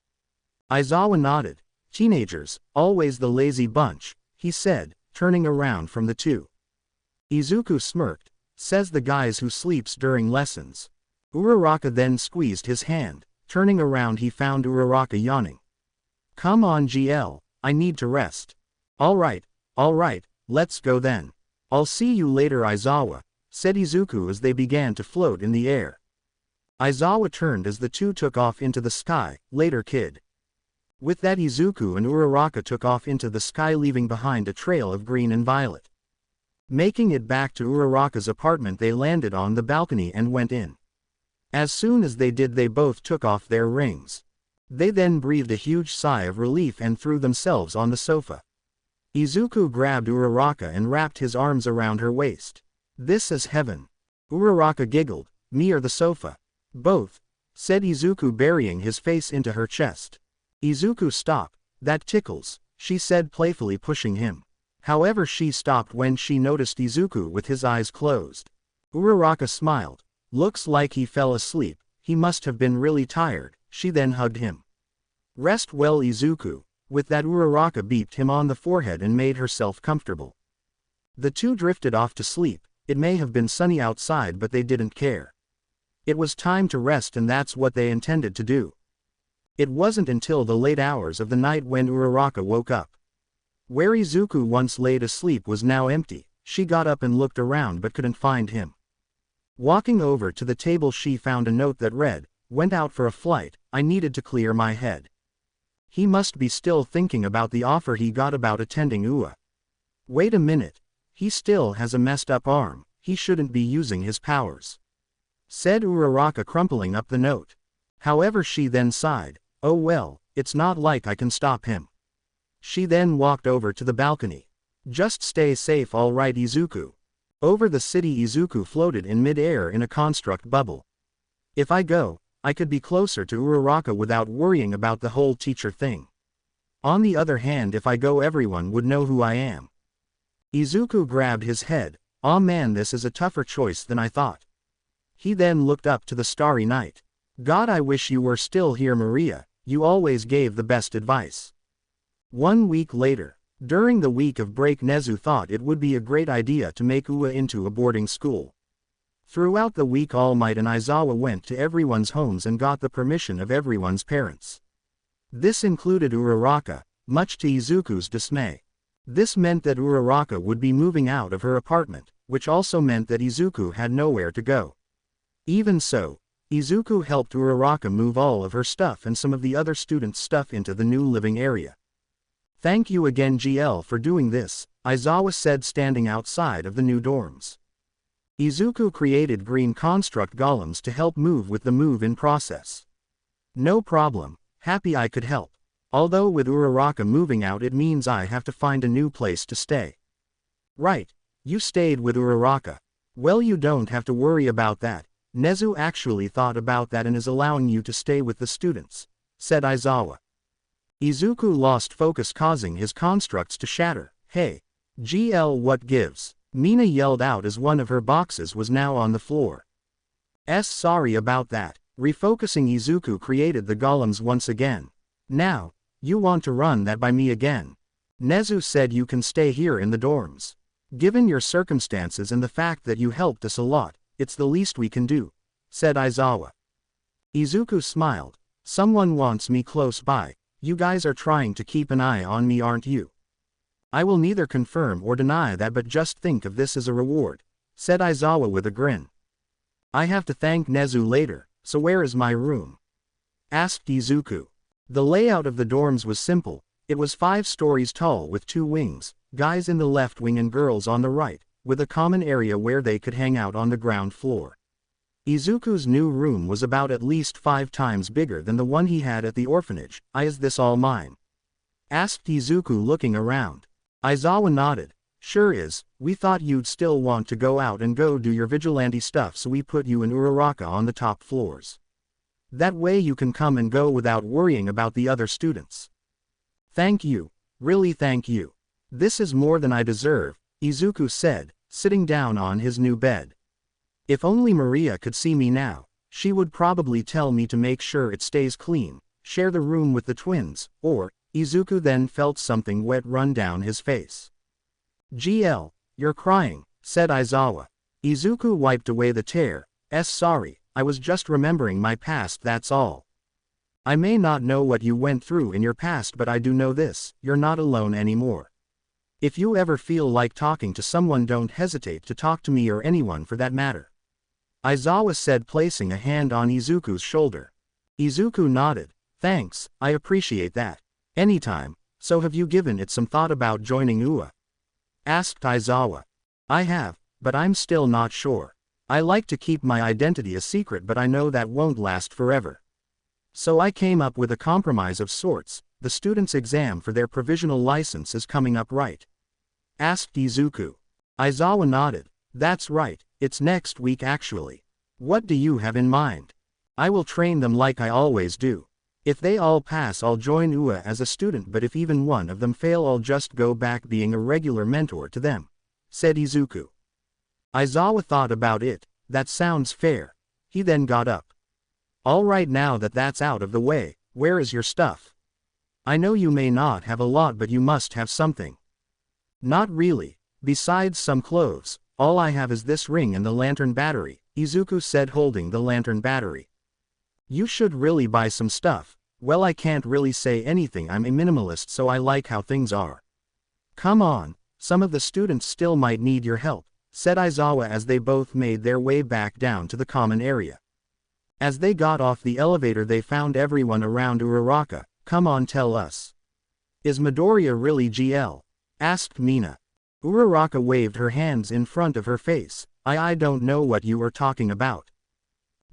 S1: Aizawa nodded. "Teenagers, always the lazy bunch," he said, turning around from the two. Izuku smirked. "Says the guys who sleeps during lessons." Uraraka then squeezed his hand. Turning around, he found Uraraka yawning. "Come on, GL, I need to rest." All right, let's go then. I'll see you later, Aizawa," said Izuku as they began to float in the air. Aizawa turned as the two took off into the sky. "Later, kid." With that, Izuku and Uraraka took off into the sky, leaving behind a trail of green and violet. Making it back to Uraraka's apartment, they landed on the balcony and went in. As soon as they did, they both took off their rings. They then breathed a huge sigh of relief and threw themselves on the sofa. Izuku grabbed Uraraka and wrapped his arms around her waist. "This is heaven." Uraraka giggled. "Me or the sofa?" "Both," said Izuku, burying his face into her chest. Izuku, "Stop, that tickles," she said playfully, pushing him. However, she stopped when she noticed Izuku with his eyes closed. Uraraka smiled. "Looks like he fell asleep. He must have been really tired." She then hugged him. "Rest well, Izuku." With that, Uraraka beeped him on the forehead and made herself comfortable. The two drifted off to sleep. It may have been sunny outside, but they didn't care. It was time to rest, and that's what they intended to do. It wasn't until the late hours of the night when Uraraka woke up. Where Izuku once laid asleep was now empty. She got up and looked around but couldn't find him. Walking over to the table, she found a note that read, "Went out for a flight, I needed to clear my head." He must be still thinking about the offer he got about attending UA. Wait a minute. He still has a messed up arm. He shouldn't be using his powers," said Uraraka, crumpling up the note. However, she then sighed. "Oh well, it's not like I can stop him." She then walked over to the balcony. Just stay safe, alright Izuku. Over the city Izuku floated in mid-air in a construct bubble. If I go, I could be closer to Uraraka without worrying about the whole teacher thing. On the other hand, if I go everyone would know who I am. Izuku grabbed his head. Aw man, this is a tougher choice than I thought. He then looked up to the starry night. God, I wish you were still here, Maria, you always gave the best advice. 1 week later. During the week of break, Nezu thought it would be a great idea to make Ua into a boarding school. Throughout the week, All Might and Aizawa went to everyone's homes and got the permission of everyone's parents. This included Uraraka, much to Izuku's dismay. This meant that Uraraka would be moving out of her apartment, which also meant that Izuku had nowhere to go. Even so, Izuku helped Uraraka move all of her stuff and some of the other students' stuff into the new living area. Thank you again GL for doing this, Aizawa said standing outside of the new dorms. Izuku created green construct golems to help move with the move-in process. No problem, happy I could help. Although with Uraraka moving out it means I have to find a new place to stay. Right, you stayed with Uraraka. Well, you don't have to worry about that. Nezu actually thought about that and is allowing you to stay with the students, said Aizawa. Izuku lost focus, causing his constructs to shatter. Hey, GL, what gives? Mina yelled out as one of her boxes was now on the floor. Sorry about that. Refocusing, Izuku created the golems once again. Now, you want to run that by me again? Nezu said you can stay here in the dorms. Given your circumstances and the fact that you helped us a lot, it's the least we can do, said Aizawa. Izuku smiled. Someone wants me close by. You guys are trying to keep an eye on me, aren't you? I will neither confirm or deny that, but just think of this as a reward, said Aizawa with a grin. I have to thank Nezu later, so where is my room? Asked Izuku. The layout of the dorms was simple. It was 5 stories tall with 2 wings, guys in the left wing and girls on the right, with a common area where they could hang out on the ground floor. Izuku's new room was about at least 5 times bigger than the one he had at the orphanage. Is this all mine? Asked Izuku looking around. Aizawa nodded. Sure is, we thought you'd still want to go out and go do your vigilante stuff, so we put you and Uraraka on the top floors. That way you can come and go without worrying about the other students. Thank you, really thank you. This is more than I deserve, Izuku said, sitting down on his new bed. If only Maria could see me now, she would probably tell me to make sure it stays clean, share the room with the twins, or, Izuku then felt something wet run down his face. GL, you're crying, said Aizawa. Izuku wiped away the tear. Sorry, I was just remembering my past, that's all. I may not know what you went through in your past, but I do know this, you're not alone anymore. If you ever feel like talking to someone, don't hesitate to talk to me or anyone for that matter. Aizawa said, placing a hand on Izuku's shoulder. Izuku nodded. Thanks, I appreciate that. Anytime. So have you given it some thought about joining UA? Asked Aizawa. I have, but I'm still not sure. I like to keep my identity a secret, but I know that won't last forever. So I came up with a compromise of sorts. The students' exam for their provisional license is coming up, right? Asked Izuku. Aizawa nodded. That's right, it's next week actually. What do you have in mind? I will train them like I always do. If they all pass, I'll join UA as a student, but if even one of them fail, I'll just go back being a regular mentor to them, said Izuku. Aizawa thought about it. That sounds fair. He then got up. All right, now that that's out of the way, where is your stuff? I know you may not have a lot, but you must have something. Not really. Besides some clothes, all I have is this ring and the lantern battery, Izuku said, holding the lantern battery. You should really buy some stuff. Well, I can't really say anything. I'm a minimalist, so I like how things are. Come on, some of the students still might need your help, said Aizawa as they both made their way back down to the common area. As they got off the elevator, they found everyone around Uraraka. Come on, tell us. Is Midoriya really GL? Asked Mina. Uraraka waved her hands in front of her face. I don't know what you are talking about.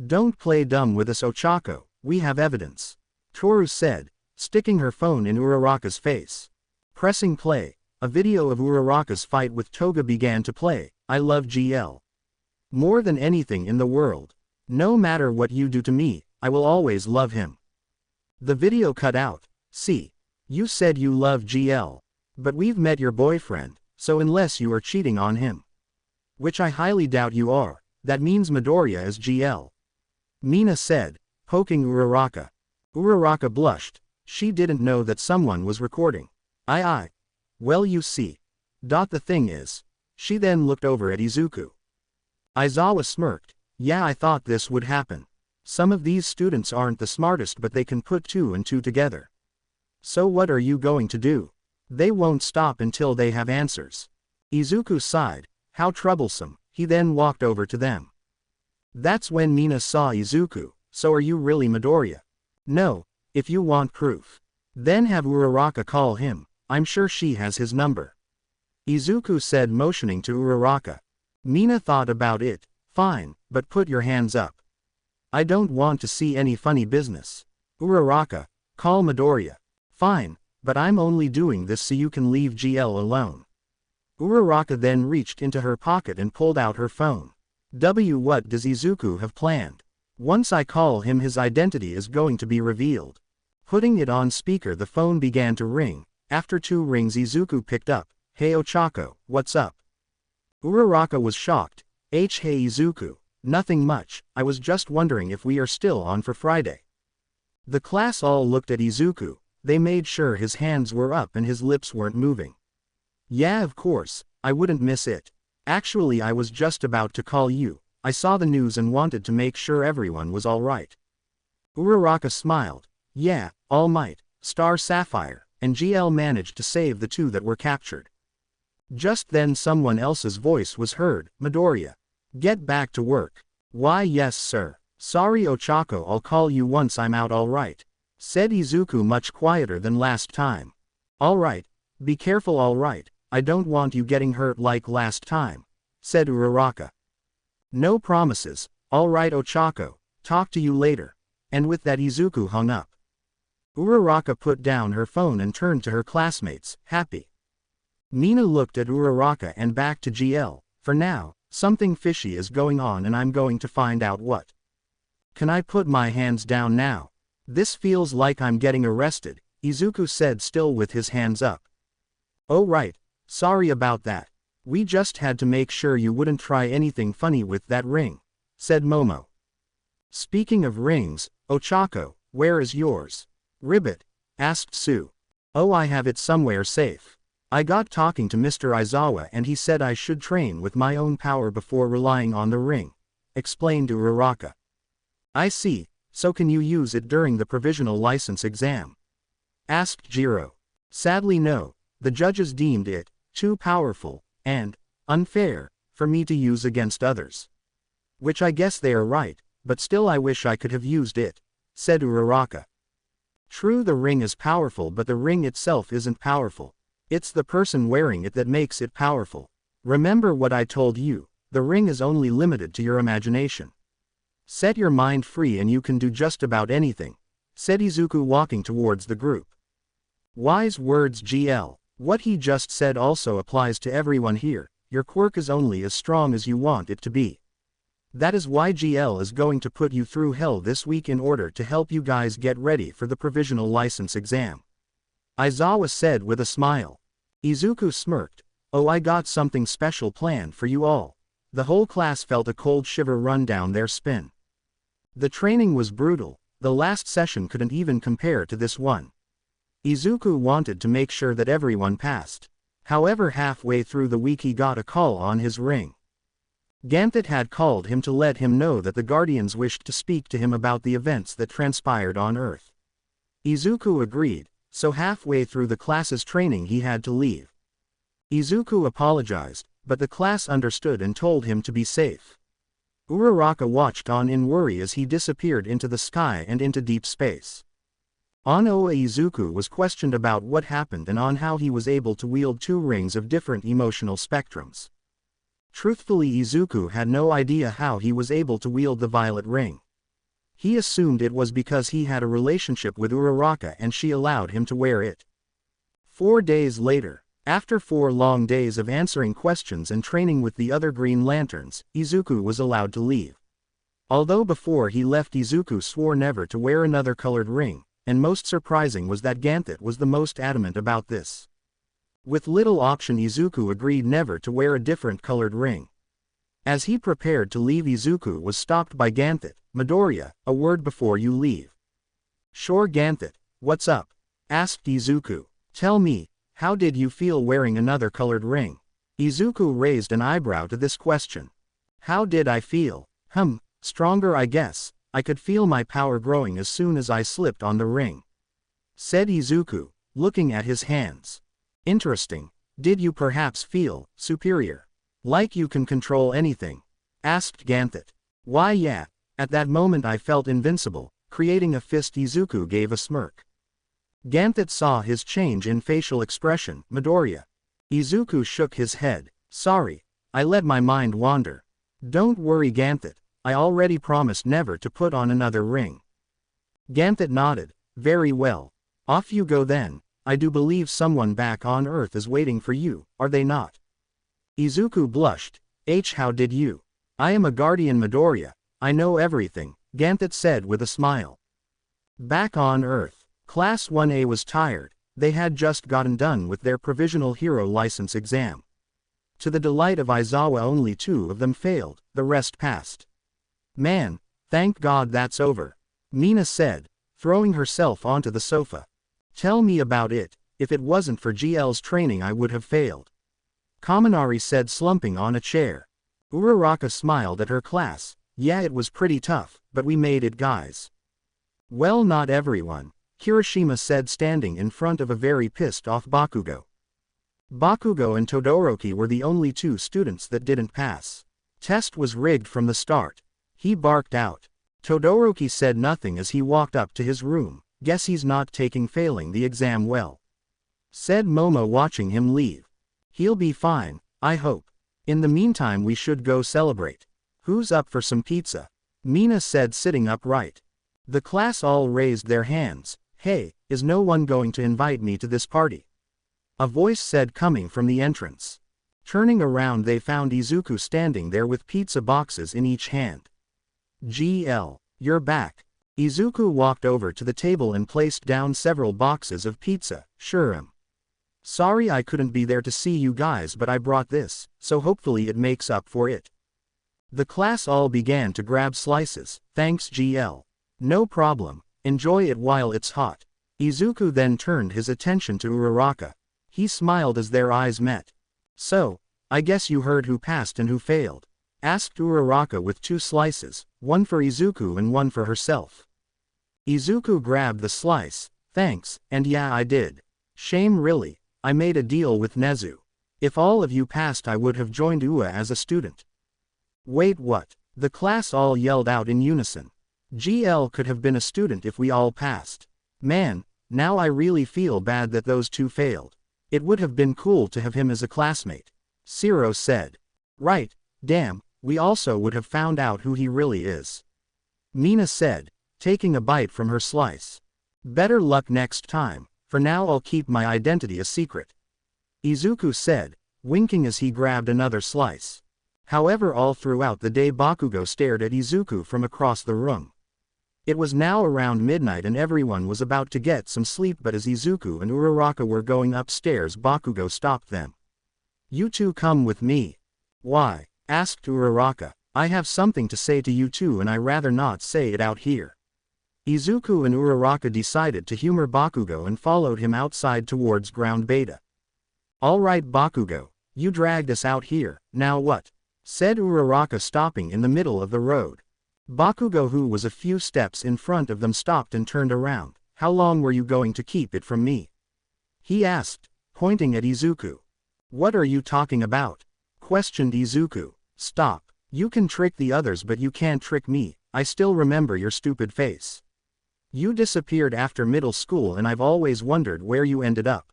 S1: Don't play dumb with us, Ochako, we have evidence. Toru said, sticking her phone in Uraraka's face. Pressing play. A video of Uraraka's fight with Toga began to play. I love GL more than anything in the world. No matter what you do to me, I will always love him. The video cut out. See, you said you love GL. But we've met your boyfriend, so unless you are cheating on him, which I highly doubt you are, that means Midoriya is GL. Mina said, poking Uraraka. Uraraka blushed. She didn't know that someone was recording. Well, you see. The thing is. She then looked over at Izuku. Aizawa smirked. Yeah, I thought this would happen. Some of these students aren't the smartest, but they can put 2 and 2 together. So what are you going to do? They won't stop until they have answers. Izuku sighed. How troublesome. He then walked over to them. That's when Mina saw Izuku. So are you really Midoriya? No. If you want proof, then have Uraraka call him. I'm sure she has his number. Izuku said, motioning to Uraraka. Mina thought about it. Fine, but put your hands up. I don't want to see any funny business. Uraraka, call Midoriya. Fine, but I'm only doing this so you can leave GL alone. Uraraka then reached into her pocket and pulled out her phone. What does Izuku have planned? Once I call him, his identity is going to be revealed. Putting it on speaker, the phone began to ring. After 2 rings, Izuku picked up. Hey Ochako, what's up? Uraraka was shocked. Hey Izuku, nothing much, I was just wondering if we are still on for Friday. The class all looked at Izuku. They made sure his hands were up and his lips weren't moving. Yeah, of course, I wouldn't miss it. Actually, I was just about to call you. I saw the news and wanted to make sure everyone was alright. Uraraka smiled. Yeah, All Might, Star Sapphire, and GL managed to save the 2 that were captured. Just then someone else's voice was heard. Midoriya. Get back to work. Why yes sir. Sorry Ochako, I'll call you once I'm out. Alright. Said Izuku much quieter than last time. Alright. Be careful. Alright. I don't want you getting hurt like last time. Said Uraraka. No promises. Alright Ochako. Talk to you later. And with that Izuku hung up. Uraraka put down her phone and turned to her classmates, happy. Mina looked at Uraraka and back to GL. For now, something fishy is going on and I'm going to find out what. Can I put my hands down now? This feels like I'm getting arrested, Izuku said, still with his hands up. Oh right, sorry about that. We just had to make sure you wouldn't try anything funny with that ring, said Momo. Speaking of rings, Ochako, where is yours? Ribbit, asked Sue. Oh, I have it somewhere safe. I got talking to Mr. Aizawa and he said I should train with my own power before relying on the ring, explained Uraraka. I see, so can you use it during the provisional license exam? Asked Jiro. Sadly no, the judges deemed it too powerful and unfair for me to use against others. Which I guess they are right, but still I wish I could have used it, said Uraraka. True, the ring is powerful, but the ring itself isn't powerful. It's the person wearing it that makes it powerful. Remember what I told you, the ring is only limited to your imagination. Set your mind free and you can do just about anything, said Izuku, walking towards the group. Wise words GL. What he just said also applies to everyone here. Your quirk is only as strong as you want it to be. That is why GL is going to put you through hell this week in order to help you guys get ready for the provisional license exam. Aizawa said with a smile. Izuku smirked. Oh, I got something special planned for you all. The whole class felt a cold shiver run down their spine. The training was brutal. The last session couldn't even compare to this one. Izuku wanted to make sure that everyone passed. However, halfway through the week he got a call on his ring. Ganthet had called him to let him know that the Guardians wished to speak to him about the events that transpired on Earth. Izuku agreed, so halfway through the class's training he had to leave. Izuku apologized, but the class understood and told him to be safe. Uraraka watched on in worry as he disappeared into the sky and into deep space. On Oa, Izuku was questioned about what happened and on how he was able to wield 2 rings of different emotional spectrums. Truthfully, Izuku had no idea how he was able to wield the violet ring. He assumed it was because he had a relationship with Uraraka and she allowed him to wear it. 4 days later, After 4 long days of answering questions and training with the other Green Lanterns, Izuku was allowed to leave. Although before he left Izuku swore never to wear another colored ring, and most surprising was that Ganthet was the most adamant about this. With little option Izuku agreed never to wear a different colored ring. As he prepared to leave Izuku was stopped by Ganthet. "Midoriya, a word before you leave." "Sure Ganthet, what's up?" asked Izuku. "Tell me, how did you feel wearing another colored ring?" Izuku raised an eyebrow to this question. "How did I feel? Stronger I guess. I could feel my power growing as soon as I slipped on the ring," said Izuku, looking at his hands. "Interesting. Did you perhaps feel superior? Like you can control anything?" asked Ganthet. "Why yeah, at that moment I felt invincible." Creating a fist, Izuku gave a smirk. Ganthet saw his change in facial expression. "Midoriya." Izuku shook his head. "Sorry, I let my mind wander." "Don't worry Ganthet, I already promised never to put on another ring." Ganthet nodded. "Very well. Off you go then. I do believe someone back on Earth is waiting for you, are they not?" Izuku blushed. How did you?" "I am a guardian Midoriya, I know everything," Ganthet said with a smile. Back on Earth, Class 1A was tired. They had just gotten done with their provisional hero license exam. To the delight of Aizawa only 2 of them failed, the rest passed. "Man, thank God that's over," Mina said, throwing herself onto the sofa. "Tell me about it. If it wasn't for GL's training I would have failed," Kaminari said, slumping on a chair. Uraraka smiled at her class. "Yeah, it was pretty tough, but we made it guys." "Well, not everyone," Kirishima said, standing in front of a very pissed off Bakugo. Bakugo and Todoroki were the only 2 students that didn't pass. Test was rigged from the start. He barked out. Todoroki said nothing as he walked up to his room. "Guess he's not taking failing the exam well," said Momo, watching him leave. "He'll be fine, I hope. In the meantime we should go celebrate. Who's up for some pizza?" Mina said, sitting upright. The class all raised their hands. "Hey, is no one going to invite me to this party?" a voice said, coming from the entrance. Turning around they found Izuku standing there with pizza boxes in each hand. "GL, you're back." Izuku walked over to the table and placed down several boxes of pizza. "Sure. Sorry I couldn't be there to see you guys, but I brought this, so hopefully it makes up for it." The class all began to grab slices. "Thanks GL. No problem, enjoy it while it's hot." Izuku then turned his attention to Uraraka. He smiled as their eyes met. "So, I guess you heard who passed and who failed?" asked Uraraka with 2 slices, one for Izuku and one for herself. Izuku grabbed the slice. "Thanks, and yeah I did. Shame really, I made a deal with Nezu. If all of you passed I would have joined UA as a student." "Wait, what?" the class all yelled out in unison. "GL could have been a student if we all passed. Man, now I really feel bad that those 2 failed. It would have been cool to have him as a classmate," Siro said. "Right, damn, we also would have found out who he really is," Mina said, taking a bite from her slice. "Better luck next time. For now I'll keep my identity a secret," Izuku said, winking as he grabbed another slice. However, all throughout the day Bakugo stared at Izuku from across the room. It was now around midnight and everyone was about to get some sleep, but as Izuku and Uraraka were going upstairs Bakugo stopped them. "You 2 come with me." "Why?" asked Uraraka. "I have something to say to you 2 and I rather not say it out here." Izuku and Uraraka decided to humor Bakugo and followed him outside towards ground beta. "Alright Bakugo, you dragged us out here, now what?" said Uraraka, stopping in the middle of the road. Bakugo, who was a few steps in front of them, stopped and turned around. "How long were you going to keep it from me?" he asked, pointing at Izuku. "What are you talking about?" questioned Izuku. "Stop. You can trick the others but you can't trick me. I still remember your stupid face. You disappeared after middle school and I've always wondered where you ended up,"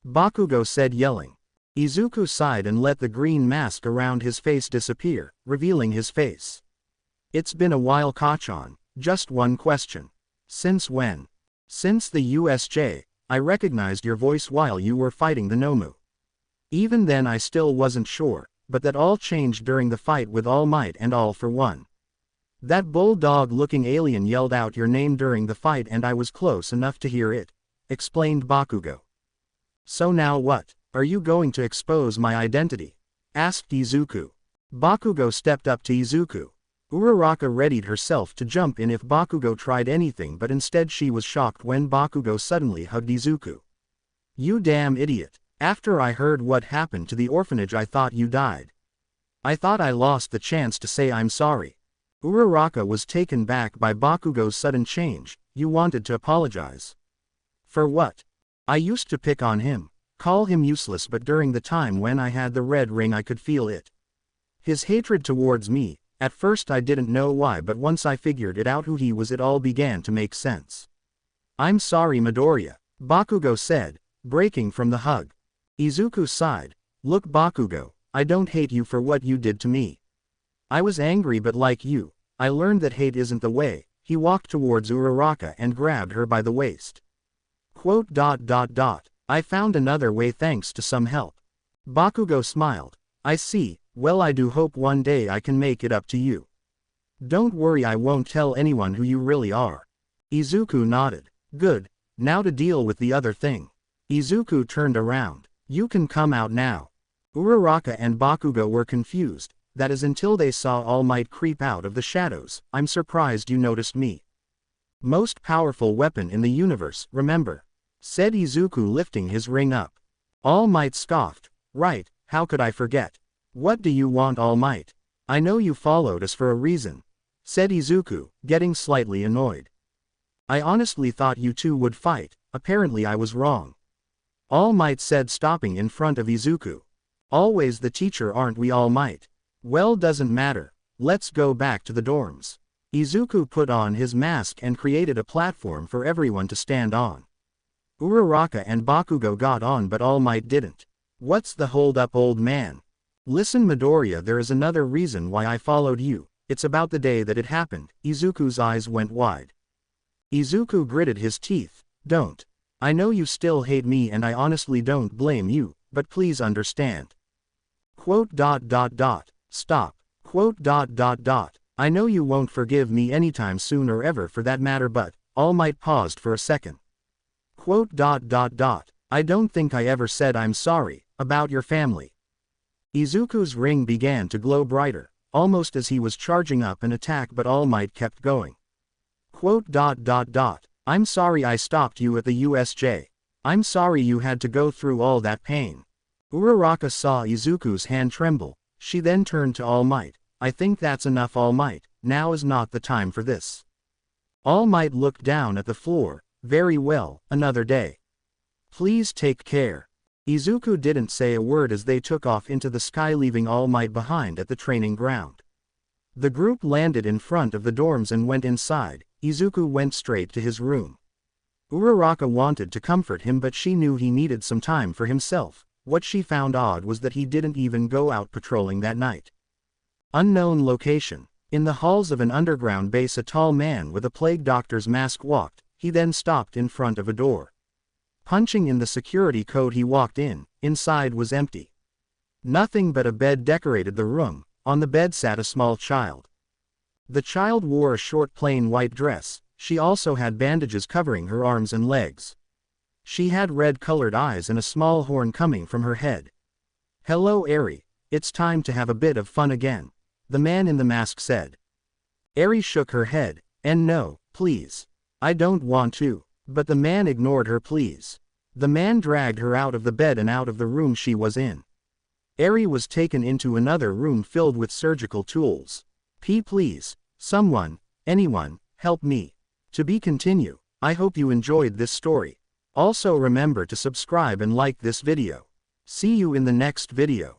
S1: Bakugo said, yelling. Izuku sighed and let the green mask around his face disappear, revealing his face. "It's been a while Kachan, just one question. Since when?" "Since the USJ, I recognized your voice while you were fighting the Nomu." Even then I still wasn't sure, but that all changed during the fight with All Might and All for One. That bulldog-looking alien yelled out your name during the fight and I was close enough to hear it, explained Bakugo. So now what? Are you going to expose my identity? Asked Izuku. Bakugo stepped up to Izuku. Uraraka readied herself to jump in if Bakugo tried anything, but instead she was shocked when Bakugo suddenly hugged Izuku. You damn idiot. After I heard what happened to the orphanage I thought you died. I thought I lost the chance to say I'm sorry. Uraraka was taken back by Bakugo's sudden change. You wanted to apologize. For what? I used to pick on him, call him useless, but during the time when I had the red ring I could feel it. His hatred towards me, at first I didn't know why, but once I figured it out who he was it all began to make sense. I'm sorry Midoriya, Bakugo said, breaking from the hug. Izuku sighed. Look Bakugo, I don't hate you for what you did to me. I was angry, but like you, I learned that hate isn't the way. He walked towards Uraraka and grabbed her by the waist. I found another way thanks to some help. Bakugo smiled. I see, well I do hope one day I can make it up to you. Don't worry, I won't tell anyone who you really are. Izuku nodded. Good, now to deal with the other thing. Izuku turned around. You can come out now. Uraraka and Bakugo were confused, that is until they saw All Might creep out of the shadows. I'm surprised you noticed me. Most powerful weapon in the universe, remember? Said Izuku lifting his ring up. All Might scoffed. Right, how could I forget? What do you want All Might? I know you followed us for a reason. Said Izuku, getting slightly annoyed. I honestly thought you two would fight, apparently I was wrong. All Might said, stopping in front of Izuku. Always the teacher, aren't we All Might? Well, doesn't matter, let's go back to the dorms. Izuku put on his mask and created a platform for everyone to stand on. Uraraka and Bakugo got on but All Might didn't. What's the hold up, old man? Listen Midoriya, there is another reason why I followed you. It's about the day that it happened. Izuku's eyes went wide. Izuku gritted his teeth. Don't. I know you still hate me and I honestly don't blame you, but please understand. Stop. I know you won't forgive me anytime soon or ever for that matter, but, All Might paused for a second. I don't think I ever said I'm sorry, about your family. Izuku's ring began to glow brighter, almost as he was charging up an attack, but All Might kept going. I'm sorry I stopped you at the USJ. I'm sorry you had to go through all that pain. Uraraka saw Izuku's hand tremble. She then turned to All Might. I think that's enough All Might, now is not the time for this. All Might looked down at the floor. Very well, another day. Please take care. Izuku didn't say a word as they took off into the sky, leaving All Might behind at the training ground. The group landed in front of the dorms and went inside. Izuku went straight to his room. Uraraka wanted to comfort him, but she knew he needed some time for himself. What she found odd was that he didn't even go out patrolling that night. Unknown location. In the halls of an underground base, a tall man with a plague doctor's mask walked. He then stopped in front of a door. Punching in the security code, he walked in. Inside was empty. Nothing but a bed decorated the room. On the bed sat a small child. The child wore a short plain white dress. She also had bandages covering her arms and legs. She had red-colored eyes and a small horn coming from her head. Hello Eri, it's time to have a bit of fun again, the man in the mask said. Eri shook her head, and no, please. I don't want to. But the man ignored her pleas. The man dragged her out of the bed and out of the room she was in. Eri was taken into another room filled with surgical tools. Please, someone, anyone, help me. To be continue. I hope you enjoyed this story. Also remember to subscribe and like this video. See you in the next video.